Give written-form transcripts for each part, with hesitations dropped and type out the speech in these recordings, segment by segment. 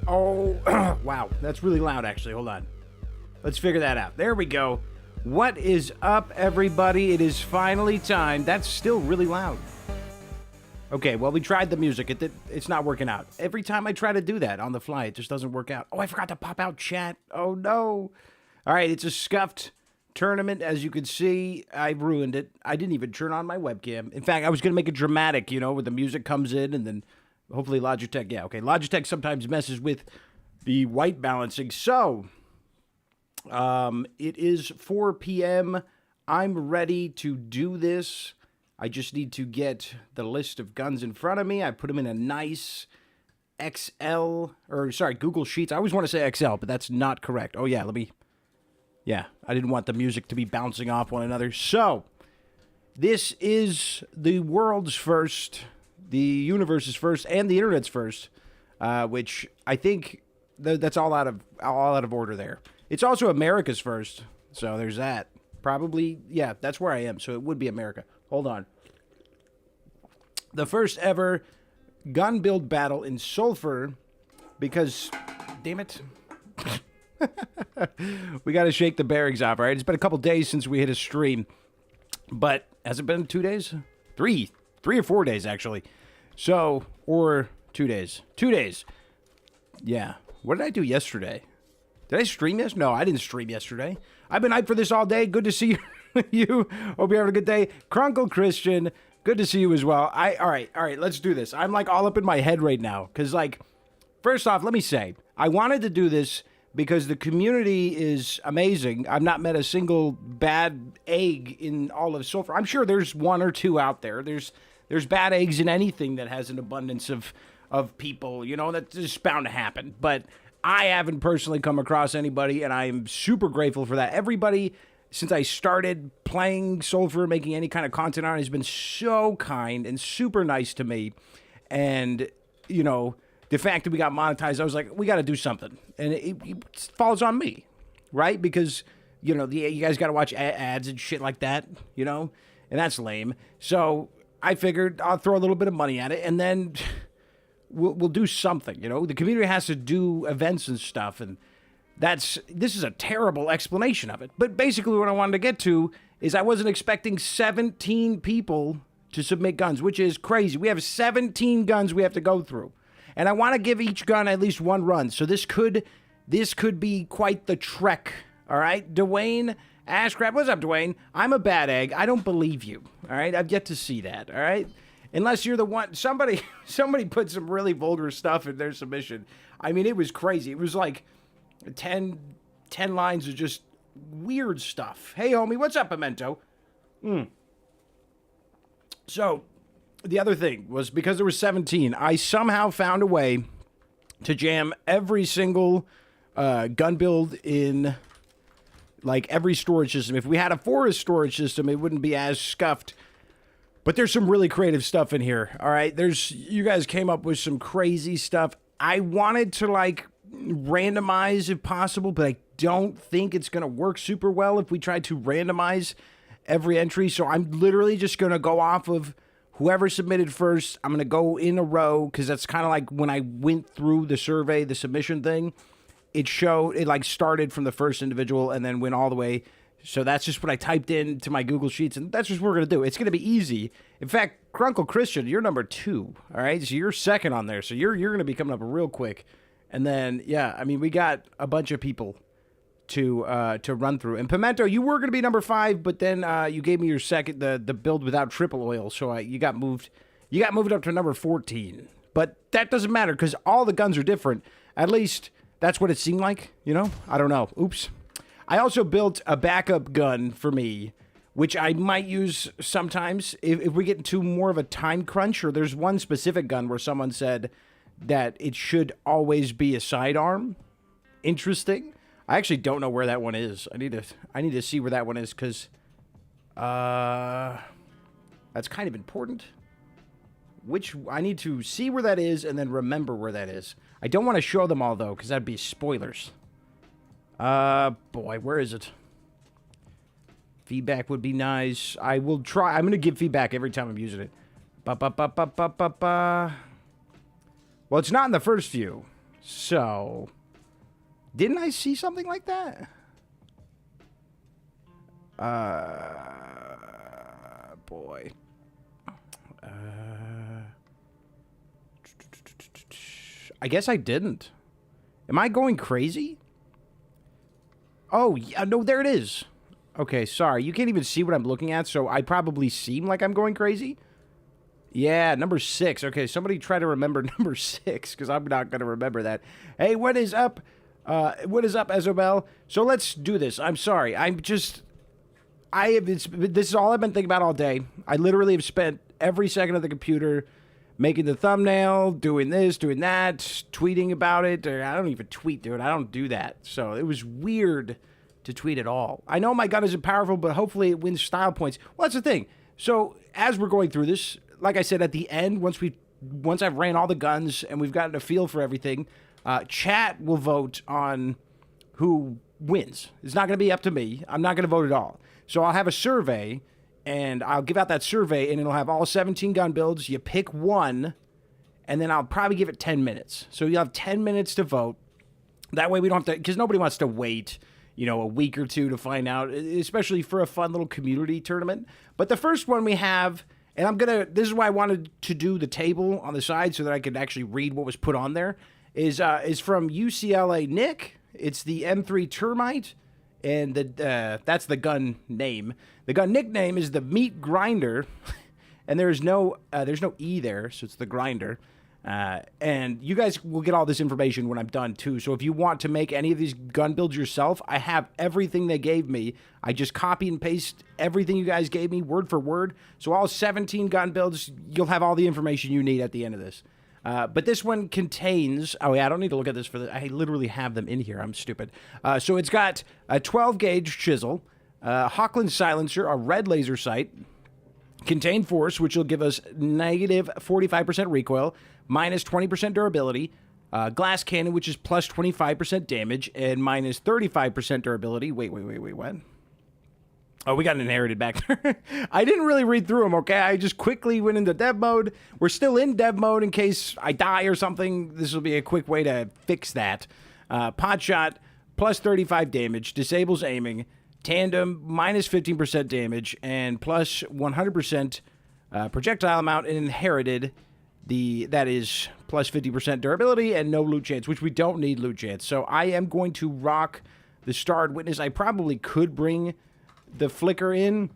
Oh, wow. That's really loud, actually. Hold on. Let's figure that out. There we go. What is up, everybody? It is finally time. That's still really loud. Okay, well, we tried the music. It's not working out. Every time I try to do that on the fly, it just doesn't work out. Oh, I forgot to pop out chat. Oh, no. All right, it's a scuffed tournament. As you can see, I ruined it. I didn't even turn on my webcam. In fact, I was going to make it dramatic, you know, where the music comes in and then hopefully Logitech. Yeah, okay. Logitech sometimes messes with the white balancing. So, it is 4 p.m. I'm ready to do this. I just need to get the list of guns in front of me. I put them in a nice Google Sheets. I always want to say Excel, but that's not correct. Oh, yeah, I didn't want the music to be bouncing off one another. So, this is the world's first, the universe's first, and the internet's first, which I think that's all out of order there. It's also America's first, so there's that. Probably, yeah, that's where I am, so it would be America. Hold on. The first ever gun build battle in SULFUR, because, damn it, we got to shake the bearings off, all right? It's been a couple days since we hit a stream, but has it been 2 days? 3 or 4 days, actually. So, or 2 days. 2 days. Yeah. What did I do yesterday? Did I stream yesterday? No, I didn't stream yesterday. I've been hyped for this all day. Good to see you. Hope you're having a good day. Crunkle Christian, good to see you as well. All right, let's do this. I'm like all up in my head right now. Because like, first off, let me say, I wanted to do this because the community is amazing. I've not met a single bad egg in all of SULFUR. I'm sure there's one or two out there. There's bad eggs in anything that has an abundance of people, you know, that's just bound to happen. But I haven't personally come across anybody, and I am super grateful for that. Everybody, since I started playing SULFUR, making any kind of content on it, has been so kind and super nice to me. And, you know, the fact that we got monetized, I was like, we got to do something. And it falls on me, right? Because, you know, you guys got to watch ads and shit like that, you know? And that's lame. So I figured I'll throw a little bit of money at it, and then we'll do something, you know? The community has to do events and stuff, and this is a terrible explanation of it. But basically what I wanted to get to is I wasn't expecting 17 people to submit guns, which is crazy. We have 17 guns we have to go through. And I want to give each gun at least one run. So this could be quite the trek, all right? Dwayne Ashcraft, what's up, Dwayne? I'm a bad egg. I don't believe you, all right? I've yet to see that, all right? Unless you're the one, somebody put some really vulgar stuff in their submission. I mean, it was crazy. It was like 10 lines of just weird stuff. Hey, homie, what's up, Pimento? So, the other thing was, because there was 17, I somehow found a way to jam every single gun build in, like, every storage system. If we had a forest storage system, it wouldn't be as scuffed. But there's some really creative stuff in here, all right? You guys came up with some crazy stuff. I wanted to, like, randomize if possible, but I don't think it's going to work super well if we try to randomize every entry. So I'm literally just going to go off of whoever submitted first. I'm going to go in a row, because that's kind of like when I went through the survey, the submission thing, it like started from the first individual and then went all the way. So that's just what I typed into my Google Sheets, and that's just what we're going to do. It's going to be easy. In fact, Crunkle Christian, you're number 2, all right? So you're second on there, so you're going to be coming up real quick. And then, yeah, I mean, we got a bunch of people to run through. And Pimento, you were going to be number 5, but then you gave me your second, the build without triple oil, so you got moved up to number 14. But that doesn't matter, because all the guns are different. At least that's what it seemed like, you know? I don't know. Oops. I also built a backup gun for me, which I might use sometimes if we get into more of a time crunch, or there's one specific gun where someone said that it should always be a sidearm. Interesting. I actually don't know where that one is. I need to see where that one is, because that's kind of important. I need to see where that is and then remember where that is. I don't want to show them all, though, because that'd be spoilers. Boy, where is it? Feedback would be nice. I will try. I'm going to give feedback every time I'm using it. Well, it's not in the first few. So, didn't I see something like that? Boy. I guess I didn't. Am I going crazy? Oh, yeah, no, there it is. Okay, sorry. You can't even see what I'm looking at, so I probably seem like I'm going crazy. Yeah, number 6. Okay, somebody try to remember number 6, because I'm not going to remember that. Hey, what is up? What is up, Ezobel? So let's do this. I'm sorry. This is all I've been thinking about all day. I literally have spent every second of the computer making the thumbnail, doing this, doing that, tweeting about it. I don't even tweet, dude. I don't do that. So it was weird to tweet at all. I know my gun isn't powerful, but hopefully it wins style points. Well, that's the thing. So as we're going through this, like I said, at the end, once I've ran all the guns and we've gotten a feel for everything, chat will vote on who wins. It's not going to be up to me. I'm not going to vote at all. So I'll have a survey, and I'll give out that survey, and it'll have all 17 gun builds. You pick one, and then I'll probably give it 10 minutes. So you'll have 10 minutes to vote. That way we don't have to, because nobody wants to wait, a week or two to find out, especially for a fun little community tournament. But the first one we have, and this is why I wanted to do the table on the side so that I could actually read what was put on there, is from UCLA Nick. It's the M3 Termite. And that's the gun name. The gun nickname is the Meat Grinder, and there's no E there, so it's the Grinder. And you guys will get all this information when I'm done too. So if you want to make any of these gun builds yourself, I have everything they gave me. I just copy and paste everything you guys gave me word for word. So all 17 gun builds, you'll have all the information you need at the end of this. But this one contains... Oh, yeah, I don't need to look at this for the... I literally have them in here. I'm stupid. So it's got a 12-gauge chisel, a Hochland silencer, a red laser sight, contained force, which will give us negative 45% recoil, minus 20% durability, glass cannon, which is plus 25% damage, and minus 35% durability. Wait, what? Oh, we got inherited back there. I didn't really read through them, okay? I just quickly went into dev mode. We're still in dev mode in case I die or something. This will be a quick way to fix that. Pot shot, plus 35 damage, disables aiming, tandem, minus 15% damage, and plus 100% projectile amount, and inherited, that is plus 50% durability and no loot chance, which we don't need loot chance. So I am going to rock the Starred Witness. I probably could bring the flicker in,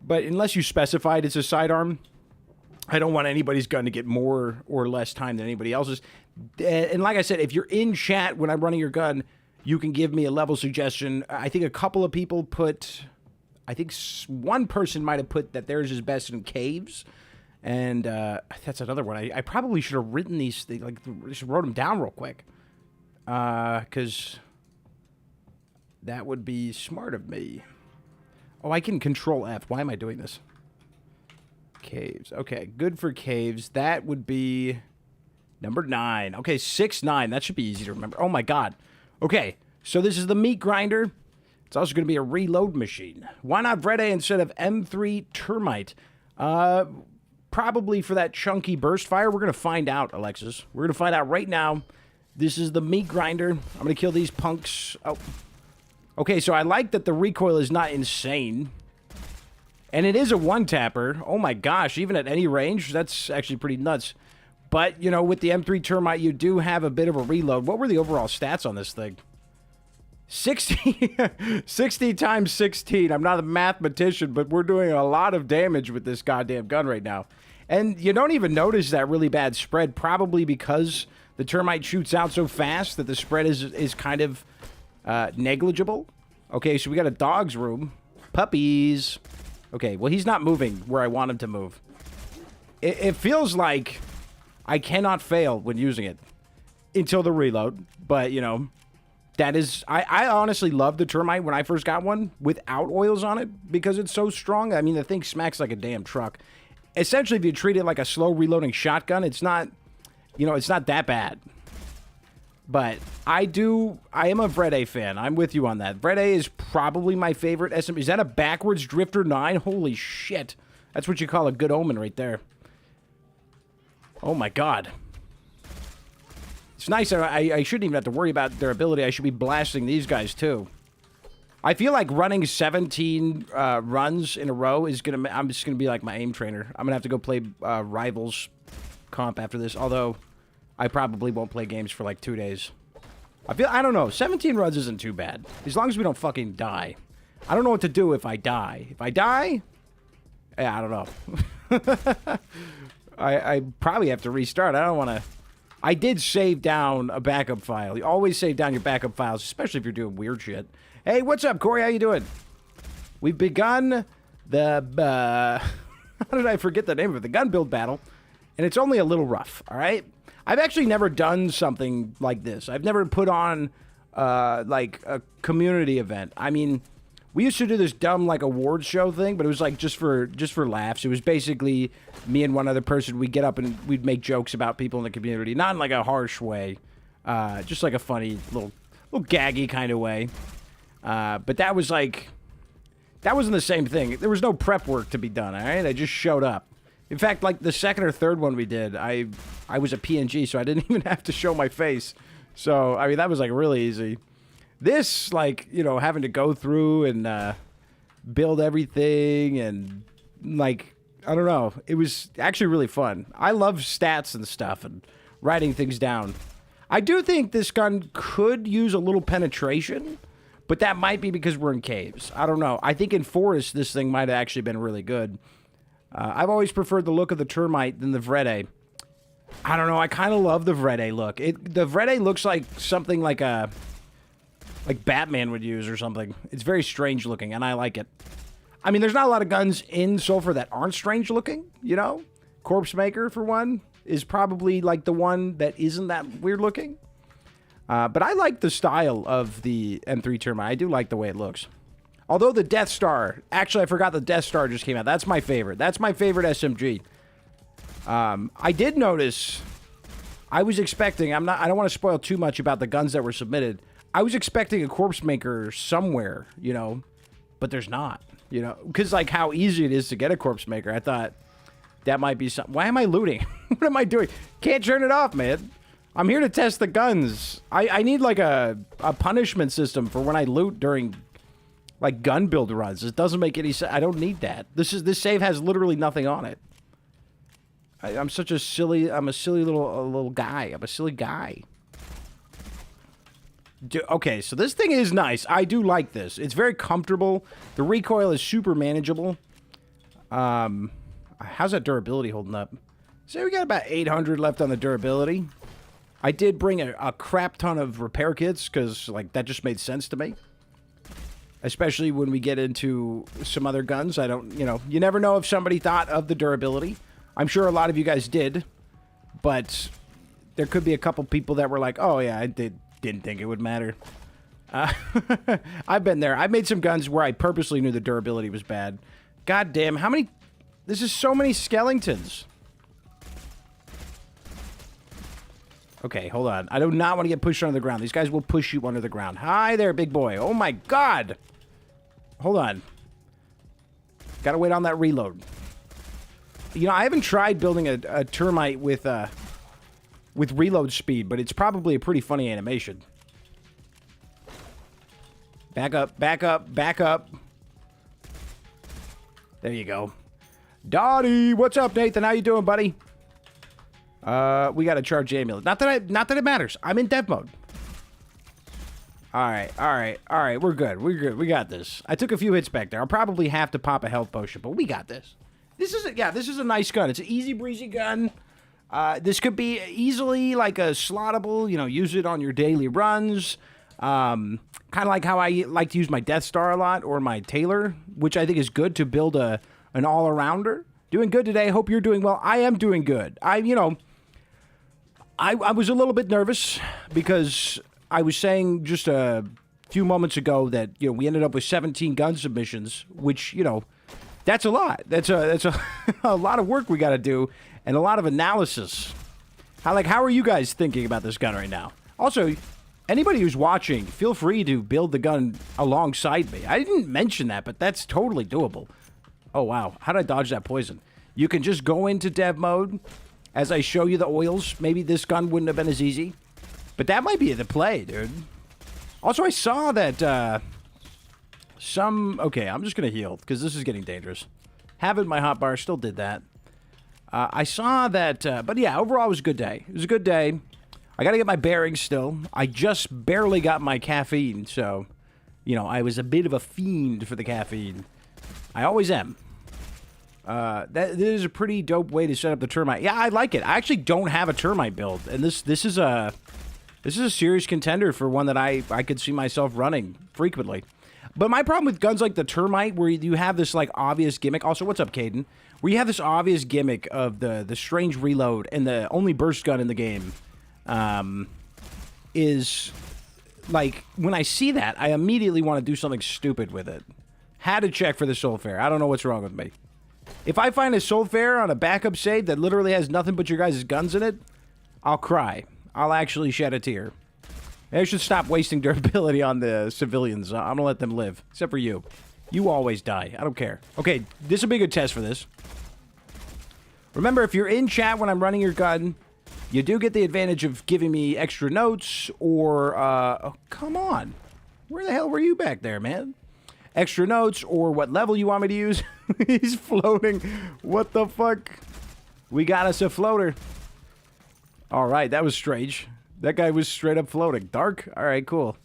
but unless you specified it's a sidearm, I don't want anybody's gun to get more or less time than anybody else's. And like I said, if you're in chat when I'm running your gun, you can give me a level suggestion. I think a couple of people one person might have put that theirs is best in caves, and that's another one. I probably should have written these things, just wrote them down real quick, because that would be smart of me. Oh, I can control F. Why am I doing this? Caves. Okay, good for caves. That would be number 9. Okay, 6-9. That should be easy to remember. Oh, my God. Okay, so this is the Meat Grinder. It's also going to be a reload machine. Why not Vrede instead of M3 Termite? Probably for that chunky burst fire. We're going to find out, Alexis. We're going to find out right now. This is the Meat Grinder. I'm going to kill these punks. Oh. Okay, so I like that the recoil is not insane. And it is a one-tapper. Oh my gosh, even at any range, that's actually pretty nuts. But, with the M3 Termite, you do have a bit of a reload. What were the overall stats on this thing? 60 times 16. I'm not a mathematician, but we're doing a lot of damage with this goddamn gun right now. And you don't even notice that really bad spread, probably because the Termite shoots out so fast that the spread is kind of... negligible. Okay, so we got a dog's room. Puppies. Okay, well, he's not moving where I want him to move. It feels like I cannot fail when using it until the reload. But, that is... I honestly love the Termite when I first got one without oils on it because it's so strong. I mean, the thing smacks like a damn truck. Essentially, if you treat it like a slow reloading shotgun, it's not, it's not that bad. But I am a Vrede fan. I'm with you on that. Vrede is probably my favorite SM. Is that a backwards Drifter 9? Holy shit. That's what you call a good omen right there. Oh my God. It's nice. I shouldn't even have to worry about their ability. I should be blasting these guys, too. I feel like running 17 runs in a row is going to... I'm just going to be like my aim trainer. I'm going to have to go play Rivals comp after this. Although, I probably won't play games for like 2 days. I don't know. 17 runs isn't too bad. As long as we don't fucking die. I don't know what to do if I die. If I die... Yeah, I don't know. I probably have to restart. I don't want to... I did save down a backup file. You always save down your backup files, especially if you're doing weird shit. Hey, what's up, Corey? How you doing? We've begun the... how did I forget the name of it? The gun build battle. And it's only a little rough, all right? I've actually never done something like this. I've never put on, like, a community event. I mean... We used to do this dumb, like, awards show thing, but it was, like, just for laughs. It was basically me and one other person. We'd get up and we'd make jokes about people in the community. Not in, like, a harsh way. Just, like, a funny, little gaggy kind of way. But that was, like... That wasn't the same thing. There was no prep work to be done, all right? I just showed up. In fact, like, the second or third one we did, I was a PNG, so I didn't even have to show my face. So, I mean, that was, like, really easy. This, like, you know, having to go through and build everything and, like, I don't know. It was actually really fun. I love stats and stuff and writing things down. I do think this gun could use a little penetration, but that might be because we're in caves. I don't know. I think in forests, this thing might have actually been really good. I've always preferred the look of the termite than the Vrede. I don't know. I kind of love the Vrede look. The Vrede looks like something like a... like Batman would use or something. It's very strange looking, and I like it. I mean, there's not a lot of guns in Sulfur that aren't strange looking, you know? Corpse Maker, for one, is probably, like, the one that isn't that weird looking. But I like the style of the M3 Termite. I do like the way it looks. Although the Death Star... Actually, I forgot the Death Star just came out. That's my favorite. That's my favorite SMG. I did notice... I was expecting... I don't want to spoil too much about the guns that were submitted... I was expecting a Corpse Maker somewhere, you know, but there's not, you know, because, like, how easy it is to get a Corpse Maker. I thought that might be something. Why am I looting? What am I doing? Can't turn it off, man. I'm here to test the guns. I need, like, a punishment system for when I loot during, like, gun build runs. It doesn't make any sense. I don't need that. This save has literally nothing on it. I'm such a silly, I'm a silly little guy. I'm a silly guy. Okay, so this thing is nice. I do like this. It's very comfortable. The recoil is super manageable. How's that durability holding up? So we got about 800 left on the durability. I did bring a crap ton of repair kits because, like, that just made sense to me. Especially when we get into some other guns. I don't, you know, you never know if somebody thought of the durability. I'm sure a lot of you guys did. But there could be a couple people that were like, oh, yeah, I didn't think it would matter. I've been there. I made some guns where I purposely knew the durability was bad. God damn, how many... This is so many skeletons. Okay, hold on. I do not want to get pushed under the ground. These guys will push you under the ground. Hi there, big boy. Oh my god. Hold on. Gotta wait on that reload. You know, I haven't tried building a termite with reload speed, but it's probably a pretty funny animation. Back up, back up, back up. There you go. Dottie, what's up, Nathan? How you doing, buddy? We got to charge the amulet. Not that it matters. I'm in dev mode. All right. We're good. We got this. I took a few hits back there. I'll probably have to pop a health potion, but we got this. This is a nice gun. It's an easy breezy gun. This could be easily like a slottable, you know, use it on your daily runs. Kind of like how I like to use my Death Star a lot, or my Taylor, which I think is good to build an all-arounder. Doing good today. Hope you're doing well. I am doing good. I was a little bit nervous because I was saying just a few moments ago that, you know, we ended up with 17 gun submissions, which, you know, that's a lot. That's a a lot of work we got to do, and a lot of analysis. How are you guys thinking about this gun right now? Also, anybody who's watching, feel free to build the gun alongside me. I didn't mention that, but that's totally doable. Oh, wow. How did I dodge that poison? You can just go into dev mode as I show you the oils. Maybe this gun wouldn't have been as easy. But that might be the play, dude. Also, I saw that okay, I'm just going to heal because this is getting dangerous. Having my hotbar, still did that. I saw that, but yeah, overall it was a good day. It was a good day. I got to get my bearings still. I just barely got my caffeine, so, you know, I was a bit of a fiend for the caffeine. I always am. That is a pretty dope way to set up the termite. Yeah, I like it. I actually don't have a termite build, and this is a serious contender for one that I could see myself running frequently. But my problem with guns like the termite, where you have this like obvious gimmick. Also, what's up, Caden? Where you have this obvious gimmick of the strange reload and the only burst gun in the game, is like when I see that, I immediately want to do something stupid with it. Had to check for the SULFUR. I don't know what's wrong with me. If I find a SULFUR on a backup save that literally has nothing but your guys' guns in it, I'll cry. I'll actually shed a tear. I should stop wasting durability on the civilians. I'm gonna let them live. Except for you. You always die. I don't care. Okay, this will be a good test for this. Remember, if you're in chat when I'm running your gun, you do get the advantage of giving me extra notes or, oh, come on. Where the hell were you back there, man? Extra notes or what level you want me to use. He's floating. What the fuck? We got us a floater. All right, that was strange. That guy was straight up floating. Dark? All right, cool.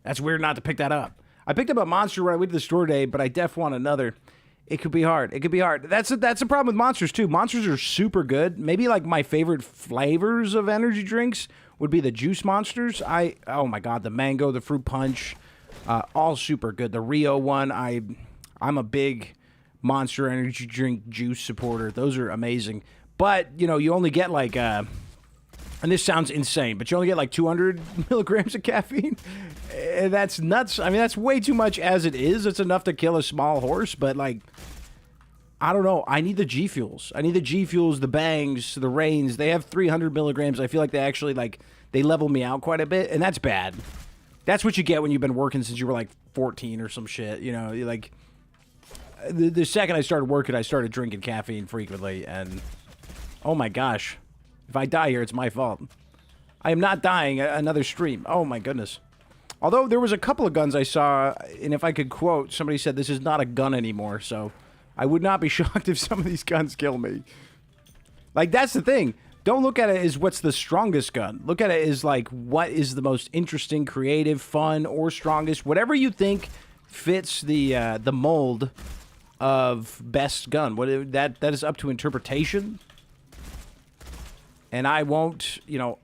That's weird not to pick that up. I picked up a monster when I went to the store today, but I def want another. It could be hard. It could be hard. That's a problem with monsters, too. Monsters are super good. Maybe, like, my favorite flavors of energy drinks would be the juice monsters. Oh, my God, the mango, the fruit punch, all super good. The Rio one, I'm a big Monster energy drink juice supporter. Those are amazing. But, you know, you only get, like, and this sounds insane, but you only get like 200 milligrams of caffeine. That's nuts. I mean, that's way too much as it is. It's enough to kill a small horse, but like, I don't know. I need the G Fuels. I need the G Fuels, the Bangs, the Rains. They have 300 milligrams. I feel like they actually, like, they level me out quite a bit, and that's bad. That's what you get when you've been working since you were like 14 or some shit. You know, you're like, the second I started working, I started drinking caffeine frequently, and oh my gosh. If I die here, it's my fault. I am not dying another stream. Oh, my goodness. Although, there was a couple of guns I saw, and if I could quote, somebody said, this is not a gun anymore, so I would not be shocked if some of these guns kill me. Like, that's the thing. Don't look at it as what's the strongest gun. Look at it as, like, what is the most interesting, creative, fun, or strongest. Whatever you think fits the mold of best gun. That is up to interpretation. And I won't, you know,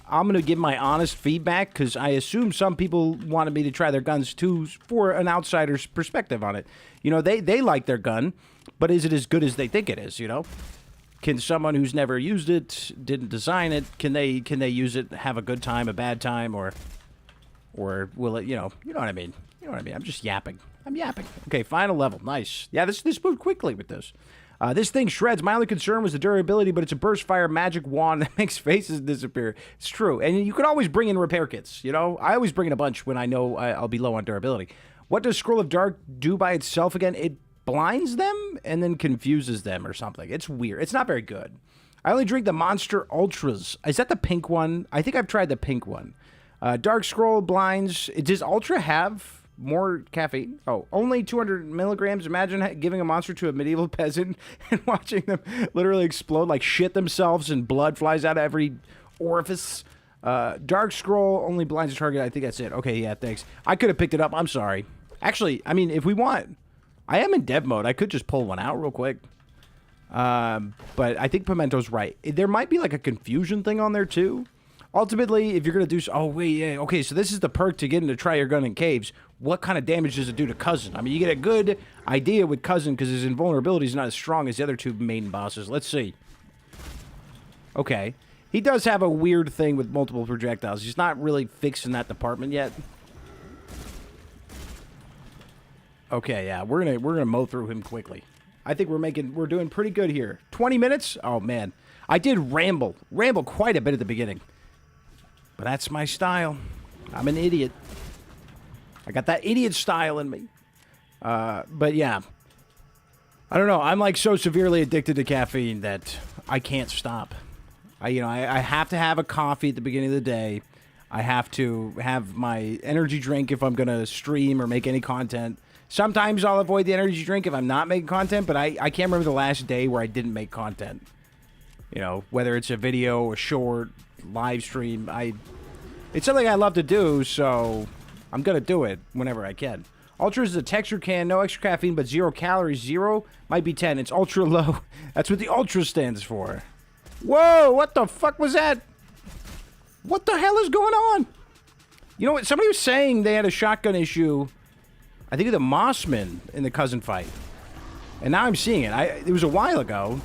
I'm going to give my honest feedback because I assume some people wanted me to try their guns too for an outsider's perspective on it. You know, they like their gun, but is it as good as they think it is, you know? Can someone who's never used it, didn't design it, can they use it, have a good time, a bad time, or will it, you know what I mean? You know what I mean? I'm just yapping. I'm yapping. Okay, final level. Nice. Yeah, this moved quickly with this. This thing shreds. My only concern was the durability, but it's a burst fire magic wand that makes faces disappear. It's true. And you could always bring in repair kits, you know? I always bring in a bunch when I know I'll be low on durability. What does Scroll of Dark do by itself again? It blinds them and then confuses them or something. It's weird. It's not very good. I only drink the Monster Ultras. Is that the pink one? I think I've tried the pink one. Dark Scroll blinds. Does Ultra have more caffeine? Oh, only 200 milligrams. Imagine giving a monster to a medieval peasant and watching them literally explode, like shit themselves, and blood flies out of every orifice. Dark Scroll only blinds the target. I think that's it. Okay, yeah, thanks. I could have picked it up. I'm sorry. Actually, I mean, if we want, I am in dev mode. I could just pull one out real quick. But I think Pimento's right. There might be like a confusion thing on there too. Ultimately, if you're going to do... Oh, wait, yeah. Okay, so this is the perk to getting to try your gun in caves. What kind of damage does it do to Cousin? I mean, you get a good idea with Cousin because his invulnerability is not as strong as the other two main bosses. Let's see. Okay. He does have a weird thing with multiple projectiles. He's not really fixing that department yet. Okay, yeah. We're gonna mow through him quickly. I think we're doing pretty good here. 20 minutes? Oh, man. I did ramble quite a bit at the beginning. But that's my style. I'm an idiot. I got that idiot style in me. But yeah. I don't know. I'm like so severely addicted to caffeine that I can't stop. I have to have a coffee at the beginning of the day. I have to have my energy drink if I'm going to stream or make any content. Sometimes I'll avoid the energy drink if I'm not making content, but I can't remember the last day where I didn't make content. You know, whether it's a video, a short, live stream, it's something I love to do, so I'm going to do it whenever I can. Ultra is a texture can, no extra caffeine, but 0 calories. 0 might be 10. It's ultra low. That's what the ultra stands for. Whoa, what the fuck was that? What the hell is going on? You know what? Somebody was saying they had a shotgun issue, I think of the Mossman in the cousin fight. And now I'm seeing it. It was a while ago.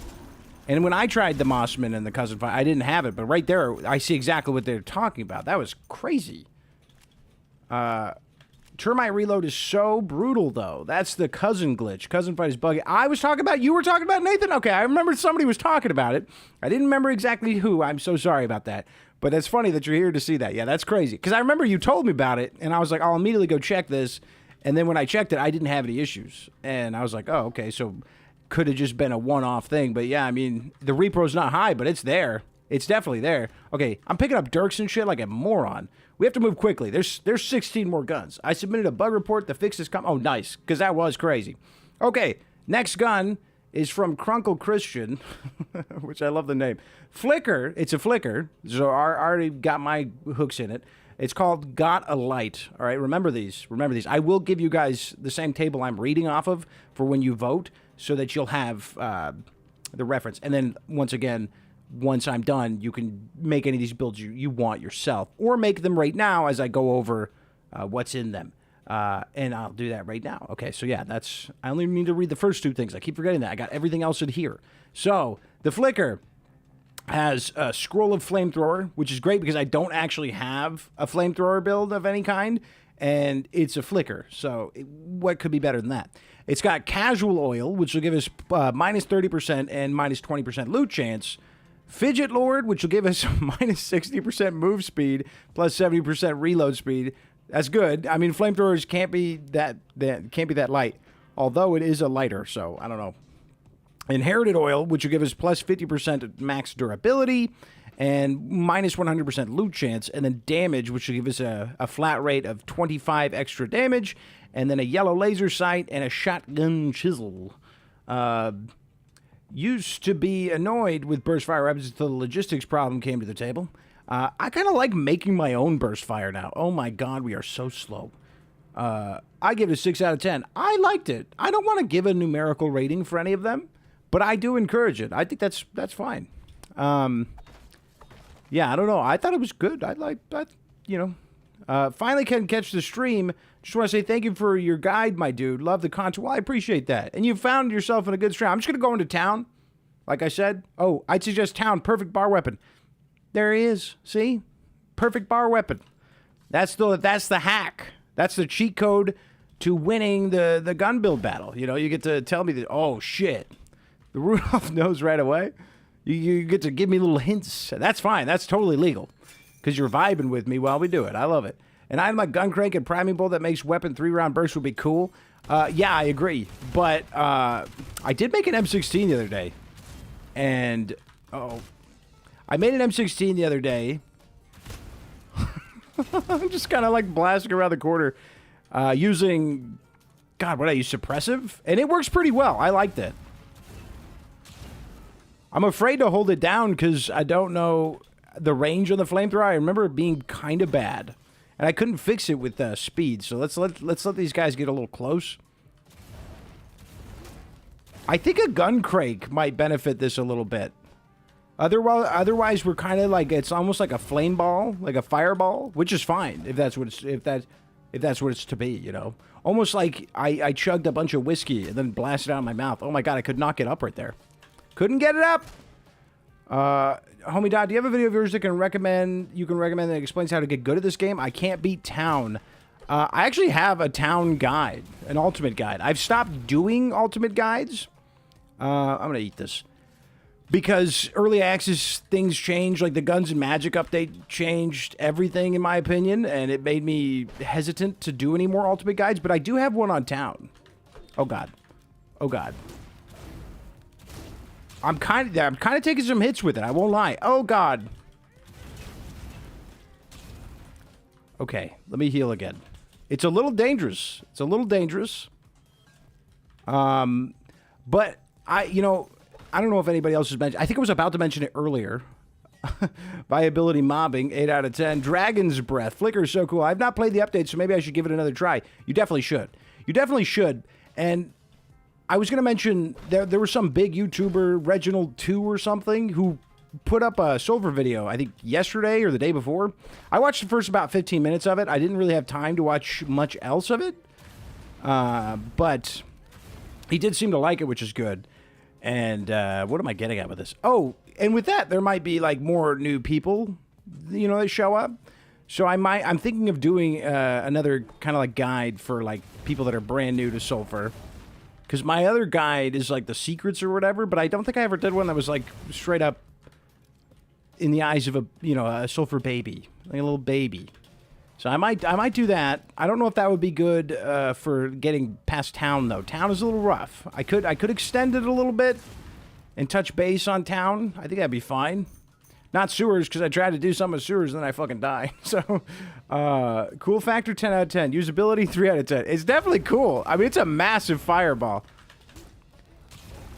And when I tried the Mossman in the cousin fight, I didn't have it. But right there, I see exactly what they're talking about. That was crazy. Termite reload is so brutal, though. That's the cousin glitch. Cousin fight is buggy. I was talking about, you were talking about, Nathan? Okay, I remember somebody was talking about it. I didn't remember exactly who. I'm so sorry about that. But it's funny that you're here to see that. Yeah, that's crazy. Because I remember you told me about it, and I was like, I'll immediately go check this. And then when I checked it, I didn't have any issues. And I was like, oh, okay, so could have just been a one-off thing. But yeah, I mean, the repro's not high, but it's there. It's definitely there. Okay, I'm picking up Dirks and shit like a moron. We have to move quickly. There's 16 more guns. I submitted a bug report. The fix is coming. Oh, nice, because that was crazy. Okay, next gun is from Crunkle Christian, which I love the name. Flicker. It's a flicker, so I already got my hooks in it. It's called Got a Light. All right, remember these. Remember these. I will give you guys the same table I'm reading off of for when you vote so that you'll have the reference. And then, once again, once I'm done, you can make any of these builds you want yourself. Or make them right now as I go over what's in them. And I'll do that right now. Okay, so yeah, I only need to read the first two things. I keep forgetting that. I got everything else in here. So, the Flicker has a Scroll of Flamethrower, which is great because I don't actually have a Flamethrower build of any kind, and it's a Flicker. So what could be better than that? It's got Casual Oil, which will give us minus 30% and minus 20% loot chance. Fidget Lord, which will give us minus 60% move speed, plus 70% reload speed. That's good. I mean, flamethrowers can't be that light, although it is a lighter, so I don't know. Inherited Oil, which will give us plus 50% max durability and minus 100% loot chance, and then Damage, which will give us a flat rate of 25 extra damage, and then a Yellow Laser Sight and a Shotgun Chisel. Used to be annoyed with burst fire weapons until the logistics problem came to the table. I kind of like making my own burst fire now. Oh my god, we are so slow. I give it a 6 out of 10. I liked it. I don't want to give a numerical rating for any of them, but I do encourage it. I think that's fine. Yeah, I don't know. I thought it was good. I like that, finally can catch the stream. Just want to say thank you for your guide, my dude. Love the content. Well, I appreciate that. And you found yourself in a good stream. I'm just going to go into town, like I said. Oh, I'd suggest town. Perfect bar weapon. There he is. See? Perfect bar weapon. That's the hack. That's the cheat code to winning the gun build battle. You know, you get to tell me that, oh, shit. The Rudolph knows right away. You get to give me little hints. That's fine. That's totally legal. Because you're vibing with me while we do it. I love it. An item like gun crank and priming bolt that makes weapon 3-round bursts would be cool. Yeah, I agree. But I did make an M16 the other day. And, I made an M16 the other day. I'm just kind of like blasting around the corner using, God, what I use? Suppressive? And it works pretty well. I liked it. I'm afraid to hold it down because I don't know the range on the flamethrower. I remember it being kind of bad. And I couldn't fix it with speed. So let's let these guys get a little close. I think a gun crank might benefit this a little bit. Otherwise we're kind of like, it's almost like a flame ball, like a fireball, which is fine if that's what it's to be, you know. Almost like I chugged a bunch of whiskey and then blasted it out of my mouth. Oh my god, I could not get up right there. Couldn't get it up. Homie Dot, do you have a video of yours that you can recommend that explains how to get good at this game? I can't beat town. I actually have a town guide, an ultimate guide. I've stopped doing ultimate guides. I'm gonna eat this. Because early access things changed, like the Guns and Magic update changed everything in my opinion, and it made me hesitant to do any more ultimate guides, but I do have one on town. Oh god. Oh god. I'm kind of taking some hits with it, I won't lie. Oh god. Okay, let me heal again. It's a little dangerous. It's a little dangerous. But I don't know if anybody else has mentioned. I think I was about to mention it earlier. Viability mobbing, 8 out of 10. Dragon's Breath. Flicker is so cool. I've not played the update, so maybe I should give it another try. You definitely should. You definitely should. And I was going to mention there was some big YouTuber, Reginald2 or something, who put up a SULFUR video, I think yesterday or the day before. I watched the first about 15 minutes of it. I didn't really have time to watch much else of it. But he did seem to like it, which is good. And what am I getting at with this? Oh, and with that, there might be like more new people, that show up. So I'm thinking of doing another kind of like guide for like people that are brand new to SULFUR. Because my other guide is like the secrets or whatever, but I don't think I ever did one that was like straight up in the eyes of a SULFUR baby, like a little baby. So I might do that. I don't know if that would be good for getting past town though. Town is a little rough. I could extend it a little bit and touch base on town. I think that'd be fine. Not sewers, because I tried to do something with sewers and then I fucking die. So, cool factor 10 out of 10. Usability 3 out of 10. It's definitely cool. I mean, it's a massive fireball.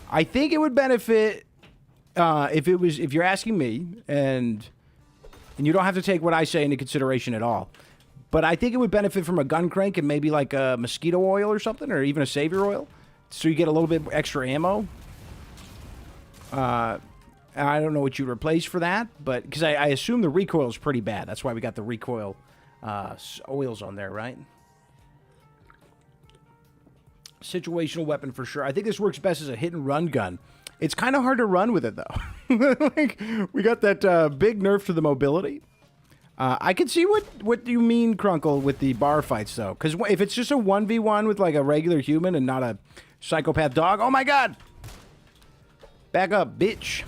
I think it would benefit if you're asking me, and you don't have to take what I say into consideration at all. But I think it would benefit from a gun crank and maybe like a mosquito oil or something, or even a savior oil, so you get a little bit extra ammo. I don't know what you'd replace for that, but because I assume the recoil is pretty bad. That's why we got the recoil oils on there, right? Situational weapon for sure. I think this works best as a hit and run gun. It's kind of hard to run with it though. Like, we got that big nerf to the mobility. I can see what you mean, Crunkle, with the bar fights though, because if it's just a 1v1 with like a regular human and not a psychopath dog, oh my god! Back up, bitch.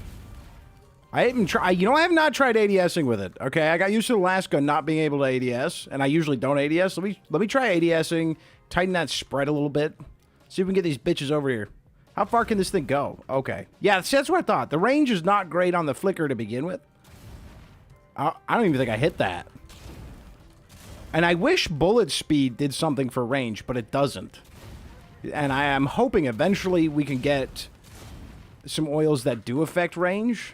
I haven't tried. I have not tried ADSing with it. Okay, I got used to the last gun not being able to ADS, and I usually don't ADS. Let me try ADSing. Tighten that spread a little bit. See if we can get these bitches over here. How far can this thing go? Okay, yeah, that's what I thought. The range is not great on the flicker to begin with. I don't even think I hit that. And I wish bullet speed did something for range, but it doesn't. And I am hoping eventually we can get some oils that do affect range,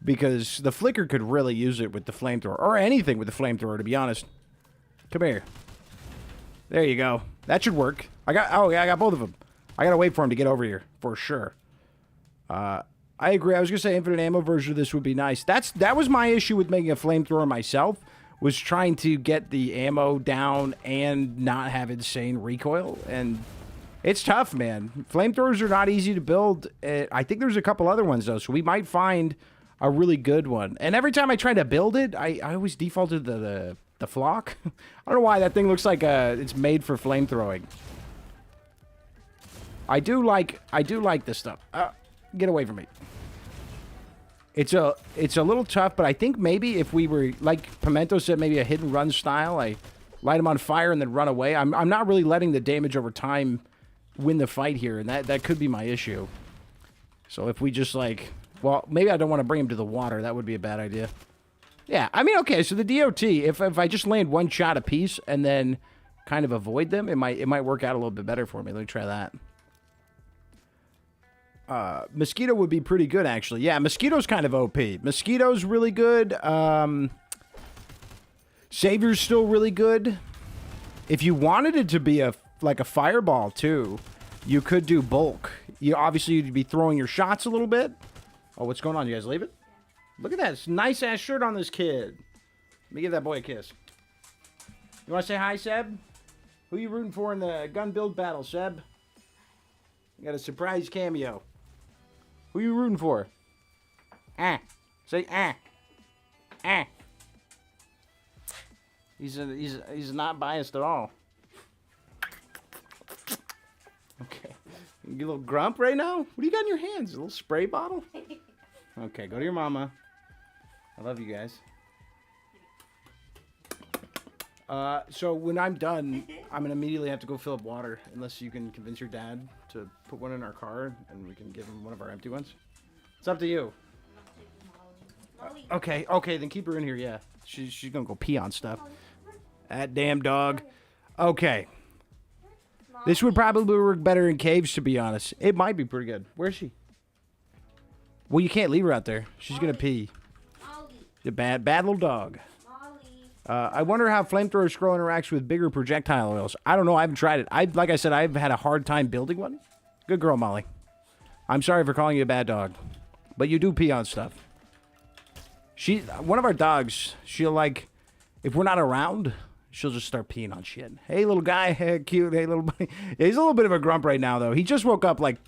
because the flicker could really use it with the flamethrower, or anything with the flamethrower, to be honest. Come here. There you go. That should work. I got both of them. I gotta wait for him to get over here for sure. I agree. I was gonna say infinite ammo version of this would be nice. That was my issue with making a flamethrower myself, was trying to get the ammo down and not have insane recoil, and it's tough, man. Flamethrowers are not easy to build. I think there's a couple other ones, though, so we might find a really good one. And every time I try to build it, I always defaulted to the flock. I don't know why that thing looks like it's made for flamethrowing. I do like this stuff. Get away from me. It's a little tough, but I think maybe if we were, like Pimento said, maybe a hit and run style, I light them on fire and then run away. I'm not really letting the damage over time win the fight here, and that could be my issue. So if we just like, well, maybe I don't want to bring him to the water. That would be a bad idea. Yeah, I mean, okay, so the DOT, if I just land one shot apiece and then kind of avoid them, it might work out a little bit better for me. Let me try that. Mosquito would be pretty good, actually. Yeah, Mosquito's kind of OP. Mosquito's really good. Savior's still really good. If you wanted it to be like a fireball, too, you could do bulk. Obviously, you'd be throwing your shots a little bit. Oh, what's going on? You guys leave it? Look at that. It's a nice-ass shirt on this kid. Let me give that boy a kiss. You want to say hi, Seb? Who you rooting for in the gun build battle, Seb? You got a surprise cameo. Who you rooting for? Say He's not biased at all. Okay. You get a little grump right now? What do you got in your hands? A little spray bottle? Okay, go to your mama. I love you guys. So when I'm done, I'm going to immediately have to go fill up water, unless you can convince your dad to put one in our car, and we can give him one of our empty ones. It's up to you. Okay, then keep her in here, yeah. She's going to go pee on stuff. That damn dog. Okay. This would probably work better in caves, to be honest. It might be pretty good. Where is she? Well, you can't leave her out there. She's going to pee. The bad little dog. I wonder how Flamethrower Scroll interacts with bigger projectile oils. I don't know. I haven't tried it. Like I said, I've had a hard time building one. Good girl, Molly. I'm sorry for calling you a bad dog. But you do pee on stuff. One of our dogs, she'll like, if we're not around, she'll just start peeing on shit. Hey, little guy. Hey, cute. Hey, little buddy. Yeah, he's a little bit of a grump right now, though. He just woke up like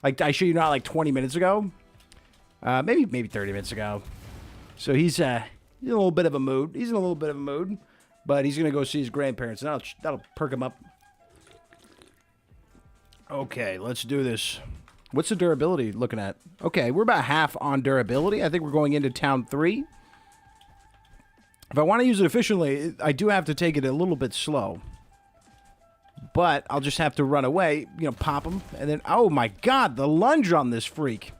I shit you not, like 20 minutes ago. Maybe 30 minutes ago. So he's in a little bit of a mood. He's in a little bit of a mood. But he's going to go see his grandparents. And that'll perk him up. Okay, let's do this. What's the durability looking at? Okay, we're about half on durability. I think we're going into town 3. If I want to use it efficiently, I do have to take it a little bit slow. But I'll just have to run away, pop him. And then, oh my god, the lunge on this freak.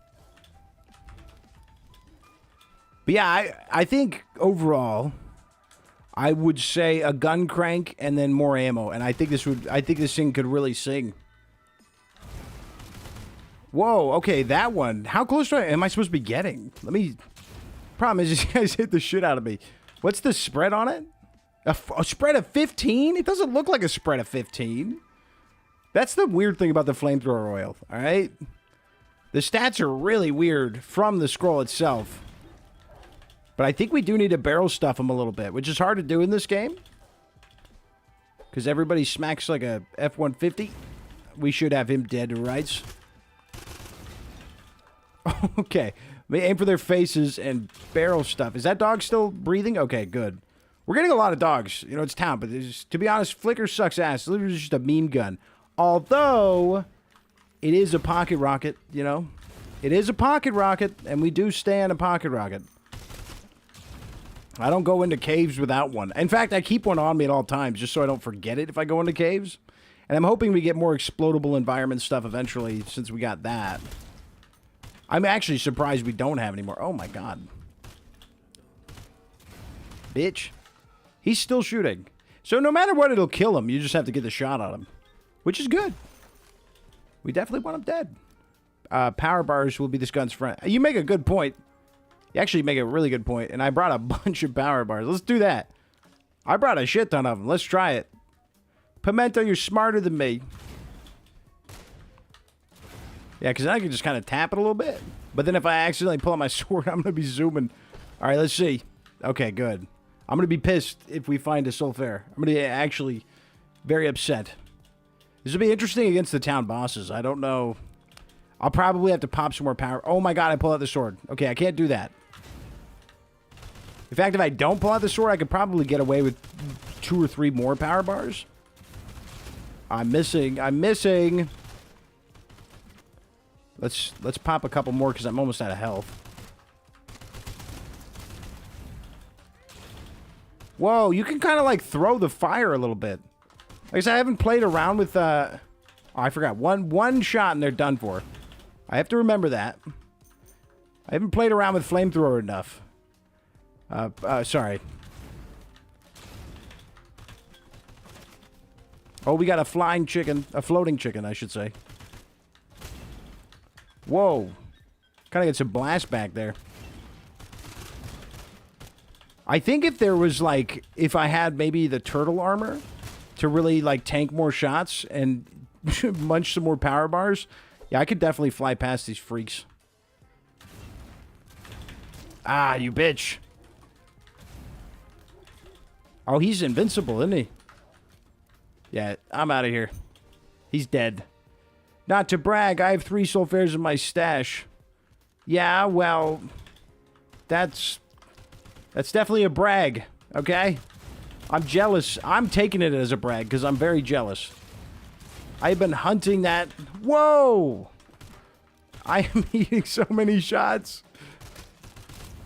But yeah, I think overall, I would say a gun crank and then more ammo. And I think this thing could really sing. Whoa, okay, that one. How close am I supposed to be getting? Problem is, these guys hit the shit out of me. What's the spread on it? A spread of 15? It doesn't look like a spread of 15. That's the weird thing about the flamethrower oil, all right? The stats are really weird from the scroll itself. But I think we do need to barrel stuff them a little bit, which is hard to do in this game. Because everybody smacks like a F-150. We should have him dead to rights. Okay. They aim for their faces and barrel stuff. Is that dog still breathing? Okay, good. We're getting a lot of dogs. It's town, but to be honest, Flicker sucks ass. It's literally just a meme gun. Although, it is a pocket rocket, It is a pocket rocket, and we do stay on a pocket rocket. I don't go into caves without one. In fact, I keep one on me at all times, just so I don't forget it if I go into caves. And I'm hoping we get more explodable environment stuff eventually, since we got that. I'm actually surprised we don't have any more. Oh, my God. Bitch. He's still shooting. So no matter what, it'll kill him. You just have to get the shot on him. Which is good. We definitely want him dead. Power bars will be this gun's friend. You make a good point. You actually make a really good point. And I brought a bunch of power bars. Let's do that. I brought a shit ton of them. Let's try it. Pimento, you're smarter than me. Yeah, because I can just kind of tap it a little bit. But then if I accidentally pull out my sword, I'm going to be zooming. All right, let's see. Okay, good. I'm going to be pissed if we find a SULFUR. I'm going to be actually very upset. This will be interesting against the town bosses. I don't know. I'll probably have to pop some more power. Oh my god, I pull out the sword. Okay, I can't do that. In fact, if I don't pull out the sword, I could probably get away with 2 or 3 more power bars. I'm missing. I'm missing. Let's pop a couple more because I'm almost out of health. Whoa, you can kind of like throw the fire a little bit. Like I said, I haven't played around with, oh, I forgot. One shot and they're done for. I have to remember that. I haven't played around with Flamethrower enough. Sorry. Oh, we got a flying chicken. A floating chicken, I should say. Whoa. Kind of get some blast back there. I think if there was, like, if I had maybe the turtle armor to really, like, tank more shots and munch some more power bars, yeah, I could definitely fly past these freaks. Ah, you bitch. Oh, he's invincible, isn't he? Yeah, I'm out of here. He's dead. Not to brag, I have 3 SULFURs in my stash. Yeah, well, that's definitely a brag, okay? I'm jealous. I'm taking it as a brag because I'm very jealous. I've been hunting that. Whoa! I am eating so many shots.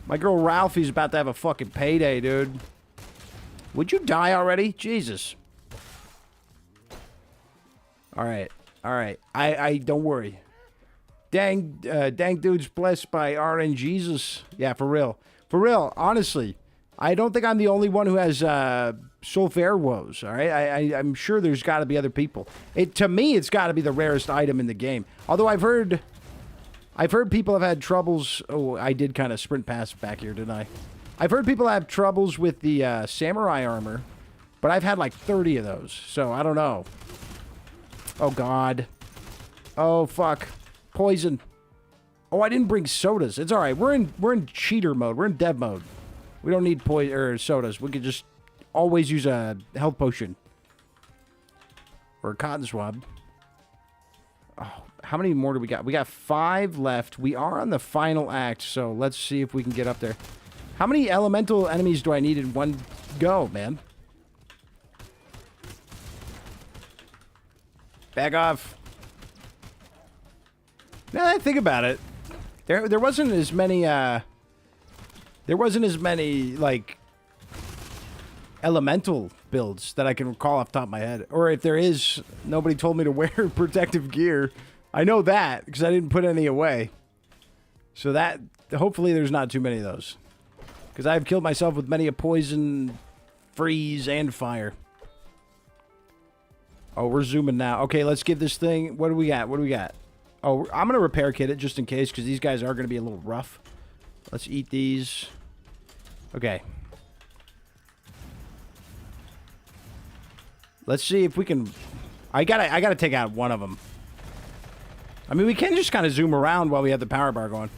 My girl Ralphie's about to have a fucking payday, dude. Would you die already? Jesus. All right. All right. I don't worry. Dang dude's blessed by RNGesus. Yeah, for real. For real, honestly. I don't think I'm the only one who has sulfur woes. All right, I'm sure there's got to be other people. To me, it's got to be the rarest item in the game. Although I've heard people have had troubles. Oh, I did kind of sprint past back here, didn't I? I've heard people have troubles with the samurai armor, but I've had like 30 of those, so I don't know. Oh God. Oh fuck. Poison. Oh, I didn't bring sodas. It's all right. We're in cheater mode. We're in dev mode. We don't need sodas. We could just always use a health potion or a cotton swab. Oh, how many more do we got? We got 5 left. We are on the final act, so let's see if we can get up there. How many elemental enemies do I need in one go, man? Back off. Now that I think about it, there wasn't as many like elemental builds that I can recall off the top of my head. Or if there is, nobody told me to wear protective gear. I know that because I didn't put any away. So that hopefully there's not too many of those. Because I've killed myself with many a poison, freeze, and fire. Oh, we're zooming now. Okay, let's give this thing... What do we got? What do we got? Oh, I'm going to repair kit it just in case, because these guys are going to be a little rough. Let's eat these. Okay. Let's see if we can... I gotta take out one of them. I mean, we can just kind of zoom around while we have the power bar going.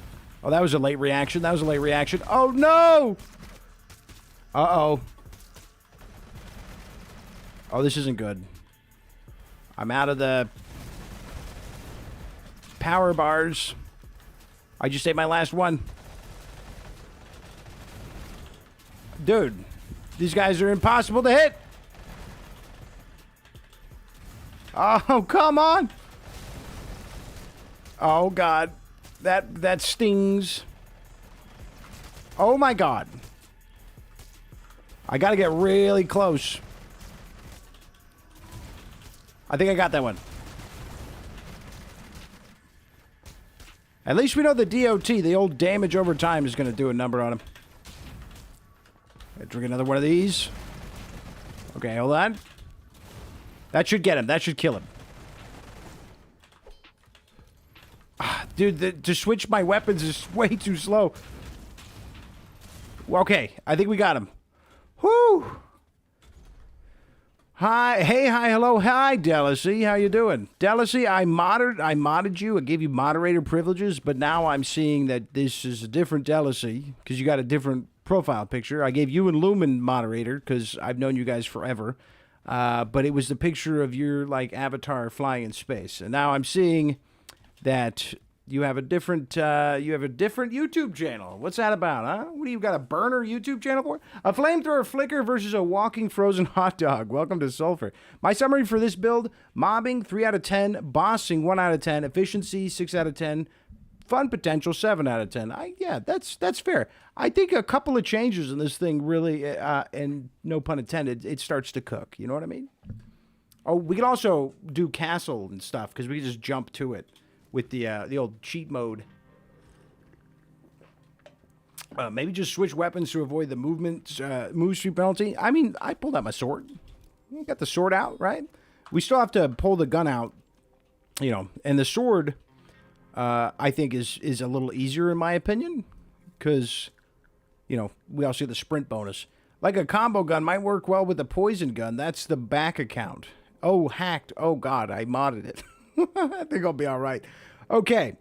Oh, that was a late reaction. That was a late reaction. Oh, no! Uh-oh. Oh, this isn't good. I'm out of the power bars. I just ate my last one. Dude, these guys are impossible to hit. Oh, come on. Oh, God. That stings. Oh, my God. I got to get really close. I think I got that one. At least we know the DOT, the old damage over time, is going to do a number on him. Drink another one of these. Okay, hold on. That should get him. That should kill him. Dude, to switch my weapons is way too slow. Okay, I think we got him. Whoo! Hi, hey, hi, hello, hi, Delacy. How you doing? Delacy, I modded you. I gave you moderator privileges, but now I'm seeing that this is a different Delacy because you got a different profile picture. I gave you and Lumen moderator because I've known you guys forever, but it was the picture of your like avatar flying in space, and now I'm seeing that you have a different YouTube channel. What's that about, huh? What do you got, a burner YouTube channel for? A flamethrower flicker versus a walking frozen hot dog. Welcome to Sulfur. My summary for this build: mobbing 3 out of 10, bossing 1 out of 10, efficiency 6 out of 10, fun potential 7 out of 10. Yeah, that's fair. I think a couple of changes in this thing really, and no pun intended, it starts to cook. You know what I mean? Oh, we can also do castle and stuff because we can just jump to it with the old cheat mode. Maybe just switch weapons to avoid the move speed penalty. I mean, I pulled out my sword. You got the sword out, right? We still have to pull the gun out, you know. And the sword, I think, is a little easier in my opinion, because, you know, we also get the sprint bonus. Like a combo gun might work well with a poison gun. That's the back account. Oh, hacked. Oh, God, I modded it. I think I'll be all right. Okay,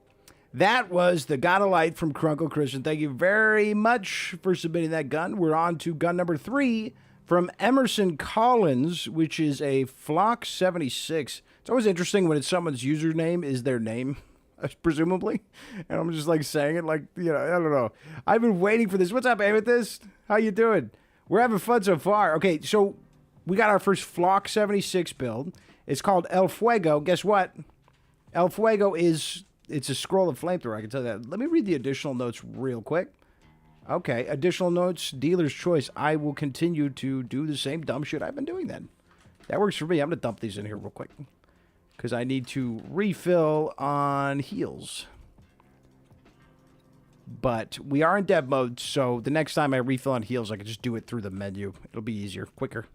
that was the Got a Light from Crunkle Christian. Thank you very much for submitting that gun. We're on to gun number 3 from Emerson Collins, which is a Flock 76. It's always interesting when it's someone's username is their name, presumably. And I'm just like saying it like, you know, I don't know. I've been waiting for this. What's up, Amethyst? How you doing? We're having fun so far. Okay, so we got our first Flock 76 build. It's called El Fuego. Guess what? El Fuego it's a scroll of flamethrower, I can tell you that. Let me read the additional notes real quick. Okay, additional notes, dealer's choice. I will continue to do the same dumb shit I've been doing then. That works for me. I'm going to dump these in here real quick because I need to refill on heals. But we are in dev mode, so the next time I refill on heals, I can just do it through the menu. It'll be easier, quicker.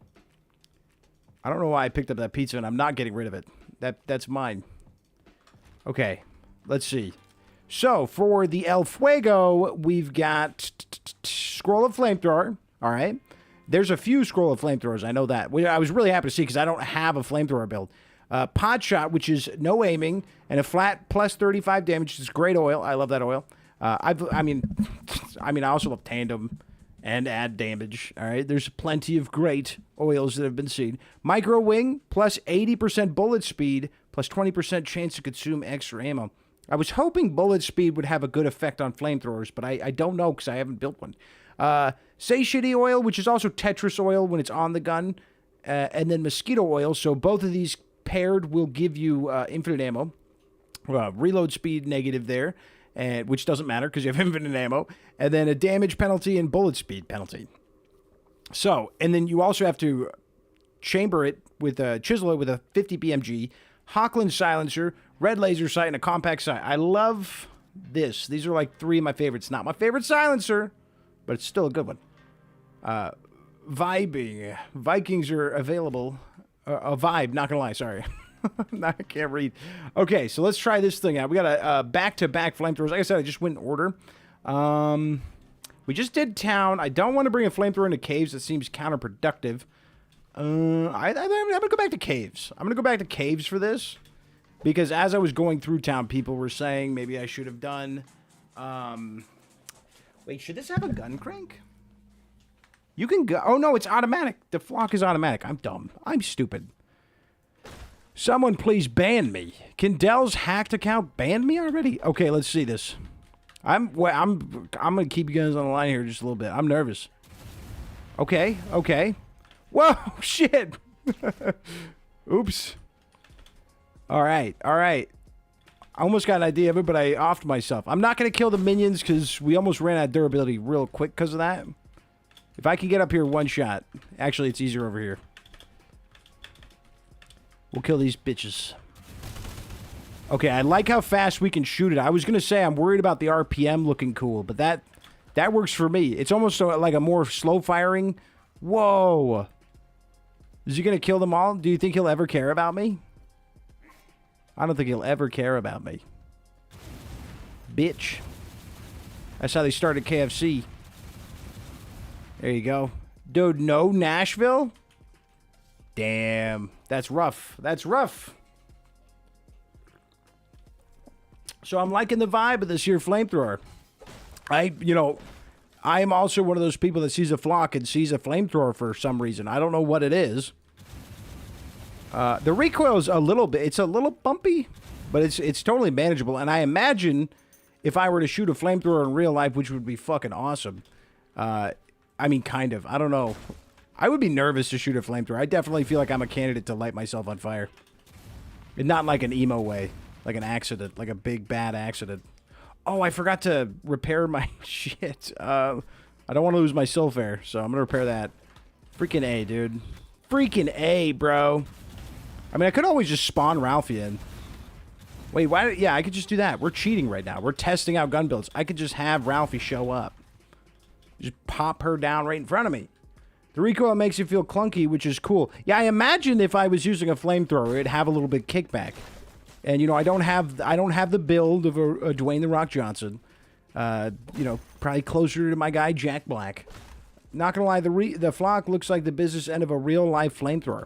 I don't know why I picked up that pizza, and I'm not getting rid of it. That's mine. Okay, let's see. So, for the El Fuego, we've got Scroll of Flamethrower, all right? There's a few Scroll of Flamethrowers, I know that. I was really happy to see because I don't have a Flamethrower build. Pod Shot, which is no aiming, and a flat plus 35 damage. It's great oil. I love that oil. I mean, I also love Tandem and add damage, all right? There's plenty of great oils that have been seen. Micro Wing, plus 80% bullet speed, plus 20% chance to consume extra ammo. I was hoping bullet speed would have a good effect on flamethrowers, but I don't know because I haven't built one. Satiety oil, which is also Tetris oil when it's on the gun, and then mosquito oil. So both of these paired will give you infinite ammo. Reload speed negative there, which doesn't matter because you have infinite ammo. And then a damage penalty and bullet speed penalty. So, and then you also have to chamber it with chisel it with a 50 BMG, Hockland silencer, red laser sight, and a compact sight. I love this. These are like three of my favorites. Not my favorite silencer, but it's still a good one. Vibing. Vikings are available. A vibe, not gonna lie, sorry. I can't read. Okay, so let's try this thing out. We got a back-to-back flamethrowers. Like I said, I just went in order. We just did town. I don't want to bring a flamethrower into caves. That seems counterproductive. I'm going to go back to caves. I'm going to go back to caves for this. Because as I was going through town, people were saying maybe I should have done... Wait, should this have a gun crank? You can go... Oh, no, it's automatic. The flock is automatic. I'm dumb. I'm stupid. Someone please ban me. Can Dell's hacked account ban me already? Okay, let's see this. I'm gonna keep you guys on the line here just a little bit. I'm nervous. Okay. Whoa, shit. Oops. All right. I almost got an idea of it, but I offed myself. I'm not gonna kill the minions because we almost ran out of durability real quick because of that. If I can get up here one shot. Actually, it's easier over here. We'll kill these bitches. Okay, I like how fast we can shoot it. I was going to say I'm worried about the RPM looking cool, but that works for me. It's almost like a more slow firing. Whoa. Is he going to kill them all? Do you think he'll ever care about me? I don't think he'll ever care about me. Bitch. That's how they started KFC. There you go. Dude, no Nashville? Damn. That's rough. That's rough. So I'm liking the vibe of this here flamethrower. I am also one of those people that sees a flock and sees a flamethrower for some reason. I don't know what it is. The recoil is a little bit, it's a little bumpy, but it's totally manageable. And I imagine if I were to shoot a flamethrower in real life, which would be fucking awesome. I mean, kind of. I don't know. I would be nervous to shoot a flamethrower. I definitely feel like I'm a candidate to light myself on fire. And not like an emo way. Like an accident. Like a big, bad accident. Oh, I forgot to repair my shit. I don't want to lose my sulfur, so I'm going to repair that. Freaking A, dude. Freaking A, bro. I mean, I could always just spawn Ralphie in. Wait, why? Yeah, I could just do that. We're cheating right now. We're testing out gun builds. I could just have Ralphie show up. Just pop her down right in front of me. The recoil makes you feel clunky, which is cool. Yeah, I imagine if I was using a flamethrower, it'd have a little bit kickback. And I don't have the build of a Dwayne the Rock Johnson. Probably closer to my guy Jack Black. Not gonna lie, the flock looks like the business end of a real life flamethrower.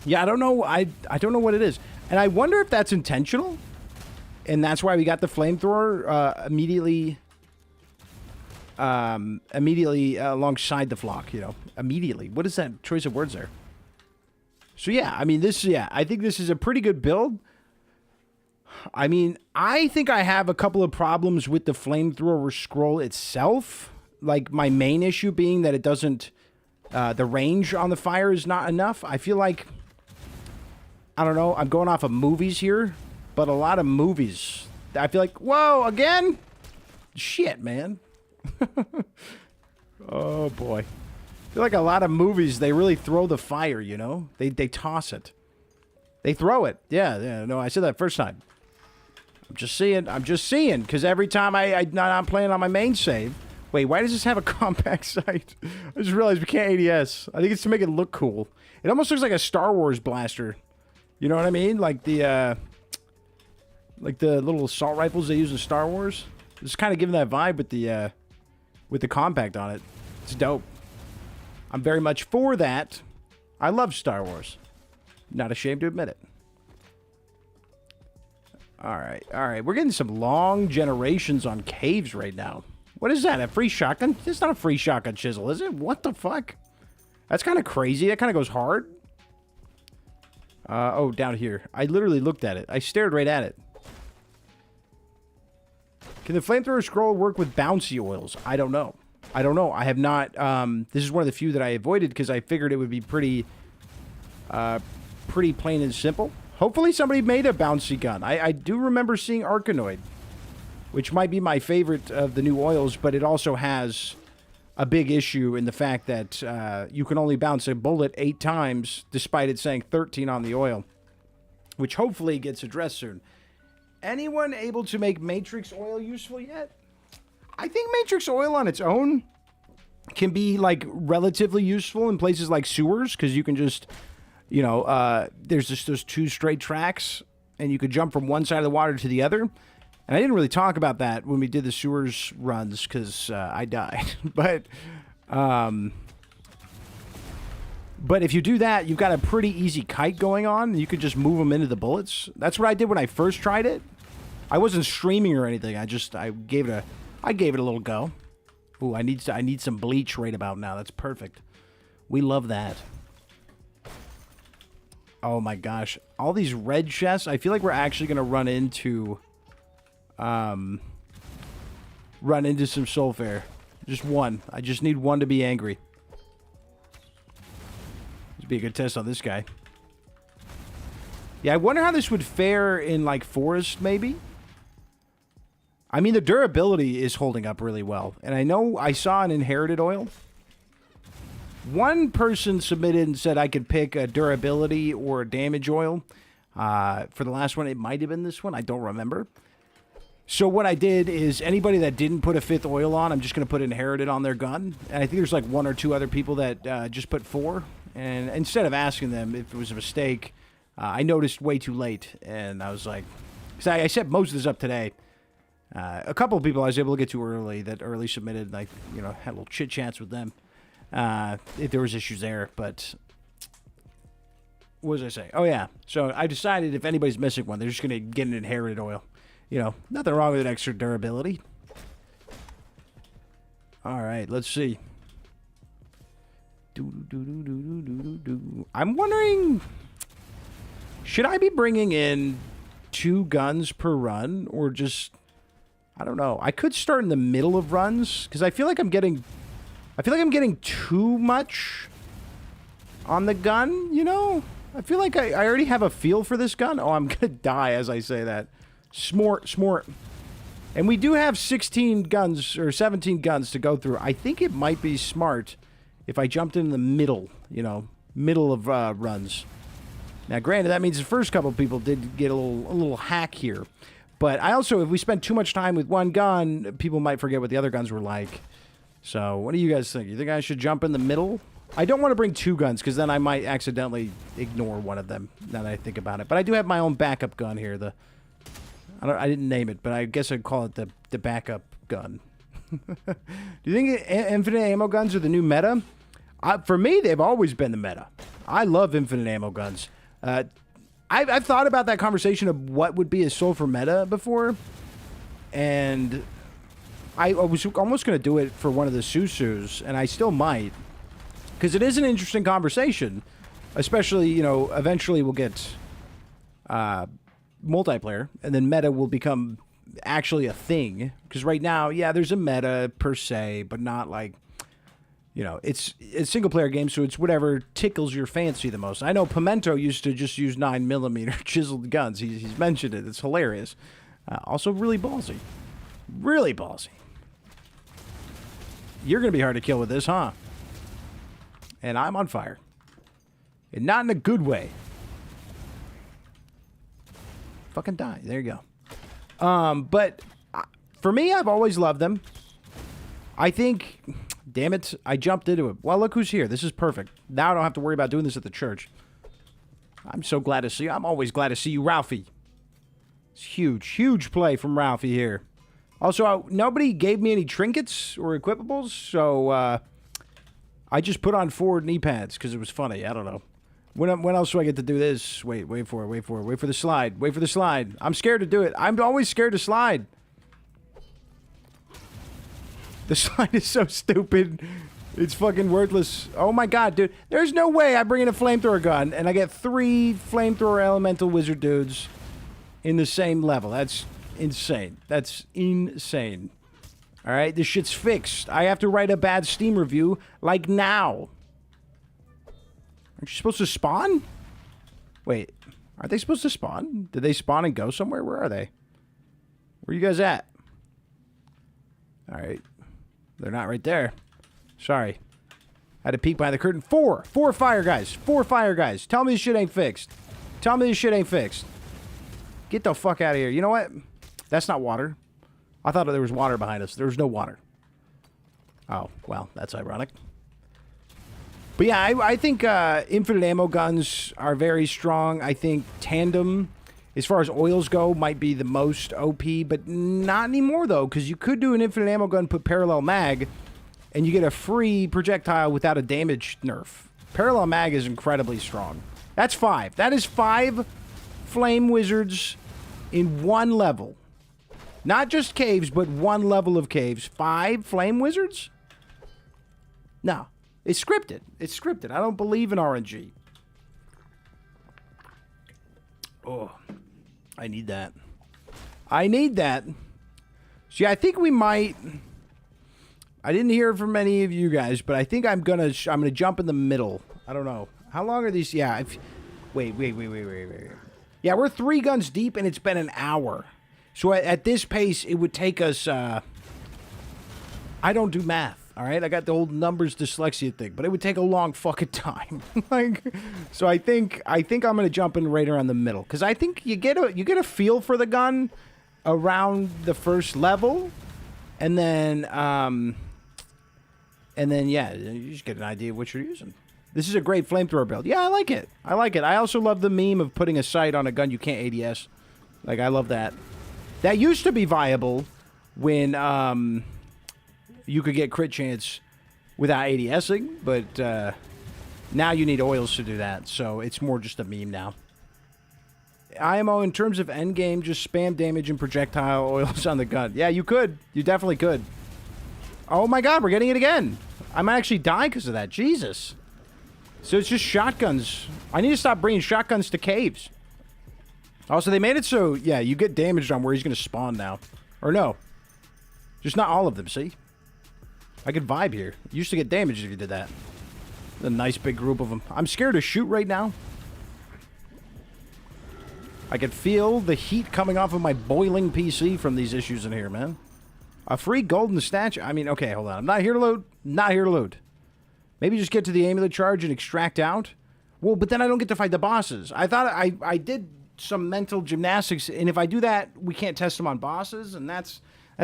Yeah, I don't know. I don't know what it is, and I wonder if that's intentional, and that's why we got the flamethrower immediately alongside the flock. Immediately. What is that choice of words there? So yeah, I mean I think this is a pretty good build. I mean, I think I have a couple of problems with the flamethrower scroll itself. Like, my main issue being that it doesn't... the range on the fire is not enough. I feel like... I don't know. I'm going off of movies here. But a lot of movies... I feel like... Whoa, again? Shit, man. Oh, boy. I feel like a lot of movies, they really throw the fire, They toss it. They throw it. Yeah, no, I said that first time. I'm just seeing. I'm just seeing. Because every time I'm playing on my main save. Wait, why does this have a compact sight? I just realized we can't ADS. I think it's to make it look cool. It almost looks like a Star Wars blaster. You know what I mean? Like the little assault rifles they use in Star Wars. It's kind of giving that vibe with the compact on it. It's dope. I'm very much for that. I love Star Wars. Not ashamed to admit it. All right. We're getting some long generations on caves right now. What is that? A free shotgun? It's not a free shotgun chisel, is it? What the fuck? That's kind of crazy. That kind of goes hard. Oh, down here. I literally looked at it. I stared right at it. Can the flamethrower scroll work with bouncy oils? I don't know. I have not. This is one of the few that I avoided because I figured it would be pretty plain and simple. Hopefully somebody made a bouncy gun. I do remember seeing Arkanoid, which might be my favorite of the new oils, but it also has a big issue in the fact that you can only bounce a bullet 8 times, despite it saying 13 on the oil, which hopefully gets addressed soon. Anyone able to make Matrix oil useful yet? I think Matrix oil on its own can be, like, relatively useful in places like sewers, because you can just, you know, there's just those 2 straight tracks, and you could jump from one side of the water to the other. And I didn't really talk about that when we did the sewers runs because I died. But if you do that, you've got a pretty easy kite going on. You could just move them into the bullets. That's what I did when I first tried it. I wasn't streaming or anything. I gave it a little go. Ooh, I need some bleach right about now. That's perfect. We love that. Oh my gosh, all these red chests. I feel like we're actually gonna run into some sulfur. Just one. I just need one to be angry. This would be a good test on this guy. Yeah, I wonder how this would fare in, like, forest, maybe? I mean, the durability is holding up really well. And I know I saw an inherited oil. One person submitted and said I could pick a durability or a damage oil. For the last one, it might have been this one. I don't remember. So what I did is anybody that didn't put a 5th oil on, I'm just going to put inherited on their gun. And I think there's like 1 or 2 other people that just put 4. And instead of asking them if it was a mistake, I noticed way too late. And I was like, because I set most of this up today. A couple of people I was able to get to early that early submitted. Like, you know, had a little chit chats with them if there was issues there. But what was I saying? Oh, yeah. So I decided if anybody's missing one, they're just going to get an inherited oil. You know, nothing wrong with an extra durability. All right, let's see. I'm wondering, should I be bringing in 2 guns per run or just, I don't know. I could start in the middle of runs because I feel like I'm getting too much on the gun, you know? I feel like I already have a feel for this gun. Oh, I'm going to die as I say that. Smort. And we do have 16 guns, or 17 guns to go through. I think it might be smart if I jumped in the middle, you know, middle of runs. Now, granted, that means the first couple of people did get a little hack here. But I also, if we spend too much time with one gun, people might forget what the other guns were like. So, what do you guys think? You think I should jump in the middle? I don't want to bring 2 guns, because then I might accidentally ignore one of them, now that I think about it. But I do have my own backup gun here, I didn't name it, but I guess I'd call it the backup gun. Do you think infinite ammo guns are the new meta? For me, they've always been the meta. I love infinite ammo guns. I've thought about that conversation of what would be a sulfur meta before, and I was almost going to do it for one of the Susus, and I still might, because it is an interesting conversation, especially, you know, eventually we'll get multiplayer, and then meta will become actually a thing. Because right now, yeah, there's a meta per se, but not like, you know, it's a single player game, so it's whatever tickles your fancy the most. I know Pimento used to just use 9mm chiseled guns. He's mentioned it. It's hilarious. Also really ballsy. Really ballsy. You're going to be hard to kill with this, huh? And I'm on fire. And not in a good way. Fucking die. There you go. But for me, I've always loved them. I think, damn it, I jumped into it. Well, look who's here. This is perfect. Now I don't have to worry about doing this at the church. I'm so glad to see you. I'm always glad to see you, Ralphie. It's huge, huge play from Ralphie here. Also, nobody gave me any trinkets or equipables, so I just put on 4 knee pads because it was funny. I don't know. When else do I get to do this? Wait for it, wait for it. Wait for the slide. Wait for the slide. I'm scared to do it. I'm always scared to slide. The slide is so stupid. It's fucking worthless. Oh my god, dude. There's no way I bring in a flamethrower gun and I get 3 flamethrower elemental wizard dudes in the same level. That's insane. That's insane. Alright, this shit's fixed. I have to write a bad Steam review, like now. Aren't you supposed to spawn? Wait, aren't they supposed to spawn? Did they spawn and go somewhere? Where are they? Where are you guys at? Alright. They're not right there. Sorry. I had to peek behind the curtain. 4 fire guys. 4 fire guys. Tell me this shit ain't fixed. Tell me this shit ain't fixed. Get the fuck out of here. You know what? That's not water. I thought there was water behind us. There was no water. Oh, well, that's ironic. But yeah, I think infinite ammo guns are very strong. I think tandem, as far as oils go, might be the most OP, but not anymore, though, because you could do an infinite ammo gun, put parallel mag, and you get a free projectile without a damage nerf. Parallel mag is incredibly strong. That's 5. That is 5 flame wizards in one level. Not just caves, but one level of caves. 5 flame wizards? No. It's scripted. It's scripted. I don't believe in RNG. Oh, I need that. I need that. See, I think we might... I didn't hear from any of you guys, but I think I'm gonna jump in the middle. I don't know. How long are these? Yeah. Wait. Yeah, we're 3 guns deep, and it's been an hour. So at this pace, it would take us... I don't do math. All right, I got the old numbers dyslexia thing, but it would take a long fucking time. So I think I'm gonna jump in right around the middle because I think you get a feel for the gun around the first level, and then yeah, you just get an idea of what you're using. This is a great flamethrower build. Yeah, I like it. I like it. I also love the meme of putting a sight on a gun you can't ADS. Like I love that. That used to be viable when you could get crit chance without ADSing, but now you need oils to do that, so it's more just a meme now. IMO, in terms of endgame, just spam damage and projectile oils on the gun. Yeah, you could. You definitely could. Oh my god, we're getting it again. I might actually die because of that. Jesus. So it's just shotguns. I need to stop bringing shotguns to caves. Also, they made it so, yeah, you get damaged on where he's going to spawn now. Or no. Just not all of them, see? I could vibe here. You used to get damaged if you did that. A nice big group of them. I'm scared to shoot right now. I could feel the heat coming off of my boiling PC from these issues in here, man. A free golden statue. I mean, okay, hold on. I'm not here to loot. Not here to loot. Maybe just get to the amulet charge and extract out. Well, but then I don't get to fight the bosses. I thought I did some mental gymnastics, and if I do that, we can't test them on bosses, and that's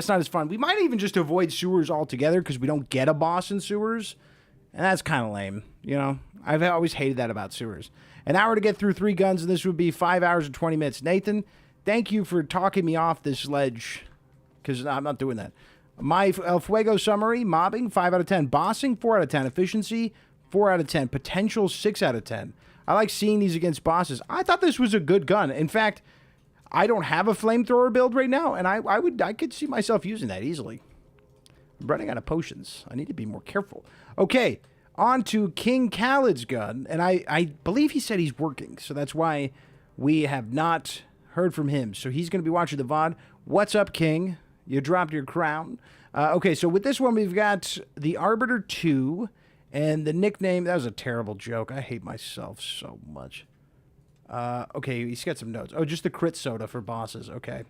not as fun. We might even just avoid sewers altogether because we don't get a boss in sewers. And that's kind of lame, you know? I've always hated that about sewers. An hour to get through 3 guns, and this would be 5 hours and 20 minutes. Nathan, thank you for talking me off this ledge because I'm not doing that. My El Fuego summary, mobbing, 5 out of 10. Bossing, 4 out of 10. Efficiency, 4 out of 10. Potential, 6 out of 10. I like seeing these against bosses. I thought this was a good gun. In fact... I don't have a flamethrower build right now, and I could see myself using that easily. I'm running out of potions. I need to be more careful. Okay, on to King Khaled's gun, and I believe he said he's working, so that's why we have not heard from him. So he's going to be watching the VOD. What's up, King? You dropped your crown. Okay, so with this one, we've got the Arbiter 2, and the nickname... That was a terrible joke. I hate myself so much. Okay, he's got some notes. Oh, just the crit soda for bosses. Okay.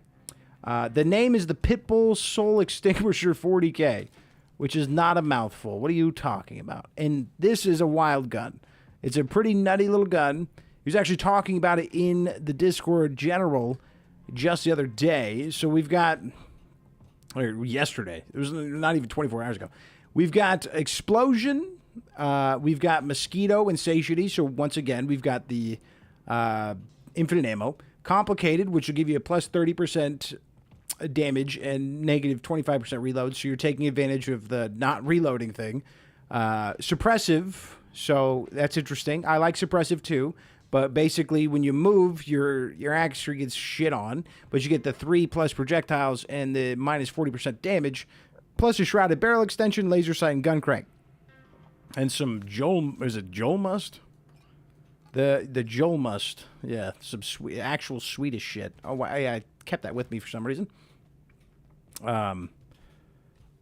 The name is the Pitbull Soul Extinguisher 40K, which is not a mouthful. What are you talking about? And this is a wild gun. It's a pretty nutty little gun. He was actually talking about it in the Discord general. just the other day. So we've got, or yesterday. It was not even 24 hours ago. We've got Explosion. We've got Mosquito and Satiety. So once again, we've got the infinite ammo. Complicated, which will give you a plus 30% damage and negative 25% reload. So you're taking advantage of the not reloading thing. Suppressive. So that's interesting. I like suppressive too. But basically, when you move, your accuracy gets shit on. But you get the 3 plus projectiles and the minus 40% damage. Plus a shrouded barrel extension, laser sight, and gun crank. And some is it Joel Must? The Joel Must. Yeah, some actual Swedish shit. Oh, I kept that with me for some reason.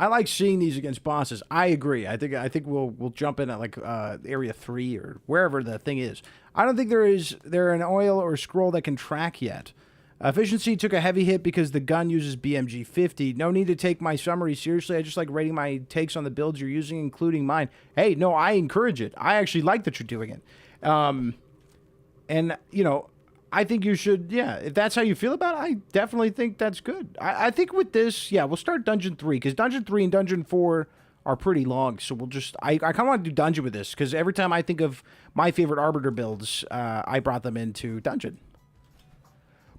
I like seeing these against bosses. I agree. I think we'll jump in at like area 3 or wherever the thing is. I don't think there an oil or scroll that can track yet. Efficiency took a heavy hit because the gun uses BMG 50. No need to take my summary seriously. I just like rating my takes on the builds you're using, including mine. Hey, no, I encourage it. I actually like that you're doing it. And you know, I think you should, yeah, if that's how you feel about it, I definitely think that's good. I think with this, yeah, we'll start Dungeon 3, because Dungeon 3 and Dungeon 4 are pretty long, so we'll just, I kind of want to do Dungeon with this, because every time I think of my favorite Arbiter builds, I brought them into Dungeon.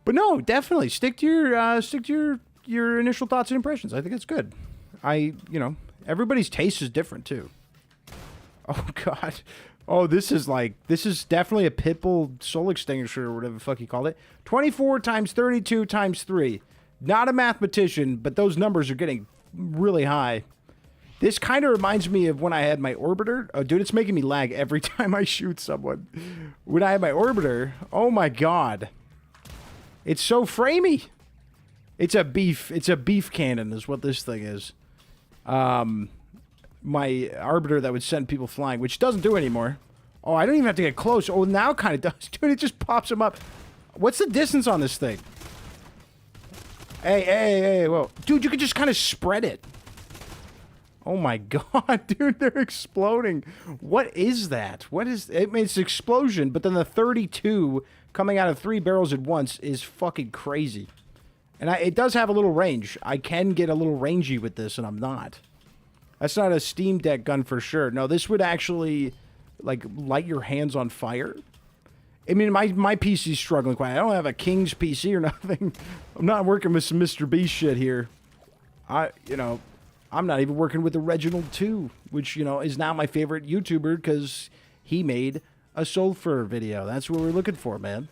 But no, definitely, stick to your initial thoughts and impressions. I think it's good. You know, everybody's taste is different, too. Oh, God. Oh, this is definitely a Pitbull soul extinguisher or whatever the fuck you called it. 24 times 32 times 3. Not a mathematician, but those numbers are getting really high. This kind of reminds me of when I had my Orbiter. Oh, dude, it's making me lag every time I shoot someone. When I had my Orbiter, oh my God. It's so framey. It's a beef cannon is what this thing is. My Arbiter that would send people flying, which doesn't do anymore. Oh, I don't even have to get close. Oh, now kind of does. Dude, it just pops them up. What's the distance on this thing? Hey, whoa. Dude, you could just kind of spread it. Oh my God, dude, they're exploding. What is that? What is, I mean, it's an explosion, but then the 32 coming out of 3 barrels at once is fucking crazy. And it does have a little range. I can get a little rangy with this, and I'm not. That's not a Steam Deck gun for sure. No, this would actually, like, light your hands on fire. I mean, my PC's struggling quite. I don't have a King's PC or nothing. I'm not working with some Mr. Beast shit here. You know, I'm not even working with the Reginald 2, which, you know, is now my favorite YouTuber because he made a SULFUR video. That's what we're looking for, man.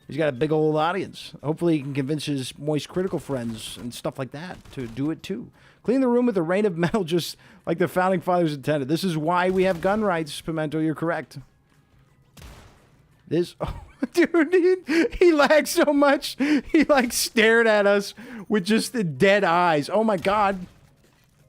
He's got a big old audience. Hopefully he can convince his Moist Critical friends and stuff like that to do it too. Clean the room with a rain of metal just like the Founding Fathers intended. This is why we have gun rights, Pimento. You're correct. This... Oh, dude, he lagged so much. He, like, stared at us with just the dead eyes. Oh, my God.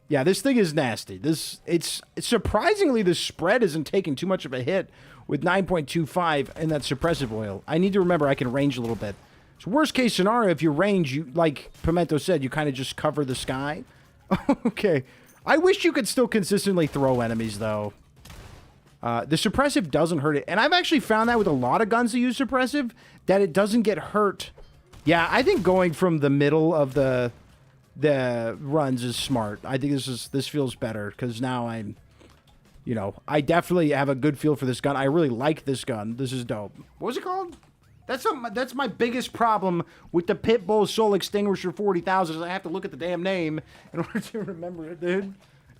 Yeah, this thing is nasty. It's surprisingly, the spread isn't taking too much of a hit with 9.25 and that suppressive oil. I need to remember I can range a little bit. So worst case scenario, if you range, you, like Pimento said, you kind of just cover the sky. Okay. I wish you could still consistently throw enemies, though. The suppressive doesn't hurt it. And I've actually found that with a lot of guns that use suppressive, that it doesn't get hurt. Yeah, I think going from the middle of the runs is smart. I think this feels better, because now I'm, you know, I definitely have a good feel for this gun. I really like this gun. This is dope. What was it called? That's my biggest problem with the Pitbull Soul Extinguisher 40,000 is I have to look at the damn name in order to remember it, dude.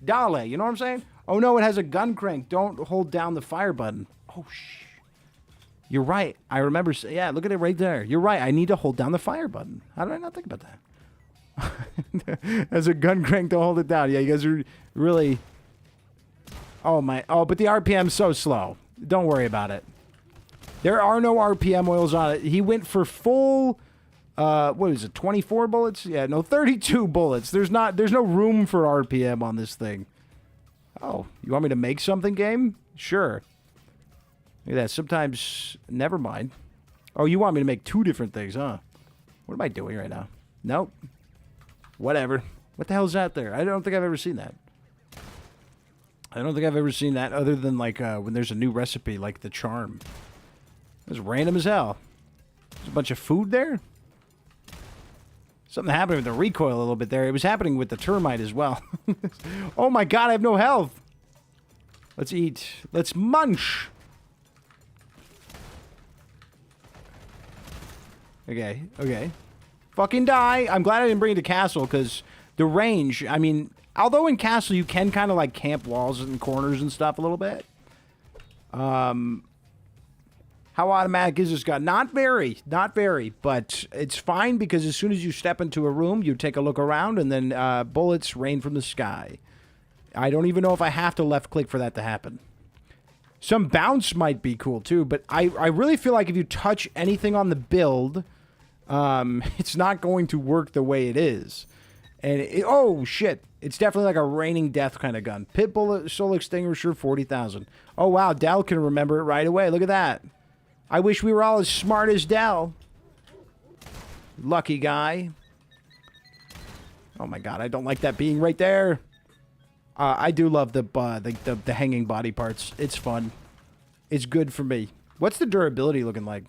Dale, you know what I'm saying? Oh no, it has a gun crank. Don't hold down the fire button. Oh shh. You're right. I remember. Yeah, look at it right there. You're right. I need to hold down the fire button. How did I not think about that? As a gun crank to hold it down. Yeah, you guys are really... Oh, my... Oh, but the RPM's so slow. Don't worry about it. There are no RPM oils on it. He went for full... what is it, 24 bullets? Yeah, no, 32 bullets. There's no room for RPM on this thing. Oh, you want me to make something, game? Sure. Look at that. Sometimes... Never mind. Oh, you want me to make 2 different things, huh? What am I doing right now? Nope. Whatever. What the hell's that there? I don't think I've ever seen that. I don't think I've ever seen that other than, like, when there's a new recipe, like the charm. It's random as hell. There's a bunch of food there? Something happened with the recoil a little bit there. It was happening with the termite as well. Oh my god, I have no health. Let's eat. Let's munch. Okay, okay. Fucking die. I'm glad I didn't bring it to castle, because the range, I mean, although in castle you can kind of like camp walls and corners and stuff a little bit. How automatic is this gun? Not very, but it's fine, because as soon as you step into a room, you take a look around, and then bullets rain from the sky. I don't even know if I have to left click for that to happen. Some bounce might be cool too, but I really feel like if you touch anything on the build, it's not going to work the way it is. And oh shit, it's definitely like a raining death kind of gun. Pit bullet soul extinguisher, 40,000. Oh wow, Dell can remember it right away. Look at that. I wish we were all as smart as Dell. Lucky guy. Oh my god, I don't like that being right there. I do love the hanging body parts. It's fun. It's good for me. What's the durability looking like?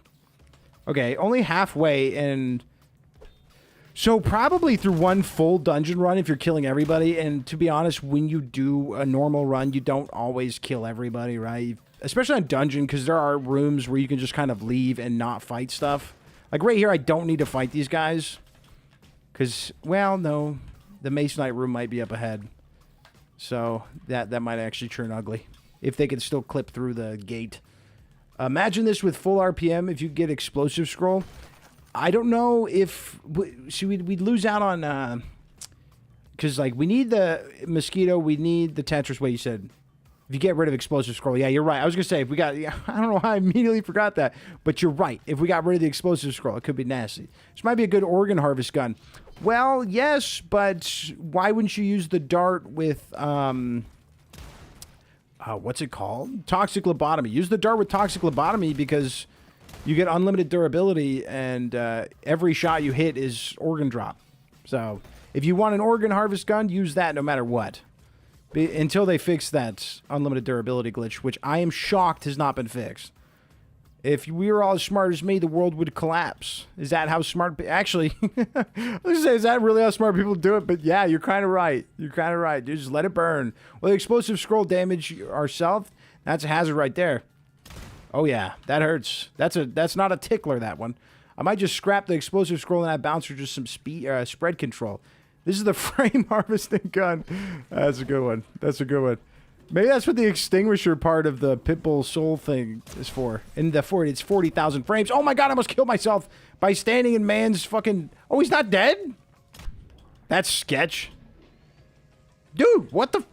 Okay, only halfway, and so probably through one full dungeon run if you're killing everybody. And to be honest, when you do a normal run, you don't always kill everybody, right? Especially on dungeon, because there are rooms where you can just kind of leave and not fight stuff. Like right here, I don't need to fight these guys. Because, well, no. The Masonite room might be up ahead. So that might actually turn ugly. If they can still clip through the gate. Imagine this with full RPM if you get explosive scroll. I don't know if... See, we'd lose out on... Because, like, we need the mosquito, we need the Tetris, what you said. If you get rid of explosive scroll, yeah, you're right. I was going to say, if we got... I don't know how I immediately forgot that. But you're right. If we got rid of the explosive scroll, it could be nasty. This might be a good organ harvest gun. Well, yes, but why wouldn't you use the dart with... what's it called? Toxic lobotomy. Use the dart with toxic lobotomy because you get unlimited durability and every shot you hit is organ drop. So if you want an organ harvest gun, use that no matter what. Until they fix that unlimited durability glitch, which I am shocked has not been fixed. If we were all as smart as me, the world would collapse. Is that how smart... Actually, let's say, is that really how smart people do it? But yeah, you're kind of right. You're kind of right. Dude, just let it burn. Well, the explosive scroll damage ourselves, that's a hazard right there. Oh yeah, that hurts. That's not a tickler, that one. I might just scrap the explosive scroll and that bounce for just some speed spread control. This is the frame harvesting gun. That's a good one. That's a good one. Maybe that's what the extinguisher part of the Pitbull Soul thing is for. In the 40, it's 40,000 frames. Oh my god, I almost killed myself by standing in man's fucking... Oh, he's not dead? That's sketch. Dude, what the...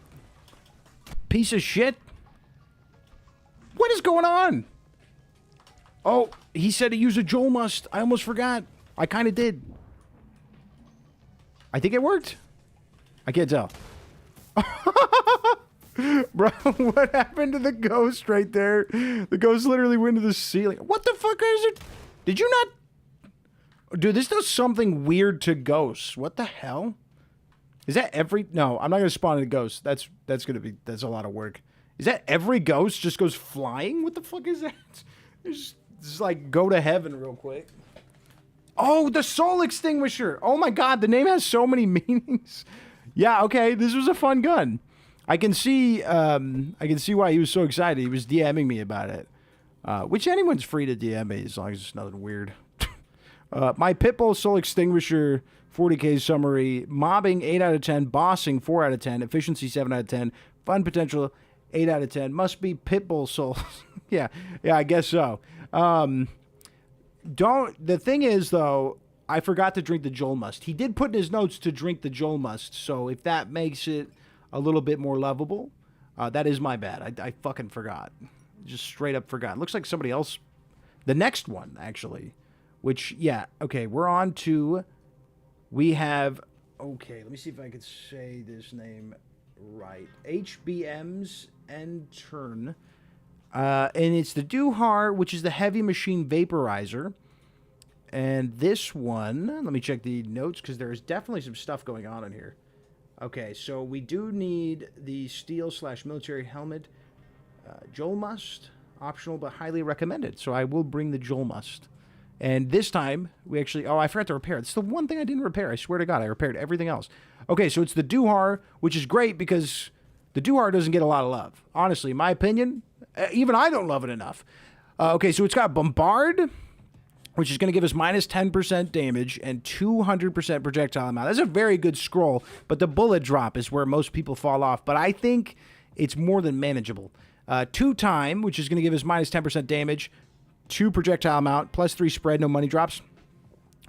Piece of shit? What is going on? Oh, he said to use a Joel Must. I almost forgot. I kind of did. I think it worked. I can't tell. Bro, what happened to the ghost right there? The ghost literally went to the ceiling. What the fuck is it? Did you not... Dude, this does something weird to ghosts. What the hell? Is that every... No, I'm not going to spawn a ghost. That's going to be... That's a lot of work. Is that every ghost just goes flying? What the fuck is that? Just like go to heaven real quick. Oh, the soul extinguisher. Oh my god, the name has so many meanings. Yeah, okay, this was a fun gun. I can see why he was so excited. He was DMing me about it. Which anyone's free to DM me as long as it's nothing weird. My Pitbull Soul Extinguisher 40k summary. Mobbing 8 out of 10. Bossing 4 out of 10. Efficiency 7 out of 10. Fun potential 8 out of 10. Must be Pitbull Soul. yeah, I guess so. The thing is, though, I forgot to drink the Joel Must. He did put in his notes to drink the Joel Must, so if that makes it a little bit more lovable, that is my bad. I fucking forgot. Just straight up forgot. Looks like somebody else... The next one, actually. Which, yeah, okay, we're on to... We have... Okay, let me see if I could say this name right. HBM's End Turn. And it's the Duhar, which is the heavy machine vaporizer. And this one, let me check the notes, because there is definitely some stuff going on in here. Okay, so we do need the steel/military helmet. Joel Must, optional but highly recommended. So I will bring the Joel Must. And this time, we actually... Oh, I forgot to repair. It's the one thing I didn't repair. I swear to God, I repaired everything else. Okay, so it's the Duhar, which is great because the Duhar doesn't get a lot of love. Honestly, in my opinion, even I don't love it enough. Okay, so it's got Bombard, which is going to give us minus 10% damage and 200% projectile amount. That's a very good scroll, but the bullet drop is where most people fall off. But I think it's more than manageable. 2 time, which is going to give us minus 10% damage, 2 projectile amount, plus 3 spread, no money drops.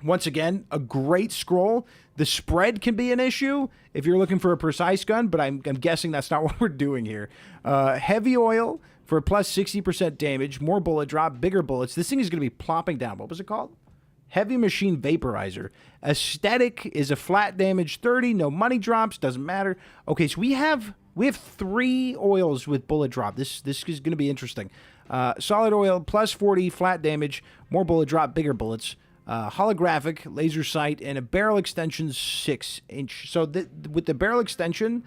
Once again, a great scroll. The spread can be an issue if you're looking for a precise gun, but I'm guessing that's not what we're doing here. Heavy oil for plus 60% damage, more bullet drop, bigger bullets. This thing is going to be plopping down. What was it called? Heavy Machine Vaporizer. Aesthetic is a flat damage 30, no money drops, doesn't matter. Okay, so we have 3 oils with bullet drop. This is going to be interesting. Solid oil, plus 40, flat damage, more bullet drop, bigger bullets. Holographic, laser sight, and a barrel extension 6-inch. So with the barrel extension,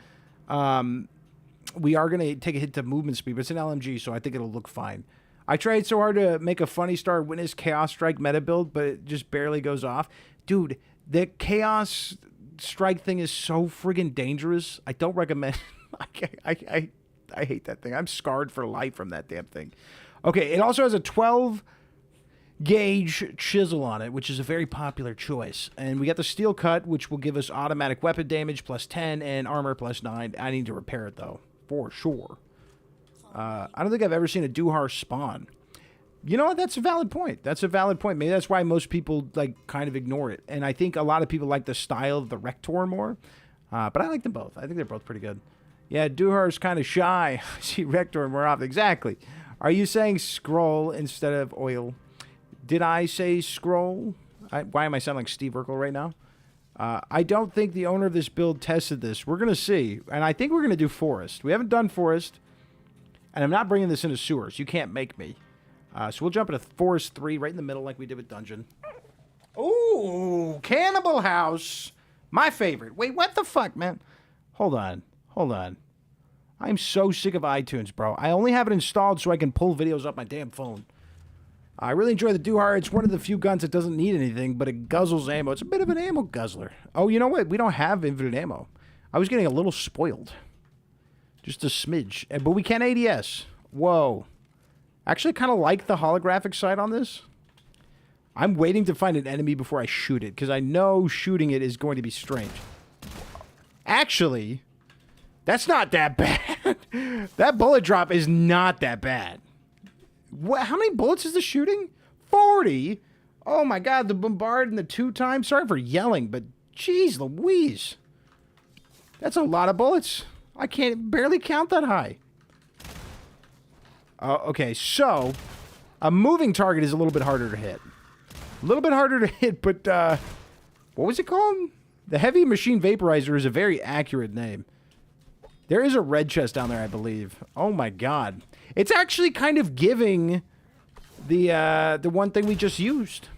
we are going to take a hit to movement speed, but it's an LMG, so I think it'll look fine. I tried so hard to make a Funny Star Witness Chaos Strike meta build, but it just barely goes off. Dude, the Chaos Strike thing is so friggin' dangerous. I don't recommend... I hate that thing. I'm scarred for life from that damn thing. Okay, it also has a 12 gauge chisel on it, which is a very popular choice. And we got the steel cut, which will give us automatic weapon damage plus 10 and armor plus 9. I need to repair it, though, for sure. I don't think I've ever seen a Duhar spawn. You know what? That's a valid point. That's a valid point. Maybe that's why most people, like, kind of ignore it. And I think a lot of people like the style of the Rector more. But I like them both. I think they're both pretty good. Yeah, Duhar's kind of shy. I see Rector more often. Exactly. Are you saying scroll instead of oil? Did I say scroll? Why am I sounding like Steve Urkel right now? I don't think the owner of this build tested this. We're going to see. And I think we're going to do forest. We haven't done forest. And I'm not bringing this into sewers. You can't make me. So we'll jump into forest 3 right in the middle like we did with dungeon. Ooh, Cannibal House. My favorite. Wait, what the fuck, man? Hold on. I'm so sick of iTunes, bro. I only have it installed so I can pull videos up my damn phone. I really enjoy the Duhar. It's one of the few guns that doesn't need anything, but it guzzles ammo. It's a bit of an ammo guzzler. Oh, you know what? We don't have infinite ammo. I was getting a little spoiled. Just a smidge. But we can ADS. Whoa. Actually, I kind of like the holographic sight on this. I'm waiting to find an enemy before I shoot it, because I know shooting it is going to be strange. Actually, that's not that bad. That bullet drop is not that bad. What? How many bullets is the shooting? 40? Oh my god, the bombard and the 2 times. Sorry for yelling, but jeez Louise. That's a lot of bullets. I can't barely count that high. Okay, so a moving target is a little bit harder to hit. A little bit harder to hit, but what was it called? The Heavy Machine Vaporizer is a very accurate name. There is a red chest down there, I believe. Oh my god. It's actually kind of giving the one thing we just used.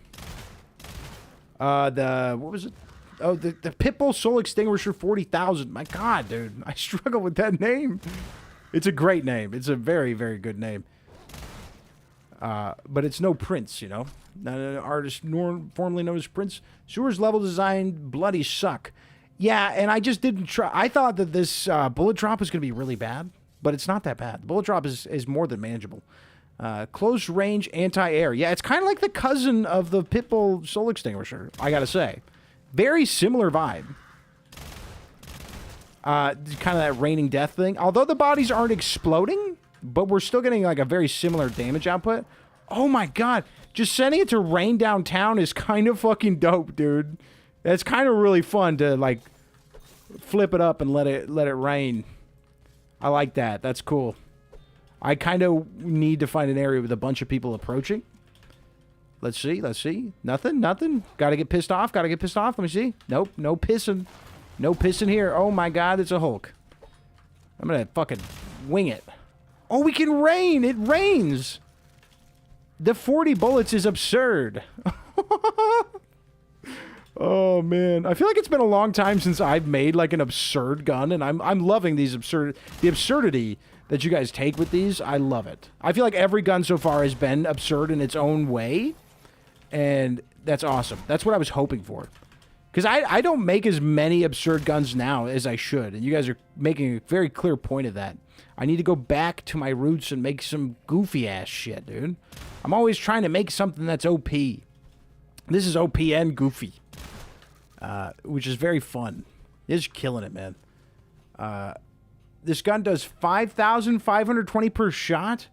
What was it? Oh, the Pitbull Soul Extinguisher 40,000. My god, dude. I struggle with that name. It's a great name. It's a very, very good name. But it's no Prince, you know? Not an artist formerly known as Prince. Sewers level design bloody suck. Yeah, and I just didn't try. I thought that this bullet drop was going to be really bad, but it's not that bad. The bullet drop is more than manageable. Close range anti-air. Yeah, it's kind of like the cousin of the Pitbull Soul Extinguisher, I got to say. Very similar vibe. Kind of that raining death thing. Although the bodies aren't exploding, but we're still getting like a very similar damage output. Oh my god. Just sending it to rain downtown is kind of fucking dope, dude. It's kind of really fun to like flip it up and let it rain. I like that. That's cool. I kind of need to find an area with a bunch of people approaching. Let's see. Nothing. Gotta get pissed off. Let me see. Nope. No pissing. No pissing here. Oh my god, it's a Hulk. I'm gonna fucking wing it. Oh, we can rain. It rains. The 40 bullets is absurd. Oh man, I feel like it's been a long time since I've made like an absurd gun, and I'm loving the absurdity that you guys take with these. I love it. I feel like every gun so far has been absurd in its own way. And that's awesome. That's what I was hoping for. Because I don't make as many absurd guns now as I should. And you guys are making a very clear point of that. I need to go back to my roots and make some goofy-ass shit, dude. I'm always trying to make something that's OP. This is OP and goofy. Which is very fun. It's killing it, man. This gun does 5,520 per shot?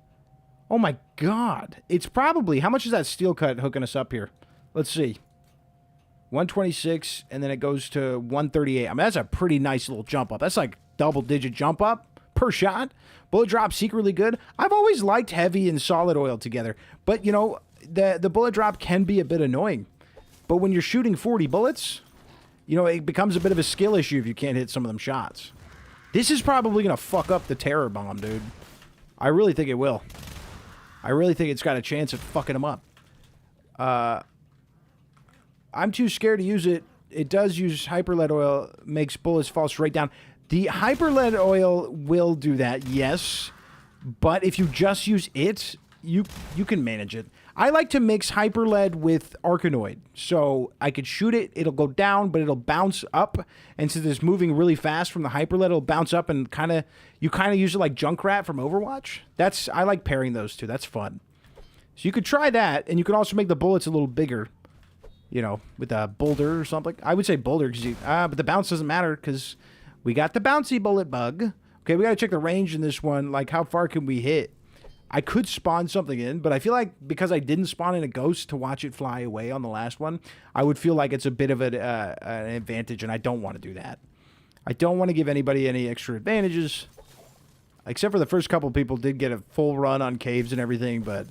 Oh my god. It's probably... How much is that steel cut hooking us up here? Let's see. 126, and then it goes to 138. I mean, that's a pretty nice little jump up. That's like double-digit jump up per shot. Bullet drop secretly good. I've always liked heavy and solid oil together. But, you know, the bullet drop can be a bit annoying. But when you're shooting 40 bullets, you know, it becomes a bit of a skill issue if you can't hit some of them shots. This is probably going to fuck up the terror bomb, dude. I really think it will. I really think it's got a chance of fucking them up. I'm too scared to use it. It does use hyper lead oil, makes bullets fall straight down. The hyper lead oil will do that, yes. But if you just use it, you can manage it. I like to mix hyper lead with Arkanoid. So I could shoot it, it'll go down, but it'll bounce up. And since it's moving really fast from the hyper lead, it'll bounce up and you kind of use it like Junkrat from Overwatch. I like pairing those two. That's fun. So you could try that, and you could also make the bullets a little bigger. You know, with a boulder or something. I would say boulder, but the bounce doesn't matter because we got the bouncy bullet bug. Okay, we got to check the range in this one. Like, how far can we hit? I could spawn something in, but I feel like because I didn't spawn in a ghost to watch it fly away on the last one, I would feel like it's a bit of an advantage, and I don't want to do that. I don't want to give anybody any extra advantages, except for the first couple people did get a full run on caves and everything, but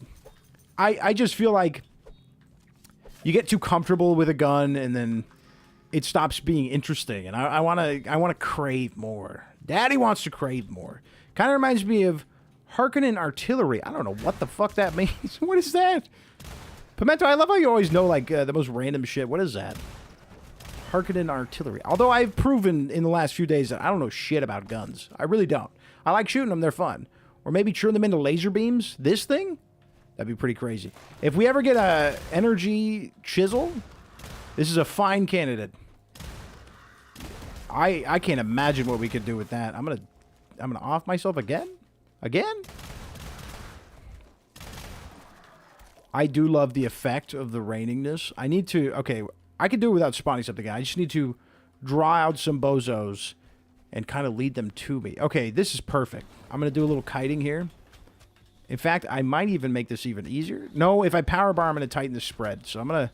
I just feel like you get too comfortable with a gun, and then it stops being interesting. And I want to crave more. Daddy wants to crave more. Kind of reminds me of Harkonnen artillery. I don't know what the fuck that means. What is that? Pimento, I love how you always know like the most random shit. What is that? Harkonnen artillery. Although I've proven in the last few days that I don't know shit about guns. I really don't. I like shooting them. They're fun. Or maybe turn them into laser beams. This thing? That'd be pretty crazy. If we ever get a energy chisel, this is a fine candidate. I can't imagine what we could do with that. I'm gonna off myself again? Again? I do love the effect of the rainingness. I need to... Okay, I can do it without spawning something. I just need to draw out some bozos and kind of lead them to me. Okay, this is perfect. I'm gonna do a little kiting here. In fact, I might even make this even easier. No, if I power bar, I'm going to tighten the spread. So I'm going to...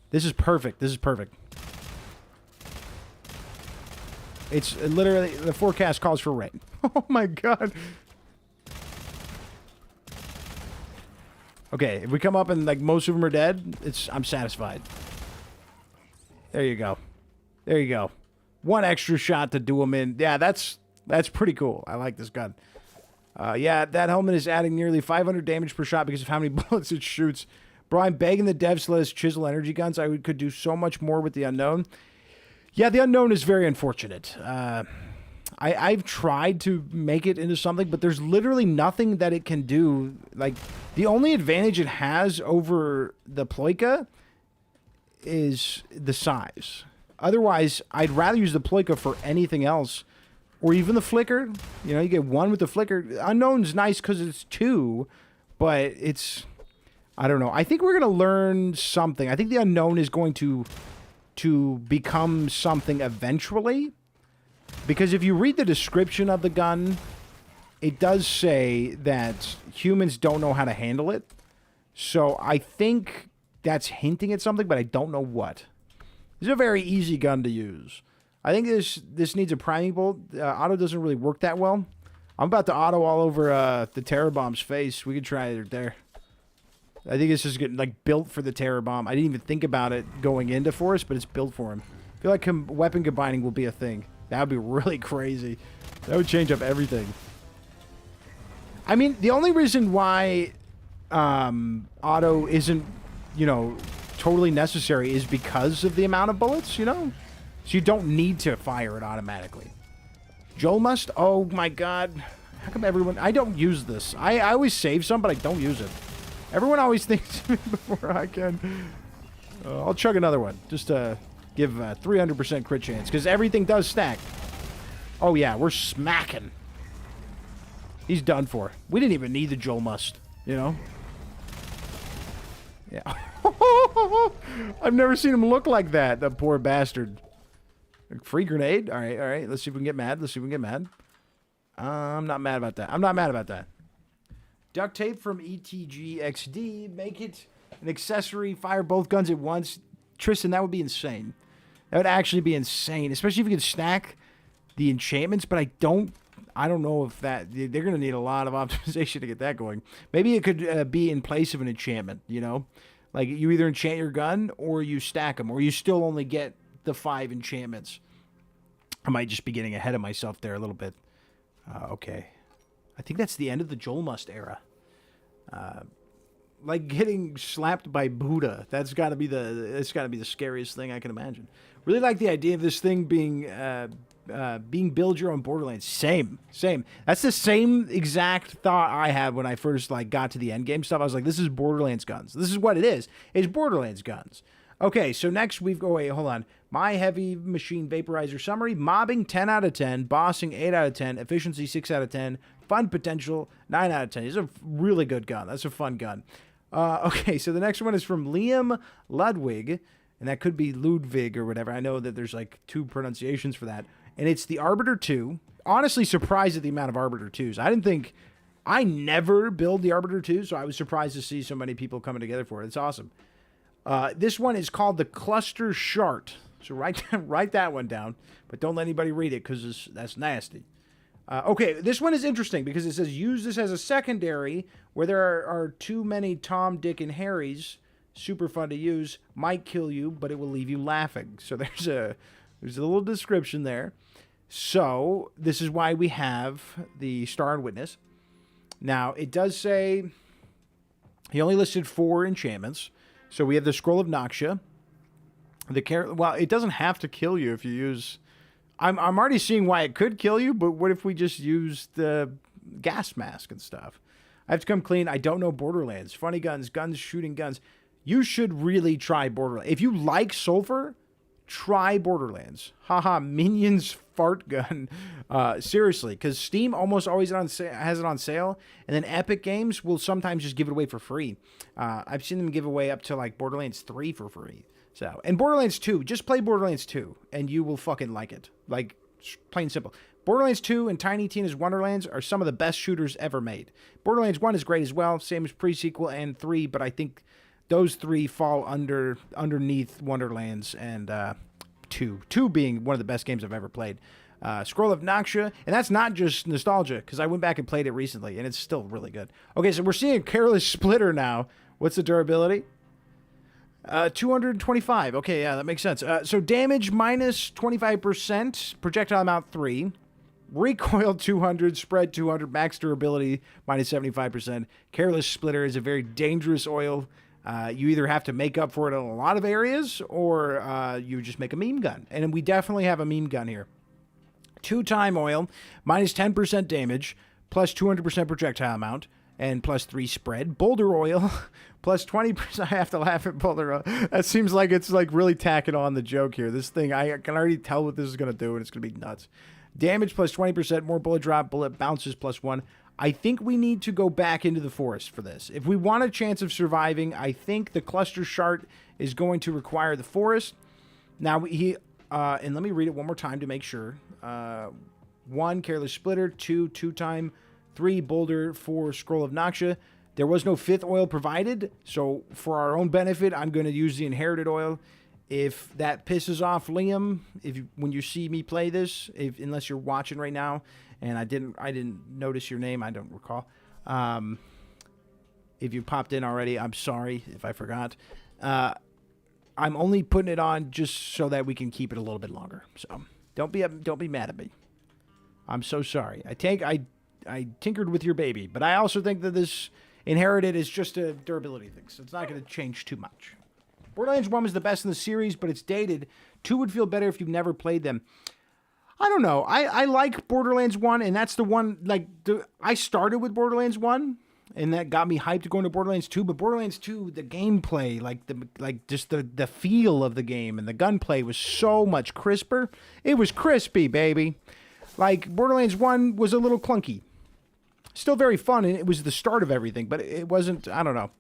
This is perfect. This is perfect. It's literally... The forecast calls for rain. Oh my god. Okay, if we come up and like most of them are dead, I'm satisfied. There you go. There you go. One extra shot to do them in. Yeah, that's pretty cool. I like this gun. Yeah, that helmet is adding nearly 500 damage per shot because of how many bullets it shoots. Bro, I'm begging the devs to let us chisel energy guns. Could do so much more with the unknown. Yeah, the unknown is very unfortunate. I've tried to make it into something, but there's literally nothing that it can do. Like, the only advantage it has over the Ploika is the size. Otherwise, I'd rather use the Ploika for anything else. Or even the flicker. You know, you get one with the flicker. Unknown's nice because it's two, but it's... I don't know. I think we're going to learn something. I think the unknown is going to become something eventually. Because if you read the description of the gun, it does say that humans don't know how to handle it. So I think that's hinting at something, but I don't know what. This is a very easy gun to use. I think this needs a priming bolt. Auto doesn't really work that well. I'm about to auto all over the Terror Bomb's face. We could try it there. I think this is getting like built for the Terror Bomb. I didn't even think about it going into Forest, but it's built for him. I feel like weapon combining will be a thing. That would be really crazy. That would change up everything. I mean, the only reason why auto isn't, you know, totally necessary is because of the amount of bullets, you know? So you don't need to fire it automatically. Joel must? Oh my god. How come everyone... I don't use this. I always save some, but I don't use it. Everyone always thinks of me before I can. I'll chug another one just to give 300% crit chance because everything does stack. Oh, yeah, we're smacking. He's done for. We didn't even need the Joel Must, you know? Yeah. I've never seen him look like that, the poor bastard. Free grenade? All right. Let's see if we can get mad. I'm not mad about that. Duct tape from ETGXD. Make it an accessory. Fire both guns at once. Tristan, that would be insane. That would actually be insane, especially if you could stack the enchantments, but I don't know if that... They're going to need a lot of optimization to get that going. Maybe it could be in place of an enchantment, you know? Like, you either enchant your gun, or you stack them, or you still only get the 5 enchantments. I might just be getting ahead of myself there a little bit. Okay. I think that's the end of the Joel Must era. Like getting slapped by Buddha. That's got to be the scariest thing I can imagine. Really like the idea of this thing being build your own Borderlands. Same. That's the same exact thought I had when I first got to the end game stuff. I was like, this is Borderlands guns. This is what it is. It's Borderlands guns. Okay, so next we've got, wait, hold on. My heavy machine vaporizer summary: mobbing 10 out of 10, bossing 8 out of 10, efficiency 6 out of 10, fun potential 9 out of 10. It's a really good gun. That's a fun gun. Okay, so the next one is from Liam Ludwig, and that could be Ludwig or whatever. I know that there's 2 pronunciations for that. And it's the Arbiter 2. Honestly surprised at the amount of Arbiter 2s. I never build the Arbiter 2, so I was surprised to see so many people coming together for it. It's awesome. This one is called the Cluster Shart. So write that one down, but don't let anybody read it because that's nasty. Okay, this one is interesting because it says use this as a secondary where there are too many Tom, Dick, and Harrys. Super fun to use. Might kill you, but it will leave you laughing. So there's a little description there. So this is why we have the Star and Witness. Now, it does say he only listed 4 enchantments. So we have the Scroll of Noxia. Well, it doesn't have to kill you if you use... I'm already seeing why it could kill you, but what if we just use the gas mask and stuff? I have to come clean. I don't know Borderlands. Funny guns, shooting guns. You should really try Borderlands. If you like Sulfur, try Borderlands. Haha, Minions fart gun. Seriously, because Steam almost always has it on sale, and then Epic Games will sometimes just give it away for free. I've seen them give away up to Borderlands 3 for free. So, and Borderlands 2, just play Borderlands 2, and you will fucking like it. Plain simple. Borderlands 2 and Tiny Tina's Wonderlands are some of the best shooters ever made. Borderlands 1 is great as well, same as pre-sequel and 3, but I think those 3 fall underneath Wonderlands and 2. 2 being one of the best games I've ever played. Scroll of Noxia, and that's not just nostalgia, because I went back and played it recently, and it's still really good. Okay, so we're seeing a Careless Splitter now. What's the durability? 225. Okay, yeah, that makes sense. So damage minus 25%, projectile amount 3, recoil 200, spread 200, max durability minus 75%. Careless Splitter is a very dangerous oil. You either have to make up for it in a lot of areas, or you just make a meme gun. And we definitely have a meme gun here. 2-time oil, minus 10% damage, plus 200% projectile amount, and plus 3 spread. Boulder oil, plus 20%. I have to laugh at boulder oil. That seems like it's really tacking on the joke here. This thing, I can already tell what this is going to do, and it's going to be nuts. Damage plus 20%, more bullet drop, bullet bounces plus 1. I think we need to go back into the forest for this. If we want a chance of surviving, I think the Cluster Shart is going to require the forest. Now, and let me read it one more time to make sure. 1, Careless Splitter. 2, 2-time. 3, Boulder. 4, Scroll of Noxia. There was no 5th oil provided, so for our own benefit, I'm going to use the inherited oil. If that pisses off Liam, when you see me play this, unless you're watching right now, and I didn't notice your name, I don't recall. If you popped in already, I'm sorry if I forgot. I'm only putting it on just so that we can keep it a little bit longer. So don't be mad at me. I'm so sorry. I tinkered with your baby, but I also think that this inherited is just a durability thing, so it's not going to change too much. Borderlands 1 was the best in the series, but it's dated. 2 would feel better if you've never played them. I don't know. I like Borderlands 1, and that's the one, I started with Borderlands 1, and that got me hyped to go into Borderlands 2. But Borderlands 2, the gameplay, just the feel of the game and the gunplay was so much crisper. It was crispy, baby. Like, Borderlands 1 was a little clunky. Still very fun, and it was the start of everything, but it wasn't, I don't know.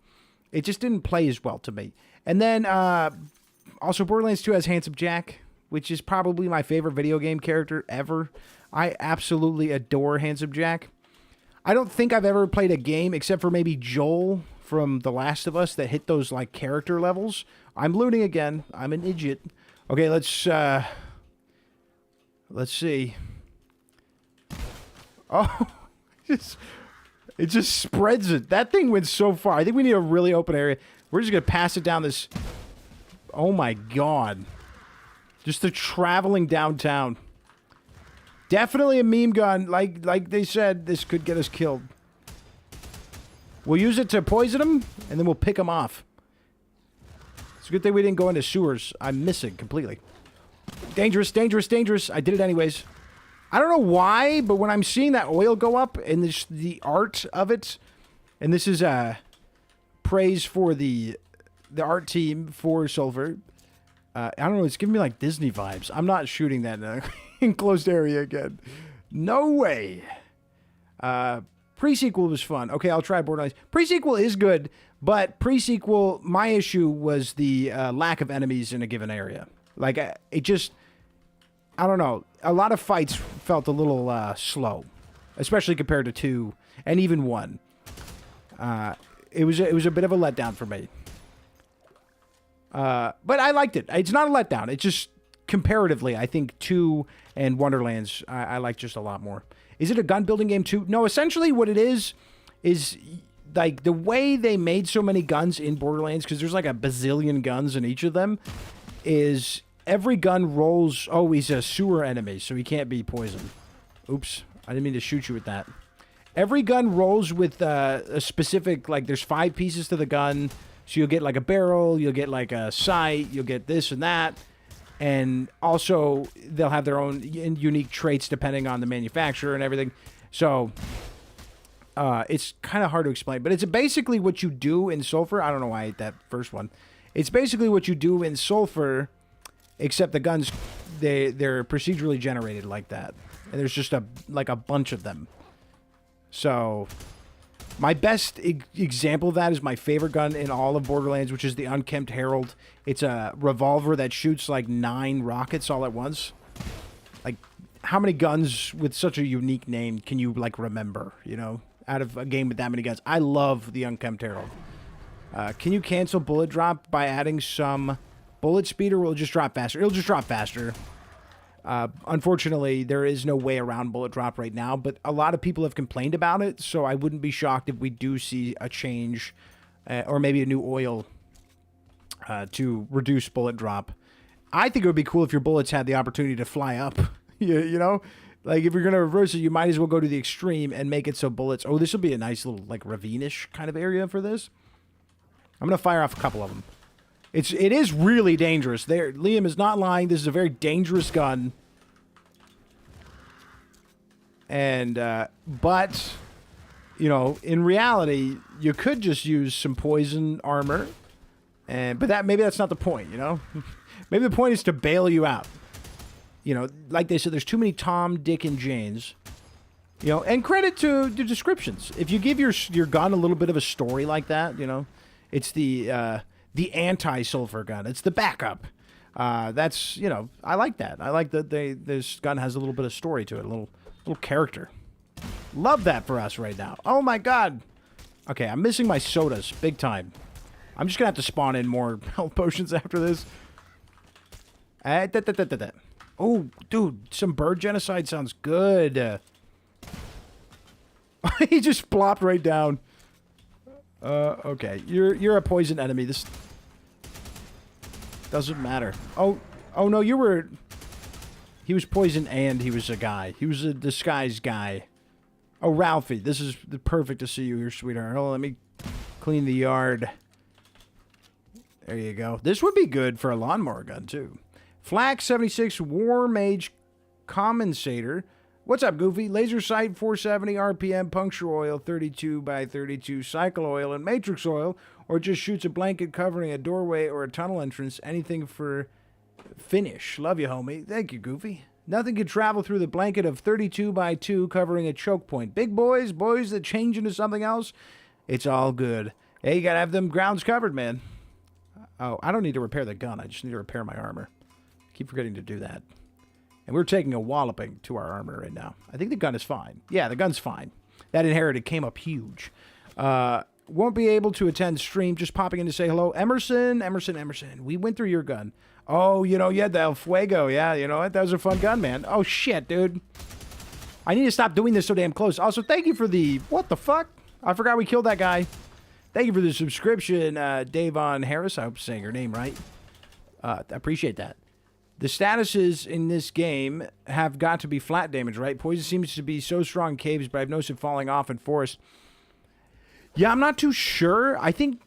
It just didn't play as well to me. And then, also, Borderlands 2 has Handsome Jack, which is probably my favorite video game character ever. I absolutely adore Handsome Jack. I don't think I've ever played a game, except for maybe Joel from The Last of Us, that hit those, like, character levels. I'm looting again. I'm an idiot. Okay, let's see. Oh, it just spreads it. That thing went so far. I think we need a really open area. We're just going to pass it down this... Oh, my God. Just the traveling downtown. Definitely a meme gun. Like they said, this could get us killed. We'll use it to poison them, and then we'll pick them off. It's a good thing we didn't go into sewers. I'm missing completely. Dangerous, dangerous, dangerous. I did it anyways. I don't know why, but when I'm seeing that oil go up and the art of it, and this is praise for the art team for Sulfur. I don't know, it's giving me like Disney vibes. I'm not shooting that in an enclosed area again. No way. Pre-sequel was fun. Okay, I'll try Borderlands. Pre-sequel is good, but pre-sequel, my issue was the lack of enemies in a given area. Like, it just... I don't know. A lot of fights felt a little slow, especially compared to 2 and even 1. It was a bit of a letdown for me. But I liked it. It's not a letdown. It's just comparatively, I think 2 and Wonderlands I like just a lot more. Is it a gun building game too? No, essentially what it is like the way they made so many guns in Borderlands, because there's like a bazillion guns in each of them, is every gun rolls... Oh, he's a sewer enemy, so he can't be poisoned. Oops, I didn't mean to shoot you with that. Every gun rolls with a specific... Like, there's 5 pieces to the gun, so you'll get like a barrel, you'll get like a sight, you'll get this and that. And also, they'll have their own unique traits depending on the manufacturer and everything. So, it's kind of hard to explain. But it's basically what you do in Sulfur. I don't know why I ate that first one. It's basically what you do in Sulfur... Except the guns, they're procedurally generated like that. And there's just a bunch of them. So, my best example of that is my favorite gun in all of Borderlands, which is the Unkempt Herald. It's a revolver that shoots like 9 rockets all at once. Like, how many guns with such a unique name can you, like, remember, you know? Out of a game with that many guns. I love the Unkempt Herald. Can you cancel bullet drop by adding some... bullet speed, or will it just drop faster? It'll just drop faster. Unfortunately, there is no way around bullet drop right now, but a lot of people have complained about it, so I wouldn't be shocked if we do see a change, or maybe a new oil to reduce bullet drop. I think it would be cool if your bullets had the opportunity to fly up. you know? Like, if you're going to reverse it, you might as well go to the extreme and make it so bullets... Oh, this will be a nice little, like, ravine-ish kind of area for this. I'm going to fire off a couple of them. It is really dangerous. Liam is not lying. This is a very dangerous gun. And, but, you know, in reality, you could just use some poison armor. But maybe that's not the point, you know? Maybe the point is to bail you out. You know, like they said, there's too many Tom, Dick, and Janes. You know, and credit to the descriptions. If you give your gun a little bit of a story like that, you know, it's the anti-sulfur gun. It's the backup. That's, you know, I like that. I like that this gun has a little bit of story to it, a little character. Love that for us right now. Oh my God. Okay, I'm missing my sodas big time. I'm just gonna have to spawn in more health potions after this. Oh, dude, some bird genocide sounds good. He just plopped right down. Okay, you're a poison enemy. This doesn't matter. Oh no, he was poison and he was a guy. He was a disguised guy. Oh, Ralphie, this is perfect to see you here, sweetheart. Oh, let me clean the yard. There you go. This would be good for a lawnmower gun, too. Flak 76 War Mage Compensator. What's up, Goofy? Laser sight, 470 RPM, puncture oil, 32 by 32, cycle oil, and matrix oil, or just shoots a blanket covering a doorway or a tunnel entrance. Anything for finish. Love you, homie. Thank you, Goofy. Nothing can travel through the blanket of 32 by 2 covering a choke point. Big boys that change into something else, it's all good. Hey, you gotta have them grounds covered, man. Oh, I don't need to repair the gun. I just need to repair my armor. I keep forgetting to do that. And we're taking a walloping to our armor right now. I think the gun is fine. Yeah, the gun's fine. That inherited came up huge. Won't be able to attend stream. Just popping in to say hello. Emerson. We went through your gun. Oh, you know, you had the El Fuego. Yeah, you know what? That was a fun gun, man. Oh, shit, dude. I need to stop doing this so damn close. Also, thank you for the... What the fuck? I forgot we killed that guy. Thank you for the subscription, Davon Harris. I hope I'm saying your name right. I appreciate that. The statuses in this game have got to be flat damage, right? Poison seems to be so strong in caves, but I've noticed it falling off in forest. Yeah, I'm not too sure. I think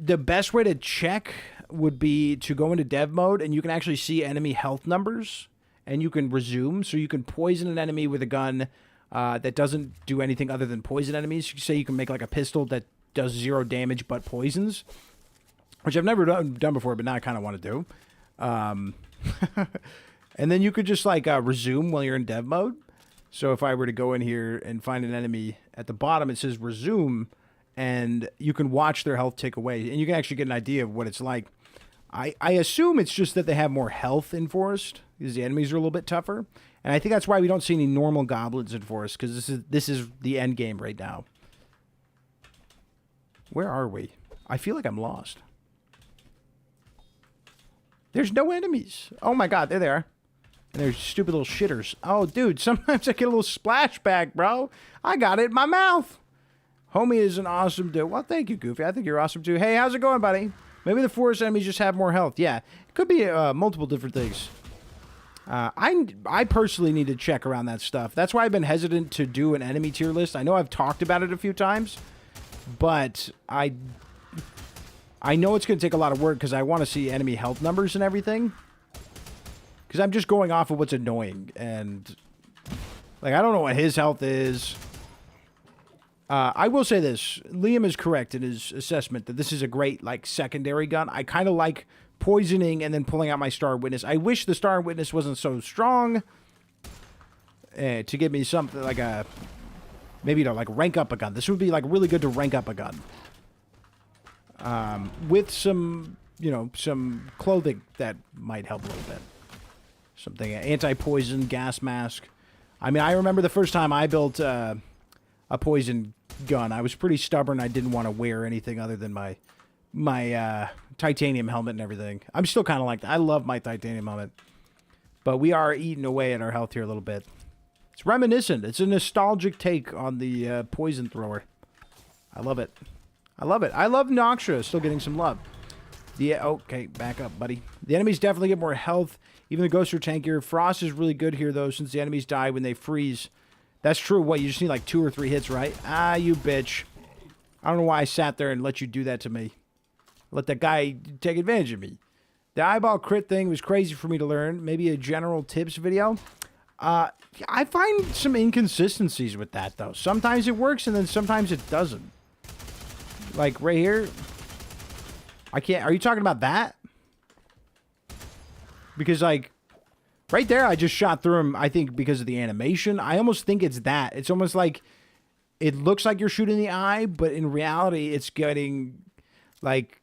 the best way to check would be to go into dev mode, and you can actually see enemy health numbers, and you can resume. So you can poison an enemy with a gun that doesn't do anything other than poison enemies. You say you can make like a pistol that does 0 damage but poisons, which I've never done before, but now I kind of want to do. And then you could just like resume while you're in dev mode. So if I were to go in here and find an enemy at the bottom, it says resume, and you can watch their health tick away, and you can actually get an idea of what it's like. I assume it's just that they have more health in forest because the enemies are a little bit tougher, and I think that's why we don't see any normal goblins in forest, because this is the end game right now. Where are we? I feel like I'm lost. There's no enemies. Oh my god, there they are. And they're stupid little shitters. Oh, dude, sometimes I get a little splashback, bro. I got it in my mouth. Homie is an awesome dude. Well, thank you, Goofy. I think you're awesome, too. Hey, how's it going, buddy? Maybe the forest enemies just have more health. Yeah, it could be multiple different things. I personally need to check around that stuff. That's why I've been hesitant to do an enemy tier list. I know I've talked about it a few times, but I know it's going to take a lot of work because I want to see enemy health numbers and everything. Because I'm just going off of what's annoying. And, like, I don't know what his health is. I will say this. Liam is correct in his assessment that this is a great, like, secondary gun. I kind of like poisoning and then pulling out my Star Witness. I wish the Star Witness wasn't so strong to give me something like a... Maybe to, like, rank up a gun. This would be, like, really good to rank up a gun. With some, you know, some clothing that might help a little bit. Something, anti-poison, gas mask. I mean, I remember the first time I built a poison gun. I was pretty stubborn. I didn't want to wear anything other than my titanium helmet and everything. I'm still kind of like that. I love my titanium helmet. But we are eating away at our health here a little bit. It's reminiscent. It's a nostalgic take on the poison thrower. I love it. I love it. I love Noxia still getting some love. Okay, back up, buddy. The enemies definitely get more health. Even the ghosts are tankier. Frost is really good here, though, since the enemies die when they freeze. That's true. What, you just need like 2 or 3 hits, right? Ah, you bitch. I don't know why I sat there and let you do that to me. Let that guy take advantage of me. The eyeball crit thing was crazy for me to learn. Maybe a general tips video. I find some inconsistencies with that, though. Sometimes it works, and then sometimes it doesn't. Like, right here. I can't... Are you talking about that? Because, like... Right there, I just shot through him, I think, because of the animation. I almost think it's that. It's almost like... It looks like you're shooting the eye, but in reality, it's getting... Like...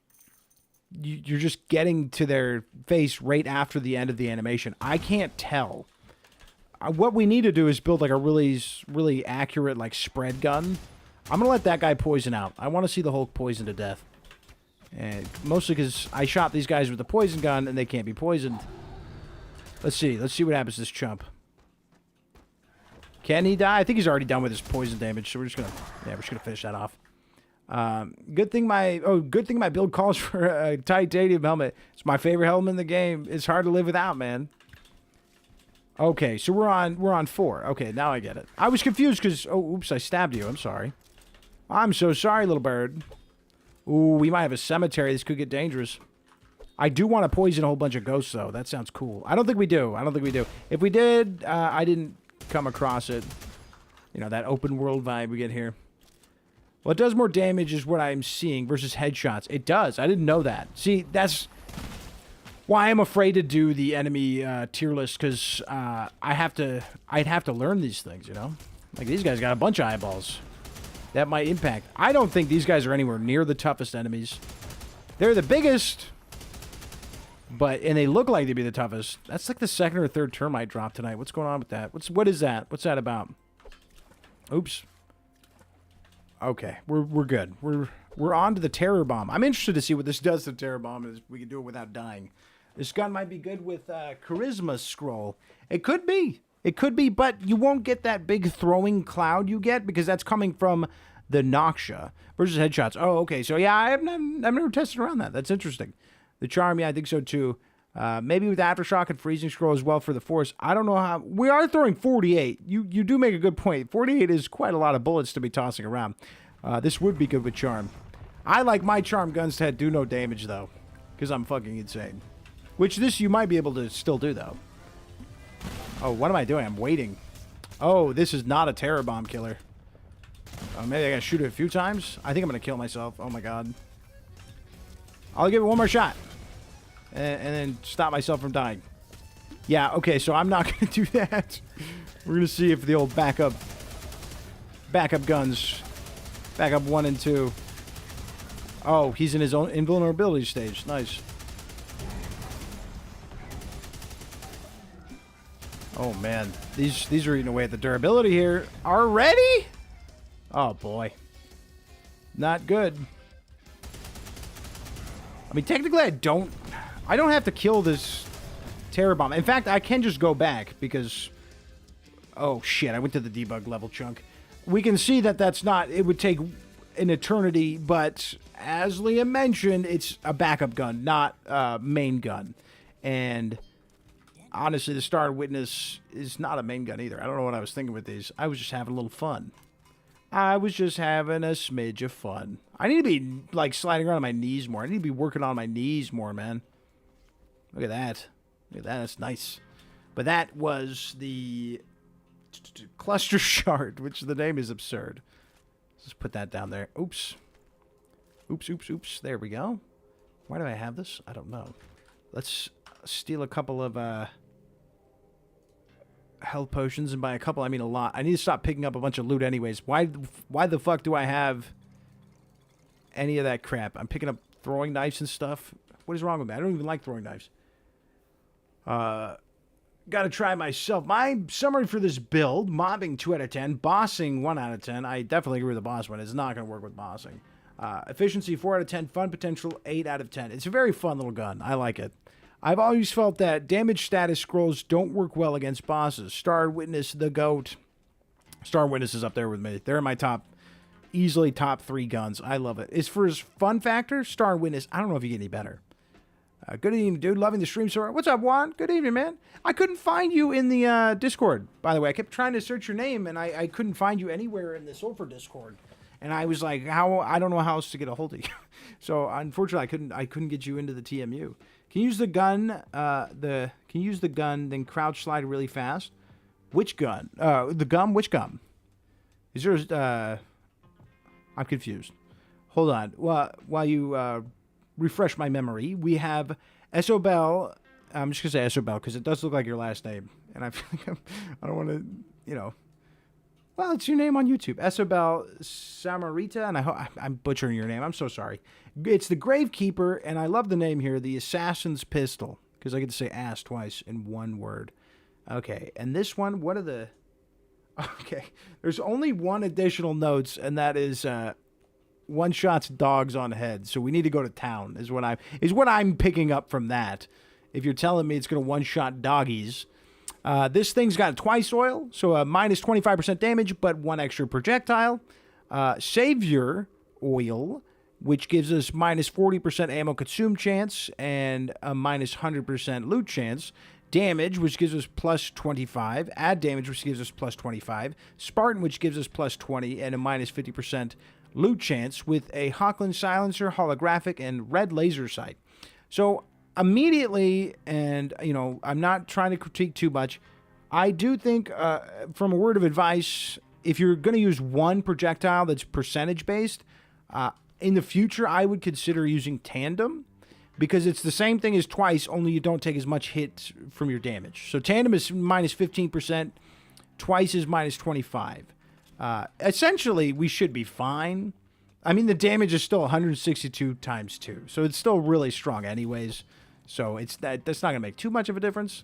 You're just getting to their face right after the end of the animation. I can't tell. What we need to do is build, like, a really accurate, like, spread gun. I'm gonna let that guy poison out. I want to see the Hulk poison to death. And mostly because I shot these guys with a poison gun and they can't be poisoned. Let's see. Let's see what happens to this chump. Can he die? I think he's already done with his poison damage, so we're just gonna... Yeah, we're just gonna finish that off. Good thing my build calls for a titanium helmet. It's my favorite helmet in the game. It's hard to live without, man. Okay, so we're on 4. Okay, now I get it. I was confused because... Oh, oops, I stabbed you. I'm sorry. I'm so sorry, little bird. Ooh, we might have a cemetery. This could get dangerous. I do want to poison a whole bunch of ghosts, though. That sounds cool. I don't think we do. If we did, I didn't come across it. You know, that open world vibe we get here. Well, it does more damage is what I'm seeing versus headshots. It does. I didn't know that. See, that's why I'm afraid to do the enemy tier list, because I'd have to learn these things, you know? Like, these guys got a bunch of eyeballs. That might impact. I don't think these guys are anywhere near the toughest enemies. They're the biggest, and they look like they'd be the toughest. That's like the second or third termite drop tonight. What's going on with that? What is that? What's that about? Oops. Okay, we're good. We're on to the terror bomb. I'm interested to see what this does to the terror bomb. Is we can do it without dying. This gun might be good with charisma scroll. It could be. It could be, but you won't get that big throwing cloud you get because that's coming from the Noxia versus headshots. Oh, okay. So yeah, I've never tested around that. That's interesting. The charm, yeah, I think so too. Maybe with aftershock and freezing scroll as well for the force. I don't know how. We are throwing 48. You do make a good point. 48 is quite a lot of bullets to be tossing around. This would be good with charm. I like my charm guns to do no damage though, because I'm fucking insane. Which this you might be able to still do though. Oh, what am I doing? I'm waiting. Oh, this is not a terror bomb killer. Maybe I gotta shoot it a few times. I think I'm gonna kill myself. Oh my god. I'll give it one more shot. And then stop myself from dying. Yeah, okay, so I'm not gonna do that. We're gonna see if the old backup guns. Backup 1 and 2. Oh, he's in his own invulnerability stage. Nice. Oh man, these are eating away at the durability here. Already? Oh boy. Not good. I mean, technically I don't have to kill this terror bomb. In fact, I can just go back because... Oh shit, I went to the debug level chunk. We can see that that's not... It would take an eternity, but as Liam mentioned, it's a backup gun, not a main gun. And... honestly, the Star Witness is not a main gun either. I don't know what I was thinking with these. I was just having a little fun. I was just having a smidge of fun. I need to be, like, sliding around on my knees more. I need to be working on my knees more, man. Look at that. Look at that. That's nice. But that was the cluster shard, which the name is absurd. Let's just put that down there. Oops. Oops, oops, oops. There we go. Why do I have this? I don't know. Let's steal a couple of health potions, and by a couple I mean a lot. I need to stop picking up a bunch of loot anyways. Why the fuck do I have any of that crap? I'm picking up throwing knives and stuff. What is wrong with me? I don't even like throwing knives. Gotta try myself. My summary for this build: mobbing 2 out of 10, bossing 1 out of 10. I definitely agree with the boss one. It's not gonna work with bossing. Efficiency 4 out of 10, fun potential 8 out of 10. It's a very fun little gun. I like it. I've always felt that damage status scrolls don't work well against bosses. Star Witness, the GOAT. Star Witness is up there with me. They're in my easily top 3 guns. I love it. As for his fun factor, Star Witness, I don't know if you get any better. Good evening, dude. Loving the stream so far. What's up, Juan? Good evening, man. I couldn't find you in the Discord, by the way. I kept trying to search your name, and I couldn't find you anywhere in the Sulfur Discord. And I was like, I don't know how else to get a hold of you. So, unfortunately, I couldn't get you into the TMU. Can you use the gun, then crouch slide really fast? Which gun? The gum? Which gum? Is yours, I'm confused. Hold on. While you, refresh my memory, we have Esobel. I'm just going to say Esobel because it does look like your last name. And I feel like I don't want to, you know. Well, it's your name on YouTube. Esobel Samarita, and I'm butchering your name. I'm so sorry. It's the Gravekeeper, and I love the name here, the Assassin's Pistol, because I get to say ass twice in one word. Okay, and this one, what are the... Okay, there's only one additional notes, and that is one shots dogs on head. So we need to go to town, is what I'm picking up from that. If you're telling me it's going to one-shot doggies... this thing's got twice oil, so a minus 25% damage, but 1 extra projectile. Savior oil, which gives us minus 40% ammo consume chance and a minus 100% loot chance. Damage, which gives us plus 25. Add damage, which gives us plus 25. Spartan, which gives us plus 20 and a minus 50% loot chance with a Hawkland silencer, holographic, and red laser sight. So... immediately, and, you know, I'm not trying to critique too much, I do think, from a word of advice, if you're going to use one projectile that's percentage based, in the future, I would consider using tandem because it's the same thing as twice, only you don't take as much hit from your damage. So tandem is minus 15%, twice is minus 25. Essentially, we should be fine. I mean, the damage is still 162 times 2, so it's still really strong anyways. So that's not going to make too much of a difference.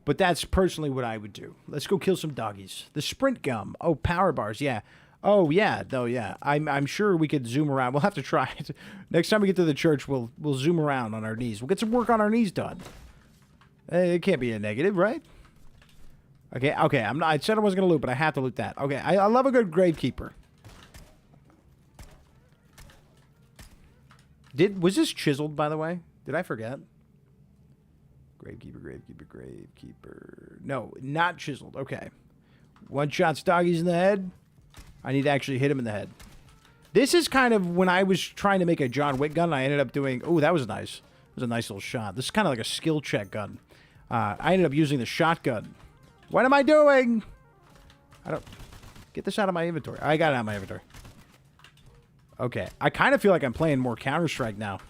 But that's personally what I would do. Let's go kill some doggies. The sprint gum. Oh, power bars. Yeah. Oh, yeah. Though, yeah. I'm sure we could zoom around. We'll have to try it. Next time we get to the church, we'll zoom around on our knees. We'll get some work on our knees done. It can't be a negative, right? Okay. I said I wasn't going to loot, but I have to loot that. Okay. I love a good gravekeeper. Was this chiseled, by the way? Did I forget? Gravekeeper. No, not chiseled. Okay. One shots doggies in the head. I need to actually hit him in the head. This is kind of when I was trying to make a John Wick gun. I ended up doing... Oh, that was nice. It was a nice little shot. This is kind of like a skill check gun. I ended up using the shotgun. What am I doing? I don't... Get this out of my inventory. I got it out of my inventory. Okay. I kind of feel like I'm playing more Counter-Strike now.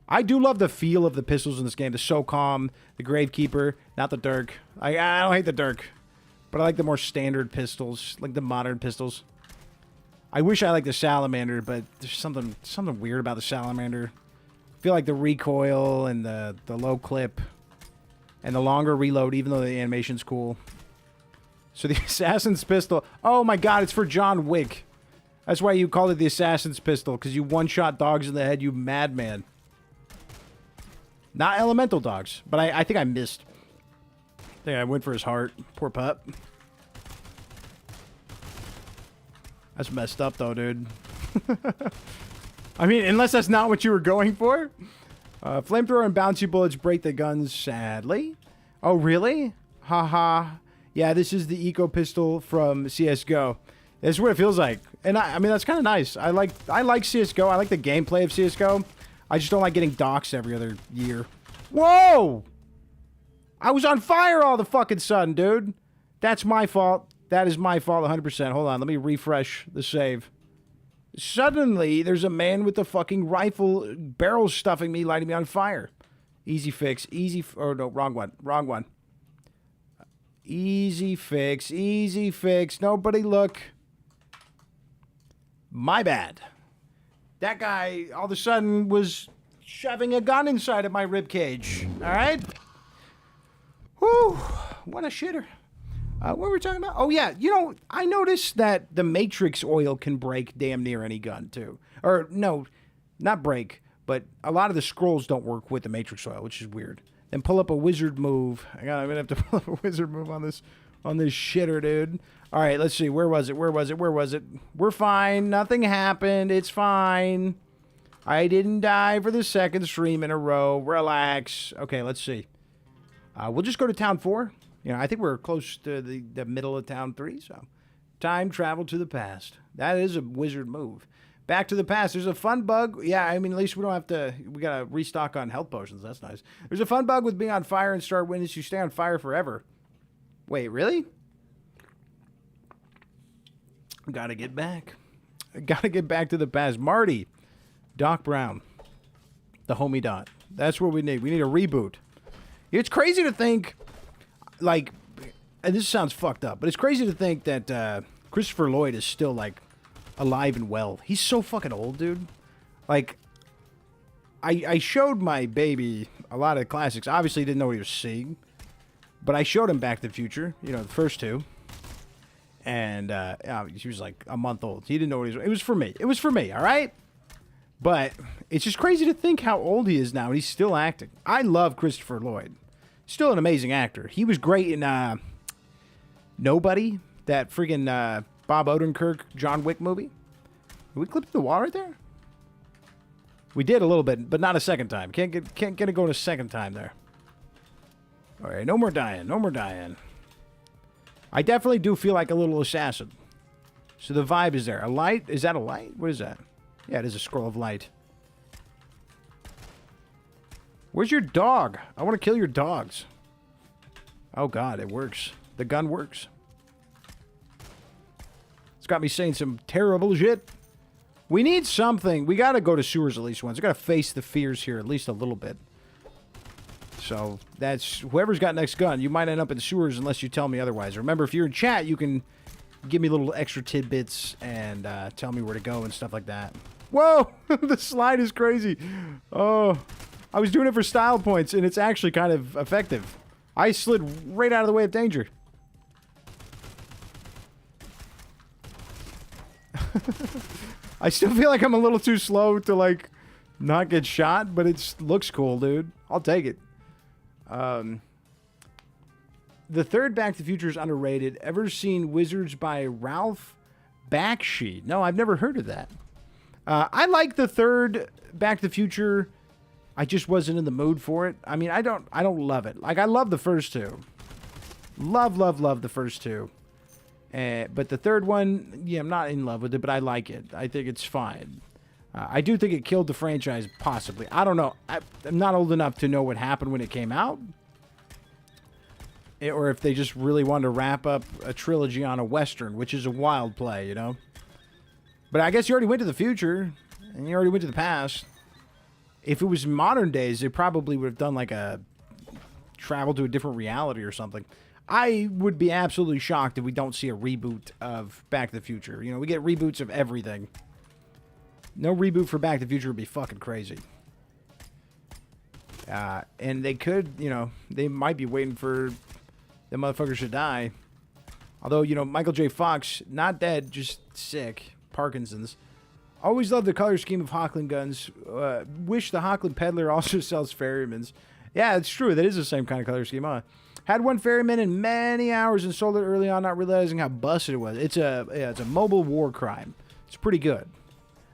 I do love the feel of the pistols in this game. The SOCOM, the Gravekeeper, not the Dirk. I don't hate the Dirk, but I like the more standard pistols, like the modern pistols. I wish I liked the Salamander, but there's something weird about the Salamander. I feel like the recoil and the low clip and the longer reload, even though the animation's cool. So the Assassin's pistol. Oh my god, it's for John Wick. That's why you call it the Assassin's pistol, because you one-shot dogs in the head, you madman. Not elemental dogs, but I think I missed. I think I went for his heart. Poor pup. That's messed up, though, dude. I mean, unless that's not what you were going for. Flamethrower and bouncy bullets break the guns, sadly. Oh, really? Haha. Yeah, this is the eco pistol from CSGO. This is what it feels like. And I mean, that's kind of nice. I like CSGO. I like the gameplay of CSGO. I just don't like getting doxxed every other year. Whoa! I was on fire all the fucking sudden, dude. That's my fault. That is my fault 100%. Hold on, let me refresh the save. Suddenly, there's a man with a fucking rifle, barrel stuffing me, lighting me on fire. Easy fix. Oh, no, wrong one. Wrong one. Easy fix. Easy fix. Nobody look. My bad. That guy, all of a sudden, was shoving a gun inside of my ribcage. All right? Whew. What a shitter. What were we talking about? Oh, yeah. You know, I noticed that the Matrix oil can break damn near any gun, too. Or, no, not break, but a lot of the scrolls don't work with the Matrix oil, which is weird. Then pull up a wizard move. I'm going to have to pull up a wizard move on this shitter, dude. All right, let's see. Where was it? We're fine. Nothing happened. It's fine. I didn't die for the second stream in a row. Relax. Okay, let's see. We'll just go to town 4. You know, I think we're close to the middle of town 3, so. Time travel to the past. That is a wizard move. Back to the past. There's a fun bug. Yeah, I mean, at least we don't have to. We got to restock on health potions. That's nice. There's a fun bug with being on fire and start witness. You stay on fire forever. Wait, really? Gotta get back. Gotta get back to the past. Marty. Doc Brown. The homie Dot. That's what we need. We need a reboot. It's crazy to think, like, and this sounds fucked up, but it's crazy to think that Christopher Lloyd is still, like, alive and well. He's so fucking old, dude. Like, I showed my baby a lot of classics. Obviously, he didn't know what he was seeing. But I showed him Back to the Future, you know, the first 2. And he was like a month old. He didn't know what he was. It was for me. It was for me, all right? But it's just crazy to think how old he is now. And he's still acting. I love Christopher Lloyd. Still an amazing actor. He was great in Nobody, that freaking Bob Odenkirk John Wick movie. Did we clip the wall right there? We did a little bit, but not a second time. Can't get it going a second time there. All right, no more dying. No more dying. I definitely do feel like a little assassin. So the vibe is there. A light? Is that a light? What is that? Yeah, it is a scroll of light. Where's your dog? I want to kill your dogs. Oh, God, it works. The gun works. It's got me saying some terrible shit. We need something. We got to go to sewers at least once. We got to face the fears here at least a little bit. So that's whoever's got next gun. You might end up in sewers unless you tell me otherwise. Remember, if you're in chat, you can give me little extra tidbits and tell me where to go and stuff like that. Whoa! The slide is crazy. Oh, I was doing it for style points, and it's actually kind of effective. I slid right out of the way of danger. I still feel like I'm a little too slow to, like, not get shot, but it looks cool, dude. I'll take it. The third Back to the Future is underrated. Ever seen Wizards by Ralph Bakshi? No, I've never heard of that. I like the third Back to the Future. I just wasn't in the mood for it. I mean, I don't love it. Like, I love the first two. Love the first two. But the third one, yeah, I'm not in love with it, but I like it. I think it's fine. I do think it killed the franchise, possibly. I don't know. I'm not old enough to know what happened when it came out. Or if they just really wanted to wrap up a trilogy on a Western, which is a wild play, you know? But I guess you already went to the future, and you already went to the past. If it was modern days, they probably would have done like a travel to a different reality or something. I would be absolutely shocked if we don't see a reboot of Back to the Future. You know, we get reboots of everything. No reboot for Back to the Future would be fucking crazy. And they could, you know, they might be waiting for the motherfuckers to die. Although, you know, Michael J. Fox, not dead, just sick. Parkinson's. Always loved the color scheme of Hockland guns. Wish the Hockland peddler also sells ferrymans. Yeah, it's true. That is the same kind of color scheme, huh? Had one ferryman in many hours and sold it early on, not realizing how busted it was. It's a mobile war crime. It's pretty good.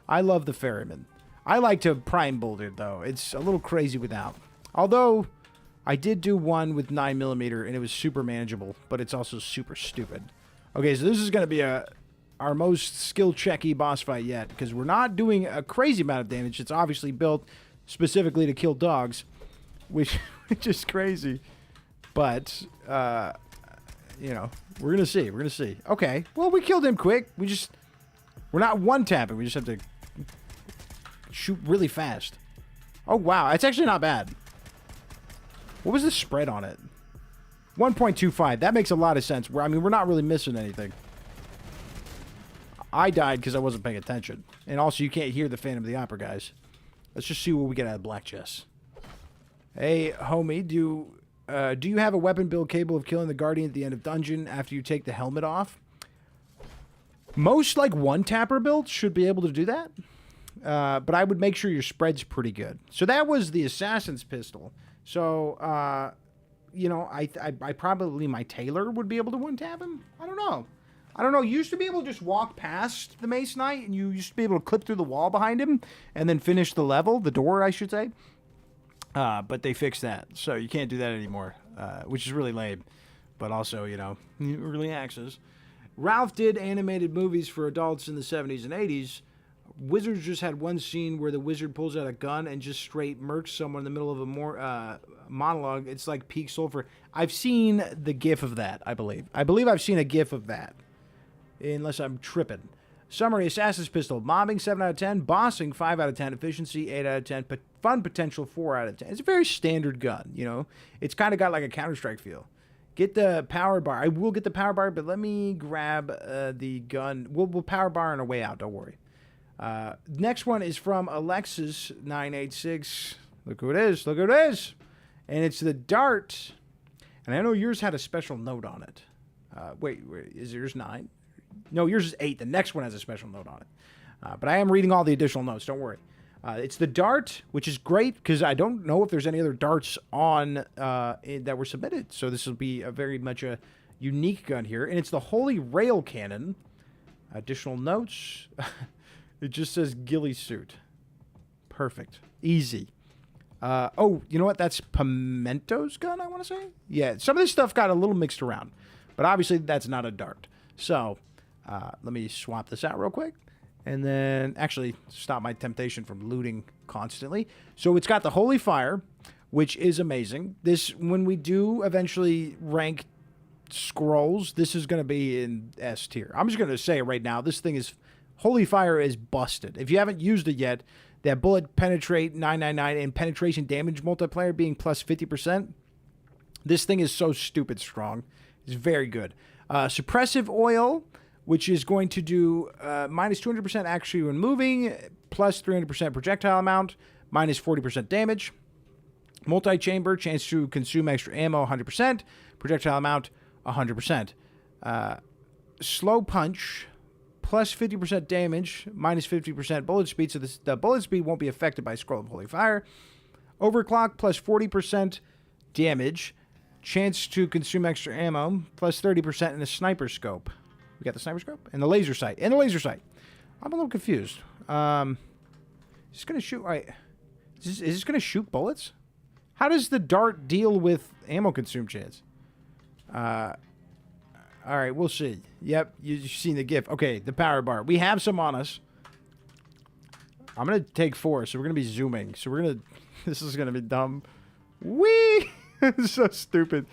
I love the ferryman. I like to prime bolt it, though. It's a little crazy without. Although, I did do one with 9mm, and it was super manageable, but it's also super stupid. Okay, so this is going to be our most skill-checky boss fight yet, because we're not doing a crazy amount of damage. It's obviously built specifically to kill dogs, which is crazy. But, you know, we're going to see. We're going to see. Okay. Well, we killed him quick. We're not one-tapping. We just have to shoot really fast. Oh, wow. It's actually not bad. What was the spread on it? 1.25. That makes a lot of sense. I mean, we're not really missing anything. I died because I wasn't paying attention. And also, you can't hear the Phantom of the Opera, guys. Let's just see what we get out of Black Chess. Hey, homie, do you have a weapon build capable of killing the Guardian at the end of dungeon after you take the helmet off? Most, like, one-tapper builds should be able to do that. But I would make sure your spread's pretty good. So that was the Assassin's pistol. So, you know, I probably, my tailor would be able to one-tap him. I don't know. You used to be able to just walk past the Mace Knight, and you used to be able to clip through the wall behind him and then finish the level, the door, I should say. But they fixed that, so you can't do that anymore, which is really lame. But also, you know, early access. Ralph did animated movies for adults in the 70s and 80s. Wizards just had one scene where the wizard pulls out a gun and just straight murks someone in the middle of a monologue. It's like peak sulfur. I've seen the gif of that, I believe. I've seen a gif of that. Unless I'm tripping. Summary: Assassin's Pistol. Mobbing 7 out of 10. Bossing 5 out of 10. Efficiency 8 out of 10. Fun potential 4 out of 10. It's a very standard gun, you know. It's kind of got like a Counter-Strike feel. Get the power bar. I will get the power bar, but let me grab the gun. We'll power bar on our way out. Don't worry. Next one is from Alexis986. Look who it is. Look who it is. And it's the Dart. And I know yours had a special note on it. Wait, is yours 9? No, yours is 8. The next one has a special note on it. But I am reading all the additional notes. Don't worry. It's the Dart, which is great because I don't know if there's any other darts on that were submitted. So this will be very much a unique gun here. And it's the Holy Rail Cannon. Additional notes. It just says ghillie suit. Perfect. Easy. Oh, you know what? That's Pimento's gun, I want to say? Yeah, some of this stuff got a little mixed around. But obviously, that's not a dart. So, let me swap this out real quick. And then, actually, stop my temptation from looting constantly. So, it's got the Holy Fire, which is amazing. This, when we do eventually rank scrolls, this is going to be in S tier. I'm just going to say it right now. This thing is, Holy Fire is busted. If you haven't used it yet, that bullet penetrate 999 and penetration damage multiplier being plus 50%, this thing is so stupid strong. It's very good. Suppressive oil, which is going to do minus 200% actually when moving, plus 300% projectile amount, minus 40% damage. Multi-chamber, chance to consume extra ammo, 100%. Projectile amount, 100%. Slow punch, plus 50% damage, minus 50% bullet speed. So the bullet speed won't be affected by Scroll of Holy Fire. Overclock, plus 40% damage. Chance to consume extra ammo, plus 30% in the sniper scope. We got the sniper scope? And the laser sight. And the laser sight. I'm a little confused. Is this going to shoot... Right. Is this going to shoot bullets? How does the dart deal with ammo consume chance? Alright, we'll see. Yep, you've seen the GIF. Okay, the power bar. We have some on us. I'm going to take 4, so we're going to be zooming. So we're going to... This is going to be dumb. Whee! It's so stupid.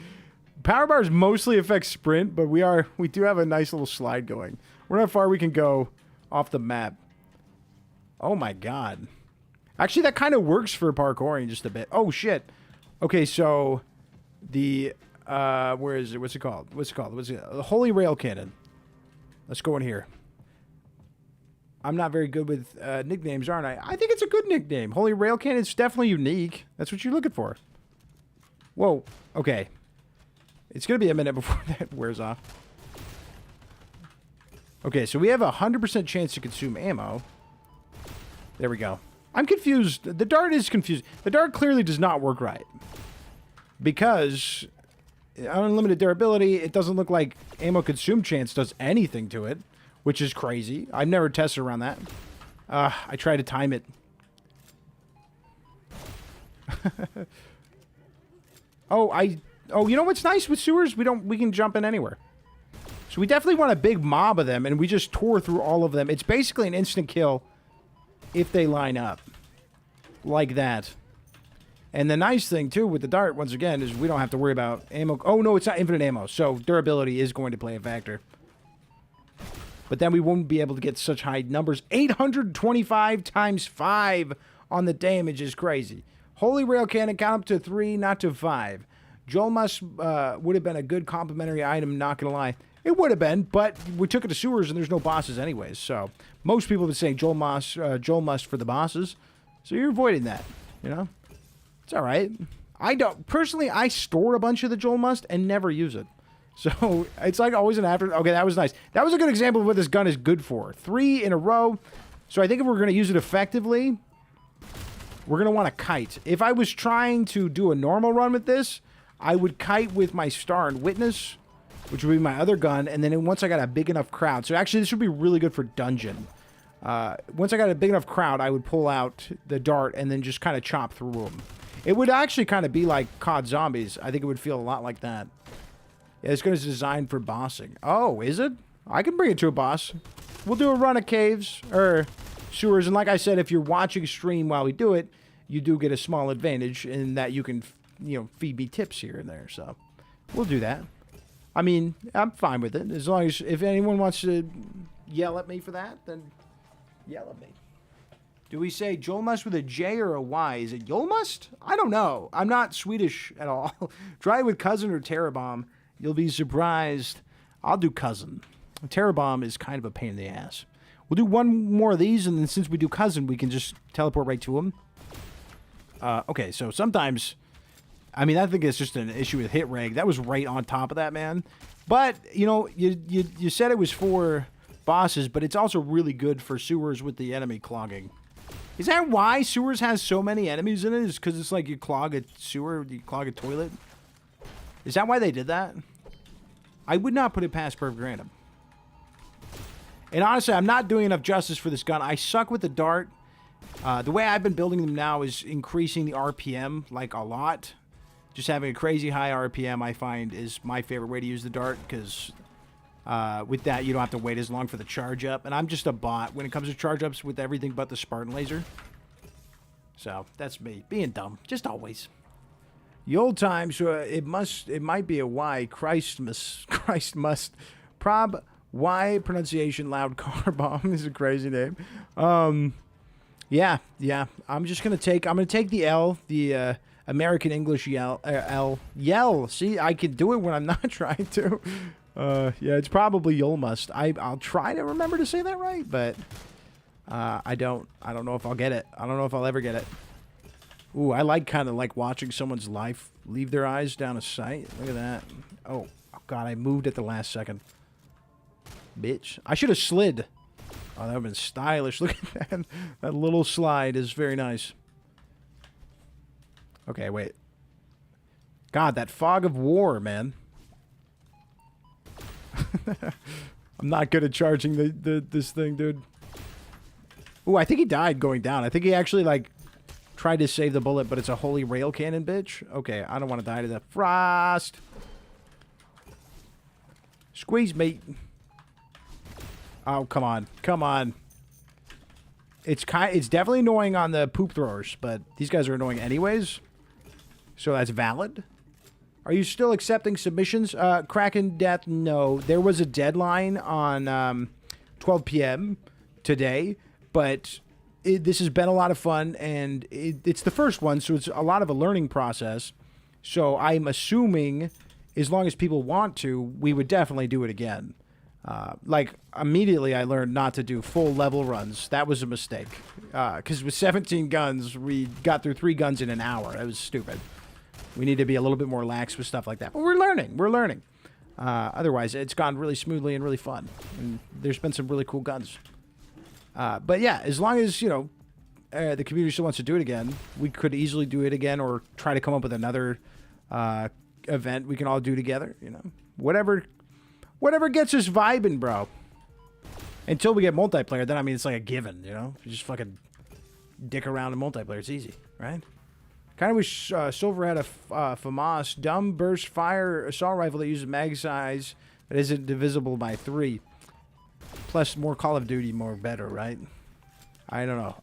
Power bars mostly affect sprint, but we do have a nice little slide going. We're not far we can go off the map. Oh my god. Actually, that kind of works for parkouring just a bit. Oh shit. Okay, so the where is it? What's it called? The Holy Rail Cannon. Let's go in here. I'm not very good with nicknames, aren't I? I think it's a good nickname. Holy Rail Cannon is definitely unique. That's what you're looking for. Whoa. Okay. It's going to be a minute before that wears off. Okay, so we have a 100% chance to consume ammo. There we go. I'm confused. The dart is confused. The dart clearly does not work right. Because unlimited durability, it doesn't look like ammo consume chance does anything to it, which is crazy. I've never tested around that. I try to time it. Oh, you know what's nice with sewers? We can jump in anywhere. So we definitely want a big mob of them, and we just tore through all of them. It's basically an instant kill if they line up. Like that. And the nice thing, too, with the dart, once again, is we don't have to worry about ammo. Oh, no, it's not infinite ammo, so durability is going to play a factor. But then we won't be able to get such high numbers. 825 times 5 on the damage is crazy. Holy Rail Cannon, count up to 3, not to 5. Joel Must would have been a good complimentary item, not going to lie. It would have been, but we took it to sewers and there's no bosses anyways. So most people have been saying Joel Must for the bosses. So you're avoiding that, you know? It's all right. Personally, I store a bunch of the Joel Must and never use it. So it's like always an after. Okay, that was nice. That was a good example of what this gun is good for. 3 in a row. So I think if we're going to use it effectively, we're going to want to kite. If I was trying to do a normal run with this, I would kite with my Star and Witness, which would be my other gun, and then once I got a big enough crowd. So actually, this would be really good for dungeon. Once I got a big enough crowd, I would pull out the dart and then just kind of chop through them. It would actually kind of be like COD Zombies. I think it would feel a lot like that. Yeah, this gun is designed for bossing. Oh, is it? I can bring it to a boss. We'll do a run of caves, or sewers, and like I said, if you're watching stream while we do it, you do get a small advantage in that you can, you know, feed me tips here and there, so we'll do that. I mean, I'm fine with it. As long as, if anyone wants to yell at me for that, then yell at me. Do we say Jolmust with a J or a Y? Is it Jolmust? I don't know. I'm not Swedish at all. Try it with Cousin or Terrabomb. You'll be surprised. I'll do Cousin. Terrabomb is kind of a pain in the ass. We'll do one more of these, and then since we do Cousin, we can just teleport right to him. Okay, so sometimes... I mean, I think it's just an issue with hit reg. That was right on top of that, man. But, you know, you said it was for bosses, but it's also really good for sewers with the enemy clogging. Is that why sewers has so many enemies in it? Is because it's like you clog a sewer, you clog a toilet? Is that why they did that? I would not put it past Perfect Random. And honestly, I'm not doing enough justice for this gun. I suck with the dart. The way I've been building them now is increasing the RPM, like, a lot. Just having a crazy high RPM, I find, is my favorite way to use the dart, because with that, you don't have to wait as long for the charge up. And I'm just a bot when it comes to charge ups with everything but the Spartan laser. So, that's me. Being dumb. Just always. The old times, it might be a Y. Christ must. Prob Y pronunciation loud car bomb is a crazy name. Yeah. I'm gonna take the L, the American English L. Yell. See, I can do it when I'm not trying to. Yeah, it's probably Yol must. I'll try to remember to say that right, but I don't know if I'll get it. I don't know if I'll ever get it. Ooh, I kind of like watching someone's life leave their eyes down a sight. Look at that. Oh, God, I moved at the last second. Bitch. I should have slid. Oh, that would have been stylish. Look at that. That little slide is very nice. Okay, wait. God, that fog of war, man. I'm not good at charging this thing, dude. Ooh, I think he died going down. I think he actually, like, tried to save the bullet, but it's a holy rail cannon, bitch. Okay, I don't want to die to the frost. Squeeze me. Oh, come on. Come on. It's definitely annoying on the poop throwers, but these guys are annoying anyways. So that's valid. Are you still accepting submissions? Kraken Death, no. There was a deadline on 12 p.m. today, but this has been a lot of fun, and it's the first one, so it's a lot of a learning process. So I'm assuming, as long as people want to, we would definitely do it again. Like, immediately I learned not to do full level runs. That was a mistake. Because with 17 guns, we got through 3 guns in an hour. That was stupid. We need to be a little bit more lax with stuff like that. But we're learning. We're learning. Otherwise, it's gone really smoothly and really fun. And there's been some really cool guns. But yeah, as long as, you know, the community still wants to do it again, we could easily do it again or try to come up with another event we can all do together, you know. Whatever gets us vibing, bro. Until we get multiplayer, then, I mean, it's like a given, you know. You just fucking dick around in multiplayer. It's easy, right? Kind of wish Silver had a FAMAS dumb burst fire assault rifle that uses mag size that isn't divisible by 3. Plus, more Call of Duty, more better, right? I don't know.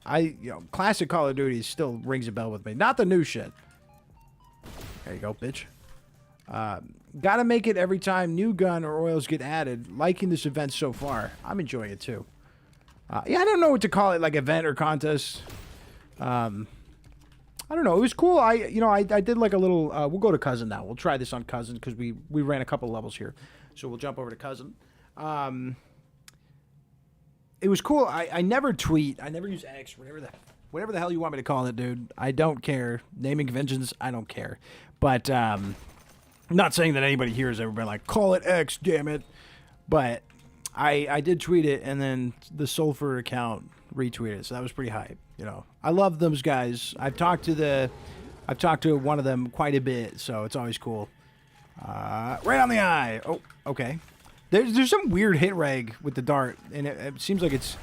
Classic Call of Duty still rings a bell with me. Not the new shit. There you go, bitch. Gotta make it every time new gun or oils get added. Liking this event so far. I'm enjoying it too. Yeah, I don't know what to call it, like event or contest. I don't know. It was cool. I did like a little. We'll go to Cousin now. We'll try this on Cousin because we ran a couple levels here, so we'll jump over to Cousin. It was cool. I never tweet. I never use X. Whatever the hell you want me to call it, dude. I don't care. Naming conventions. I don't care. But I'm not saying that anybody here has ever been like, call it X, damn it. But I did tweet it, and then the SULFUR account retweeted it, so that was pretty hype. You know, I love those guys. I've talked to one of them quite a bit, so it's always cool. Right on the eye. Oh, okay. There's some weird hit reg with the dart, and it seems like it's.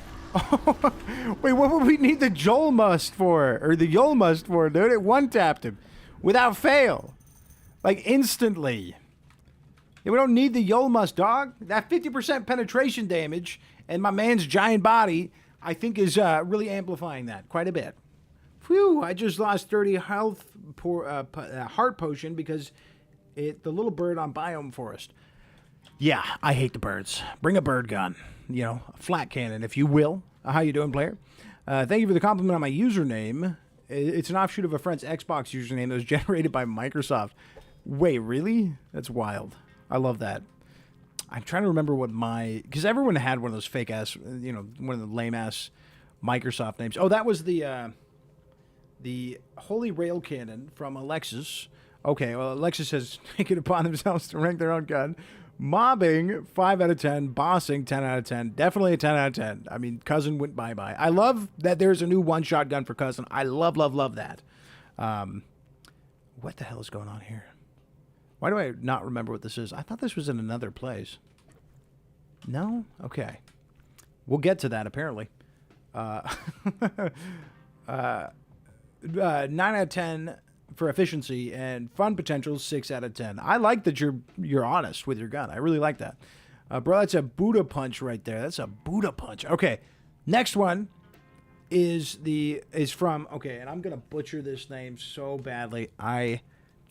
Wait, what would we need the Joel must for, or the Yol must for, dude? It one tapped him, without fail, like instantly. Yeah, we don't need the Yol must, dog. That 50% penetration damage and my man's giant body, I think, is really amplifying that quite a bit. Phew! I just lost 30 health heart potion because the little bird on Biome Forest. Yeah, I hate the birds. Bring a bird gun. You know, a flat cannon, if you will. How you doing, player? Thank you for the compliment on my username. It's an offshoot of a friend's Xbox username that was generated by Microsoft. Wait, really? That's wild. I love that. I'm trying to remember what because everyone had one of those fake ass, you know, one of the lame ass Microsoft names. Oh, that was the Holy Rail Cannon from Alexis. Okay, well, Alexis has taken it upon themselves to rank their own gun. Mobbing, 5 out of 10. Bossing, 10 out of 10. Definitely a 10 out of 10. I mean, Cousin went bye-bye. I love that there's a new one-shot gun for Cousin. I love, love, love that. What the hell is going on here? Why do I not remember what this is? I thought this was in another place. No? Okay. We'll get to that, apparently. 9 out of 10 for efficiency, and fun potential, 6 out of 10. I like that you're honest with your gun. I really like that. Bro, that's a Buddha punch right there. That's a Buddha punch. Okay. Next one is from, okay, and I'm going to butcher this name so badly. I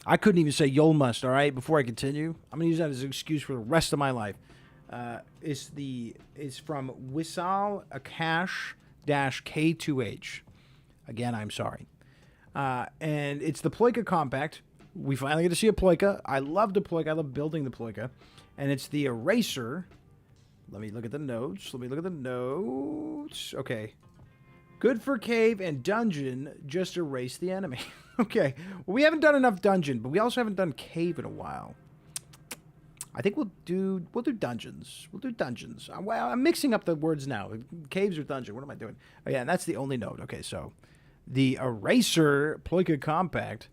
I couldn't even say Yol must, all right? Before I continue, I'm going to use that as an excuse for the rest of my life. It's from Wissal Akash K2H. Again, I'm sorry. And it's the Ploika Compact. We finally get to see a Ploika. I love the Ploika. I love building the Ploika. And it's the Eraser. Let me look at the notes. Okay. Good for cave and dungeon. Just erase the enemy. Okay. Well, we haven't done enough dungeon, but we also haven't done cave in a while. I think we'll do dungeons. We'll do dungeons. Well, I'm mixing up the words now. Caves or dungeon. What am I doing? Oh, yeah, and that's the only note. Okay, so the Eraser Ploika Compact.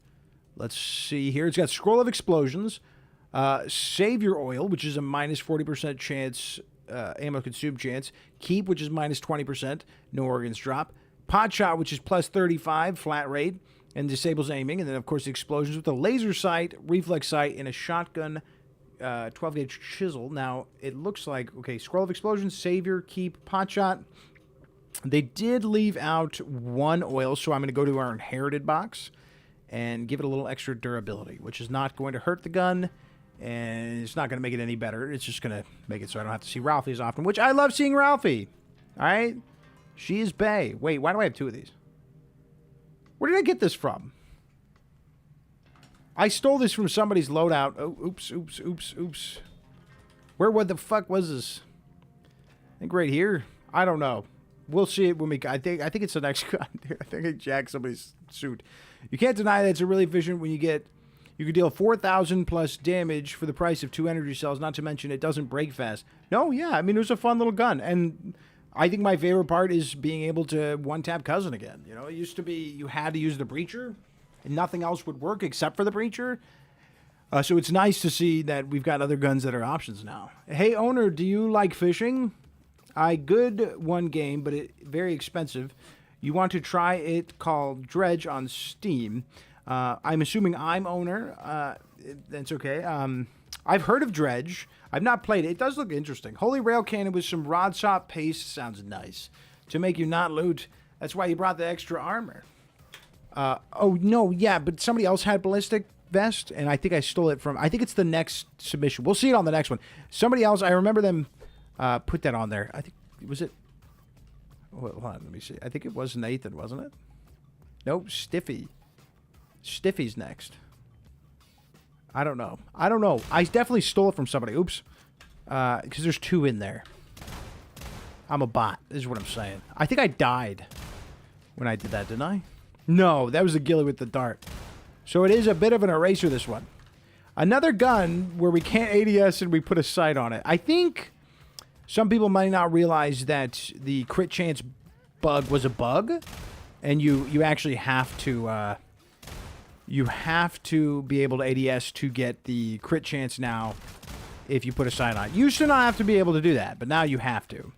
Let's see here. It's got Scroll of Explosions, Save Your Oil, which is a minus 40% chance, ammo consumed chance, Keep, which is minus 20%, no organs drop, Pot Shot, which is plus 35, flat rate, and disables aiming, and then, of course, Explosions with a laser sight, reflex sight, and a shotgun 12-gauge chisel. Now, it looks like, okay, Scroll of Explosions, Savior, Keep, Pot Shot. They did leave out one oil, so I'm going to go to our inherited box and give it a little extra durability, which is not going to hurt the gun, and it's not going to make it any better. It's just going to make it so I don't have to see Ralphie as often, which I love seeing Ralphie. All right? She is bae. Wait, why do I have two of these? Where did I get this from? I stole this from somebody's loadout. Oh, oops. What the fuck was this? I think right here. I don't know. We'll see it when we... I think it's the next gun. I think I jacked somebody's suit. You can't deny that it's a really efficient when you get... You can deal 4,000 plus damage for the price of 2 energy cells, not to mention it doesn't break fast. No, yeah, I mean, it was a fun little gun. And I think my favorite part is being able to one-tap Cousin again. You know, it used to be you had to use the Breacher, and nothing else would work except for the Breacher. So it's nice to see that we've got other guns that are options now. Hey, owner, do you like fishing? Good one game, but very expensive. You want to try it called Dredge on Steam. I'm assuming I'm owner. That's okay. I've heard of Dredge. I've not played it. It does look interesting. Holy Rail Cannon with some rod shot paste sounds nice. To make you not loot. That's why you brought the extra armor. Oh, no, yeah, but somebody else had Ballistic Vest, and I think I stole it from... I think it's the next submission. We'll see it on the next one. Somebody else, I remember them put that on there. I think... Was it... Well, hold on, let me see. I think it was Nathan, wasn't it? Nope, Stiffy. Stiffy's next. I don't know. I definitely stole it from somebody. Oops. Because there's 2 in there. I'm a bot, is what I'm saying. I think I died when I did that, didn't I? No, that was the ghillie with the dart. So it is a bit of an eraser, this one. Another gun where we can't ADS and we put a sight on it. I think some people might not realize that the crit chance bug was a bug. And you actually have to... You have to be able to ADS to get the crit chance now if you put a sight on it. You used to not have to be able to do that, but now you have to.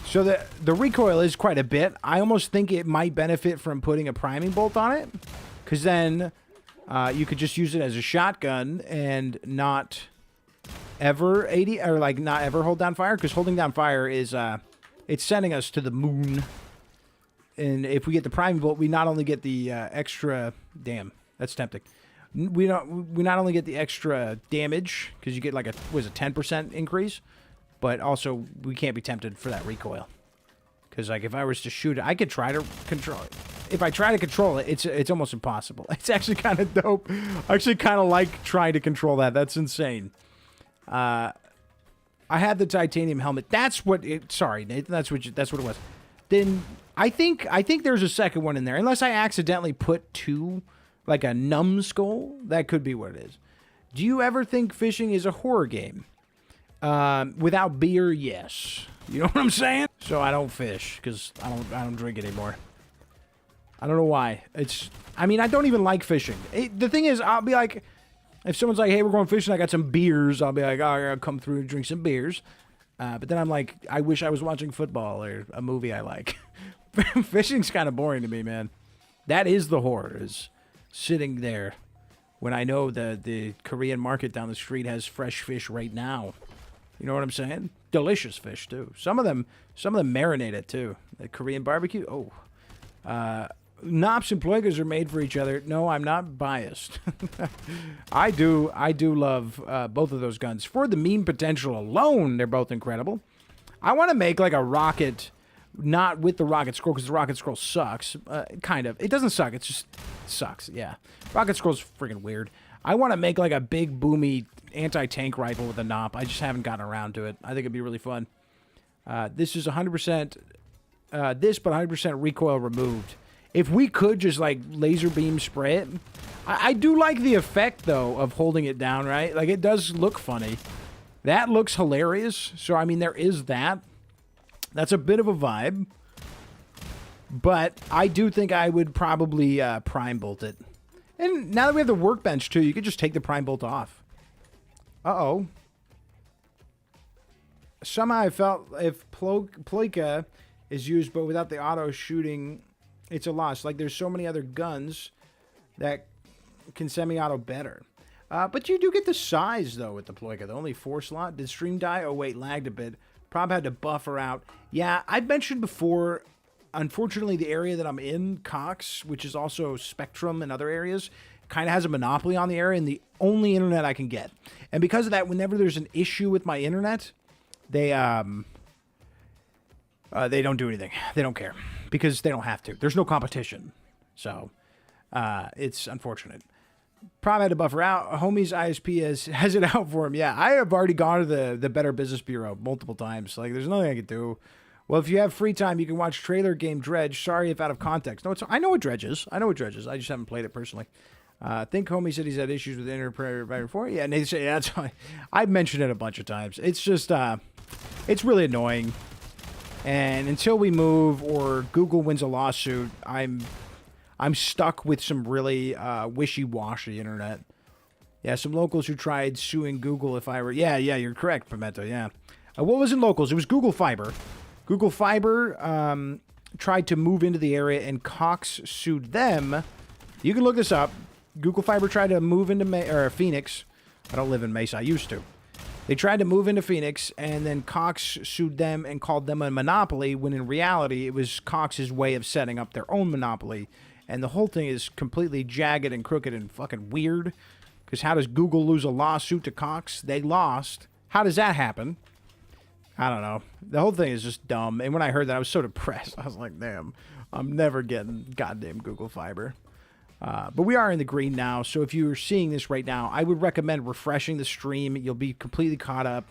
So the recoil is quite a bit. I almost think it might benefit from putting a priming bolt on it, because then you could just use it as a shotgun and not ever not ever hold down fire, because holding down fire is it's sending us to the moon. And if we get the priming bolt, we not only get the extra... Damn, that's tempting. We not only get the extra damage, because you get like a 10% increase, but also we can't be tempted for that recoil. Because like if I was to shoot it, I could try to control it. If I try to control it, it's almost impossible. It's actually kind of dope. I actually kind of like trying to control that. That's insane. I had the titanium helmet. That's what it... Sorry, Nathan. That's what it was. Then... I think there's a second one in there. Unless I accidentally put 2, like a numbskull. That could be what it is. Do you ever think fishing is a horror game? Without beer, yes. You know what I'm saying? So I don't fish, because I don't drink anymore. I don't know why. I mean, I don't even like fishing. The thing is, I'll be like... If someone's like, hey, we're going fishing, I got some beers, I'll be like, oh, I'll come through and drink some beers. But then I'm like, I wish I was watching football or a movie I like. Fishing's kind of boring to me, man. That is the horror, is sitting there when I know the Korean market down the street has fresh fish right now. You know what I'm saying? Delicious fish, too. Some of them marinate it, too. The Korean barbecue, oh. Nops and Ploikas are made for each other. No, I'm not biased. I do love both of those guns. For the meme potential alone, they're both incredible. I want to make like a rocket, not with the rocket scroll, because the rocket scroll sucks. Kind of. It doesn't suck. It just sucks. Yeah. Rocket scroll's freaking weird. I want to make like a big boomy anti-tank rifle with a Nop. I just haven't gotten around to it. I think it'd be really fun. This is 100%, but 100% recoil removed. If we could just, like, laser beam spray it. I do like the effect, though, of holding it down, right? Like, it does look funny. That looks hilarious. So, I mean, there is that. That's a bit of a vibe. But I do think I would probably prime bolt it. And now that we have the workbench, too, you could just take the prime bolt off. Uh-oh. Somehow I felt if Ploika is used, but without the auto shooting, it's a loss. Like, there's so many other guns that can semi-auto better. But you do get the size, though, with the Ploika. The only 4 slot. Did stream die? Oh, wait, lagged a bit. Prob had to buffer out. Yeah, I've mentioned before, unfortunately, the area that I'm in, Cox, which is also Spectrum and other areas, kind of has a monopoly on the area and the only internet I can get. And because of that, whenever there's an issue with my internet, they don't do anything. They don't care because they don't have to. There's no competition. So it's unfortunate. Probably had to buffer out. Homie's ISP has it out for him. Yeah, I have already gone to the Better Business Bureau multiple times. Like, there's nothing I can do. Well, if you have free time, you can watch trailer game Dredge. Sorry if out of context. No, I know what Dredge is. I just haven't played it personally. I think Homie said he's had issues with Internet before. Yeah, and they say that's why. I've mentioned it a bunch of times. It's just, it's really annoying. And until we move or Google wins a lawsuit, I'm stuck with some really wishy-washy internet. Yeah, some locals who tried suing Google if I were... Yeah, you're correct, Pimento, yeah. What was in locals? It was Google Fiber. Google Fiber tried to move into the area, and Cox sued them. You can look this up. Google Fiber tried to move into Phoenix. I don't live in Mesa. I used to. They tried to move into Phoenix, and then Cox sued them and called them a monopoly, when in reality, it was Cox's way of setting up their own monopoly. And the whole thing is completely jagged and crooked and fucking weird. Because how does Google lose a lawsuit to Cox? They lost. How does that happen? I don't know. The whole thing is just dumb. And when I heard that, I was so depressed. I was like, damn, I'm never getting goddamn Google Fiber. But we are in the green now, so if you're seeing this right now, I would recommend refreshing the stream. You'll be completely caught up.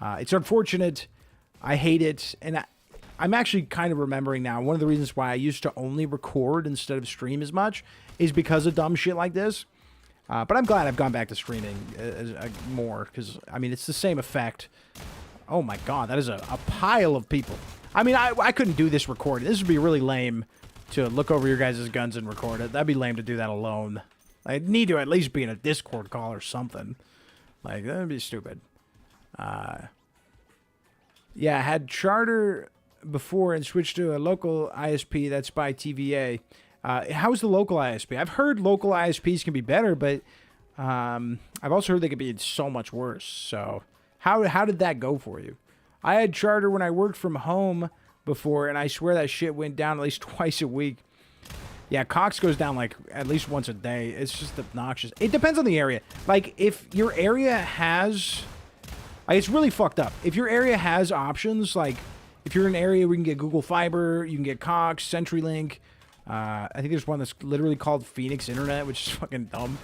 It's unfortunate. I hate it. And I'm actually kind of remembering now, one of the reasons why I used to only record instead of stream as much is because of dumb shit like this. But I'm glad I've gone back to streaming more, because, I mean, it's the same effect. Oh my god, that is a pile of people. I mean, I couldn't do this recording. This would be really lame to look over your guys' guns and record it. That'd be lame to do that alone. I'd need to at least be in a Discord call or something. Like, that'd be stupid. Yeah, I had Charter before and switched to a local ISP that's by TVA. How's the local ISP? I've heard local ISPs can be better, but I've also heard they could be so much worse. So how did that go for you? I had Charter when I worked from home before, and I swear that shit went down at least twice a week. Yeah, Cox goes down like at least once a day. It's just obnoxious. It depends on the area. Like, if your area has... Like, it's really fucked up. If your area has options, like, if you're in an area where you can get Google Fiber, you can get Cox, CenturyLink. I think there's one that's literally called Phoenix Internet, which is fucking dumb.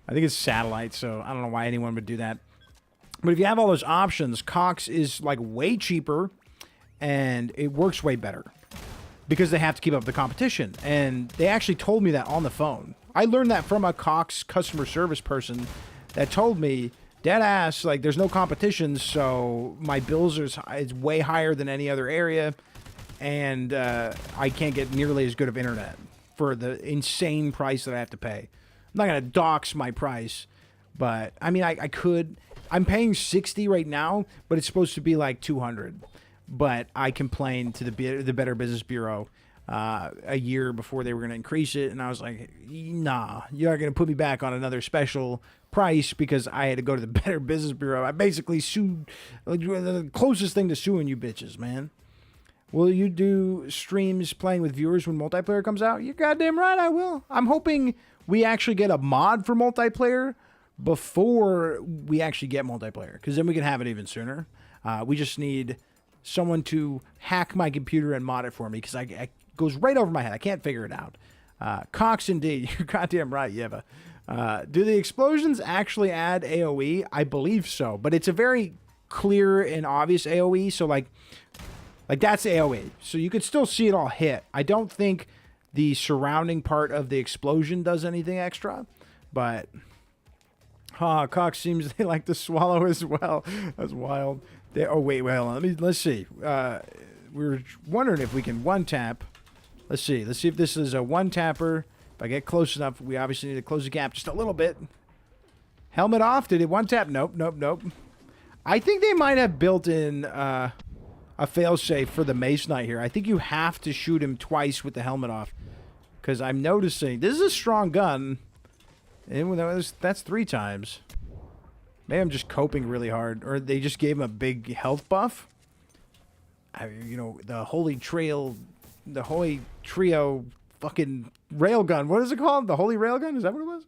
I think it's satellite, so I don't know why anyone would do that. But if you have all those options, Cox is, like, way cheaper, and it works way better because they have to keep up the competition. And they actually told me that on the phone. I learned that from a Cox customer service person that told me, dead ass, like, there's no competition, so my bills is way higher than any other area, and I can't get nearly as good of internet for the insane price that I have to pay. I'm not going to dox my price, but, I mean, I could. I'm paying $60 right now, but it's supposed to be like $200. But I complained to the Better Business Bureau a year before they were going to increase it, and I was like, nah, you're not going to put me back on another special price because I had to go to the Better Business Bureau. I basically sued, like, the closest thing to suing you bitches, man. Will you do streams playing with viewers when multiplayer comes out? You're goddamn right, I will. I'm hoping we actually get a mod for multiplayer before we actually get multiplayer, because then we can have it even sooner. We just need someone to hack my computer and mod it for me, because it goes right over my head. I can't figure it out. Cox, indeed. You're goddamn right, Yeva. Do the explosions actually add AoE? I believe so, but it's a very clear and obvious AoE, so like that's AoE. So you could still see it all hit. I don't think the surrounding part of the explosion does anything extra, but Cox seems they like to swallow as well. That's wild. Oh wait, well, let's see. We're wondering if we can one tap. Let's see if this is a one tapper. If I get close enough, we obviously need to close the gap just a little bit. Helmet off. Did it one tap? Nope. I think they might have built in a failsafe for the Mace Knight here. I think you have to shoot him twice with the helmet off, because I'm noticing this is a strong gun. And that's 3 times. Maybe I'm just coping really hard, or they just gave him a big health buff. The Holy Trio fucking railgun. What is it called? The Holy Railgun? Is that what it was?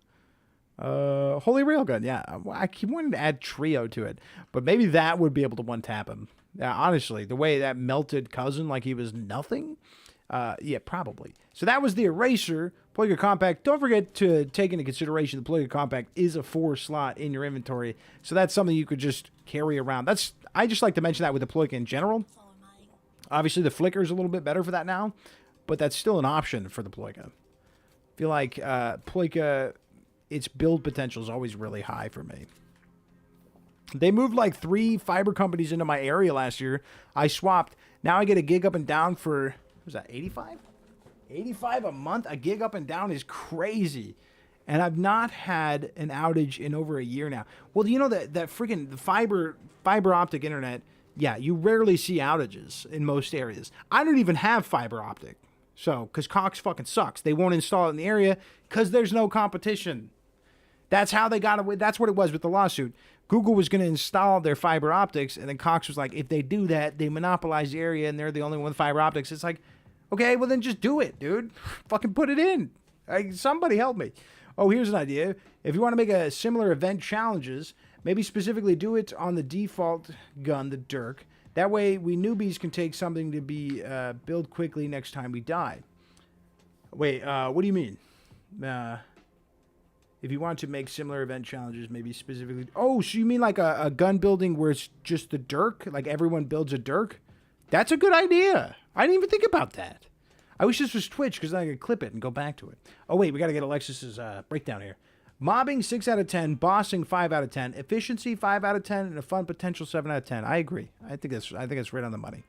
Holy Railgun, yeah. I keep wanting to add Trio to it, but maybe that would be able to one-tap him. Honestly, the way that melted cousin like he was nothing, yeah, probably. So that was the Eraser. Polygon Compact. Don't forget to take into consideration the Polygon Compact is a 4-slot in your inventory, so that's something you could just carry around. I just like to mention that with the Polygon in general. Obviously, the Flicker is a little bit better for that now, but that's still an option for the Polygon. I feel like Polygon, its build potential is always really high for me. They moved like 3 fiber companies into my area last year. I swapped. Now I get a gig up and down for, what was that, 85? 85 a month? A gig up and down is crazy. And I've not had an outage in over a year now. Well, you know that freaking fiber optic internet, yeah, you rarely see outages in most areas. I don't even have fiber optic. So, because Cox fucking sucks. They won't install it in the area because there's no competition. That's how they got away. That's what it was with the lawsuit. Google was going to install their fiber optics, and then Cox was like, if they do that, they monopolize the area, and they're the only one with fiber optics. It's like, okay, well then just do it, dude. Fucking put it in. Somebody help me. Oh, here's an idea. If you want to make a similar event challenges, maybe specifically do it on the default gun, the Dirk. That way, we newbies can take something to be build quickly next time we die. Wait, what do you mean? If you want to make similar event challenges, maybe specifically... Oh, so you mean like a gun building where it's just the Dirk? Like everyone builds a Dirk? That's a good idea. I didn't even think about that. I wish this was Twitch, because then I could clip it and go back to it. Oh, wait, we got to get Alexis's breakdown here. Mobbing, 6 out of 10. Bossing, 5 out of 10. Efficiency, 5 out of 10. And a fun potential, 7 out of 10. I agree. I think that's right on the money.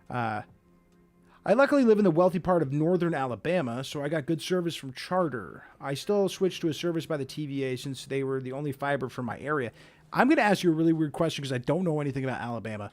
I luckily live in the wealthy part of northern Alabama, so I got good service from Charter. I still switched to a service by the TVA since they were the only fiber from my area. I'm going to ask you a really weird question because I don't know anything about Alabama.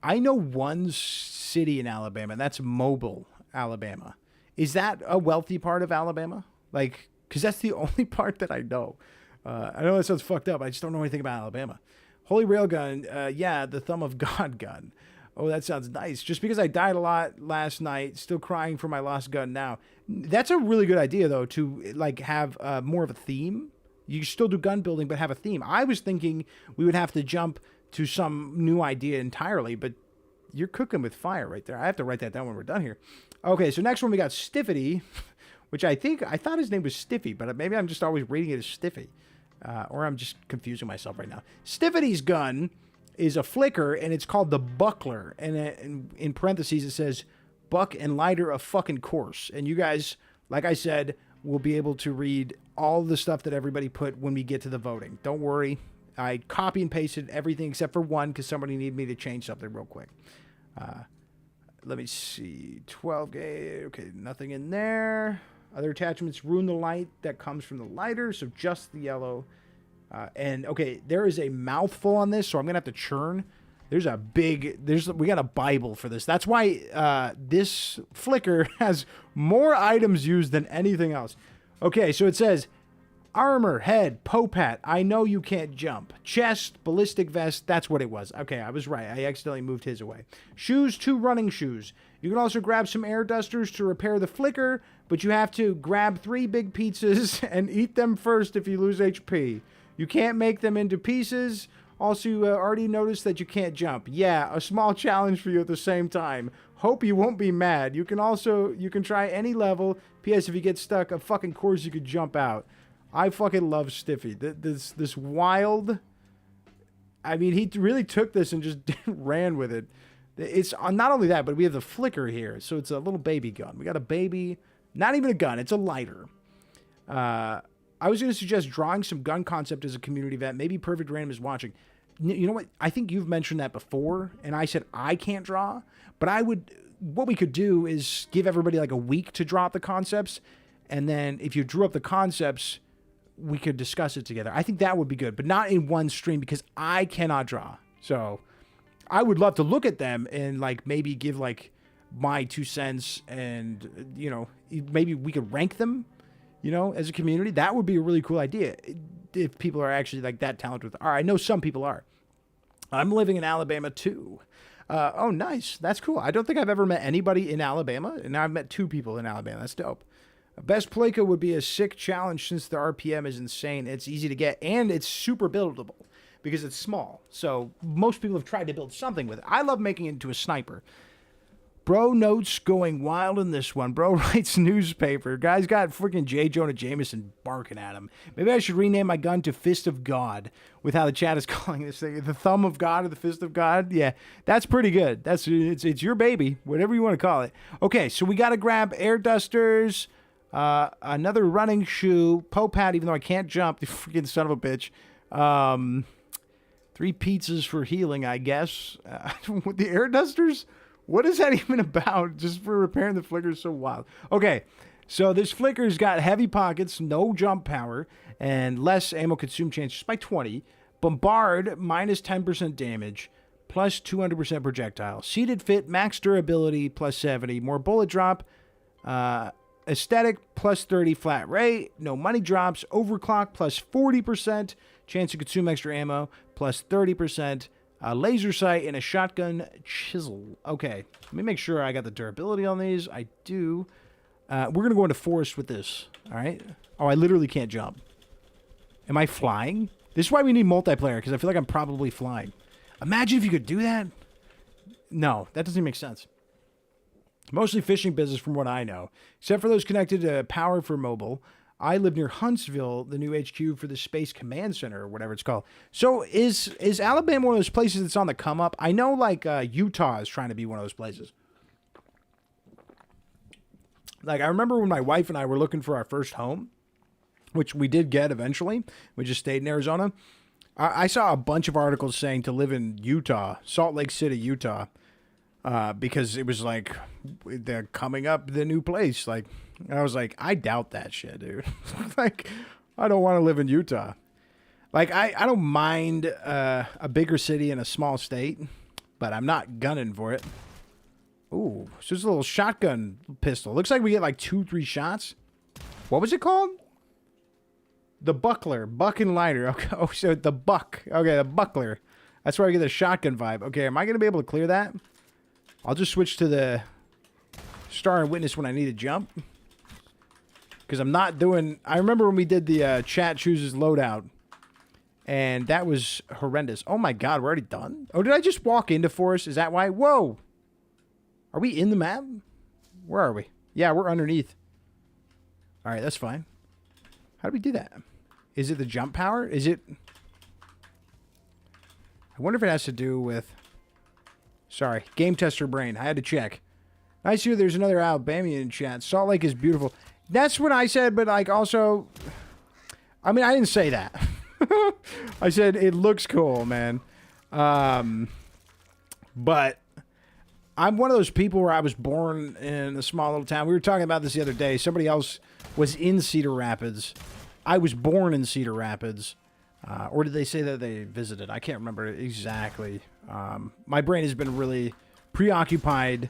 I know one city in Alabama, and that's Mobile, Alabama. Is that a wealthy part of Alabama? Like, because that's the only part that I know. I know that sounds fucked up. I just don't know anything about Alabama. Holy Railgun, yeah, the Thumb of God gun. Oh, that sounds nice. Just because I died a lot last night, still crying for my lost gun now. That's a really good idea, though, to like have more of a theme. You still do gun building, but have a theme. I was thinking we would have to jump to some new idea entirely, but you're cooking with fire right there. I have to write that down when we're done here. Okay, so next one we got Stiffity, which I thought his name was Stiffy, but maybe I'm just always reading it as Stiffy. Or I'm just confusing myself right now. Stiffity's gun is a flicker, and it's called the Buckler. And in parentheses, it says, Buck and lighter of fucking course. And you guys, like I said, will be able to read all the stuff that everybody put when we get to the voting. Don't worry. I copy and pasted everything except for one because somebody needed me to change something real quick. Let me see. 12 gauge. Okay, nothing in there. Other attachments ruin the light that comes from the lighter, so just the yellow. And okay, there is a mouthful on this, so I'm gonna have to churn. We got a Bible for this. That's why this flicker has more items used than anything else. Okay, so it says Armor, head, Popat. I know you can't jump. Chest, ballistic vest. That's what it was. Okay, I was right. I accidentally moved his away. Shoes, 2 running shoes. You can also grab some air dusters to repair the flicker, but you have to grab 3 big pizzas and eat them first if you lose HP. You can't make them into pieces. Also, you already noticed that you can't jump. Yeah, a small challenge for you at the same time. Hope you won't be mad. You can try any level. P.S. If you get stuck, of fucking course you could jump out. I fucking love Stiffy. This wild... I mean, he really took this and just ran with it. It's not only that, but we have the flicker here. So it's a little baby gun. We got a baby... Not even a gun. It's a lighter. I was going to suggest drawing some gun concept as a community event. Maybe Perfect Random is watching. You know what? I think you've mentioned that before, and I said I can't draw. But what we could do is give everybody like a week to draw up the concepts, and then if you drew up the concepts, we could discuss it together. I think that would be good, but not in one stream because I cannot draw. So I would love to look at them and like maybe give like my 2 cents, and you know, maybe we could rank them, you know, as a community. That would be a really cool idea if people are actually like that talented with art. I know some people are. I'm living in Alabama too. Oh, nice. That's cool. I don't think I've ever met anybody in Alabama, and I've met 2 people in Alabama. That's dope. Best Playco would be a sick challenge since the RPM is insane. It's easy to get, and it's super buildable because it's small. So most people have tried to build something with it. I love making it into a sniper. Bro notes going wild in this one. Bro writes newspaper. Guy's got freaking J. Jonah Jameson barking at him. Maybe I should rename my gun to Fist of God with how the chat is calling this thing. The Thumb of God or the Fist of God? Yeah, that's pretty good. It's your baby, whatever you want to call it. Okay, so we got to grab air dusters, another running shoe, Popat, even though I can't jump, the freaking son of a bitch. 3 pizzas for healing, I guess. With the air dusters? What is that even about? Just for repairing the flicker is so wild. Okay, so this flicker's got heavy pockets, no jump power, and less ammo consume chance just by 20. Bombard, minus 10% damage, plus 200% projectile. Seated fit, max durability, plus 70. More bullet drop. Aesthetic, plus 30 flat rate. No money drops. Overclock, plus 40%. Chance to consume extra ammo, plus 30%. A laser sight and a shotgun chisel. Okay, let me make sure I got the durability on these. I do. We're going to go into forest with this. All right. Oh, I literally can't jump. Am I flying? This is why we need multiplayer, because I feel like I'm probably flying. Imagine if you could do that. No, that doesn't make sense. Mostly fishing business from what I know. Except for those connected to power for mobile. I live near Huntsville, the new HQ for the Space Command Center, or whatever it's called. So is Alabama one of those places that's on the come up? I know, like, Utah is trying to be one of those places. Like, I remember when my wife and I were looking for our first home, which we did get eventually. We just stayed in Arizona. I saw a bunch of articles saying to live in Utah, Salt Lake City, Utah, because it was like, they're coming up the new place, like... And I was like, I doubt that shit, dude. Like, I don't want to live in Utah. Like, I don't mind a bigger city in a small state, but I'm not gunning for it. Ooh, so it's a little shotgun pistol. Looks like we get like 2-3 shots. What was it called? The Buckler. Buck and lighter. Okay. Oh, so the Buck. Okay, the Buckler. That's where I get the shotgun vibe. Okay, am I going to be able to clear that? I'll just switch to the Star and Witness when I need to jump. Because I'm not doing... I remember when we did the chat chooses loadout. And that was horrendous. Oh my god, we're already done? Oh, did I just walk into forest? Is that why? Whoa! Are we in the map? Where are we? Yeah, we're underneath. Alright, that's fine. How do we do that? Is it the jump power? Is it... I wonder if it has to do with... Sorry, game tester brain. I had to check. I see there's another Alabamian in chat. Salt Lake is beautiful. That's what I said, but like also... I mean, I didn't say that. I said it looks cool, man. But I'm one of those people where I was born in a small little town. We were talking about this the other day. Somebody else was in Cedar Rapids. I was born in Cedar Rapids. Or did they say that they visited? I can't remember exactly. My brain has been really preoccupied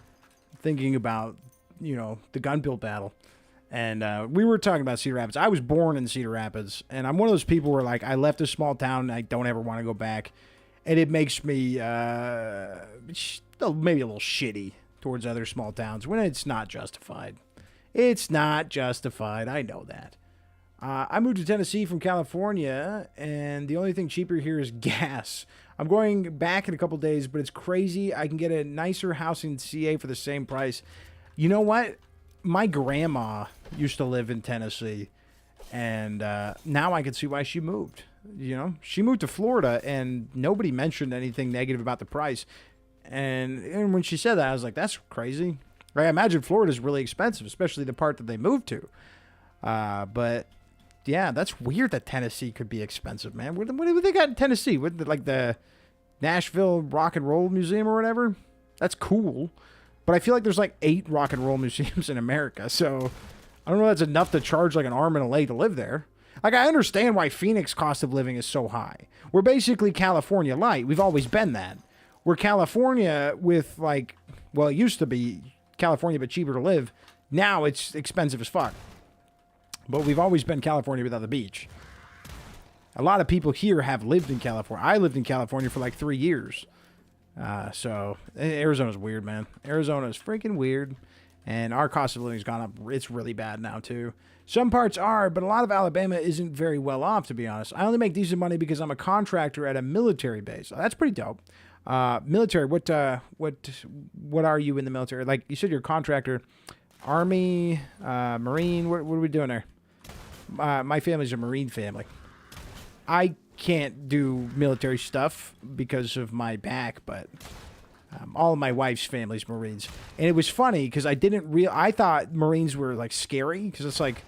thinking about, you know, the gun build battle. And we were talking about Cedar Rapids. I was born in Cedar Rapids, and I'm one of those people where, like, I left a small town and I don't ever want to go back. And it makes me maybe a little shitty towards other small towns when it's not justified. It's not justified. I know that. I moved to Tennessee from California, and the only thing cheaper here is gas. I'm going back in a couple days, but it's crazy. I can get a nicer house in CA for the same price. You know what? My grandma used to live in Tennessee, and now I can see why she moved. You know, she moved to Florida, and nobody mentioned anything negative about the price. And when she said that, I was like, that's crazy. Right? I imagine Florida's really expensive, especially the part that they moved to. But yeah, that's weird that Tennessee could be expensive, man. What do they got in Tennessee? What, like the Nashville Rock and Roll Museum or whatever? That's cool. But I feel like there's like 8 rock and roll museums in America. So I don't know if that's enough to charge like an arm and a leg to live there. Like, I understand why Phoenix cost of living is so high. We're basically California light. We've always been that. We're California with, like, well, it used to be California but cheaper to live. Now it's expensive as fuck. But we've always been California without the beach. A lot of people here have lived in California. I lived in California for like 3 years. So Arizona's weird, man. Arizona's freaking weird. And our cost of living's gone up. It's really bad now, too. Some parts are, but a lot of Alabama isn't very well off, to be honest. I only make decent money because I'm a contractor at a military base. That's pretty dope. Military, what are you in the military? Like, you said you're a contractor. Army, Marine, what are we doing there? My family's a Marine family. I can't do military stuff because of my back, but all of my wife's family's Marines. And it was funny because I thought Marines were like scary because it's like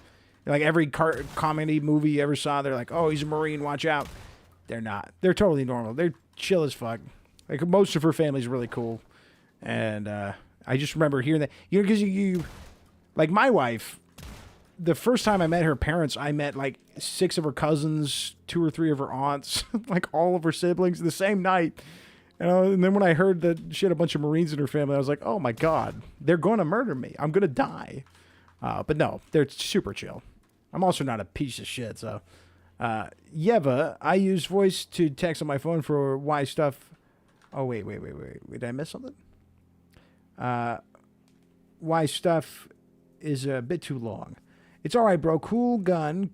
every comedy movie you ever saw, they're like, oh, he's a Marine, watch out. They're not. They're totally normal. They're chill as fuck. Like, most of her family's really cool. And I just remember hearing that. You know, because you like my wife, the first time I met her parents, I met like 6 of her cousins, 2 or 3 of her aunts, like all of her siblings the same night. And then when I heard that she had a bunch of Marines in her family, I was like, oh my God, they're going to murder me. I'm going to die. But no, they're super chill. I'm also not a piece of shit. So, Yeva, I use voice to text on my phone for why stuff. Oh, wait. Did I miss something? Why stuff is a bit too long. It's all right, bro. Cool gun.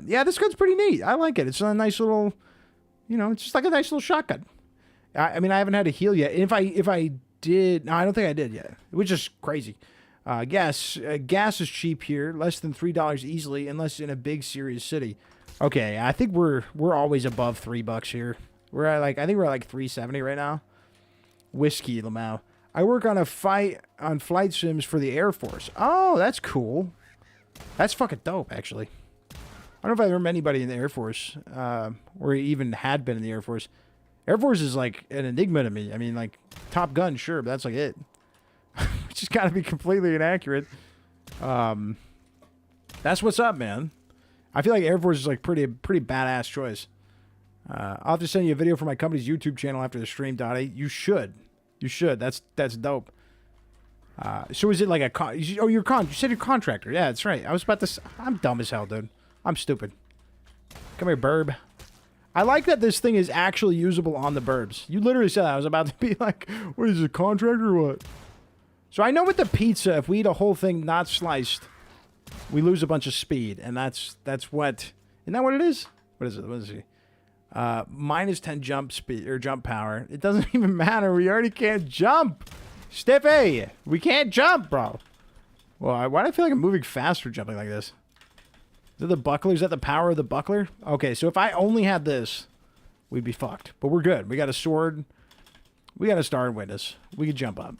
Yeah, this gun's pretty neat. I like it. It's a nice little, it's just like a nice little shotgun. I mean, I haven't had to heal yet. If I did, no, I don't think I did yet, which is crazy. Gas is cheap here, less than $3 easily, unless in a big serious city. Okay, I think we're always above $3 here. I think we're at like $3.70 right now. Whiskey, Lamau. I work on flight sims for the Air Force. Oh, that's cool. That's fucking dope, actually. I don't know if I remember anybody in the Air Force, or even had been in the Air Force. Air Force is like an enigma to me. I mean, like, Top Gun, sure, but that's like it. Which has got to be completely inaccurate. That's what's up, man. I feel like Air Force is like pretty badass choice. I'll have to send you a video from my company's YouTube channel after the stream, Dottie. You should. That's dope. So is it like you said you're a contractor. Yeah, that's right. I was about to. I'm dumb as hell, dude. I'm stupid. Come here, burb. I like that this thing is actually usable on the burbs. You literally said that. I was about to be like, what is it, a contractor or what? So I know with the pizza, if we eat a whole thing not sliced, we lose a bunch of speed. And that's what... Isn't that what it is? What is it? What is it? Minus 10 jump speed or jump power. It doesn't even matter. We already can't jump. Stiffy! We can't jump, bro. Well, why do I feel like I'm moving faster jumping like this? Is that the buckler? Is that the power of the buckler? Okay, so if I only had this, we'd be fucked. But we're good. We got a sword. We got a star and witness. We can jump up.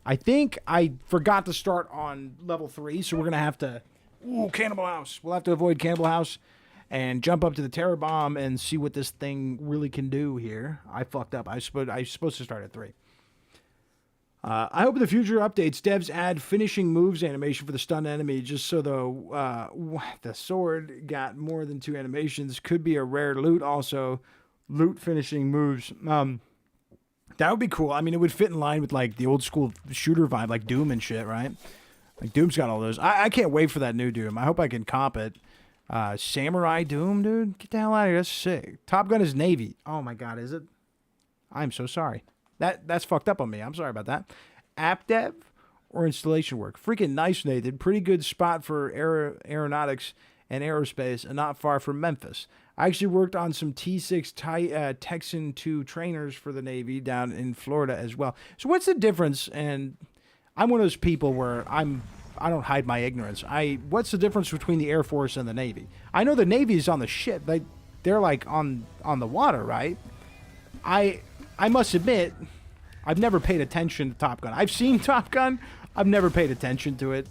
I think I forgot to start on level 3, so we're going to have to... Ooh, Cannibal House. We'll have to avoid Cannibal House and jump up to the Terror Bomb and see what this thing really can do here. I fucked up. I was supposed to start at 3. I hope in the future updates, devs add finishing moves animation for the stunned enemy, just so the sword got more than 2 animations. Could be a rare loot also. Loot finishing moves. That would be cool. I mean, it would fit in line with like the old school shooter vibe, like Doom and shit, right? Like, Doom's got all those. I can't wait for that new Doom. I hope I can comp it. Samurai Doom, dude. Get the hell out of here. That's sick. Top Gun is Navy. Oh, my God. Is it? I'm so sorry. That's fucked up on me. I'm sorry about that. App dev or installation work? Freaking nice, Nathan. Pretty good spot for aeronautics and aerospace and not far from Memphis. I actually worked on some T6 Texan 2 trainers for the Navy down in Florida as well. So what's the difference? And I'm one of those people where I don't hide my ignorance. What's the difference between the Air Force and the Navy? I know the Navy is on the ship. They're like on the water, right? I must admit, I've never paid attention to Top Gun. I've seen Top Gun. I've never paid attention to it.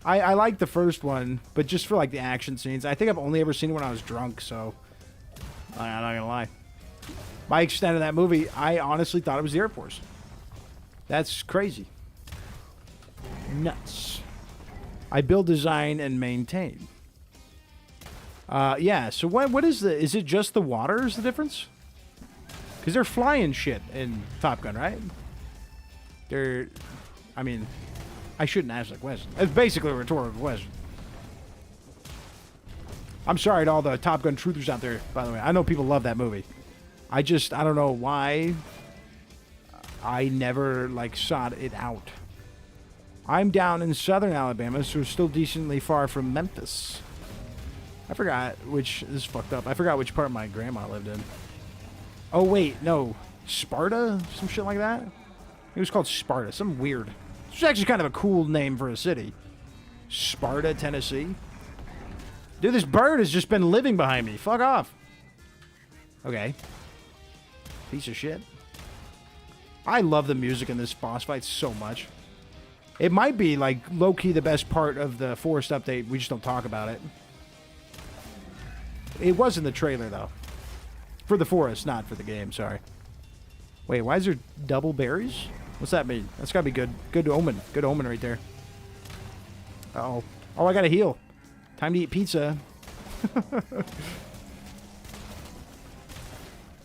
I like the first one, but just for like the action scenes. I think I've only ever seen it when I was drunk, so I'm not gonna lie. My extent of that movie, I honestly thought it was the Air Force. That's crazy. Nuts. I build, design, and maintain. Yeah, so what is is it just the water is the difference? Because they're flying shit in Top Gun, right? I mean, I shouldn't ask that question. It's basically a rhetorical question. I'm sorry to all the Top Gun truthers out there, by the way. I know people love that movie. I don't know why I never, sought it out. I'm down in southern Alabama, so still decently far from Memphis. I forgot this is fucked up. I forgot which part my grandma lived in. Oh, wait, no. Sparta? Some shit like that? It was called Sparta. Something weird. It's actually kind of a cool name for a city. Sparta, Tennessee. Dude, this bird has just been living behind me. Fuck off. Okay. Piece of shit. I love the music in this boss fight so much. It might be, low-key the best part of the Forest update. We just don't talk about it. It was in the trailer, though. For the Forest, not for the game, sorry. Wait, why is there double berries? What's that mean? That's gotta be good. Good omen. Good omen right there. Uh-oh. Oh, I gotta heal. Time to eat pizza.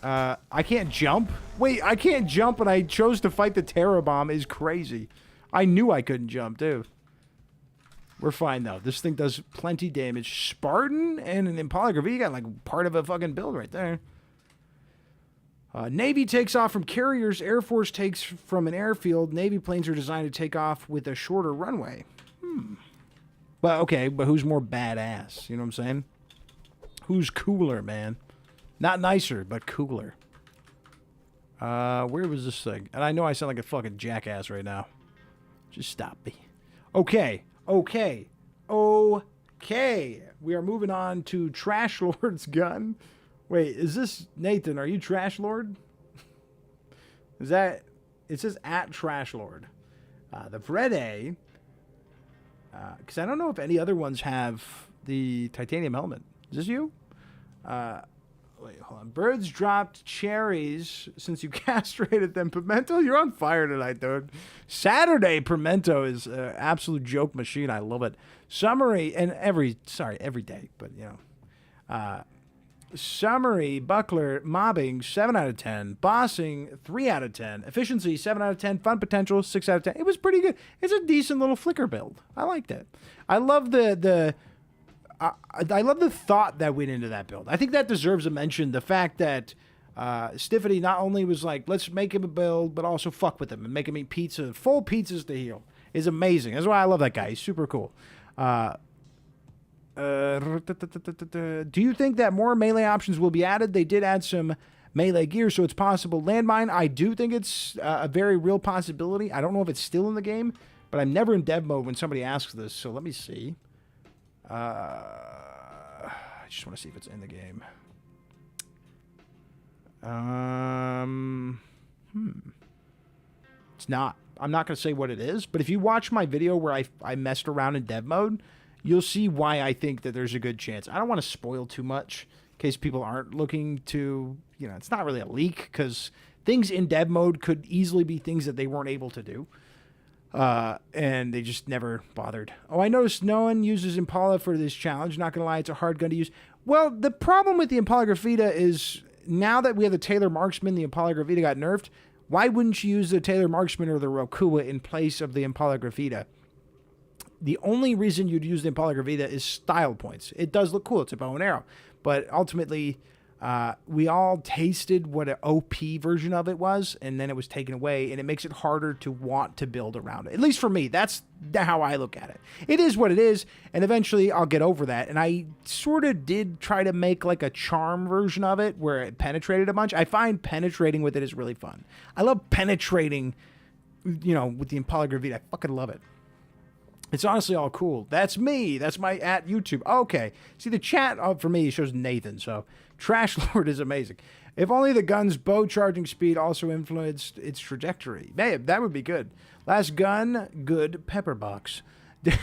I can't jump? Wait, I can't jump and I chose to fight the Terror Bomb is crazy. I knew I couldn't jump, too. We're fine, though. This thing does plenty damage. Spartan and an Impala Gravity got, part of a fucking build right there. Navy takes off from carriers. Air Force takes from an airfield. Navy planes are designed to take off with a shorter runway. But who's more badass? You know what I'm saying? Who's cooler, man? Not nicer, but cooler. Where was this thing? And I know I sound like a fucking jackass right now. Just stop me. Okay. We are moving on to Trash Lord's gun. Wait, is this Nathan? Are you Trash Lord? Is that... It says at Trash Lord. The Vrede... Because I don't know if any other ones have the titanium helmet. Is this you? Wait, hold on. Birds dropped cherries since you castrated them. Pimento, you're on fire tonight, dude. Saturday Pimento is an absolute joke machine. I love it. Summary, and every day, but, summary, buckler, mobbing, 7 out of 10. Bossing, 3 out of 10. Efficiency, 7 out of 10. Fun potential, 6 out of 10. It was pretty good. It's a decent little flicker build. I liked it. I love I love the thought that went into that build. I think that deserves a mention. The fact that Stiffity not only was like, let's make him a build, but also fuck with him and make him eat pizza, full pizzas to heal, is amazing. That's why I love that guy. He's super cool. Do you think that more melee options will be added? They did add some melee gear, so it's possible. Landmine, I do think it's a very real possibility. I don't know if it's still in the game, but I'm never in dev mode when somebody asks this, so let me see. I just want to see if it's in the game. It's not. I'm not going to say what it is, but if you watch my video where I messed around in dev mode, you'll see why I think that there's a good chance. I don't want to spoil too much in case people aren't looking to, it's not really a leak because things in dev mode could easily be things that they weren't able to do. And they just never bothered. Oh, I noticed no one uses Impala for this challenge. Not gonna lie, it's a hard gun to use. Well, the problem with the Impala Gravita is now that we have the Taylor Marksman, the Impala Gravita got nerfed. Why wouldn't you use the Taylor Marksman or the Rokua in place of the Impala Gravita? the only reason you'd use the Impala Gravita is style points. It does look cool. It's a bow and arrow. But ultimately, we all tasted what an OP version of it was, and then it was taken away, and it makes it harder to want to build around it. At least for me, that's how I look at it. It is what it is, and eventually I'll get over that. And I sort of did try to make like a charm version of it where it penetrated a bunch. I find penetrating with it is really fun. I love penetrating, with the Impala Gravita. I fucking love it. It's honestly all cool. That's me. That's my at YouTube. Okay. See, the chat for me shows Nathan, so Trash Lord is amazing. If only the gun's bow charging speed also influenced its trajectory. Man, that would be good. Last gun, good pepper box. Did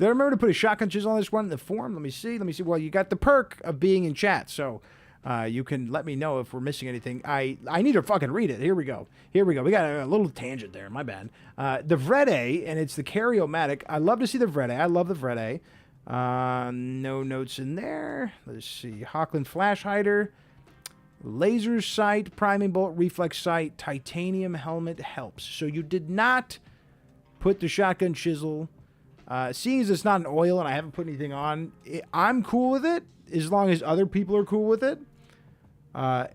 I remember to put a shotgun chisel on this one in the form? Let me see. Well, you got the perk of being in chat, so you can let me know if we're missing anything. I need to fucking read it. Here we go. We got a little tangent there. My bad. The Vrede, and it's the Carry-O-Matic. I love to see the Vrede. I love the Vrede. No notes in there. Let's see. Hochland Flash Hider. Laser Sight, Priming Bolt, Reflex Sight, Titanium Helmet helps. So you did not put the shotgun chisel. Seeing as it's not an oil and I haven't put anything on, I'm cool with it as long as other people are cool with it.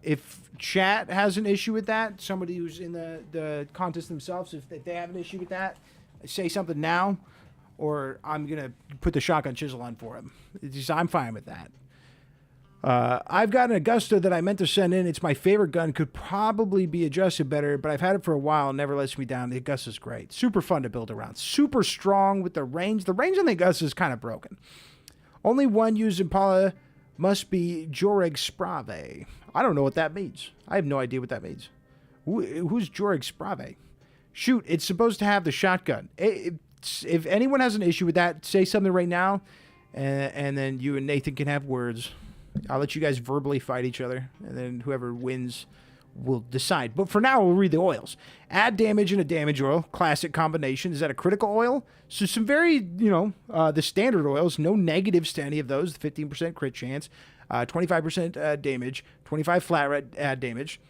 If chat has an issue with that, somebody who's in the contest themselves, if they have an issue with that, say something now, or I'm going to put the shotgun chisel on for him. I'm fine with that. I've got an Augusta that I meant to send in. It's my favorite gun. Could probably be adjusted better, but I've had it for a while. Never lets me down. The Augusta's great. Super fun to build around. Super strong with the range. The range on the Augusta is kind of broken. Only one used Impala must be Joreg Sprave. I don't know what that means. I have no idea what that means. Who's Joreg Sprave? Shoot, it's supposed to have the shotgun. If anyone has an issue with that, say something right now, and then you and Nathan can have words. I'll let you guys verbally fight each other, and then whoever wins will decide. But for now, we'll read the oils. Add damage in a damage oil. Classic combination. Is that a critical oil? So some very, the standard oils. No negatives to any of those. 15% crit chance. 25% damage. 25 flat damage.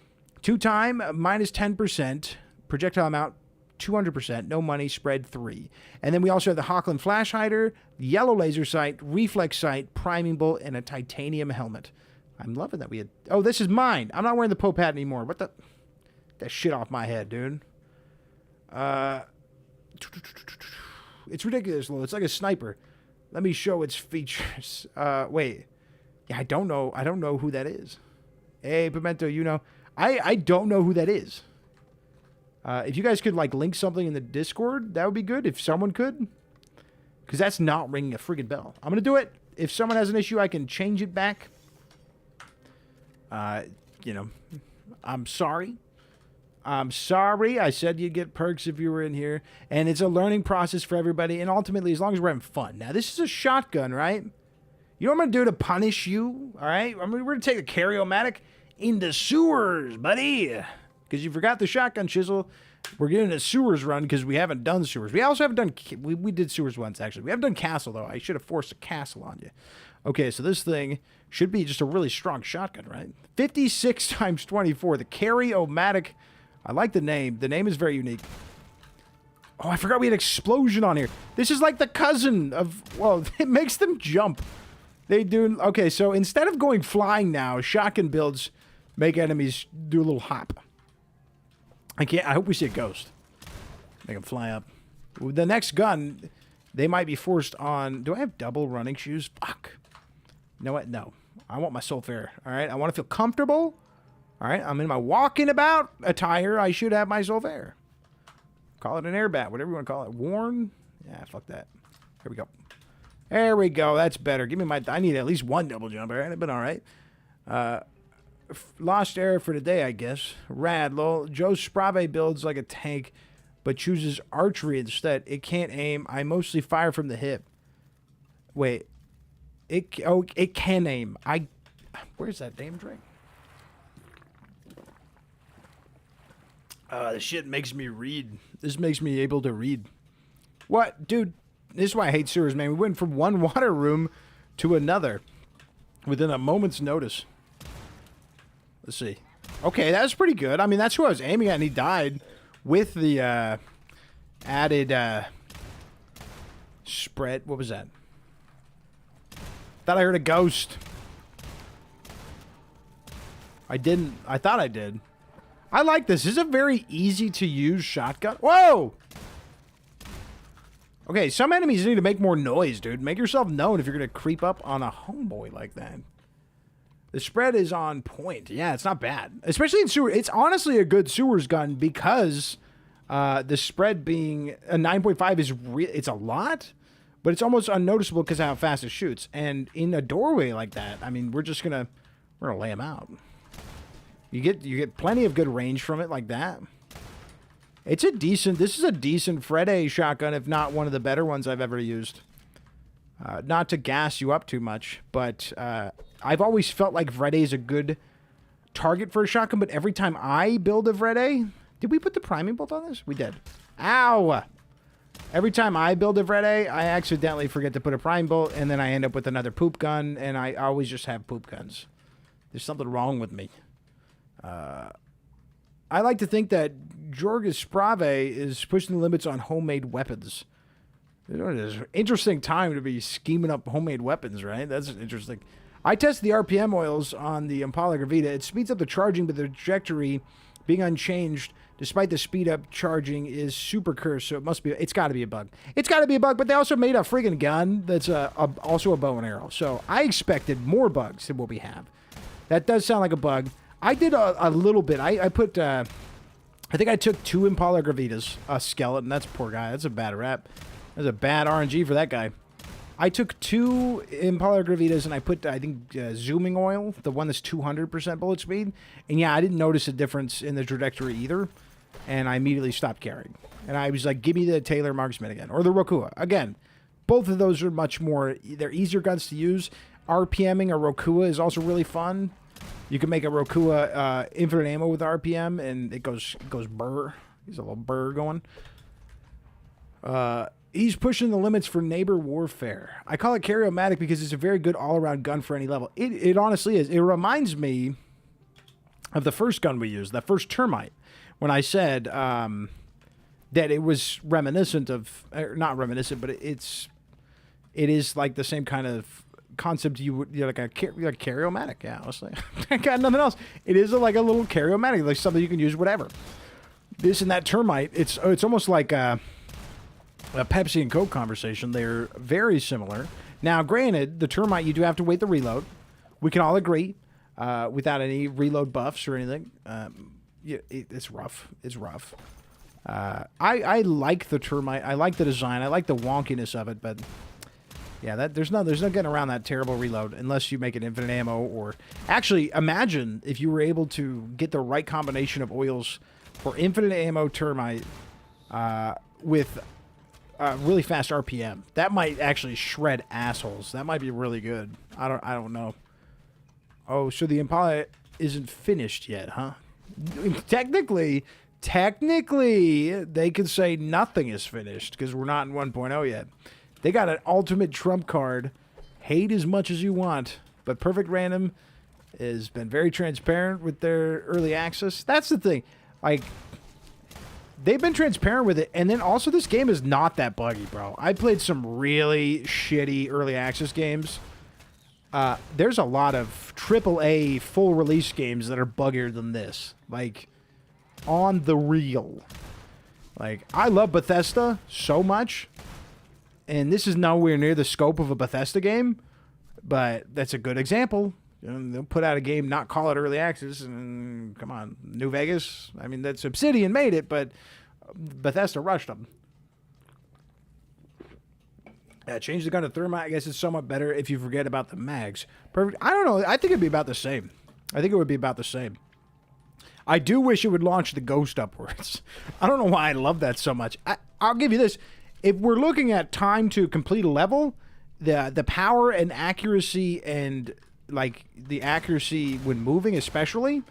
2-time, minus 10%. Projectile amount, 200%. No money, spread 3. And then we also have the Hochland Flash Hider, Yellow Laser Sight, Reflex Sight, Priming Bolt, and a Titanium Helmet. I'm loving that we had... Oh, this is mine. I'm not wearing the Pope hat anymore. What the... That shit off my head, dude. It's ridiculous, Lou. It's like a sniper. Let me show its features. Wait. Yeah, I don't know. I don't know who that is. Hey, Pimento, I don't know who that is. If you guys could, link something in the Discord, that would be good. If someone could. Because that's not ringing a friggin' bell. I'm going to do it. If someone has an issue, I can change it back. I'm sorry. I said you'd get perks if you were in here. And it's a learning process for everybody. And ultimately, as long as we're having fun. Now, this is a shotgun, right? You know what I'm going to do to punish you? All right? We're going to take the Carry-O-Matic in the sewers, buddy. Because you forgot the shotgun chisel. We're getting a sewers run because we haven't done sewers. We also haven't done... We did sewers once, actually. We haven't done castle, though. I should have forced a castle on you. Okay, so this thing should be just a really strong shotgun, right? 56 times 24. The Carry-O-Matic. I like the name. The name is very unique. Oh, I forgot we had explosion on here. This is like the cousin of... Well, it makes them jump. They do... Okay, so instead of going flying now, shotgun builds make enemies do a little hop. I hope we see a ghost. Make them fly up. The next gun, they might be forced on... Do I have double running shoes? Fuck. You know what? No. I want my SULFUR. All right? I want to feel comfortable. All right? I'm in my walking about attire. I should have my SULFUR. Call it an airbat. Whatever you want to call it. Worn? Yeah, fuck that. Here we go. There we go. That's better. Give me my... I need at least one double jump. All right? But all right. Lost error for today, I guess. Rad, lol. Joe Sprave builds like a tank, but chooses archery instead. It can't aim. I mostly fire from the hip. Wait. It can aim. Where's that damn drink? This shit makes me read. This makes me able to read. What? Dude, this is why I hate sewers, man. We went from one water room to another within a moment's notice. Let's see. Okay, that was pretty good. I mean, that's who I was aiming at, and he died with the added Spread. What was that? Thought I heard a ghost. I didn't. I thought I did. I like this. This is a very easy to use shotgun. Whoa! Okay, some enemies need to make more noise, dude. Make yourself known if you're going to creep up on a homeboy like that. The spread is on point. Yeah, it's not bad. Especially in sewer. It's honestly a good sewers gun because the spread being a 9.5 is it's a lot, but it's almost unnoticeable because of how fast it shoots. And in a doorway like that, I mean, we're gonna lay them out. You get plenty of good range from it like that. This is a decent Fred shotgun, if not one of the better ones I've ever used. Not to gas you up too much, but I've always felt like Fred is a good target for a shotgun, but every time I build a Fred, did we put the priming bolt on this? We did. Ow! Every time I build a Fred, I accidentally forget to put a prime bolt, and then I end up with another poop gun, and I always just have poop guns. There's something wrong with me. I like to think that Jorgis Sprave is pushing the limits on homemade weapons. It's an interesting time to be scheming up homemade weapons, right? That's interesting. I tested the RPM oils on the Impala Gravita. It speeds up the charging, but the trajectory being unchanged, despite the speed up charging, is super cursed. So it's got to be a bug. It's got to be a bug, but they also made a friggin' gun that's also a bow and arrow. So I expected more bugs than what we have. That does sound like a bug. I did a little bit. I put, I think I took 2 Impala Gravitas, a skeleton. That's a poor guy. That's a bad rap. That's a bad RNG for that guy. I took 2 Impala Gravitas and I put, I think, zooming oil, the one that's 200% bullet speed. And yeah, I didn't notice a difference in the trajectory either. And I immediately stopped carrying. And I was like, give me the Taylor Marksman again. Or the Rokua. Again, both of those are much more, they're easier guns to use. RPMing a Rokua is also really fun. You can make a Rokua infinite ammo with RPM, and it goes burr. He's a little burr going. He's pushing the limits for neighbor warfare. I call it Carry-O-Matic because it's a very good all-around gun for any level. It honestly is. It reminds me of the first gun we used, that first Termite, when I said that it was reminiscent of, not reminiscent, but it is like the same kind of concept you would, like a Carry-O-Matic. Yeah, honestly. I got nothing else. It is like a little Carry-O-Matic, like something you can use whatever. This and that Termite, it's almost like a Pepsi and Coke conversation. They're very similar. Now, granted, the Termite, you do have to wait the reload. We can all agree, without any reload buffs or anything. It's rough. It's rough. I like the Termite. I like the design. I like the wonkiness of it, but yeah, there's no getting around that terrible reload unless you make it infinite ammo. Or actually, imagine if you were able to get the right combination of oils for infinite ammo Termite with really fast RPM. That might actually shred assholes. That might be really good. I don't know. Oh, so the Impala isn't finished yet, huh? Technically, they could say nothing is finished because we're not in 1.0 yet. They got an ultimate trump card. Hate as much as you want, but Perfect Random has been very transparent with their early access. That's the thing. Like, they've been transparent with it, and then also this game is not that buggy, bro. I played some really shitty early access games. There's a lot of AAA full release games that are buggier than this. Like, on the real. Like, I love Bethesda so much, and this is nowhere near the scope of a Bethesda game, but that's a good example. You know, they'll put out a game, not call it early access, and come on, New Vegas. I mean, that's Obsidian made it, but Bethesda rushed them. Change the gun to Thermite. I guess it's somewhat better if you forget about the mags. Perfect. I don't know. I think it'd be about the same. I think it would be about the same. I do wish it would launch the ghost upwards. I don't know why I love that so much. I'll give you this. If we're looking at time to complete a level, the power and accuracy and like the accuracy when moving especially,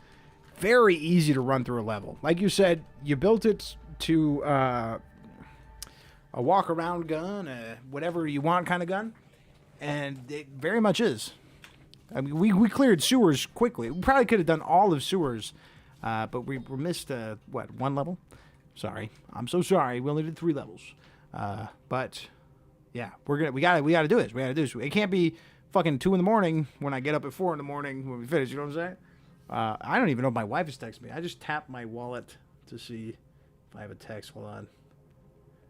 very easy to run through a level. Like you said, you built it to a walk-around gun, whatever you want kind of gun, and it very much is. I mean, we cleared sewers quickly. We probably could have done all of sewers, but we missed, one level? Sorry. I'm so sorry. We only did 3 levels. But Yeah, we gotta do this. We gotta do this. It can't be fucking 2 a.m. when I get up at 4 a.m. when we finish. You know what I'm saying? I don't even know if my wife has texted me. I just tapped my wallet to see if I have a text. Hold on.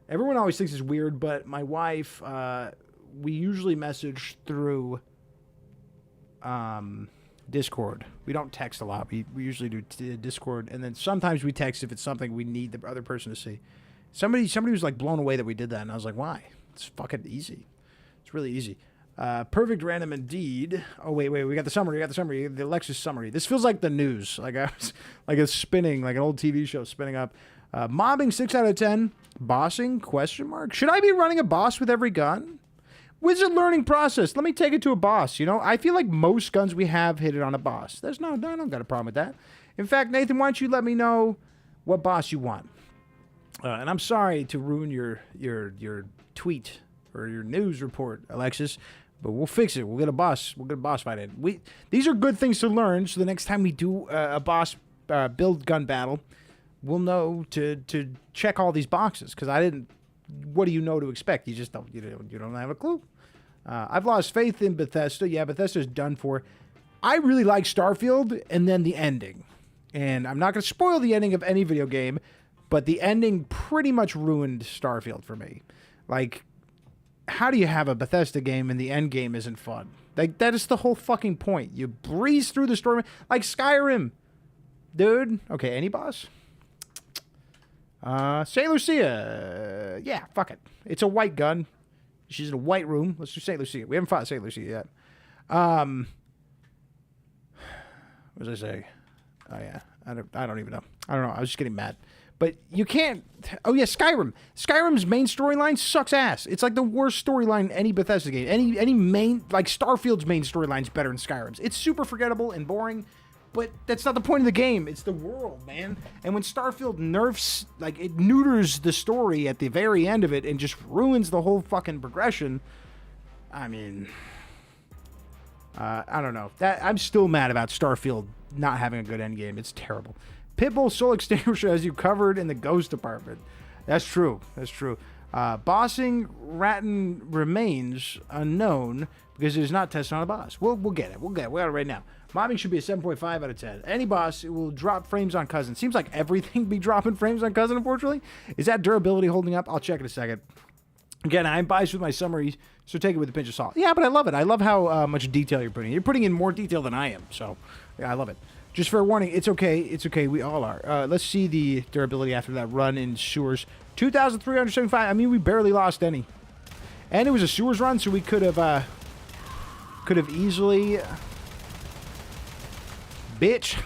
Everyone always thinks it's weird, but my wife, we usually message through Discord. We don't text a lot. We usually do Discord, and then sometimes we text if it's something we need the other person to see. Somebody was like blown away that we did that, and I was like, why? It's fucking easy. It's really easy. Perfect random indeed. Oh, wait. We got the summary. The Alexis summary. This feels like the news. Like I was, like it's spinning, like an old TV show spinning up. Mobbing 6 out of 10. Bossing? ? Should I be running a boss with every gun? Wizard learning process. Let me take it to a boss. You know, I feel like most guns we have hit it on a boss. I don't got a problem with that. In fact, Nathan, why don't you let me know what boss you want? And I'm sorry to ruin your tweet or your news report, Alexis, but we'll fix it. We'll get a boss fight in. These are good things to learn, so the next time we do a boss build gun battle, we'll know to check all these boxes, because I didn't. What do you know to expect? You just don't. You don't have a clue. I've lost faith in Bethesda. Yeah, Bethesda's done for. I really like Starfield, and then the ending. And I'm not going to spoil the ending of any video game, but the ending pretty much ruined Starfield for me. Like, how do you have a Bethesda game and the end game isn't fun? Like, that is the whole fucking point. You breeze through the story like Skyrim, dude. Okay, any boss? St. Lucia. Yeah, fuck it. It's a white gun. She's in a white room. Let's do St. Lucia. We haven't fought St. Lucia yet. What was I say? Oh yeah, I don't even know. I don't know. I was just getting mad. But you can't. Oh yeah, Skyrim. Skyrim's main storyline sucks ass. It's like the worst storyline in any Bethesda game. Any main, like Starfield's main storyline's better than Skyrim's. It's super forgettable and boring. But that's not the point of the game. It's the world, man. And when Starfield nerfs, like, it neuters the story at the very end of it and just ruins the whole fucking progression. I mean, I don't know. I'm still mad about Starfield not having a good end game. It's terrible. Pitbull Soul Extinguisher has you covered in the ghost department. That's true. Bossing Ratton remains unknown because it is not tested on a boss. We'll get it. We got it right now. Mobbing should be a 7.5 out of 10. Any boss, it will drop frames on Cousin. Seems like everything be dropping frames on Cousin, unfortunately. Is that durability holding up? I'll check in a second. Again, I'm biased with my summaries, so take it with a pinch of salt. Yeah, but I love it. I love how much detail you're putting in. You're putting in more detail than I am, so yeah, I love it. Just fair warning, it's okay. It's okay. We all are. Let's see the durability after that run in sewers. 2,375. I mean, we barely lost any. And it was a sewers run, so we could have easily... Bitch.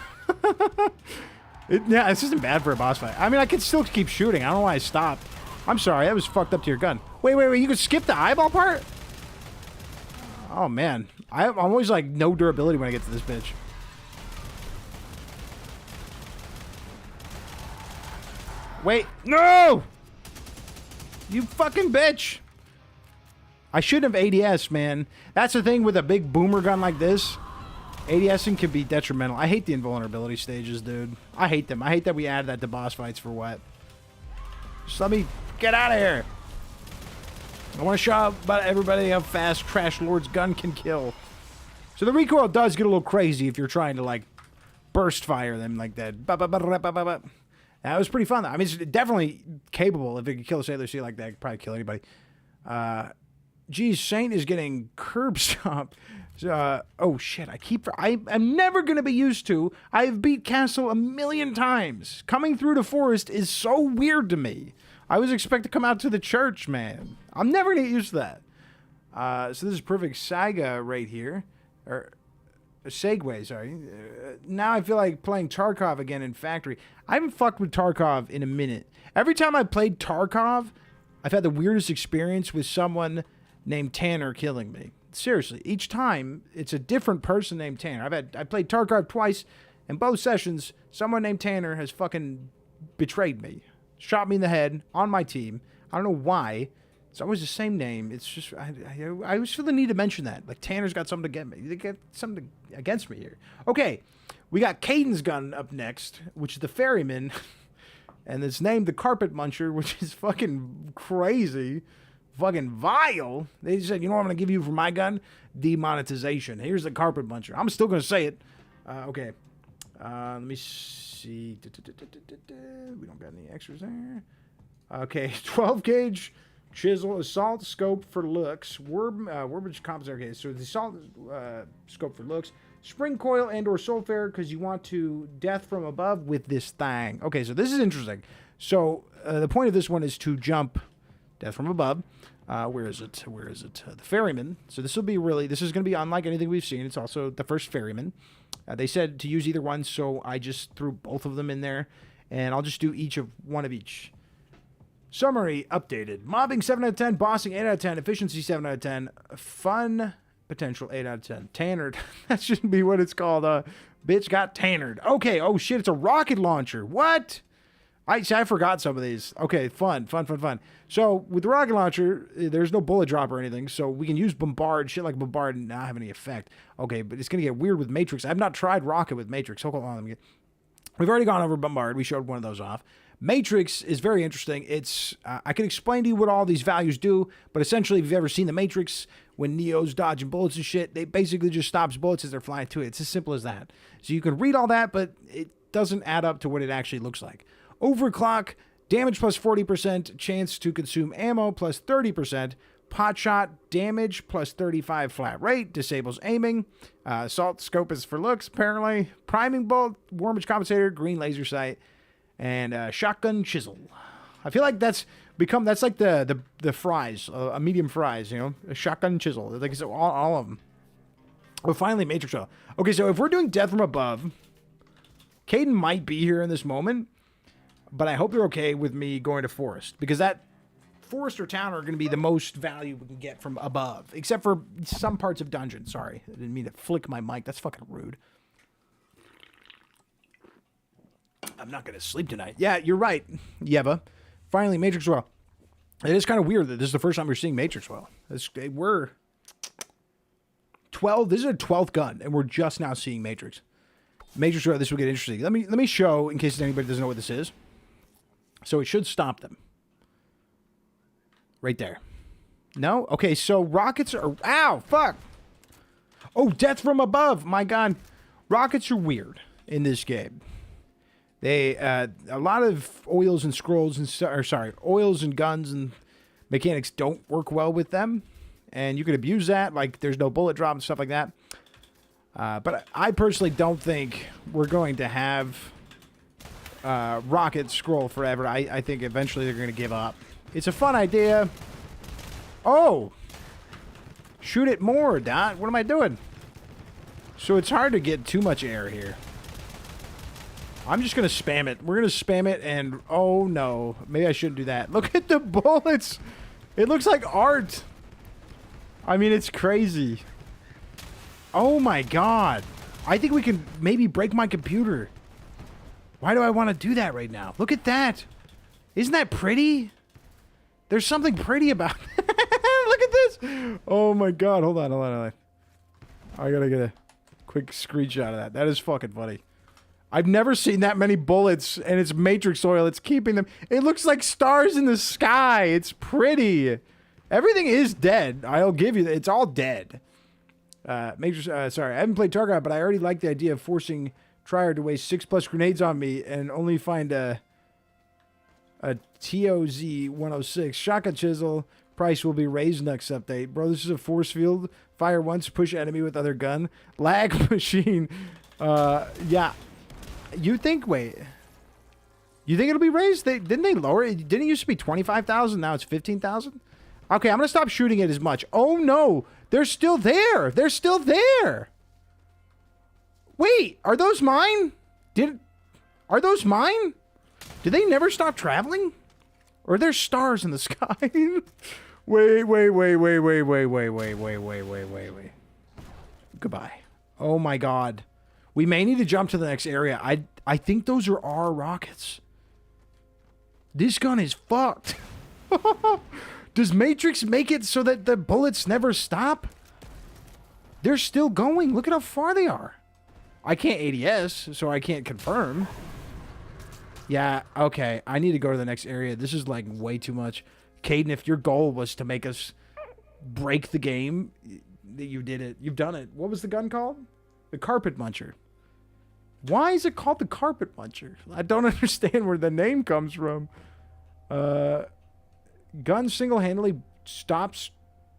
Yeah, this isn't bad for a boss fight. I mean, I could still keep shooting. I don't know why I stopped. I'm sorry. That was fucked up to your gun. Wait. You could skip the eyeball part? Oh, man. I'm always like no durability when I get to this bitch. Wait. No! You fucking bitch. I shouldn't have ADS, man. That's the thing with a big boomer gun like this. ADSing can be detrimental. I hate the invulnerability stages, dude. I hate them. I hate that we added that to boss fights for what? Just let me get out of here. I want to show about everybody how fast Crash Lord's gun can kill. So the recoil does get a little crazy if you're trying to, like, burst fire them like that. That was pretty fun, though. I mean, it's definitely capable. If it could kill a Sailor Sea like that, it could probably kill anybody. Geez, Saint is getting curb stomped. Oh shit! I'm never gonna be used to. I've beat Castle a million times. Coming through the forest is so weird to me. I was expected to come out to the church, man. I'm never gonna get used to that. So this is perfect saga right here, or a segue. Sorry. Now I feel like playing Tarkov again in Factory. I haven't fucked with Tarkov in a minute. Every time I played Tarkov, I've had the weirdest experience with someone named Tanner killing me. Seriously, each time it's a different person named Tanner. I played Tarkov twice, and both sessions, someone named Tanner has fucking betrayed me, shot me in the head on my team. I don't know why. It's always the same name. It's just I always feel the need to mention that. Like Tanner's got something to get me. They get something against me here. Okay, we got Caden's gun up next, which is the ferryman, and it's named the Carpet Muncher, which is fucking crazy. fucking vile. They said, you know what I'm going to give you for my gun? Demonetization. Here's the carpet buncher. I'm still going to say it. Okay. Let me see. We don't got any extras there. Okay. 12 gauge chisel, assault scope for looks. Warbage compensator. Okay. So the assault scope for looks. Spring coil and or sulfur because you want to death from above with this thing. Okay. So this is interesting. So the point of this one is to jump death from above. Where is it? Where is it? The ferryman. So this will be really, this is going to be unlike anything we've seen. It's also the first ferryman. They said to use either one, so I just threw both of them in there, and I'll just do one of each. Summary updated. Mobbing 7 out of 10, bossing 8 out of 10, efficiency 7 out of 10, fun potential 8 out of 10. Tannered. That shouldn't be what it's called. Bitch got tannered. Okay. Oh shit, it's a rocket launcher. What? I forgot some of these. Okay, fun. So, with the rocket launcher, there's no bullet drop or anything, so we can use bombard, shit like bombard, and not have any effect. Okay, but it's going to get weird with Matrix. I've not tried rocket with Matrix. Hold on, we've already gone over bombard. We showed one of those off. Matrix is very interesting. It's I can explain to you what all these values do, but essentially, if you've ever seen the Matrix, when Neo's dodging bullets and shit, they basically just stops bullets as they're flying to it. It's as simple as that. So you can read all that, but it doesn't add up to what it actually looks like. Overclock, damage plus 40%, chance to consume ammo plus 30%, pot shot, damage plus 35 flat rate, disables aiming, assault scope is for looks apparently, priming bolt, warmage compensator, green laser sight, and shotgun chisel. I feel like that's like the fries, a medium fries, you know, a shotgun chisel, like so all of them. Oh, finally Matrix. Okay, so if we're doing death from above, Caden might be here in this moment. But I hope you're okay with me going to forest, because that forest or town are going to be the most value we can get from above, except for some parts of dungeon. Sorry, I didn't mean to flick my mic. That's fucking rude. I'm not going to sleep tonight. Yeah, you're right, Yeva. Finally, Matrix Well. It is kind of weird that this is the first time we're seeing Matrix Well. We're 12. This is a 12th gun, and we're just now seeing Matrix. Matrix Well, this will get interesting. Let me show, in case anybody doesn't know what this is. So it should stop them. Right there. No? Okay, so rockets are... Ow! Fuck! Oh, death from above! My God. Rockets are weird in this game. They, a lot of oils and scrolls and... oils and guns and mechanics don't work well with them. And you can abuse that, like there's no bullet drop and stuff like that. But I personally don't think we're going to have... rocket scroll forever. I think eventually they're going to give up. It's a fun idea. Oh! Shoot it more, Dot. What am I doing? So it's hard to get too much air here. I'm just going to spam it. We're going to spam it and... Oh, no. Maybe I shouldn't do that. Look at the bullets! It looks like art! I mean, it's crazy. Oh, my God. I think we can maybe break my computer. Why do I want to do that right now? Look at that. Isn't that pretty? There's something pretty about it. Look at this. Oh my God. Hold on. I gotta get a quick screenshot of that. That is fucking funny. I've never seen that many bullets, and it's Matrix oil. It's keeping them. It looks like stars in the sky. It's pretty. Everything is dead. I'll give you that. It's all dead. Matrix, sorry. I haven't played Tarkov, but I already like the idea of forcing Trier to waste 6+ grenades on me and only find a TOZ 106 shotgun chisel. Price will be raised next update. Bro, this is a force field. Fire once, push enemy with other gun. Lag machine. Yeah. You think, wait. You think it'll be raised? Didn't they lower it? Didn't it used to be 25,000? Now it's 15,000? Okay, I'm going to stop shooting it as much. Oh, no. They're still there. They're still there. Wait, are those mine? Are those mine? Did they never stop traveling? Or are there stars in the sky? Wait. Goodbye. Oh my God. We may need to jump to the next area. I think those are our rockets. This gun is fucked. Does Matrix make it so that the bullets never stop? They're still going. Look at how far they are. I can't ADS, so I can't confirm. Yeah, okay. I need to go to the next area. This is like way too much. Caden, if your goal was to make us break the game, you did it. You've done it. What was the gun called? The Carpet Muncher. Why is it called the Carpet Muncher? I don't understand where the name comes from. Gun single-handedly stops,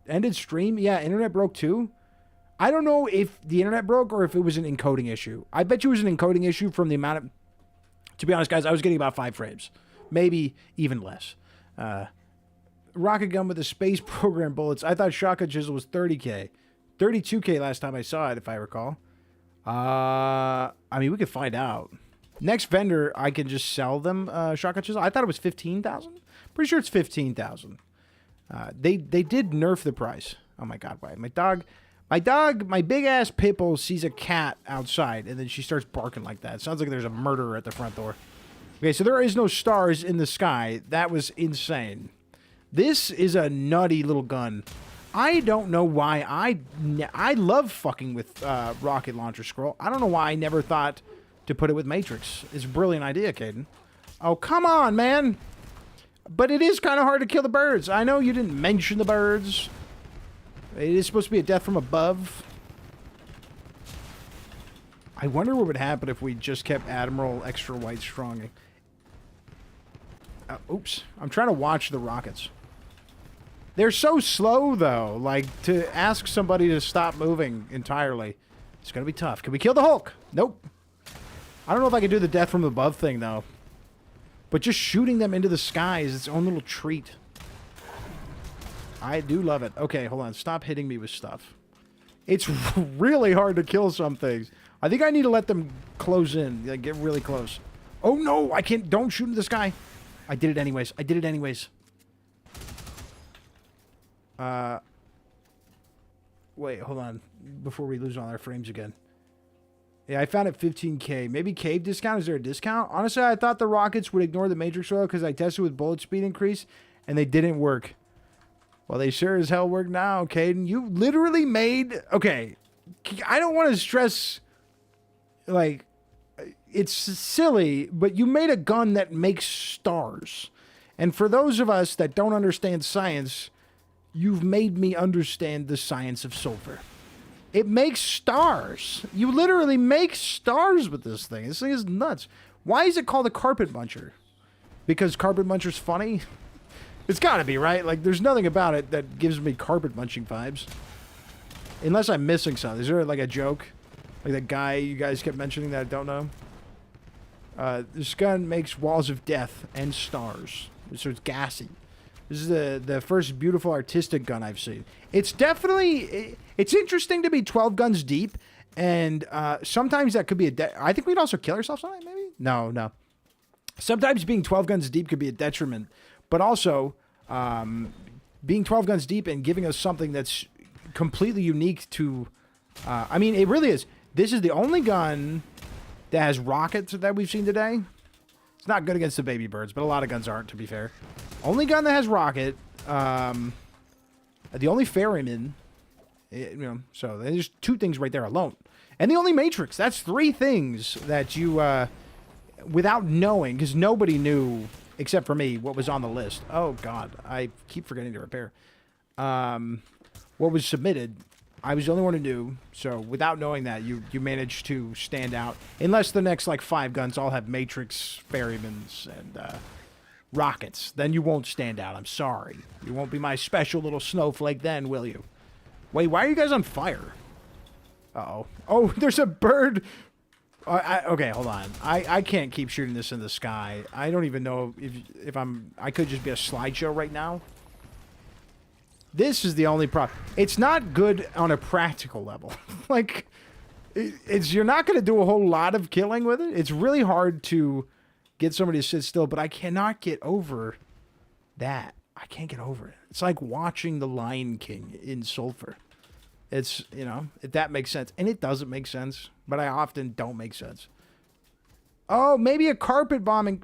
ended stream. Yeah, internet broke too. I don't know if the internet broke or if it was an encoding issue. I bet you it was an encoding issue from the amount of... To be honest, guys, I was getting about 5 frames. Maybe even less. Rocket gun with the space program bullets. I thought shotgun chisel was 30K. 32K last time I saw it, if I recall. I mean, we could find out. Next vendor, I can just sell them shotgun chisel. I thought it was 15,000. Pretty sure it's 15,000. They did nerf the price. Oh my god, why? My big ass pit bull sees a cat outside and then she starts barking like that. It sounds like there's a murderer at the front door. Okay, so there is no stars in the sky. That was insane. This is a nutty little gun. I don't know why I love fucking with rocket launcher scroll. I don't know why I never thought to put it with Matrix. It's a brilliant idea, Caden. Oh, come on, man. But it is kind of hard to kill the birds. I know you didn't mention the birds. It is supposed to be a death from above. I wonder what would happen if we just kept Admiral extra white stronging. Oops. I'm trying to watch the rockets. They're so slow, though. Like, to ask somebody to stop moving entirely, it's going to be tough. Can we kill the Hulk? Nope. I don't know if I can do the death from above thing, though. But just shooting them into the sky is its own little treat. I do love it. Okay, hold on. Stop hitting me with stuff. It's really hard to kill some things. I think I need to let them close in. Like, get really close. Oh, no. I can't. Don't shoot in the sky. I did it anyways. I did it anyways. Wait, hold on. Before we lose all our frames again. Yeah, I found it 15K. Maybe cave discount? Is there a discount? Honestly, I thought the rockets would ignore the Matrix oil because I tested with bullet speed increase and they didn't work. Well, they sure as hell work now, Caden. You literally made... Okay, I don't want to stress... Like, it's silly, but you made a gun that makes stars. And for those of us that don't understand science, you've made me understand the science of sulfur. It makes stars. You literally make stars with this thing. This thing is nuts. Why is it called a carpet muncher? Because carpet muncher's funny? It's gotta be, right? Like, there's nothing about it that gives me carpet munching vibes. Unless I'm missing something. Is there, like, a joke? Like that guy you guys kept mentioning that I don't know? This gun makes walls of death and stars. So it's gassy. This is the first beautiful artistic gun I've seen. It's definitely... It's interesting to be 12 guns deep. And sometimes that could be a... I think we'd also kill ourselves on it, maybe? No. Sometimes being 12 guns deep could be a detriment. But also, being 12 guns deep and giving us something that's completely unique to... I mean, it really is. This is the only gun that has rockets that we've seen today. It's not good against the baby birds, but a lot of guns aren't, to be fair. Only gun that has rocket. The only ferryman. You know, so there's 2 things right there alone. And the only Matrix. That's 3 things that you, without knowing, because nobody knew, except for me, what was on the list. Oh, God. I keep forgetting to repair. What was submitted... I was the only one who knew, so without knowing that, you managed to stand out. Unless the next, like, 5 guns all have Matrix, Ferrymans, and rockets. Then you won't stand out, I'm sorry. You won't be my special little snowflake then, will you? Wait, why are you guys on fire? Uh-oh. Oh, there's a bird! Okay, hold on. I can't keep shooting this in the sky. I don't even know if I'm... I could just be a slideshow right now. This is the only problem. It's not good on a practical level. Like, you're not going to do a whole lot of killing with it. It's really hard to get somebody to sit still, but I cannot get over that. I can't get over it. It's like watching The Lion King in Sulfur. It's, you know, if that makes sense. And it doesn't make sense, but I often don't make sense. Oh, maybe a carpet bombing.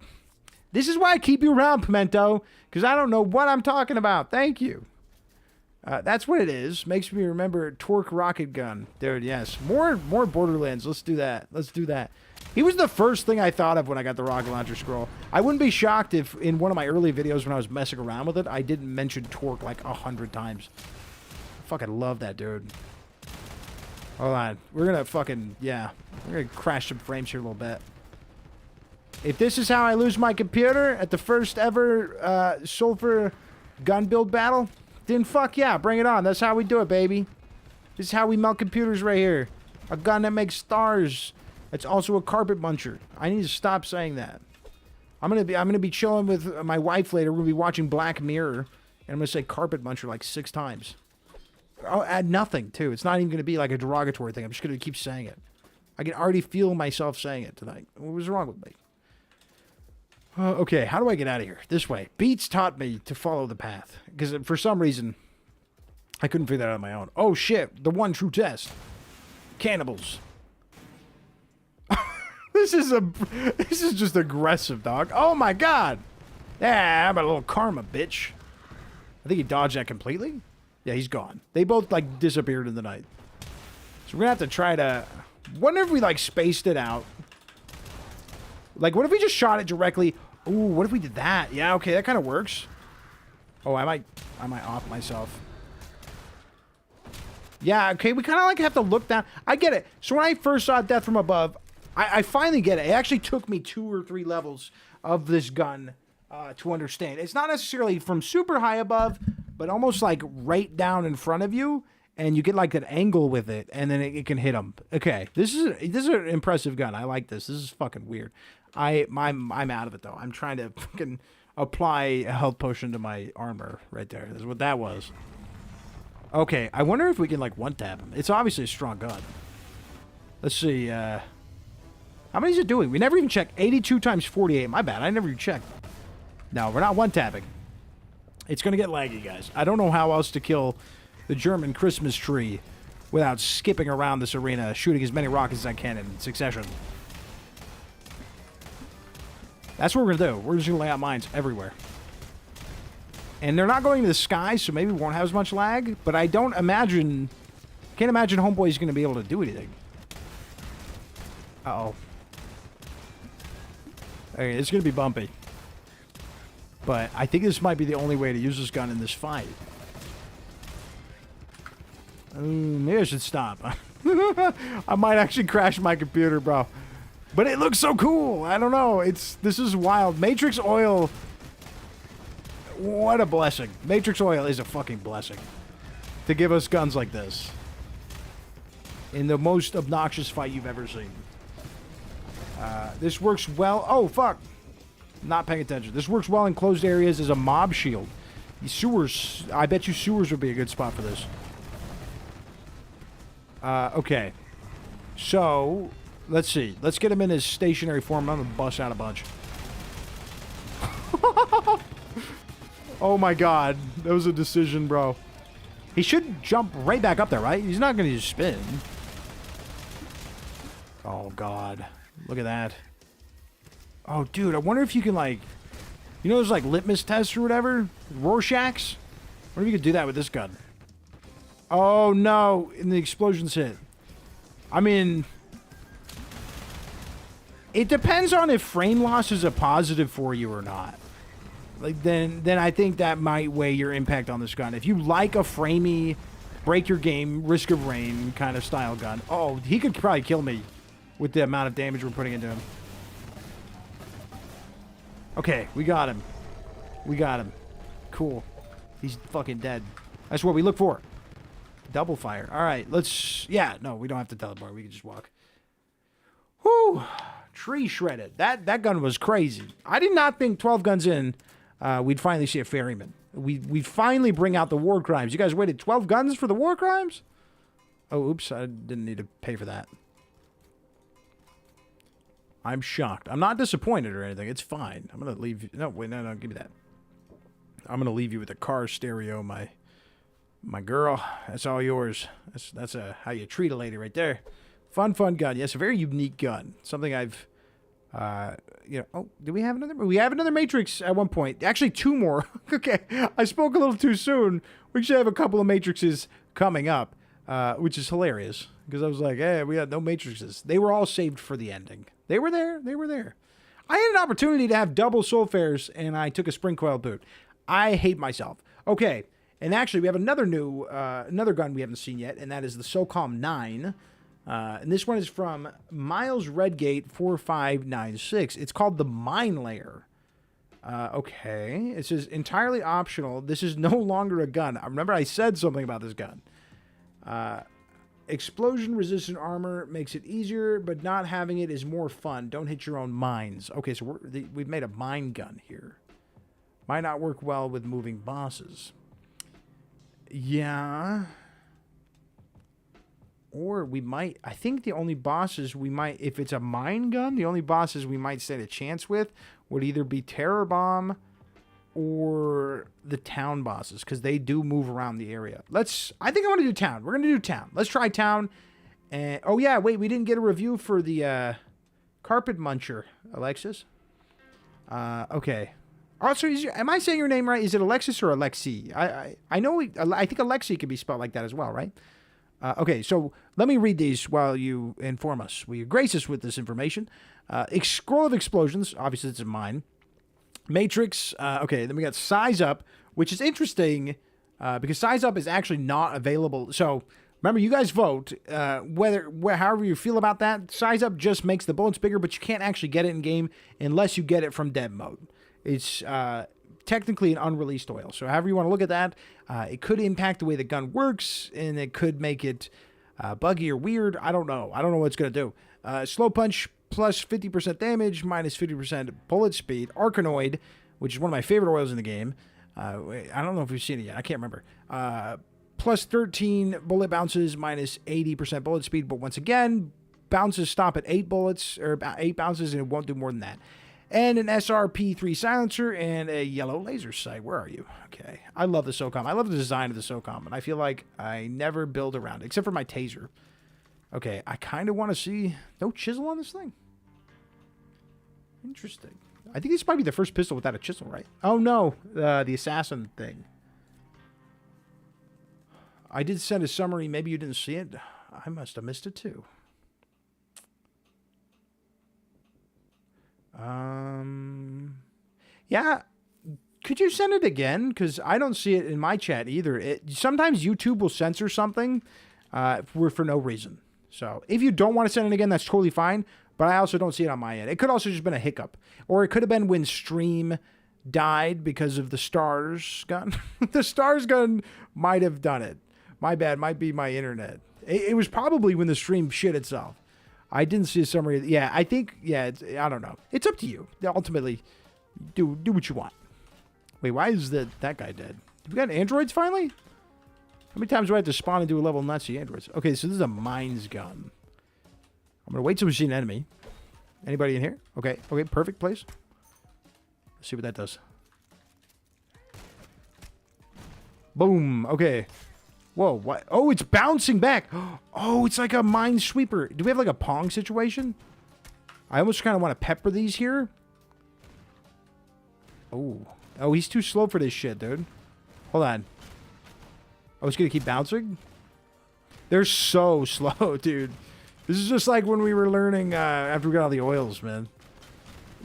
This is why I keep you around, Pimento, because I don't know what I'm talking about. Thank you. That's what it is. Makes me remember Torque Rocket Gun. Dude, yes. More Borderlands. Let's do that. Let's do that. He was the first thing I thought of when I got the rocket launcher scroll. I wouldn't be shocked if in one of my early videos when I was messing around with it, I didn't mention Torque like 100 times. I fucking love that, dude. Hold on. We're gonna fucking, yeah. We're gonna crash some frames here a little bit. If this is how I lose my computer at the first ever Sulfur gun build battle, then fuck yeah, bring it on. That's how we do it, baby. This is how we melt computers right here. A gun that makes stars. It's also a carpet muncher. I need to stop saying that. I'm gonna be chilling with my wife later. We're gonna be watching Black Mirror, and I'm gonna say carpet muncher like 6 times. I'll add nothing too. It's not even gonna be like a derogatory thing. I'm just gonna keep saying it. I can already feel myself saying it tonight. What was wrong with me? Okay, how do I get out of here? This way. Beats taught me to follow the path. Because for some reason, I couldn't figure that out on my own. Oh shit, the one true test. Cannibals. This is just aggressive, dog. Oh my god. Yeah, I'm a little karma, bitch. I think he dodged that completely. Yeah, he's gone. They both, like, disappeared in the night. So we're gonna have to try to... Wonder if we, like, spaced it out. Like, what if we just shot it directly? Ooh, what if we did that? Yeah, okay, that kind of works. Oh, I might off myself. Yeah, okay, we kind of, like, have to look down. I get it. So when I first saw Death from Above, I finally get it. It actually took me 2 or 3 levels of this gun to understand. It's not necessarily from super high above, but almost, like, right down in front of you. And you get, like, that angle with it, and then it can hit them. Okay, this is an impressive gun. I like this. This is fucking weird. I'm out of it, though. I'm trying to fucking apply a health potion to my armor right there. That's what that was. Okay, I wonder if we can, like, one-tap him. It's obviously a strong gun. Let's see, how many is it doing? We never even checked. 82 times 48. My bad. I never even checked. No, we're not one-tapping. It's going to get laggy, guys. I don't know how else to kill the German Christmas tree without skipping around this arena, shooting as many rockets as I can in succession. That's what we're going to do. We're just going to lay out mines everywhere. And they're not going to the sky, so maybe we won't have as much lag. But I don't imagine... Can't imagine Homeboy's going to be able to do anything. Uh-oh. Okay, it's going to be bumpy. But I think this might be the only way to use this gun in this fight. Maybe I should stop. I might actually crash my computer, bro. But it looks so cool. I don't know. This is wild. Matrix Oil. What a blessing. Matrix Oil is a fucking blessing. To give us guns like this. In the most obnoxious fight you've ever seen. This works well. Oh, fuck. Not paying attention. This works well in closed areas as a mob shield. These sewers. I bet you sewers would be a good spot for this. Okay. So, let's see. Let's get him in his stationary form. I'm gonna bust out a bunch. Oh my god. That was a decision, bro. He should jump right back up there, right? He's not gonna just spin. Oh god. Look at that. Oh, dude. I wonder if you can, like... You know those, like, litmus tests or whatever? Rorschachs? I wonder if you could do that with this gun. Oh, no. And the explosions hit. I mean... It depends on if frame loss is a positive for you or not. Like, then I think that might weigh your impact on this gun. If you like a framey, break your game, risk of rain kind of style gun. Oh, he could probably kill me with the amount of damage we're putting into him. Okay, we got him. We got him. Cool. He's fucking dead. That's what we look for. Double fire. All right, let's... Yeah, no, we don't have to teleport. We can just walk. Whew. Tree shredded. That gun was crazy. I did not think 12 guns in, we'd finally see a ferryman. We'd finally bring out the war crimes. You guys waited 12 guns for the war crimes? Oh, oops. I didn't need to pay for that. I'm shocked. I'm not disappointed or anything. It's fine. I'm going to leave you... No, wait, no, give me that. I'm going to leave you with a car stereo, my girl. That's all yours. That's how you treat a lady right there. Fun gun. Yes, a very unique gun. Something I've You know, oh, do we have another? We have another Matrix at one point. Actually, 2 more. Okay, I spoke a little too soon. We should have a couple of Matrixes coming up, which is hilarious. Because I was like, hey, we had no Matrixes. They were all saved for the ending. They were there. They were there. I had an opportunity to have double SULFURs, and I took a spring coil boot. I hate myself. Okay, and actually, we have another new, another gun we haven't seen yet, and that is the SOCOM 9. And this one is from Miles Redgate 4596. It's called the Mine Layer. Okay. It says entirely optional. This is no longer a gun. I remember I said something about this gun. Explosion resistant armor makes it easier, but not having it is more fun. Don't hit your own mines. Okay, so we've made a mine gun here. Might not work well with moving bosses. Yeah. Or we might, I think the only bosses we might, if it's a mine gun, the only bosses we might stand a chance with would either be Terror Bomb or the town bosses, because they do move around the area. I think I want to do town. We're going to do town. Let's try town. And, oh yeah, wait, we didn't get a review for the Carpet Muncher, Alexis. Okay. Also, am I saying your name right? Is it Alexis or Alexi? I know, I think Alexi could be spelled like that as well, right? Okay, so let me read these while you inform us. Will you grace us with this information? Scroll of Explosions. Obviously, it's mine. Matrix. Okay, then we got Size Up, which is interesting because Size Up is actually not available. So remember, you guys vote. However you feel about that, Size Up just makes the bullets bigger, but you can't actually get it in game unless you get it from dev mode. It's technically an unreleased oil. So however you want to look at that, it could impact the way the gun works, and it could make it buggy or weird. I don't know. I don't know what it's going to do. Slow Punch plus 50% damage, minus 50% bullet speed. Arkanoid, which is one of my favorite oils in the game. I don't know if we've seen it yet. I can't remember. Plus 13 bullet bounces, minus 80% bullet speed. But once again, bounces stop at 8 bullets, or about 8 bounces, and it won't do more than that. And an SRP-3 silencer and a yellow laser sight. Where are you? Okay. I love the SOCOM. I love the design of the SOCOM, and I feel like I never build around it, except for my taser. Okay, I kind of want to see... No chisel on this thing? Interesting. I think this might be the first pistol without a chisel, right? Oh, no. The Assassin thing. I did send a summary. Maybe you didn't see it. I must have missed it, too. Yeah, could you send it again? Because I don't see it in my chat either. Sometimes YouTube will censor something for no reason. So if you don't want to send it again, that's totally fine. But I also don't see it on my end. It could also just been a hiccup. Or it could have been when stream died because of the stars gun. The stars gun might have done it. My bad, might be my internet. It was probably when the stream shit itself. I didn't see a summary. Yeah, I think, yeah, I don't know. It's up to you. Ultimately, do what you want. Wait, why is that guy dead? We got androids finally? How many times do I have to spawn and do a level and not see androids? Okay, so this is a mines gun. I'm going to wait till we see an enemy. Anybody in here? Okay, perfect place. Let's see what that does. Boom, okay. Whoa, what? Oh, it's bouncing back. Oh, it's like a minesweeper. Do we have like a Pong situation? I almost kind of want to pepper these here. Oh, he's too slow for this shit, dude. Hold on. Oh, it's going to keep bouncing? They're so slow, dude. This is just like when we were learning after we got all the oils, man.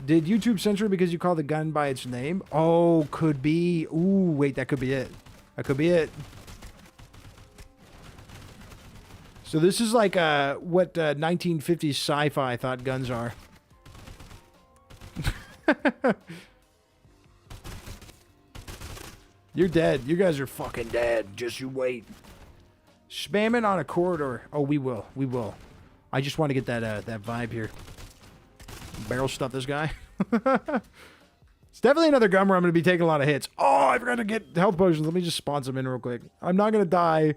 Did YouTube censor because you call the gun by its name? Oh, could be. Ooh, wait, that could be it. That could be it. So this is like what 1950s sci-fi thought guns are. You're dead. You guys are fucking dead. Just you wait. Spam it on a corridor. Oh, we will. We will. I just want to get that vibe here. Barrel stuff this guy. It's definitely another gun where I'm going to be taking a lot of hits. Oh, I forgot to get health potions. Let me just spawn some in real quick. I'm not going to die.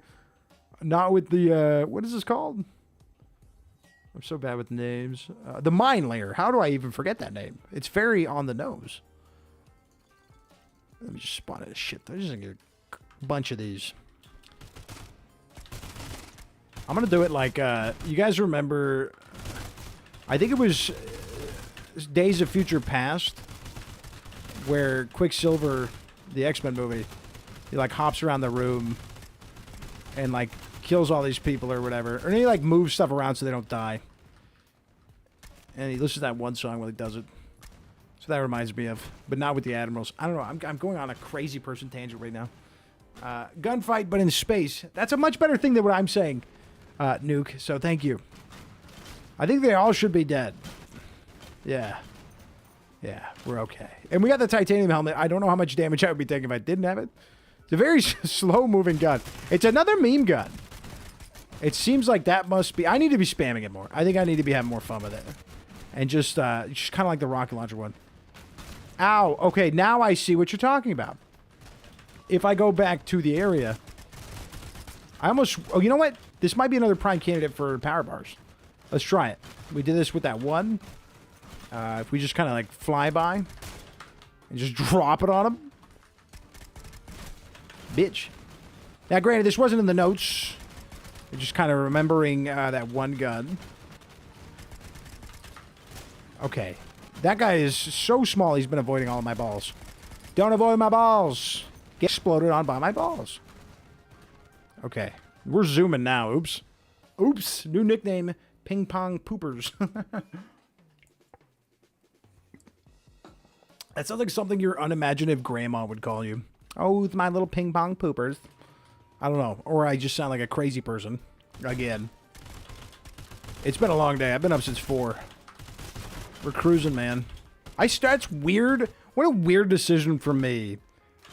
Not with the, what is this called? I'm so bad with names. The Mine Layer. How do I even forget that name? It's very on the nose. Let me just spawn it. Shit, there's just a bunch of these. I'm going to do it like, you guys remember, I think it was Days of Future Past, where Quicksilver, the X-Men movie, he like hops around the room and like kills all these people or whatever, or he like moves stuff around so they don't die. And he listens to that one song while he does it. So that reminds me of, but not with the Admirals. I don't know. I'm going on a crazy person tangent right now. Gunfight, but in space. That's a much better thing than what I'm saying, Nuke. So thank you. I think they all should be dead. Yeah. Yeah, we're okay. And we got the titanium helmet. I don't know how much damage I would be taking if I didn't have it. It's a very slow-moving gun. It's another meme gun. It seems like that must be... I need to be spamming it more. I think I need to be having more fun with it. And just kind of like the rocket launcher one. Ow. Okay, now I see what you're talking about. If I go back to the area... I almost... Oh, you know what? This might be another prime candidate for power bars. Let's try it. We did this with that one. If we just kind of like fly by and just drop it on them. Bitch. Now, granted, this wasn't in the notes. I'm just kind of remembering that one gun. Okay. That guy is so small, he's been avoiding all of my balls. Don't avoid my balls. Get exploded on by my balls. Okay. We're zooming now. Oops. Oops. New nickname, Ping Pong Poopers. That sounds like something your unimaginative grandma would call you. Oh, it's my little ping pong poopers. I don't know. Or I just sound like a crazy person. Again. It's been a long day. I've been up since 4. We're cruising, man. That's weird. What a weird decision for me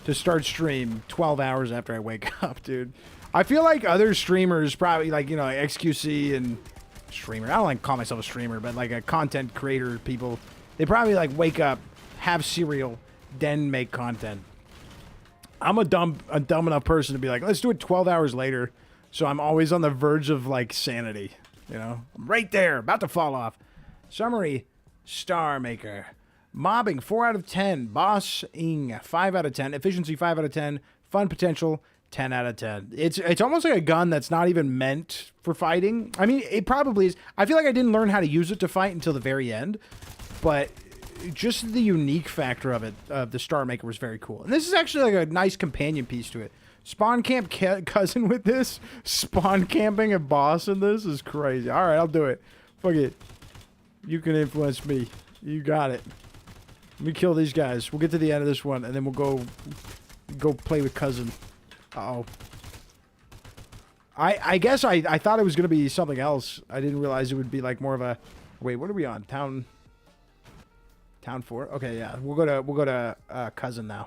to start stream 12 hours after I wake up, dude. I feel like other streamers probably, like, you know, XQC and streamer. I don't like to call myself a streamer, but like a content creator people. They probably like wake up, have cereal, then make content. I'm a dumb enough person to be like, let's do it 12 hours later. So I'm always on the verge of like sanity. You know, I'm right there, about to fall off. Summary, Star Maker. Mobbing, 4 out of 10. Bossing, 5 out of 10. Efficiency, 5 out of 10. Fun potential, 10 out of 10. It's almost like a gun that's not even meant for fighting. I mean, it probably is. I feel like I didn't learn how to use it to fight until the very end. But just the unique factor of it, of the Star Maker, was very cool. And this is actually like a nice companion piece to it. Spawn camp cousin with this. Spawn camping a boss in this is crazy. All right, I'll do it. Fuck it. You can influence me. You got it. Let me kill these guys. We'll get to the end of this one, and then we'll go play with cousin. Uh-oh. I guess I thought it was going to be something else. I didn't realize it would be like more of a... Wait, what are we on? Town 4? Okay, yeah. We'll go to cousin now.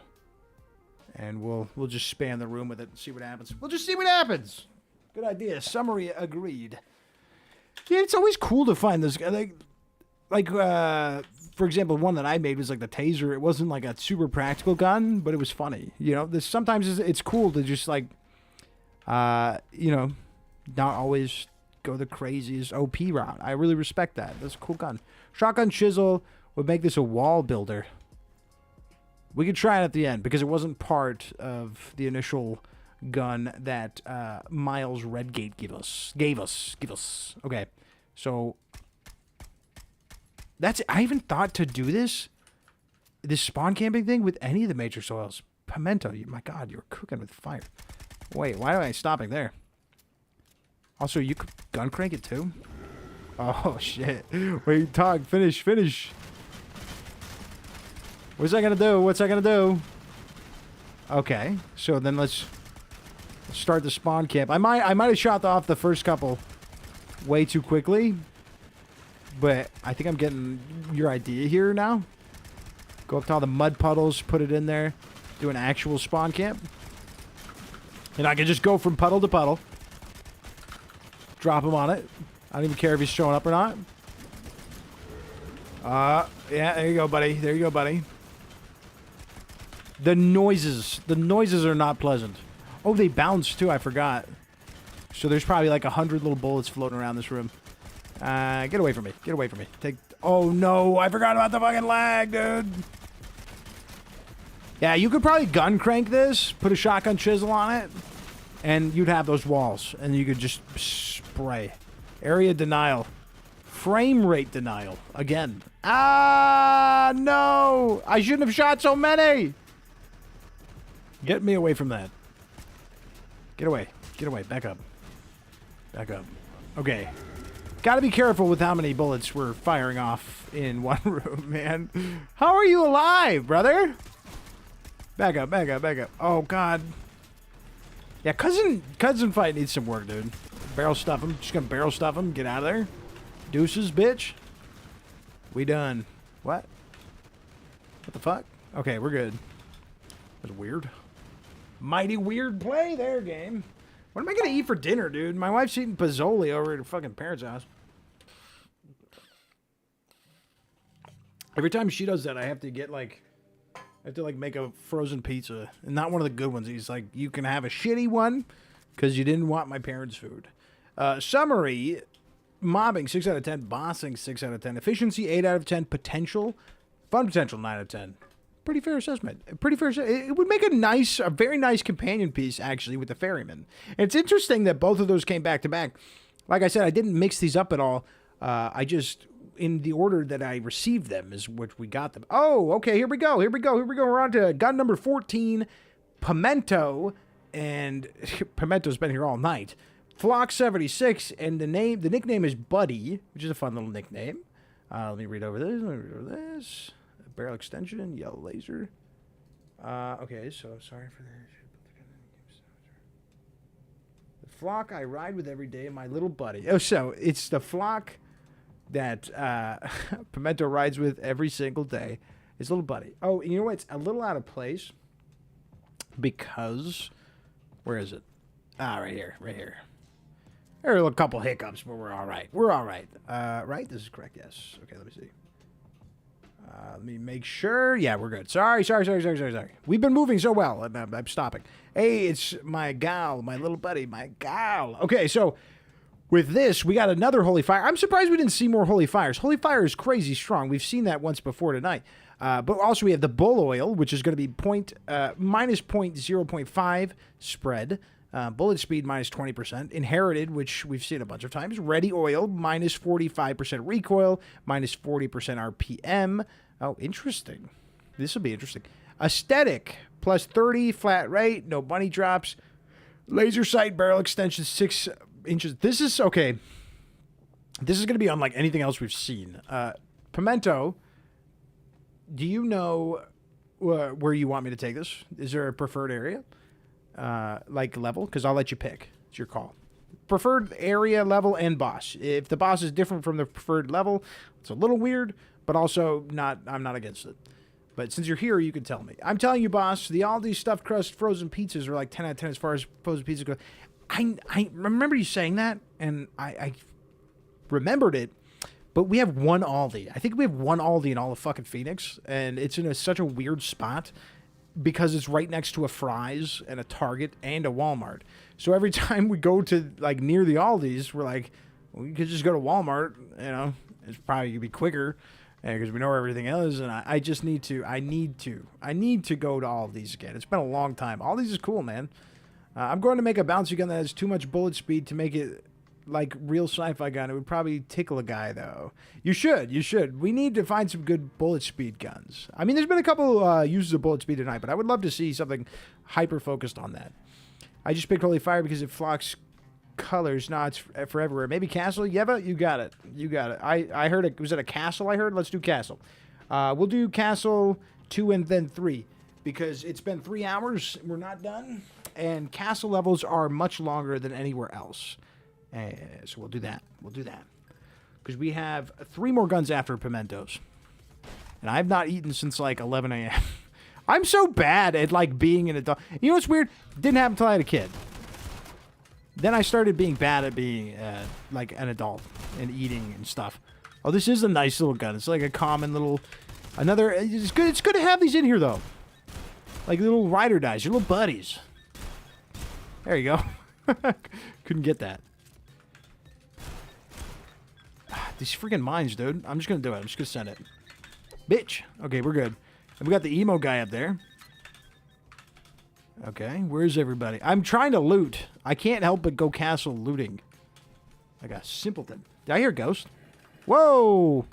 And we'll just spam the room with it and see what happens. We'll just see what happens. Good idea. Summary agreed. Yeah, it's always cool to find this guy. For example, one that I made was like the taser. It wasn't like a super practical gun, but it was funny. You know, sometimes it's cool to just like, you know, not always go the craziest OP route. I really respect that. That's a cool gun. Shotgun chisel would make this a wall builder. We could try it at the end because it wasn't part of the initial gun that Miles Redgate gave us. Okay, so that's... I even thought to do this spawn camping thing with any of the Matrix oils. Pimento, my God, you're cooking with fire. Wait, why am I stopping there? Also, you could gun crank it too? Oh, shit. Wait, Tog, finish. What's that gonna do? Okay, so then let's start the spawn camp. I might have shot off the first couple way too quickly, but I think I'm getting your idea here now. Go up to all the mud puddles, put it in there, do an actual spawn camp. And I can just go from puddle to puddle. Drop him on it. I don't even care if he's showing up or not. Yeah, there you go, buddy. The noises are not pleasant. Oh, they bounce too, I forgot. So there's probably like 100 little bullets floating around this room. Get away from me. Oh no, I forgot about the fucking lag, dude. Yeah, you could probably gun crank this, put a shotgun chisel on it, and you'd have those walls, and you could just spray. Area denial. Frame rate denial. Again. Ah, no. I shouldn't have shot so many. Get me away from that. Get away. Get away. Back up. Back up. Okay. Gotta be careful with how many bullets we're firing off in one room, man. How are you alive, brother? Back up, back up, back up. Oh, God. Yeah, cousin fight needs some work, dude. Barrel stuff him. Just gonna barrel stuff him. Get out of there. Deuces, bitch. We done. What? What the fuck? Okay, we're good. That's weird. Mighty weird play there, game. What am I gonna eat for dinner, dude? My wife's eating Pozzoli over at her fucking parents' house. Every time she does that, I have to get like... I have to like make a frozen pizza. And not one of the good ones. He's like, you can have a shitty one because you didn't want my parents' food. Summary. Mobbing, 6 out of 10. Bossing, 6 out of 10. Efficiency, 8 out of 10. Potential. Fun potential, 9 out of 10. Pretty fair assessment. Pretty fair. It would make a very nice companion piece, actually, with the Ferryman. And it's interesting that both of those came back to back. Like I said, I didn't mix these up at all. I just... in the order that I received them is which we got them. Oh, okay, here we go. We're on to gun number 14, Pimento, and Pimento's been here all night. Flock 76, and the nickname is Buddy, which is a fun little nickname. Let me read over this. Barrel extension, yellow laser. Okay, so sorry for this. The flock I ride with every day, my little buddy. Oh, so it's the flock that Pimento rides with every single day. His little buddy. Oh, you know what? It's a little out of place because... where is it? Ah, right here. There are a couple hiccups, but we're all right. Right? This is correct, yes. Okay, let me see. Let me make sure. Yeah, we're good. Sorry. We've been moving so well. I'm stopping. Hey, it's my gal, my little buddy, my gal. Okay, so... with this, we got another Holy Fire. I'm surprised we didn't see more Holy Fires. Holy Fire is crazy strong. We've seen that once before tonight. But also we have the Bull Oil, which is going to be minus 0.5 spread. Bullet speed minus 20%. Inherited, which we've seen a bunch of times. Ready Oil, minus 45% recoil, minus 40% RPM. Oh, interesting. This will be interesting. Aesthetic, plus 30, flat rate, no bunny drops. Laser sight, barrel extension, 6 inches. This is okay. This is going to be unlike anything else we've seen. Pimento, do you know where you want me to take this? Is there a preferred area? Like level? Because I'll let you pick. It's your call. Preferred area, level, and boss. If the boss is different from the preferred level, it's a little weird, but also I'm not against it. But since you're here, you can tell me. I'm telling you, boss, the Aldi stuffed crust frozen pizzas are like 10 out of 10 as far as frozen pizzas go. I remember you saying that, and I remembered it, but we have one Aldi. I think we have one Aldi in all of fucking Phoenix, and it's in such a weird spot because it's right next to a Fry's and a Target and a Walmart. So every time we go to, like, near the Aldis, we're like, well, we could just go to Walmart, you know. It's probably going to be quicker because we know where everything is, and I just need to go to Aldi's again. It's been a long time. Aldi's is cool, man. I'm going to make a bouncy gun that has too much bullet speed to make it like real sci-fi gun. It would probably tickle a guy, though. You should. We need to find some good bullet speed guns. I mean, there's been a couple uses of bullet speed tonight, but I would love to see something hyper-focused on that. I just picked Holy Fire because it flocks colors. No, it's for everywhere. Maybe Castle? Yeva? You got it. I heard it. Was it a Castle I heard? Let's do Castle. We'll do Castle 2 and then 3 because it's been 3 hours. We're not done. And castle levels are much longer than anywhere else. So we'll do that. Because we have 3 more guns after Pimentos. And I've not eaten since like 11 a.m. I'm so bad at like being an adult. You know what's weird? Didn't happen until I had a kid. Then I started being bad at being like an adult and eating and stuff. Oh, this is a nice little gun. It's like a common little... It's good to have these in here, though. Like little ride or dies. Your little buddies. There you go. Couldn't get that. These freaking mines, dude. I'm just going to do it. I'm just going to send it. Bitch. Okay, we're good. And we got the emo guy up there. Okay, where's everybody? I'm trying to loot. I can't help but go castle looting. Like a simpleton. Did I hear a ghost? Whoa!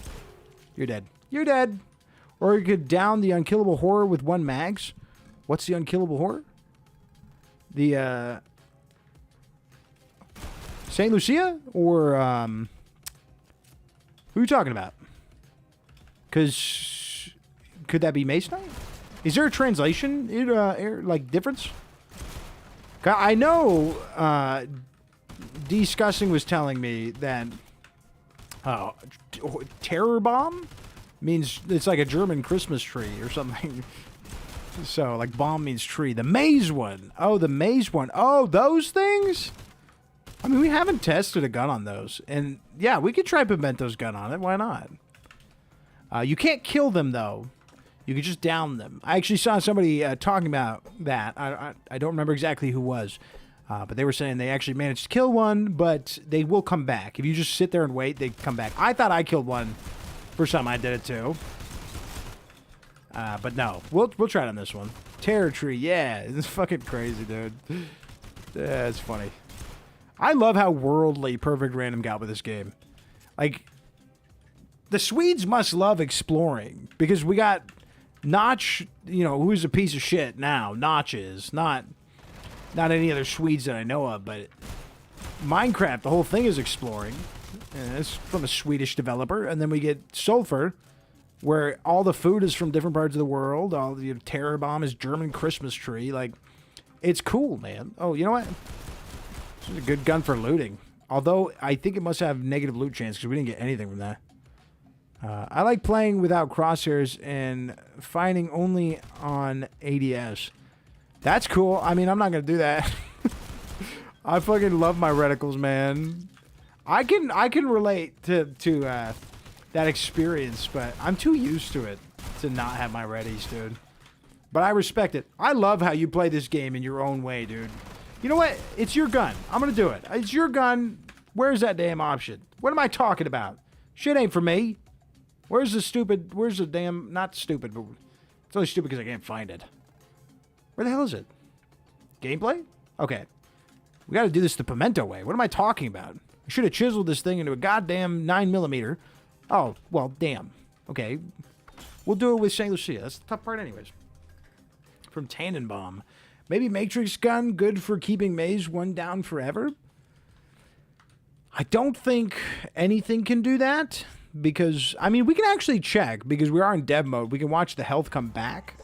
You're dead. You're dead. Or you could down the unkillable horror with 1 mags. What's the unkillable horror? The, St. Lucia? Or, who are you talking about? Because, could that be Mace Knight? Is there a translation, like, difference? I know, Discussing was telling me that, terror bomb means it's like a German Christmas tree or something. So, like, bomb means tree. The maze one. Oh, the maze one. Oh, those things? I mean, we haven't tested a gun on those. And, yeah, we could try Pimento's gun on it. Why not? You can't kill them, though. You could just down them. I actually saw somebody talking about that. I don't remember exactly who was. But they were saying they actually managed to kill one, but they will come back. If you just sit there and wait, they come back. I thought I killed one. For some, I did it too. But no, we'll try it on this one. Terror tree, yeah, it's fucking crazy, dude. Yeah, it's funny. I love how worldly Perfect Random got with this game. Like, the Swedes must love exploring because we got Notch, you know, who's a piece of shit now. Notch is not any other Swedes that I know of, but Minecraft, the whole thing is exploring. And it's from a Swedish developer. And then we get Sulfur, where all the food is from different parts of the world. All the terror bomb is German Christmas tree. Like, it's cool, man. Oh, you know what? This is a good gun for looting. Although, I think it must have negative loot chance because we didn't get anything from that. I like playing without crosshairs and fighting only on ADS. That's cool. I mean, I'm not going to do that. I fucking love my reticles, man. I can relate to that experience, but I'm too used to it to not have my readies, dude. But I respect it. I love how you play this game in your own way, dude. You know what? It's your gun. I'm going to do it. It's your gun. Where's that damn option? What am I talking about? Shit ain't for me. Where's the damn, not stupid, but it's only stupid because I can't find it. Where the hell is it? Gameplay? Okay. We got to do this the Pimento way. What am I talking about? I should have chiseled this thing into a goddamn 9mm. Oh, well, damn. Okay. We'll do it with St. Lucia. That's the tough part anyways. From Tannenbaum. Maybe Matrix gun, good for keeping Maze 1 down forever? I don't think anything can do that. Because, I mean, we can actually check. Because we are in dev mode. We can watch the health come back.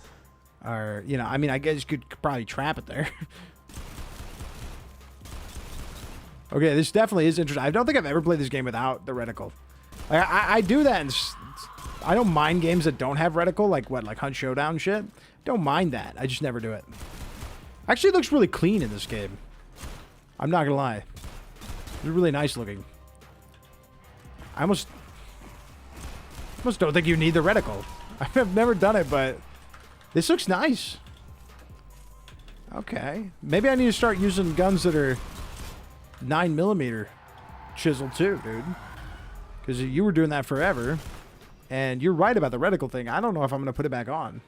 Or, you know, I mean, I guess you could probably trap it there. Okay, this definitely is interesting. I don't think I've ever played this game without the reticle. I do that, and I don't mind games that don't have reticle, like what, like Hunt Showdown shit. Don't mind that. I just never do it. Actually, it looks really clean in this game. I'm not gonna lie. It's really nice looking. I almost don't think you need the reticle. I've never done it, but this looks nice. Okay, maybe I need to start using guns that are 9mm chisel too, dude. Because you were doing that forever. And you're right about the reticle thing. I don't know if I'm going to put it back on.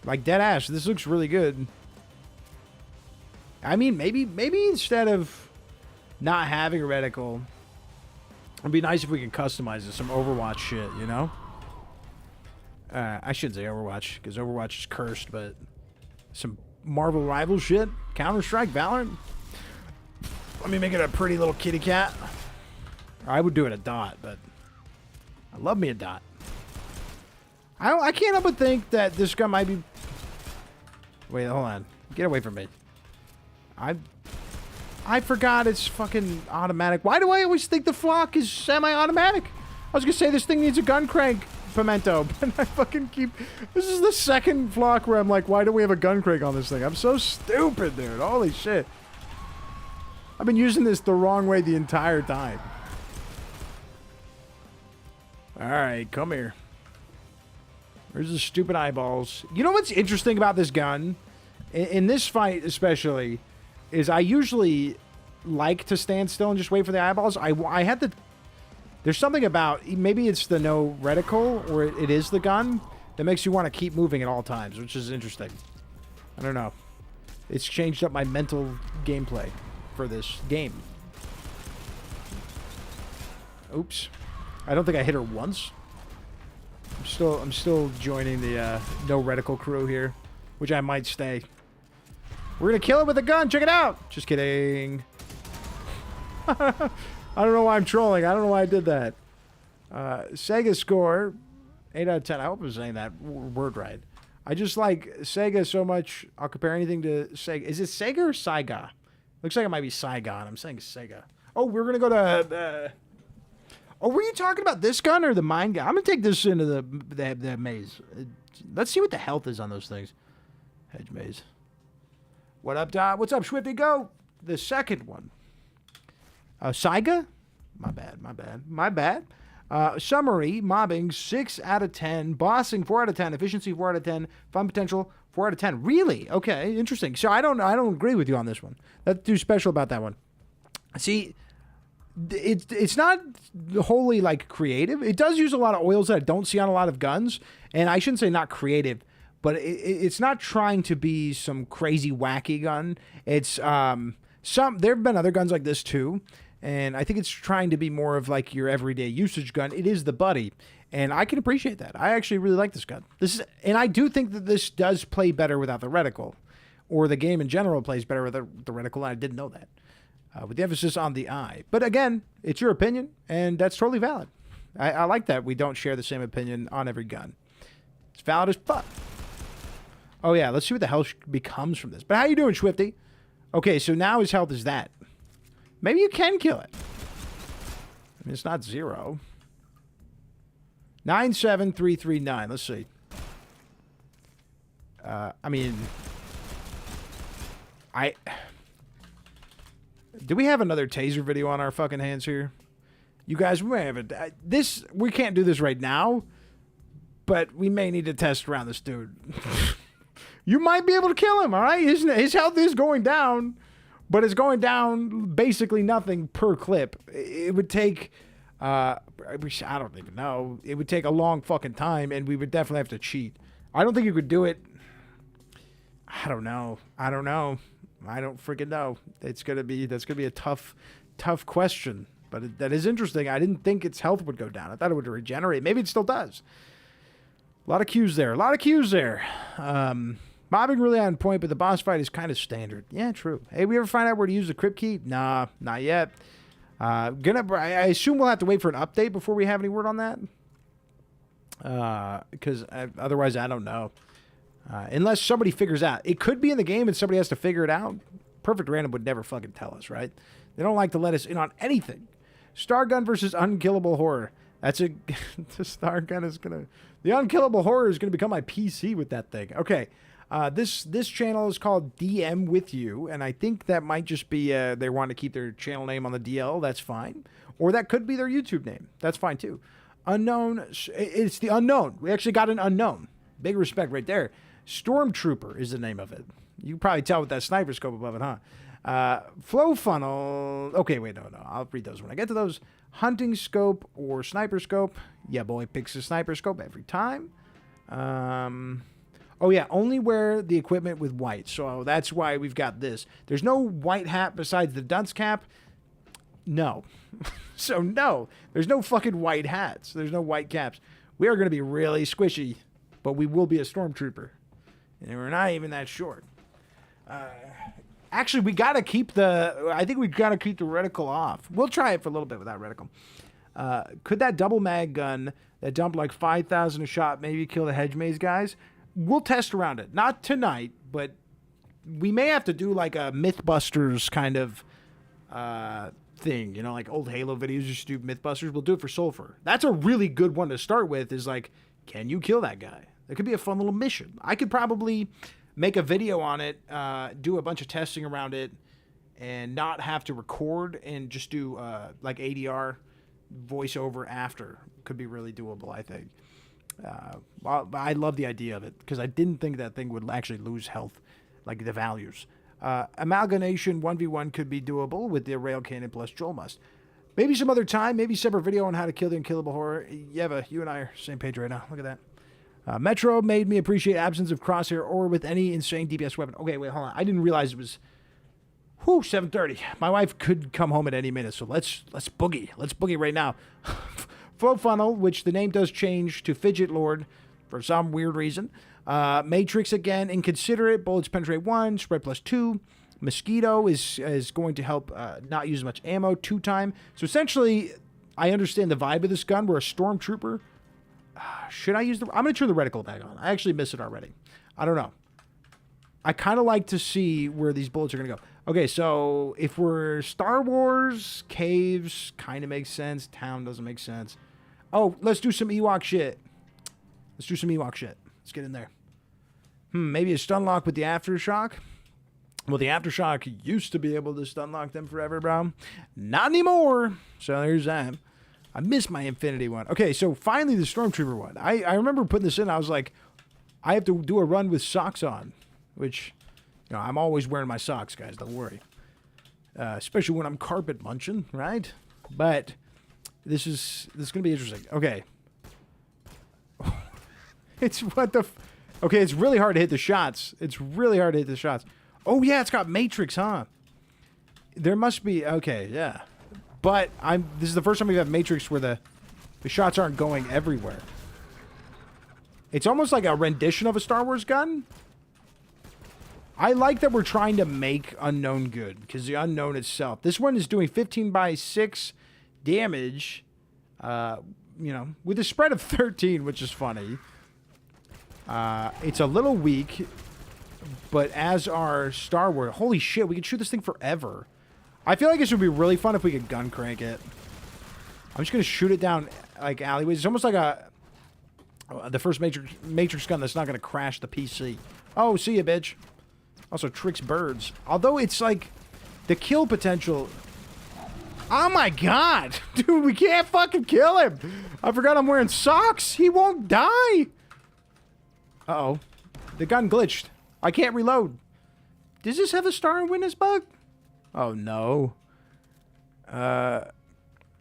Like, dead ass, this looks really good. I mean, maybe instead of not having a reticle, it'd be nice if we could customize it. Some Overwatch shit, you know? I shouldn't say Overwatch, because Overwatch is cursed, but some Marvel Rival shit. Counter-Strike, Valorant. Let me make it a pretty little kitty cat. I would do it a dot, but I love me a dot. I can't help but think that this gun might be... Wait, hold on. Get away from me. I forgot it's fucking automatic. Why do I always think the flock is semi-automatic? I was gonna say this thing needs a gun crank, Pimento, but I fucking keep... This is the second flock where I'm like, why do we have a gun crank on this thing? I'm so stupid, dude. Holy shit. I've been using this the wrong way the entire time. Alright, come here. Where's the stupid eyeballs? You know what's interesting about this gun? In this fight especially, is I usually like to stand still and just wait for the eyeballs. I had to... There's something about... Maybe it's the no reticle, or it is the gun, that makes you want to keep moving at all times, which is interesting. I don't know. It's changed up my mental gameplay for this game. Oops. I don't think I hit her once. I'm still joining the no reticle crew here, which I might stay. We're gonna kill it with a gun. Check it out. Just kidding. I don't know why I'm trolling. I don't know why I did that. Sega score 8 out of 10. I hope I'm saying that word right. I just like Sega so much. I'll compare anything to Sega. Is it Sega or Saiga? Looks like it might be Saigon. I'm saying Sega. Oh, we're gonna go to. Oh, were you talking about this gun or the mine gun? I'm gonna take this into the maze. Let's see what the health is on those things. Hedge maze. What up, Dot? What's up, Swifty? Go. The second one. Saiga? My bad. Summary, mobbing, 6 out of 10. Bossing, 4 out of 10. Efficiency, 4 out of 10. Fun potential, 4 out of 10. Really? Okay, interesting. So I don't agree with you on this one. That's too special about that one. See, it's not wholly like creative. It does use a lot of oils that I don't see on a lot of guns. And I shouldn't say not creative, but it's not trying to be some crazy wacky gun. It's there have been other guns like this too. And I think it's trying to be more of like your everyday usage gun. It is the buddy. And I can appreciate that. I actually really like this gun. And I do think that this does play better without the reticle. Or the game in general plays better with the reticle. And I didn't know that. With the emphasis on the eye. But again, it's your opinion. And that's totally valid. I like that we don't share the same opinion on every gun. It's valid as fuck. Oh yeah, let's see what the hell becomes from this. But how you doing, Swifty? Okay, so now his health is that. Maybe you can kill it. I mean, it's not 0. 97339. Let's see. I mean, do we have another taser video on our fucking hands here? You guys, we may have this. We can't do this right now, but we may need to test around this dude. You might be able to kill him. All right, his health is going down. But it's going down basically nothing per clip. It would take, I don't even know. It would take a long fucking time, and we would definitely have to cheat. I don't think you could do it. I don't know. I don't freaking know. That's gonna be a tough question. But that is interesting. I didn't think its health would go down. I thought it would regenerate. Maybe it still does. A lot of cues there. Mobbing really on point, but the boss fight is kind of standard. Yeah, true. Hey, we ever find out where to use the crypt key? Nah, not yet. I assume we'll have to wait for an update before we have any word on that. Because otherwise, I don't know. Unless somebody figures out. It could be in the game and somebody has to figure it out. Perfect Random would never fucking tell us, right? They don't like to let us in on anything. Stargun versus Unkillable Horror. The Stargun is going to... The Unkillable Horror is going to become my PC with that thing. Okay. This channel is called DM With You, and I think that might just be they want to keep their channel name on the DL. That's fine. Or that could be their YouTube name. That's fine, too. Unknown. It's the Unknown. We actually got an Unknown. Big respect right there. Stormtrooper is the name of it. You can probably tell with that sniper scope above it, huh? Flow Funnel. Okay, wait, no. I'll read those when I get to those. Hunting Scope or Sniper Scope. Yeah, boy, picks a Sniper Scope every time. Oh, yeah, only wear the equipment with white. So that's why we've got this. There's no white hat besides the dunce cap. No. So, no. There's no fucking white hats. There's no white caps. We are going to be really squishy, but we will be a stormtrooper. And we're not even that short. Actually, we got to keep I think we got to keep the reticle off. We'll try it for a little bit without reticle. Could that double mag gun that dumped like 5,000 a shot maybe kill the hedge maze guys? We'll test around it. Not tonight, but we may have to do like a Mythbusters kind of thing. You know, like old Halo videos used to do Mythbusters. We'll do it for Sulfur. That's a really good one to start with is like, can you kill that guy? It could be a fun little mission. I could probably make a video on it, do a bunch of testing around it, and not have to record and just do like ADR voiceover after. Could be really doable, I think. I love the idea of it because I didn't think that thing would actually lose health, like the values. Amalgamation 1v1 could be doable with the rail cannon plus Joel Must. Maybe some other time, maybe separate video on how to kill the unkillable horror. Yeva, you and I are same page right now. Look at that. Metro made me appreciate absence of crosshair or with any insane DPS weapon. Okay, wait, hold on. I didn't realize it was... Whew, 7:30. My wife could come home at any minute, so let's boogie. Let's boogie right now. Flow Funnel, which the name does change to Fidget Lord for some weird reason. Matrix again, Inconsiderate, Bullets Penetrate 1, Spread plus 2. Mosquito is going to help not use as much ammo, 2 time. So essentially, I understand the vibe of this gun. We're a Stormtrooper. Should I use the... I'm going to turn the reticle back on. I actually missed it already. I don't know. I kind of like to see where these bullets are going to go. Okay, so if we're Star Wars, caves kind of makes sense. Town doesn't make sense. Oh, let's do some Ewok shit. Let's do some Ewok shit. Let's get in there. Maybe a stun lock with the Aftershock. Well, the Aftershock used to be able to stun lock them forever, bro. Not anymore. So there's that. I missed my Infinity one. Okay, so finally the Stormtrooper one. I remember putting this in. I was like, I have to do a run with socks on. Which, you know, I'm always wearing my socks, guys. Don't worry. Especially when I'm carpet munching, right? But this is going to be interesting. Okay. It's what the... Okay, it's really hard to hit the shots. It's really hard to hit the shots. Oh, yeah, it's got Matrix, huh? There must be... Okay, yeah. But this is the first time we've had Matrix where the shots aren't going everywhere. It's almost like a rendition of a Star Wars gun. I like that we're trying to make Unknown good, because the Unknown itself. This one is doing 15 by 6 damage, you know, with a spread of 13, which is funny. It's a little weak, but as our Star Wars... Holy shit, we could shoot this thing forever. I feel like this would be really fun if we could gun crank it. I'm just going to shoot it down, like, alleyways. It's almost like the first Matrix gun that's not going to crash the PC. Oh, see ya, bitch. Also tricks birds. Although it's like the kill potential. Oh my god. Dude, we can't fucking kill him. I forgot I'm wearing socks. He won't die. Uh-oh. The gun glitched. I can't reload. Does this have a star and witness bug? Oh no.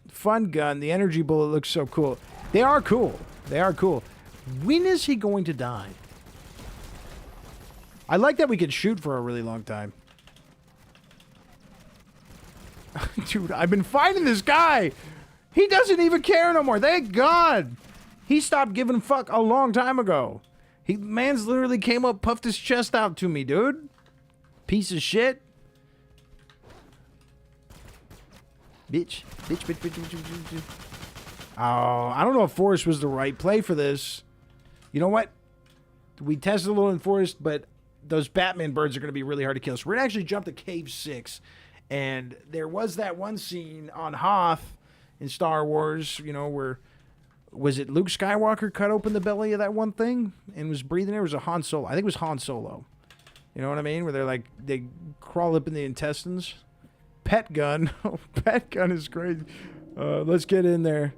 Fun gun. The energy bullet looks so cool. They are cool. They are cool. When is he going to die? I like that we can shoot for a really long time. Dude, I've been fighting this guy. He doesn't even care no more. Thank God. He stopped giving a fuck a long time ago. Man's literally came up, puffed his chest out to me, dude. Piece of shit. Bitch. Bitch. Oh, I don't know if Forest was the right play for this. You know what? We tested a little in Forest, but those Batman birds are going to be really hard to kill. So we're going to actually jump to Cave 6. And there was that one scene on Hoth in Star Wars, you know, where... Was it Luke Skywalker cut open the belly of that one thing and was breathing there? It was a Han Solo. I think it was Han Solo. You know what I mean? Where they're like, they crawl up in the intestines. Pet gun. Oh, pet gun is crazy. Let's get in there.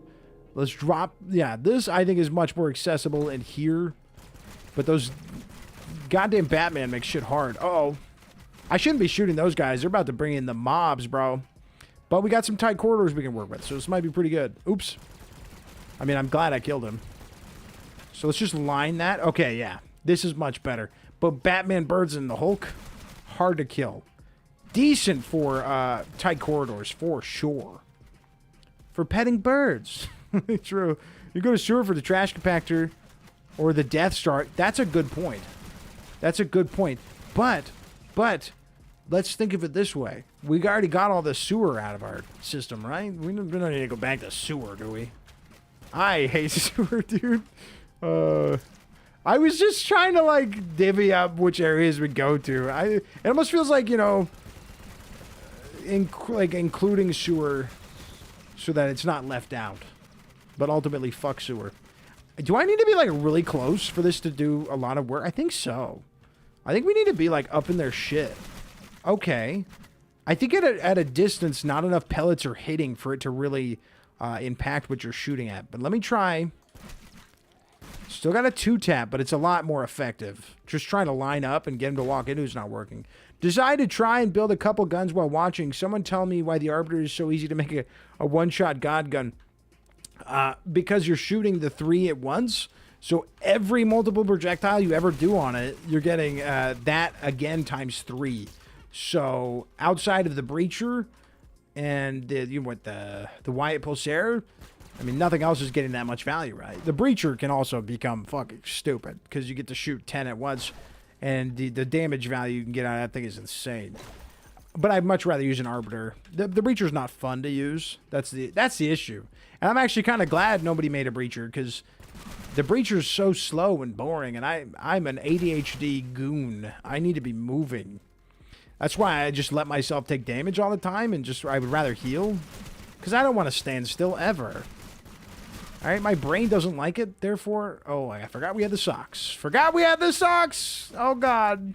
Let's drop. Yeah, this I think is much more accessible in here. But those goddamn Batman make shit hard. Uh-oh. I shouldn't be shooting those guys. They're about to bring in the mobs, bro. But we got some tight corridors we can work with. So this might be pretty good. Oops. I mean, I'm glad I killed him. So let's just line that. Okay, yeah. This is much better. But Batman, Birds, and the Hulk, hard to kill. Decent for tight corridors, for sure. For petting birds. True. You go to sewer for the trash compactor or the Death Star. That's a good point. That's a good point. But, let's think of it this way. We already got all the sewer out of our system, right? We don't need to go back to sewer, do we? I hate sewer, dude. I was just trying to, like, divvy up which areas we go to. It almost feels like, you know, including sewer so that it's not left out. But ultimately, fuck sewer. Do I need to be, like, really close for this to do a lot of work? I think so. I think we need to be, like, up in their shit. Okay. I think at a distance, not enough pellets are hitting for it to really... impact what you're shooting at. But let me try. Still got a 2-tap, but it's a lot more effective. Just trying to line up and get him to walk into is not working. Decided to try and build a couple guns while watching. Someone tell me why the Arbiter is so easy to make a one-shot God gun. Because you're shooting the 3 at once. So every multiple projectile you ever do on it, you're getting that again times 3. So outside of the breacher and the Wyatt Pulsar, I mean, nothing else is getting that much value, right? The breacher can also become fucking stupid because you get to shoot 10 at once, and the damage value you can get out of that thing is insane. But I'd much rather use an Arbiter. The breacher's not fun to use. That's the issue. And I'm actually kind of glad nobody made a breacher, because the breacher's so slow and boring, and I'm an ADHD goon. I need to be moving. That's why I just let myself take damage all the time, and I would rather heal, because I don't want to stand still ever. All right, my brain doesn't like it, therefore... Oh, I forgot we had the socks. Forgot we had the socks! Oh, God.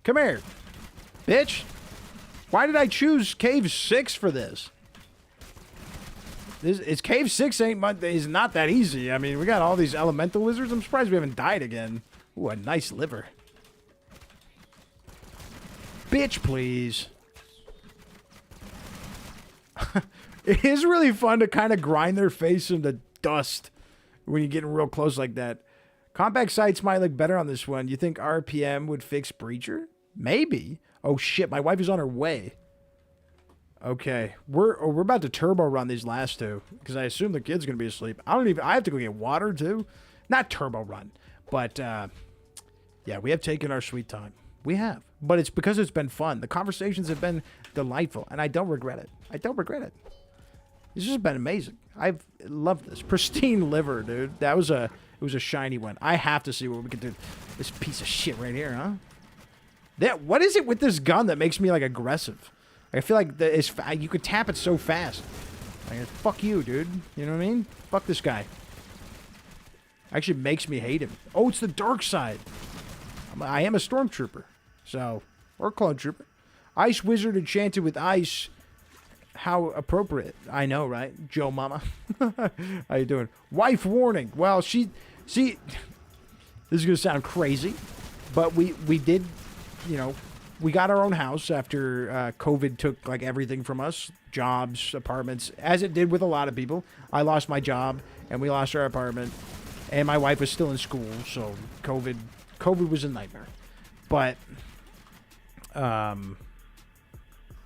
Come here, bitch. Why did I choose Cave 6 for this? It's Cave 6 is not that easy. I mean, we got all these elemental wizards. I'm surprised we haven't died again. Ooh, a nice liver. Bitch, please. It is really fun to kind of grind their face into dust when you're getting real close like that. Compact sights might look better on this one. You think RPM would fix Breacher? Maybe. Oh shit, my wife is on her way. Okay, we're about to turbo run these last two, because I assume the kid's gonna be asleep. I have to go get water too. Not turbo run, but yeah, we have taken our sweet time. We have, but it's because it's been fun. The conversations have been delightful, and I don't regret it. I don't regret it. This has been amazing. I've loved this. Pristine liver, dude. It was a shiny one. I have to see what we can do. This piece of shit right here, huh? What is it with this gun that makes me like aggressive? I feel like you could tap it so fast. Like, fuck you, dude. You know what I mean? Fuck this guy. Actually makes me hate him. Oh, it's the dark side. I am a stormtrooper. So, or clone trooper. Ice wizard enchanted with ice. How appropriate. I know, right? Joe Mama. How you doing? Wife warning. Well, see, this is going to sound crazy, but we did, we got our own house after COVID took like everything from us. Jobs, apartments, as it did with a lot of people. I lost my job, and we lost our apartment, and my wife was still in school, so COVID was a nightmare. But,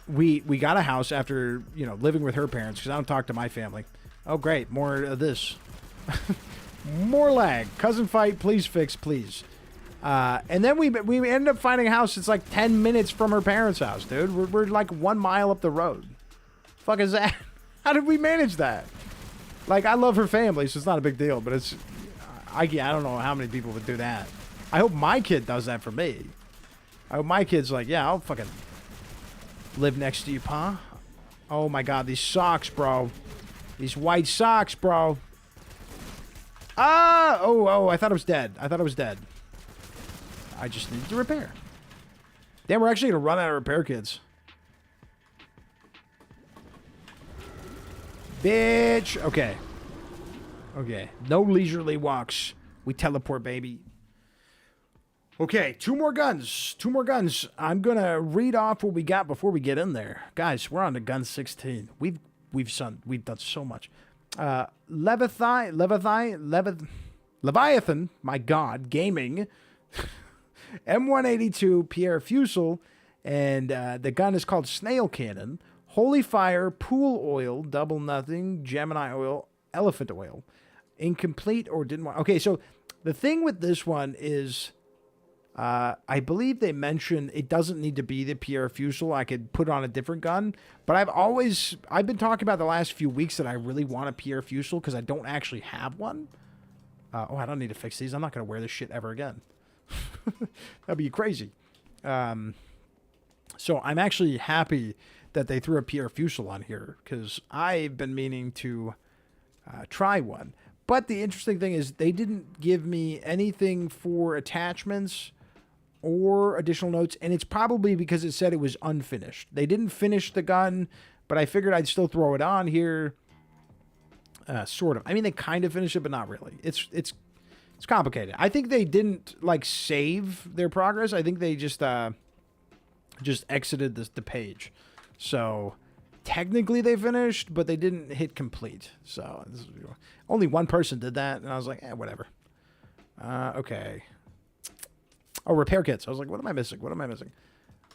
we got a house after, living with her parents, because I don't talk to my family. Oh, great. More of this. More lag. Cousin fight, please fix, please. And then we ended up finding a house that's like 10 minutes from her parents' house, dude. We're like 1 mile up the road. Fuck is that? How did we manage that? Like, I love her family, so it's not a big deal, but I don't know how many people would do that. I hope my kid does that for me. I hope my kid's like, yeah, I'll fucking live next to you, Pa. Oh my God, these socks, bro. These white socks, bro. Ah! Oh, I thought it was dead. I just needed to repair. Damn, we're actually gonna run out of repair kits. Bitch! Okay. No leisurely walks. We teleport, baby. Okay, two more guns. I'm gonna read off what we got before we get in there. Guys, we're on to gun 16. We've done so much. Leviathan, my God, gaming. M182 Pierre Fusel, and the gun is called Snail Cannon. Holy Fire, Pool Oil, Double Nothing, Gemini Oil, Elephant Oil. Incomplete or didn't want... Okay, so the thing with this one is... I believe they mentioned it doesn't need to be the Pierre Fusel. I could put on a different gun. But I've been talking about the last few weeks that I really want a Pierre Fusel because I don't actually have one. I don't need to fix these. I'm not going to wear this shit ever again. That'd be crazy. So I'm actually happy that they threw a Pierre Fusel on here because I've been meaning to try one. But the interesting thing is they didn't give me anything for attachments or additional notes, and it's probably because it said it was unfinished. They didn't finish the gun, but I figured I'd still throw it on here. Sort of. I mean, they kind of finished it, but not really. It's complicated. I think they didn't like save their progress. I think they just exited the page. So technically they finished, but they didn't hit complete. So only one person did that, and I was like, whatever. Okay. Oh, repair kits. I was like, what am I missing? What am I missing?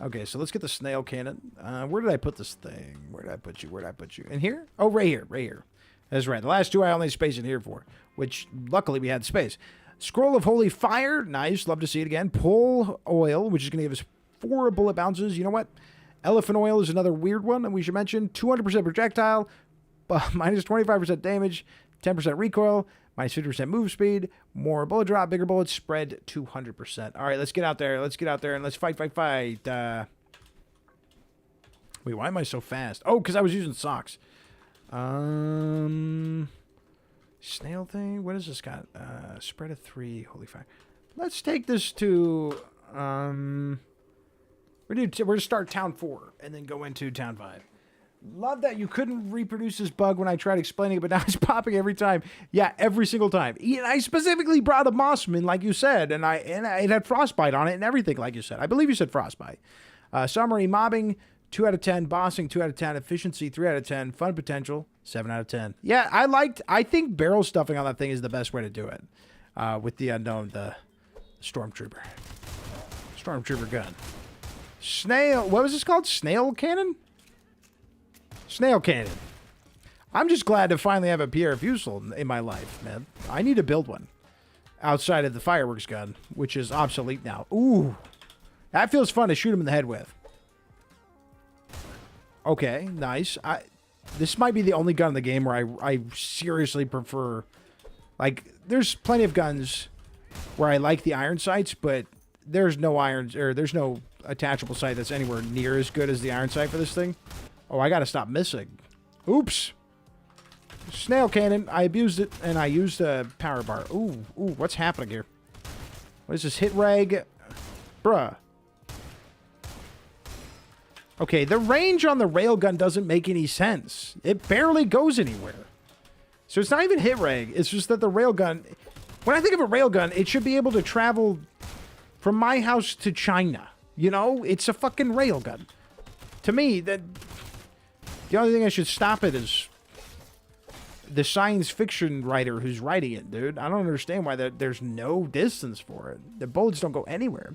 Okay, so let's get the snail cannon. Where did I put this thing? Where did I put you? Where did I put you? In here? Oh, right here. Right here. That's right. The last two I only had space in here for, which luckily we had space. Scroll of Holy Fire. Nice. Love to see it again. Pull Oil, which is going to give us 4 bullet bounces. You know what? Elephant Oil is another weird one that we should mention. 200% projectile, minus 25% damage, 10% recoil, minus 50% move speed, more bullet drop, bigger bullets, spread 200%. All right, let's get out there. Let's get out there and let's fight. Wait, why am I so fast? Oh, because I was using socks. Snail thing. What has this got? Spread of 3. Holy fire. Let's take this to. We're gonna start town 4 and then go into town 5. Love that you couldn't reproduce this bug when I tried explaining it, but now it's popping every time. Yeah, every single time. And I specifically brought a Mossman, like you said, and it had frostbite on it and everything, like you said. I believe you said frostbite. Summary: mobbing 2 out of 10, bossing 2 out of 10, efficiency 3 out of 10, fun potential 7 out of 10. Yeah, I think barrel stuffing on that thing is the best way to do it. With the unknown, the stormtrooper gun. Snail. What was this called? Snail cannon. Snail cannon. I'm just glad to finally have a Pierre Fusel in my life, man. I need to build one outside of the fireworks gun, which is obsolete now. Ooh, that feels fun to shoot him in the head with. Okay, nice. This might be the only gun in the game where I seriously prefer. Like, there's plenty of guns where I like the iron sights, but there's no irons, or there's no attachable sight that's anywhere near as good as the iron sight for this thing. Oh, I gotta stop missing. Oops. Snail cannon. I abused it, and I used a power bar. Ooh, what's happening here? What is this? Hit rag? Bruh. Okay, the range on the railgun doesn't make any sense. It barely goes anywhere. So it's not even hit rag. It's just that the railgun... When I think of a railgun, it should be able to travel from my house to China. You know? It's a fucking railgun. To me, the only thing I should stop it is the science fiction writer who's writing it, dude. I don't understand why there's no distance for it. The bullets don't go anywhere.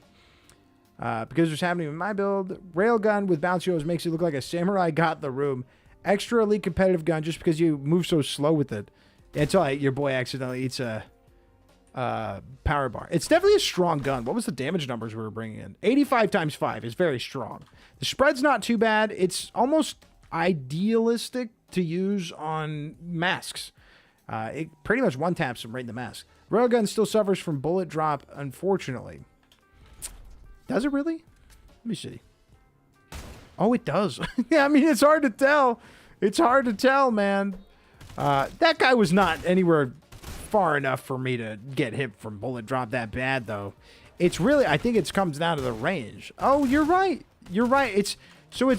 Because what's happening with my build, railgun with bouncy hose makes it look like a samurai got the room. Extra elite competitive gun just because you move so slow with it. It's all right, your boy accidentally eats a power bar. It's definitely a strong gun. What was the damage numbers we were bringing in? 85 times 5 is very strong. The spread's not too bad. It's almost idealistic to use on masks. It pretty much one-taps them right in the mask. Railgun still suffers from bullet drop, unfortunately. Does it really? Let me see. Oh, it does. Yeah, I mean, it's hard to tell. It's hard to tell, man. That guy was not anywhere far enough for me to get hit from bullet drop that bad, though. It's really, I think it comes down to the range. Oh, you're right. You're right. It's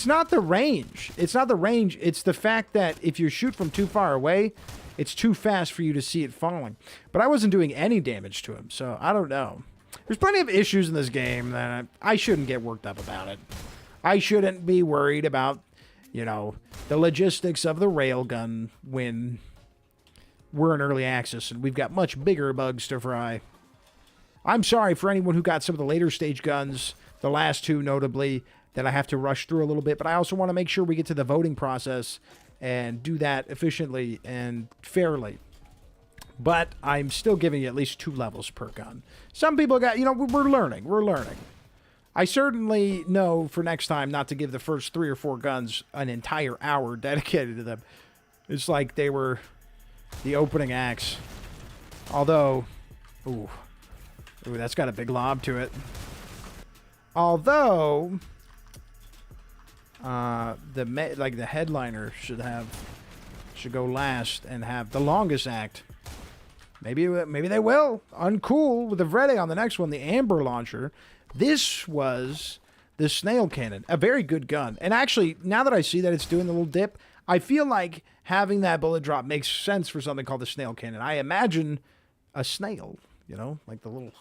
not the range. It's not the range. It's the fact that if you shoot from too far away, it's too fast for you to see it falling. But I wasn't doing any damage to him, so I don't know. There's plenty of issues in this game that I shouldn't get worked up about it. I shouldn't be worried about, you know, the logistics of the railgun when we're in early access and we've got much bigger bugs to fry. I'm sorry for anyone who got some of the later stage guns, the last two notably, that I have to rush through a little bit, but I also want to make sure we get to the voting process and do that efficiently and fairly. But I'm still giving you at least 2 levels per gun. Some people got, you know, we're learning. We're learning. I certainly know for next time not to give the first 3 or 4 guns an entire hour dedicated to them. It's like they were the opening acts. Although, ooh, that's got a big lob to it. Although, the headliner should go last and have the longest act. Maybe they will. Uncool with the Vrede on the next one, the Amber Launcher. This was the Snail Cannon, a very good gun. And actually, now that I see that it's doing the little dip, I feel like having that bullet drop makes sense for something called the Snail Cannon. I imagine a snail, you know, like the little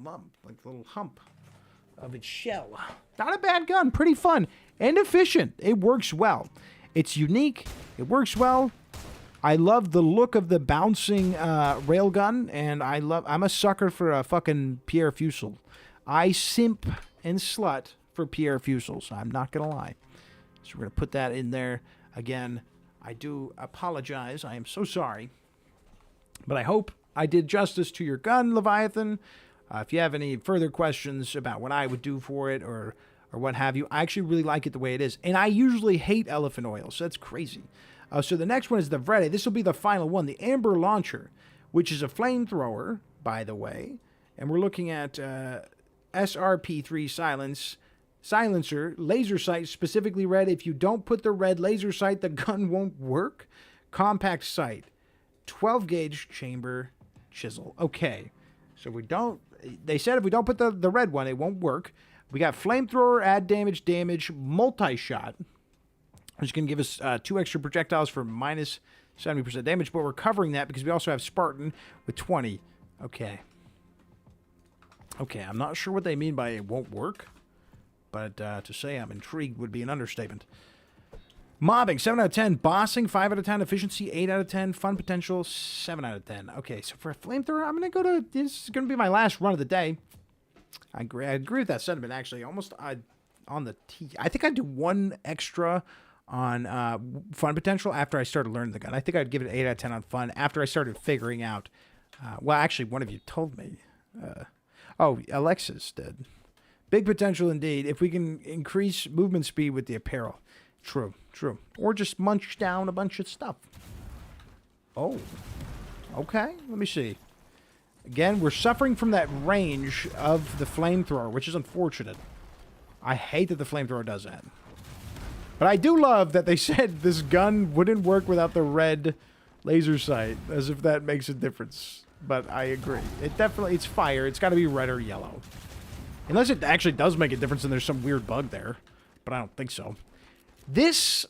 lump, like the little hump of its shell. Not a bad gun, pretty fun and efficient. It works well. It's unique. It works well. I love the look of the bouncing railgun, and I'm a sucker for a fucking Pierre Fusel. I simp and slut for Pierre Fusels. I'm not going to lie. So we're going to put that in there. Again, I do apologize. I am so sorry. But I hope I did justice to your gun, Leviathan. If you have any further questions about what I would do for it or what have you, I actually really like it the way it is. And I usually hate elephant oil, so that's crazy. So the next one is the Vrede. This will be the final one, the Amber Launcher, which is a flamethrower, by the way. And we're looking at SRP3 silencer, laser sight, specifically red. If you don't put the red laser sight, the gun won't work. Compact sight, 12 gauge chamber chisel. Okay, so we don't, they said if we don't put the red one, it won't work. We got flamethrower, add damage, multi-shot, which is going to give us 2 extra projectiles for minus 70% damage, but we're covering that because we also have Spartan with 20. Okay. Okay, I'm not sure what they mean by it won't work, but to say I'm intrigued would be an understatement. Mobbing, 7 out of 10. Bossing, 5 out of 10. Efficiency, 8 out of 10. Fun potential, 7 out of 10. Okay, so for a flamethrower, I'm going to go to, this is going to be my last run of the day. I agree with that sentiment, actually. Almost on the T. I think I'd do 1 extra on fun potential after I started learning the gun. I think I'd give it 8 out of 10 on fun after I started figuring out. Well, actually, one of you told me. Oh, Alexis did. Big potential indeed. If we can increase movement speed with the apparel. True. Or just munch down a bunch of stuff. Oh. Okay, let me see. Again, we're suffering from that range of the flamethrower, which is unfortunate. I hate that the flamethrower does that. But I do love that they said this gun wouldn't work without the red laser sight, as if that makes a difference. But I agree. It's fire. It's got to be red or yellow. Unless it actually does make a difference and there's some weird bug there. But I don't think so. This,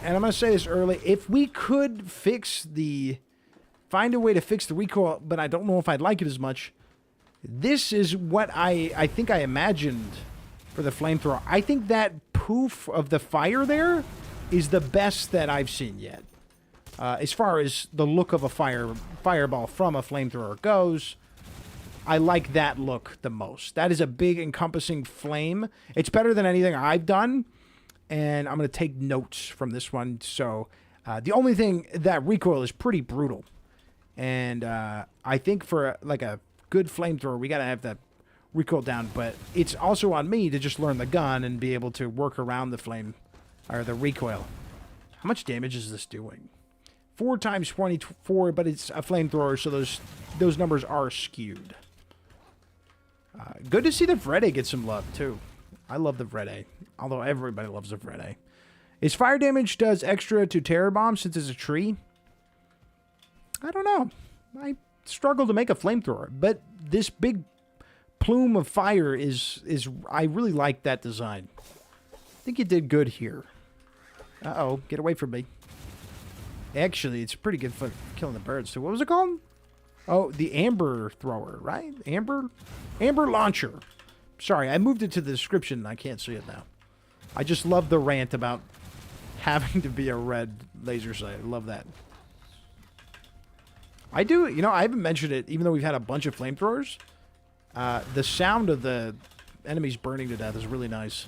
and I'm going to say this early, if we could find a way to fix the recoil, but I don't know if I'd like it as much, this is what I think I imagined for the flamethrower. I think that poof of the fire there is the best that I've seen yet. As far as the look of a fireball from a flamethrower goes, I like that look the most. That is a big encompassing flame. It's better than anything I've done, and I'm going to take notes from this one. So the only thing, that recoil is pretty brutal. And I think for like a good flamethrower, we got to have that recoil down. But it's also on me to just learn the gun and be able to work around the flame, or the recoil. How much damage is this doing? 4 times 24, but it's a flamethrower, so those numbers are skewed. Good to see the Vrede get some love, too. I love the Vrede, although everybody loves the Vrede. Is fire damage does extra to terror bomb since it's a tree? I don't know. I struggle to make a flamethrower, but this big plume of fire is I really like that design. I think you did good here. Uh-oh, get away from me. Actually, it's pretty good for killing the birds. So what was it called? Oh, the Amber Thrower, right? Amber Launcher. Sorry, I moved it to the description and I can't see it now. I just love the rant about having to be a red laser sight. I love that. I do, I haven't mentioned it, even though we've had a bunch of flamethrowers. The sound of the enemies burning to death is really nice.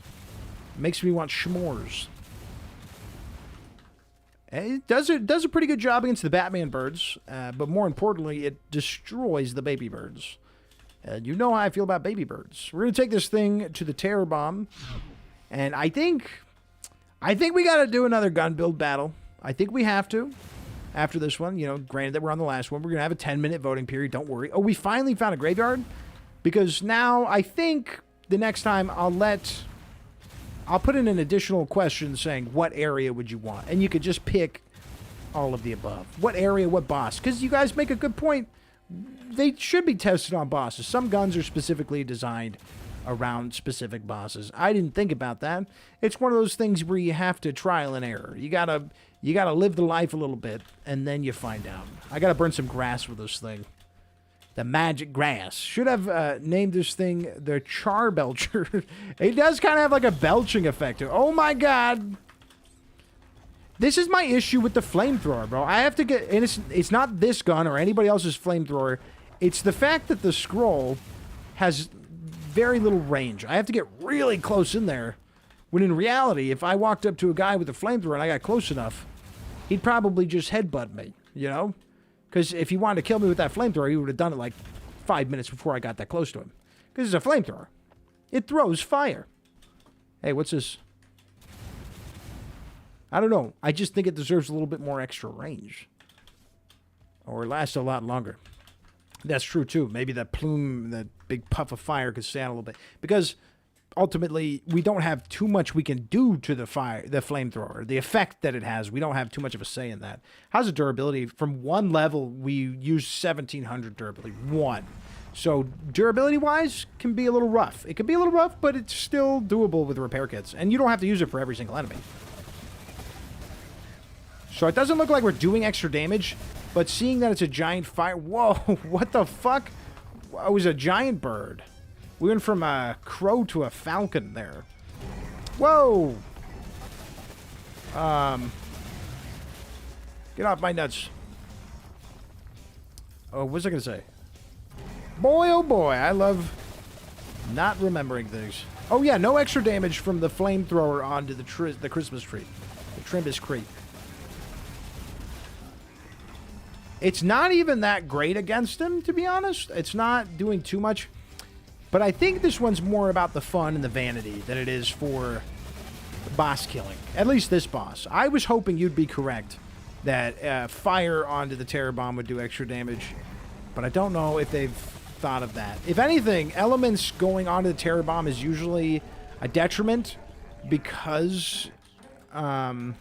It makes me want s'mores. It does a pretty good job against the Batman birds, but more importantly, it destroys the baby birds. You know how I feel about baby birds. We're going to take this thing to the terror bomb, and I think we got to do another gun build battle. I think we have to. After this one, granted that we're on the last one, we're going to have a 10-minute voting period. Don't worry. Oh, we finally found a graveyard, because now I think the next time I'll put in an additional question saying, what area would you want? And you could just pick all of the above. What area, what boss? Because you guys make a good point. They should be tested on bosses. Some guns are specifically designed around specific bosses. I didn't think about that. It's one of those things where you have to trial and error. You gotta live the life a little bit, and then you find out. I gotta burn some grass with this thing. The magic grass. Should have named this thing the Char Belcher. It does kind of have like a belching effect. Oh my god. This is my issue with the flamethrower, bro. I have to get... And it's not this gun or anybody else's flamethrower. It's the fact that the scroll has very little range. I have to get really close in there. When in reality, if I walked up to a guy with a flamethrower and I got close enough, he'd probably just headbutt me, you know? Because if he wanted to kill me with that flamethrower, he would have done it like 5 minutes before I got that close to him. Because it's a flamethrower. It throws fire. Hey, what's this? I don't know. I just think it deserves a little bit more extra range. Or lasts a lot longer. That's true, too. Maybe that plume, that big puff of fire could stand a little bit. Because ultimately, we don't have too much we can do to the flamethrower. The effect that it has, we don't have too much of a say in that. How's the durability? From one level, we use 1700 durability. One. So durability-wise, can be a little rough. It can be a little rough, but it's still doable with repair kits. And you don't have to use it for every single enemy. So it doesn't look like we're doing extra damage, but seeing that it's a giant fire... Whoa, what the fuck? It was a giant bird. We went from a crow to a falcon there. Whoa! Get off my nuts. Oh, what was I going to say? Boy, oh boy, I love not remembering things. Oh yeah, no extra damage from the flamethrower onto the Christmas tree. The Trimbus tree. It's not even that great against him, to be honest. It's not doing too much. But I think this one's more about the fun and the vanity than it is for boss killing. At least this boss. I was hoping you'd be correct that fire onto the Terror Bomb would do extra damage. But I don't know if they've thought of that. If anything, elements going onto the Terror Bomb is usually a detriment because... and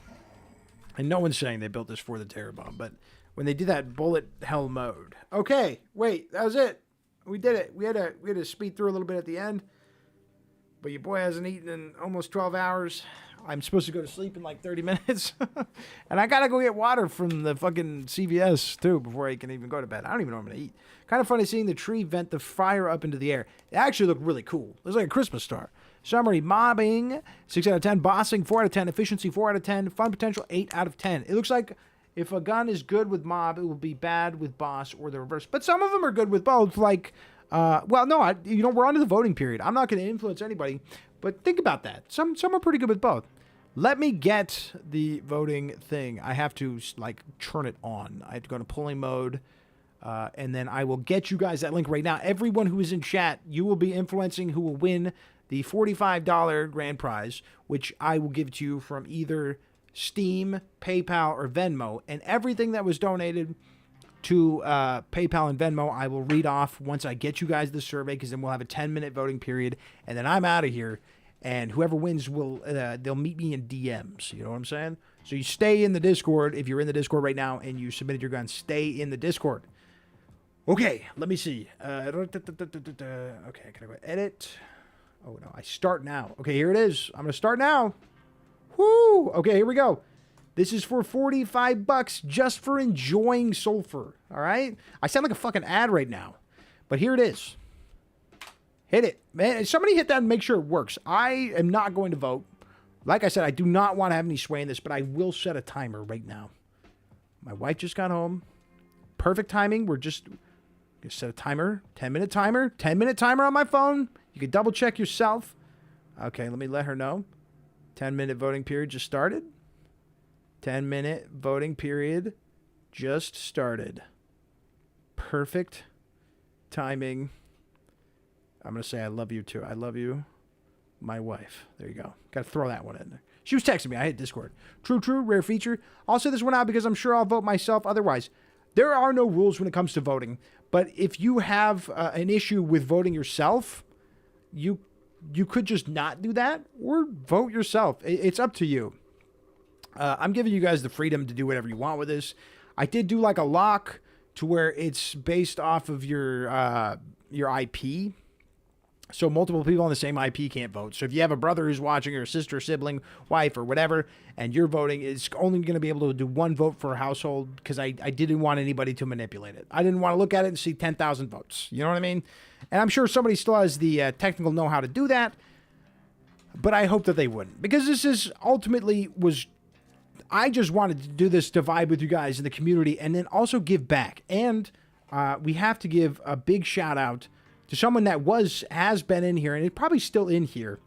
no one's saying they built this for the Terror Bomb, but... when they did that bullet hell mode. Okay, wait, that was it. We did it. We had to speed through a little bit at the end. But your boy hasn't eaten in almost 12 hours. I'm supposed to go to sleep in like 30 minutes. And I gotta go get water from the fucking CVS too before I can even go to bed. I don't even know what I'm gonna eat. Kind of funny seeing the tree vent the fire up into the air. It actually looked really cool. It was like a Christmas star. Summary, mobbing, 6 out of 10. Bossing, 4 out of 10. Efficiency, 4 out of 10. Fun potential, 8 out of 10. It looks like if a gun is good with mob, it will be bad with boss or the reverse. But some of them are good with both. Like, well, no, we're on to the voting period. I'm not going to influence anybody. But think about that. Some are pretty good with both. Let me get the voting thing. I have to, like, turn it on. I have to go to polling mode. And then I will get you guys that link right now. Everyone who is in chat, you will be influencing who will win the $45 grand prize, which I will give to you from either Steam, PayPal, or Venmo, and everything that was donated to PayPal and Venmo, I will read off once I get you guys the survey, because then we'll have a 10-minute voting period, and then I'm out of here, and whoever wins will, they'll meet me in DMs, you know what I'm saying? So you stay in the Discord, if you're in the Discord right now, and you submitted your gun, stay in the Discord. Okay, let me see. Okay, can I go edit? Oh, no, I start now. Okay, here it is. I'm going to start now. Whoo! Okay, here we go. This is for $45 just for enjoying Sulfur. All right? I sound like a fucking ad right now. But here it is. Hit it. Man, somebody hit that and make sure it works. I am not going to vote. Like I said, I do not want to have any sway in this, but I will set a timer right now. My wife just got home. Perfect timing. We're just going to set a timer. 10-minute timer. 10-minute timer on my phone. You can double check yourself. Okay, let me let her know. 10-minute voting period just started. 10-minute voting period just started. Perfect timing. I'm going to say I love you too. I love you, my wife. There you go. Got to throw that one in there. She was texting me. I hit Discord. True, rare feature. I'll say this one out because I'm sure I'll vote myself otherwise. There are no rules when it comes to voting. But if you have an issue with voting yourself, you could just not do that or vote yourself. It's up to you. I'm giving you guys the freedom to do whatever you want with this. I did do like a lock to where it's based off of your IP. So multiple people on the same IP can't vote. So if you have a brother who's watching, or a sister, sibling, wife, or whatever, and you're voting, it's only going to be able to do one vote for a household, because I didn't want anybody to manipulate it. I didn't want to look at it and see 10,000 votes. You know what I mean? And I'm sure somebody still has the technical know-how to do that, but I hope that they wouldn't. Because this is ultimately I just wanted to do this to vibe with you guys in the community and then also give back. And we have to give a big shout out to someone that has been in here, and is probably still in here,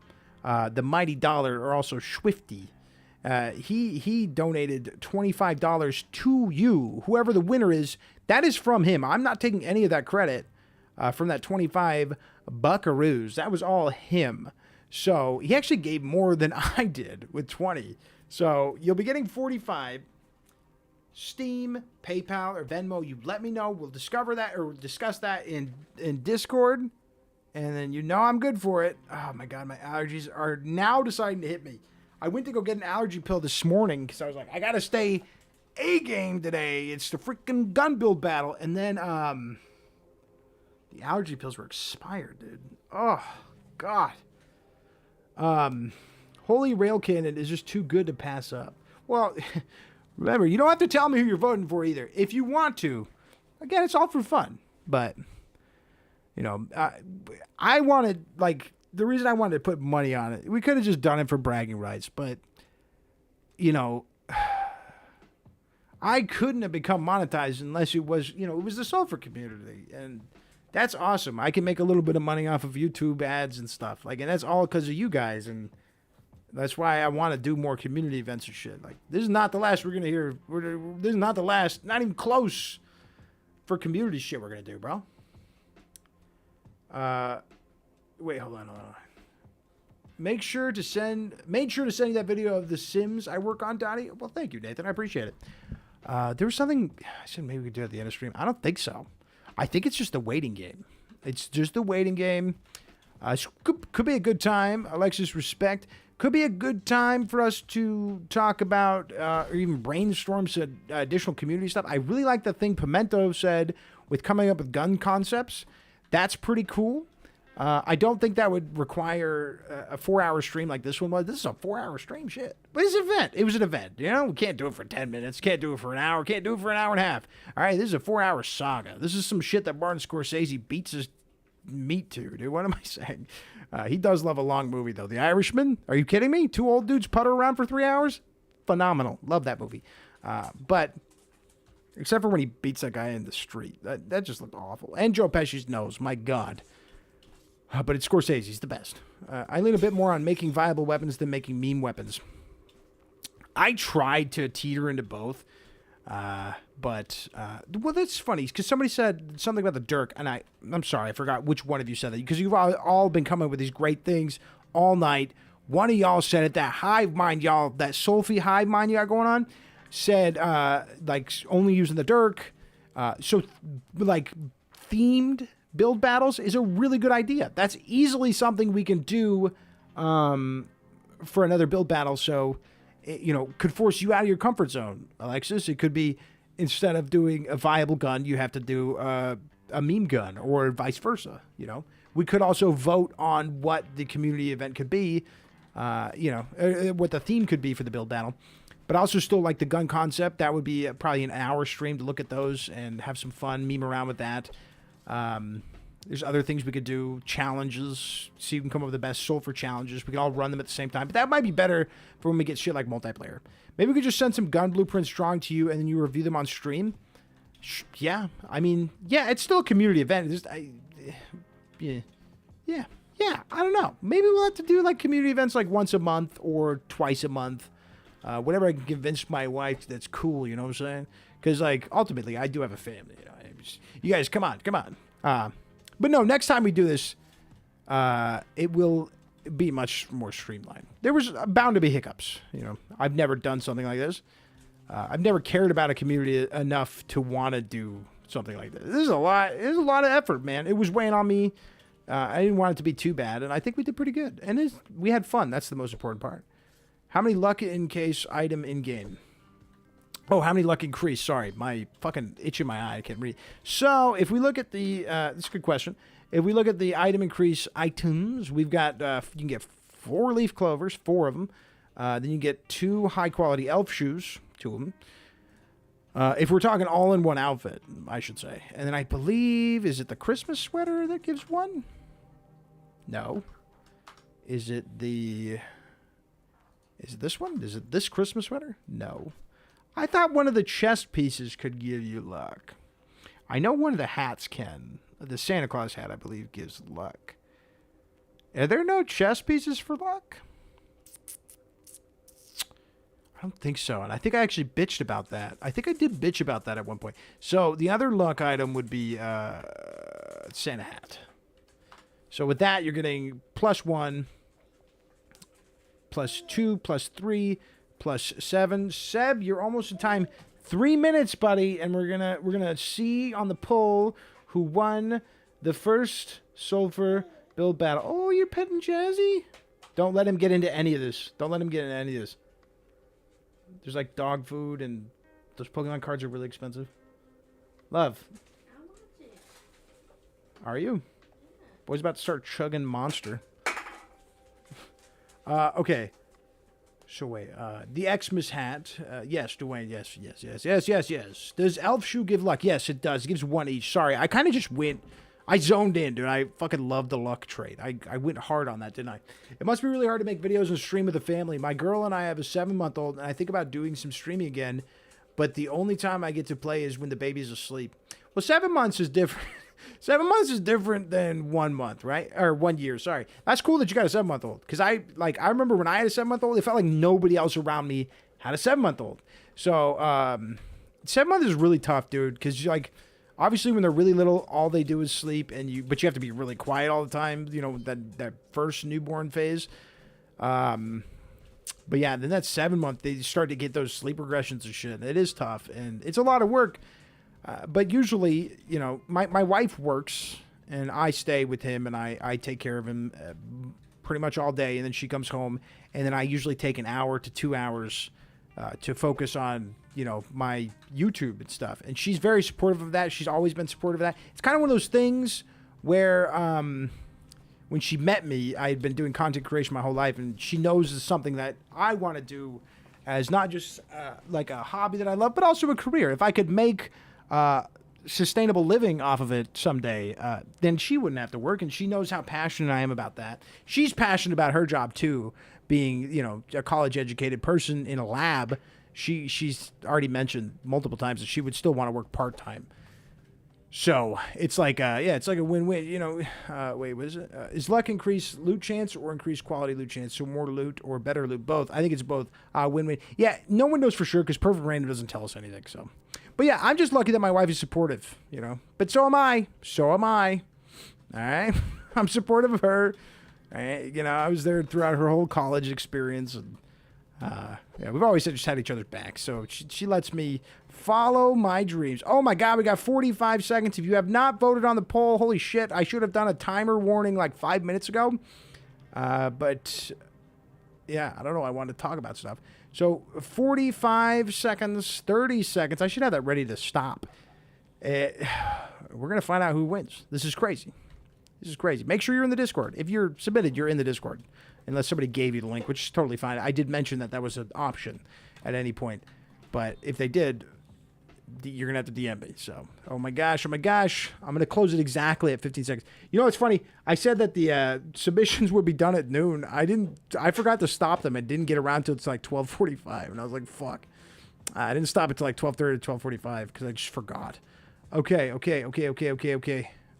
the Mighty Dollar, or also Swifty. He donated $25 to you. Whoever the winner is, that is from him. I'm not taking any of that credit from that 25 buckaroos. That was all him. So he actually gave more than I did with 20. So you'll be getting 45. Steam, PayPal, or Venmo. You let me know. We'll discover that or discuss that in Discord. And then you know I'm good for it. Oh my God, my allergies are now deciding to hit me. I went to go get an allergy pill this morning because I was like, I got to stay A-game today. It's the freaking gun build battle. And then the allergy pills were expired, dude. Oh, God. Holy Rail Cannon is just too good to pass up. Well, remember, you don't have to tell me who you're voting for either. If you want to, again, it's all for fun. But, you know, I wanted, like, the reason I wanted to put money on it, we could have just done it for bragging rights. But, you know, I couldn't have become monetized unless it was, you know, it was the Sulfur community. And that's awesome. I can make a little bit of money off of YouTube ads and stuff. Like, and that's all because of you guys. And that's why I want to do more community events and shit. Like, this is not the last we're going to hear. This is not the last, not even close for community shit we're going to do, bro. Wait, hold on. Made sure to send you that video of The Sims I work on, Donnie. Well, thank you, Nathan. I appreciate it. There was something I said maybe we could do at the end of stream. I don't think so. I think it's just a waiting game. It's just a waiting game. Could be a good time. Alexis, respect. Could be a good time for us to talk about or even brainstorm some additional community stuff. I really like the thing Pimento said with coming up with gun concepts. That's pretty cool. I don't think that would require a 4-hour stream like this one was. This is a 4-hour stream, shit. But it's an event. It was an event. You know, we can't do it for 10 minutes. Can't do it for an hour. Can't do it for an hour and a half. All right, this is a 4-hour saga. This is some shit that Martin Scorsese beats his meat to, dude. What am I saying? He does love a long movie, though. The Irishman? Are you kidding me? 2 old dudes putter around for 3 hours? Phenomenal. Love that movie. But except for when he beats that guy in the street. That just looked awful. And Joe Pesci's nose. My God. But it's Scorsese. He's the best. I lean a bit more on making viable weapons than making meme weapons. I tried to teeter into both. But well, that's funny because somebody said something about the Dirk, and I'm sorry, I forgot which one of you said that because you've all been coming with these great things all night. One of y'all said it, that hive mind, y'all, that Sulfy hive mind you got going on, said like only using the Dirk. So like themed build battles is a really good idea. That's easily something we can do for another build battle. So, you know, could force you out of your comfort zone, Alexis. It could be instead of doing a viable gun, you have to do a meme gun or vice versa. You know, we could also vote on what the community event could be, you know, what the theme could be for the build battle. But I also still like the gun concept. That would be probably an hour stream to look at those and have some fun, meme around with that. There's other things we could do, challenges, see if we can come up with the best Sulfur challenges. We can all run them at the same time. But that might be better for when we get shit like multiplayer. Maybe we could just send some gun blueprints drawing to you and then you review them on stream. Yeah, I mean, yeah, it's still a community event. It's just, yeah, I don't know. Maybe we'll have to do like community events like once a month or twice a month. Whatever I can convince my wife that's cool, you know what I'm saying? Because, like, ultimately, I do have a family. You know? You guys, come on. But no, next time we do this, it will be much more streamlined. There was bound to be hiccups. You know, I've never done something like this. I've never cared about a community enough to want to do something like this. This is a lot. It is a lot of effort, man. It was weighing on me. I didn't want it to be too bad, and I think we did pretty good. And we had fun. That's the most important part. How many luck in case item in game? Oh, how many luck increase? Sorry, my fucking itch in my eye. I can't read. So, if we look at the, that's a good question. If we look at the item increase items, we've got, you can get 4 leaf clovers, 4 of them. Then you get 2 high quality elf shoes, 2 of them. If we're talking all in one outfit, I should say. And then I believe, is it the Christmas sweater that gives 1? No. Is it this one? Is it this Christmas sweater? No. I thought one of the chest pieces could give you luck. I know one of the hats can. The Santa Claus hat, I believe, gives luck. Are there no chest pieces for luck? I don't think so. And I think I actually bitched about that. I think I did bitch about that at one point. So the other luck item would be Santa hat. So with that, you're getting +1, +2, +3, +7. Seb, you're almost in time. 3 minutes, buddy, and we're gonna see on the poll who won the first Sulfur build battle. Oh, you're petting Jazzy? Don't let him get into any of this. Don't let him get into any of this. There's like dog food, and those Pokemon cards are really expensive. Love. Are you? Boy's about to start chugging Monster. Okay. So wait, the Xmas hat. Yes, Dwayne. Yes. Does Elf Shoe give luck? Yes, it does. It gives 1 each. Sorry, I kind of just went. I zoned in, dude. I fucking love the luck trait. I went hard on that, didn't I? It must be really hard to make videos and stream with the family. My girl and I have a 7-month-old, and I think about doing some streaming again, but the only time I get to play is when the baby's asleep. Well, 7 months is different. 7 months is different than 1 month, right? Or 1 year, sorry. That's cool that you got a 7-month-old. Because I remember when I had a 7-month-old, it felt like nobody else around me had a 7-month-old. So, 7 months is really tough, dude. Because, like, obviously when they're really little, all they do is sleep. But you have to be really quiet all the time, you know, that first newborn phase. But yeah, then that 7-month, they start to get those sleep regressions and shit. It is tough. And it's a lot of work. But usually, you know, my wife works, and I stay with him, and I take care of him pretty much all day, and then she comes home, and then I usually take 1 hour to 2 hours to focus on, you know, my YouTube and stuff. And she's very supportive of that. She's always been supportive of that. It's kind of one of those things where when she met me, I had been doing content creation my whole life, and she knows it's something that I want to do as not just like a hobby that I love, but also a career. If I could make sustainable living off of it someday, then she wouldn't have to work, and she knows how passionate I am about that. She's passionate about her job too, being, you know, a college educated person in a lab. She's already mentioned multiple times that she would still want to work part-time. So it's like it's like a win-win, you know. Wait, what is it? Is luck increase loot chance or increase quality loot chance? So more loot or better loot? Both. I think it's both. Win-win. Yeah, no one knows for sure because Perfect Random doesn't tell us anything. So, but yeah, I'm just lucky that my wife is supportive, you know. But so am I. All right, I'm supportive of her. All right? You know, I was there throughout her whole college experience, and yeah, we've always just had each other's back. So she lets me follow my dreams. Oh my God, we got 45 seconds. If you have not voted on the poll, holy shit, I should have done a timer warning like 5 minutes ago. But yeah, I don't know. I wanted to talk about stuff. So 45 seconds, 30 seconds. I should have that ready to stop. We're going to find out who wins. This is crazy. Make sure you're in the Discord. If you're submitted, you're in the Discord. Unless somebody gave you the link, which is totally fine. I did mention that was an option at any point. But if they did, you're going to have to DM me. So, oh my gosh. I'm going to close it exactly at 15 seconds. You know what's funny? I said that the submissions would be done at noon. I forgot to stop them. I didn't get around till it's like 12:45. And I was like, fuck. I didn't stop it till like 12:30 to 12:45 because I just forgot. Okay.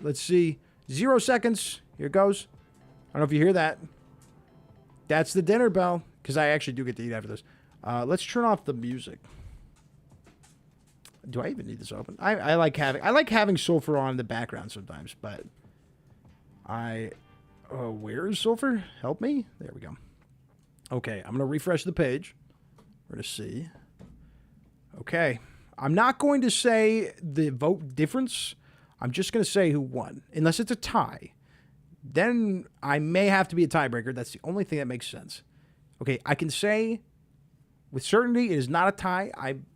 Let's see. 0 seconds. Here it goes. I don't know if you hear that. That's the dinner bell, because I actually do get to eat after this. Let's turn off the music. Do I even need this open? I like having Sulfur on in the background sometimes, but where is Sulfur? Help me. There we go. Okay, I'm gonna refresh the page. We're gonna see. Okay, I'm not going to say the vote difference. I'm just gonna say who won, unless it's a tie. Then I may have to be a tiebreaker. That's the only thing that makes sense. Okay, I can say with certainty it is not a tie.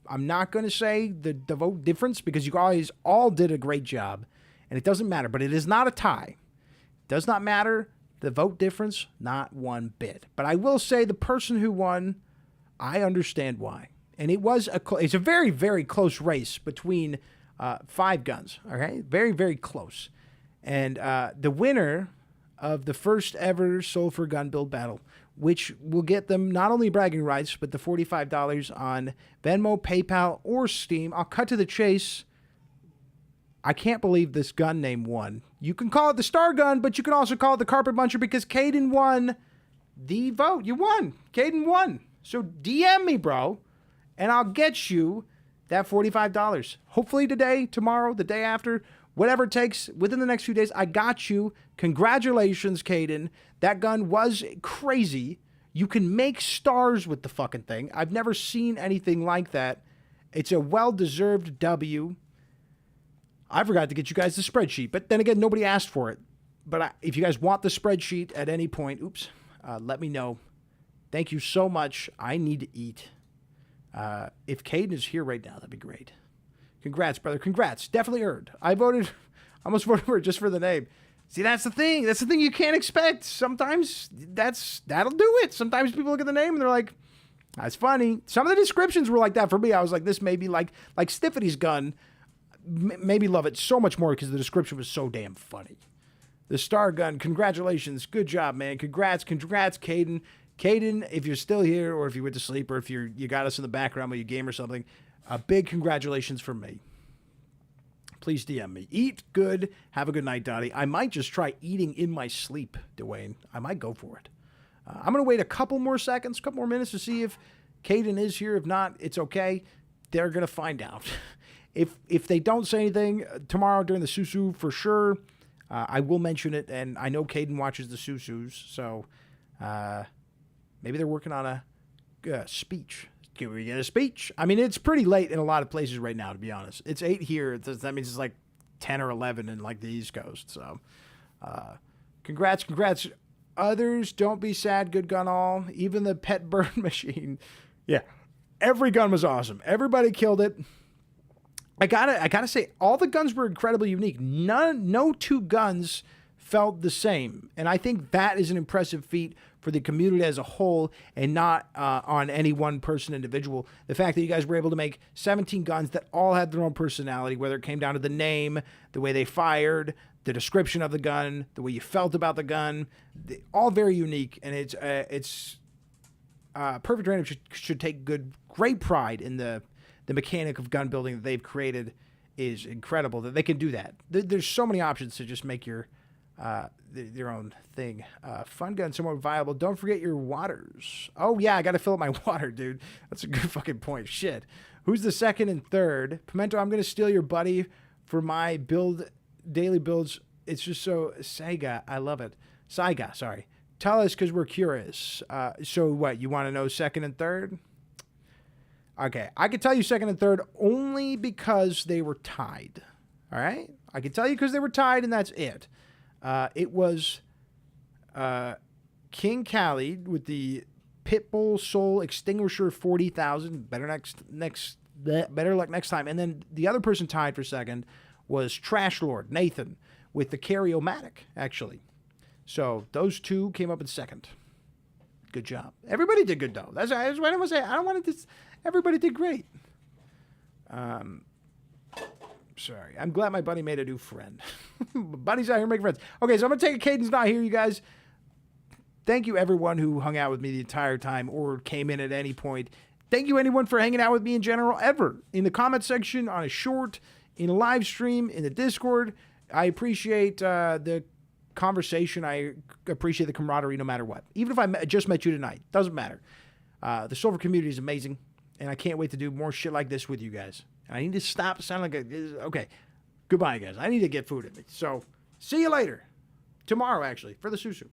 I'm not going to say the vote difference because you guys all did a great job, and it doesn't matter. But it is not a tie. It does not matter. The vote difference, not one bit. But I will say the person who won, I understand why. And it's a very, very close race between 5 guns. Okay, very, very close. And the winner of the first ever Sulfur gun build battle, which will get them not only bragging rights, but the $45 on Venmo, PayPal, or Steam. I'll cut to the chase. I can't believe this gun name won. You can call it the Star Gun, but you can also call it the Carpet Muncher because Caden won the vote. You won. Caden won. So DM me, bro, and I'll get you that $45. Hopefully today, tomorrow, the day after, whatever it takes, within the next few days, I got you. Congratulations, Caden. That gun was crazy. You can make stars with the fucking thing. I've never seen anything like that. It's a well-deserved W. I forgot to get you guys the spreadsheet, but then again, nobody asked for it. But if you guys want the spreadsheet at any point, let me know. Thank you so much. I need to eat. If Caden is here right now, that'd be great. Congrats, brother. Congrats. Definitely earned. I almost voted for it just for the name. See, that's the thing. That's the thing you can't expect. Sometimes that'll do it. Sometimes people look at the name and they're like, that's funny. Some of the descriptions were like that for me. I was like, this may be like Stiffity's gun. Maybe love it so much more because the description was so damn funny. The Star Gun, congratulations. Good job, man. Congrats, Caden. Caden, if you're still here or if you went to sleep or if you got us in the background while you game or something, a big congratulations from me. Please DM me. Eat good. Have a good night, Dottie. I might just try eating in my sleep, Dwayne. I might go for it. I'm going to wait a couple more seconds, a couple more minutes to see if Caden is here. If not, it's okay. They're going to find out. If they don't say anything tomorrow during the Susu, for sure, I will mention it. And I know Caden watches the Susus, so maybe they're working on a speech. Can we get a speech? I mean, it's pretty late in a lot of places right now, to be honest. It's 8 here. That means it's like 10 or 11 in like the East Coast. So congrats. Others, don't be sad. Good gun all. Even the pet burn machine. Yeah. Every gun was awesome. Everybody killed it. I gotta say, all the guns were incredibly unique. No two guns felt the same. And I think that is an impressive feat for the community as a whole and not on any one person individual. The fact that you guys were able to make 17 guns that all had their own personality, whether it came down to the name, the way they fired, the description of the gun, the way you felt about the gun, all very unique. And it's Perfect Random should take great pride in the mechanic of gun building that they've created is incredible that they can do that. There's so many options to just make your own thing. Fun gun, somewhat viable. Don't forget your waters. Oh yeah, I got to fill up my water, dude. That's a good fucking point. Shit. Who's the second and third? Pimento, I'm going to steal your buddy for my daily builds. It's just so Sega. I love it. Saiga, sorry. Tell us because we're curious. So what, you want to know second and third? Okay, I could tell you second and third only because they were tied. All right? I could tell you because they were tied, and that's it. It was King Khalid with the Pitbull Soul Extinguisher 40,000. Better luck next time. And then the other person tied for second was Trash Lord Nathan with the Carry-O-Matic, actually. So those two came up in second. Good job. Everybody did good, though. That's what I was saying. I don't want to... Everybody did great. Sorry. I'm glad my buddy made a new friend. Buddy's out here making friends. Okay, so I'm going to take a Caden's not here, you guys. Thank you, everyone who hung out with me the entire time or came in at any point. Thank you, anyone, for hanging out with me in general, ever. In the comment section, on a short, in a live stream, in the Discord. I appreciate the conversation. I appreciate the camaraderie no matter what. Even if I just met you tonight. Doesn't matter. The Sulfur community is amazing. And I can't wait to do more shit like this with you guys. And I need to stop sounding like a... Okay. Goodbye, guys. I need to get food in me. So, see you later. Tomorrow, actually, for the Susu.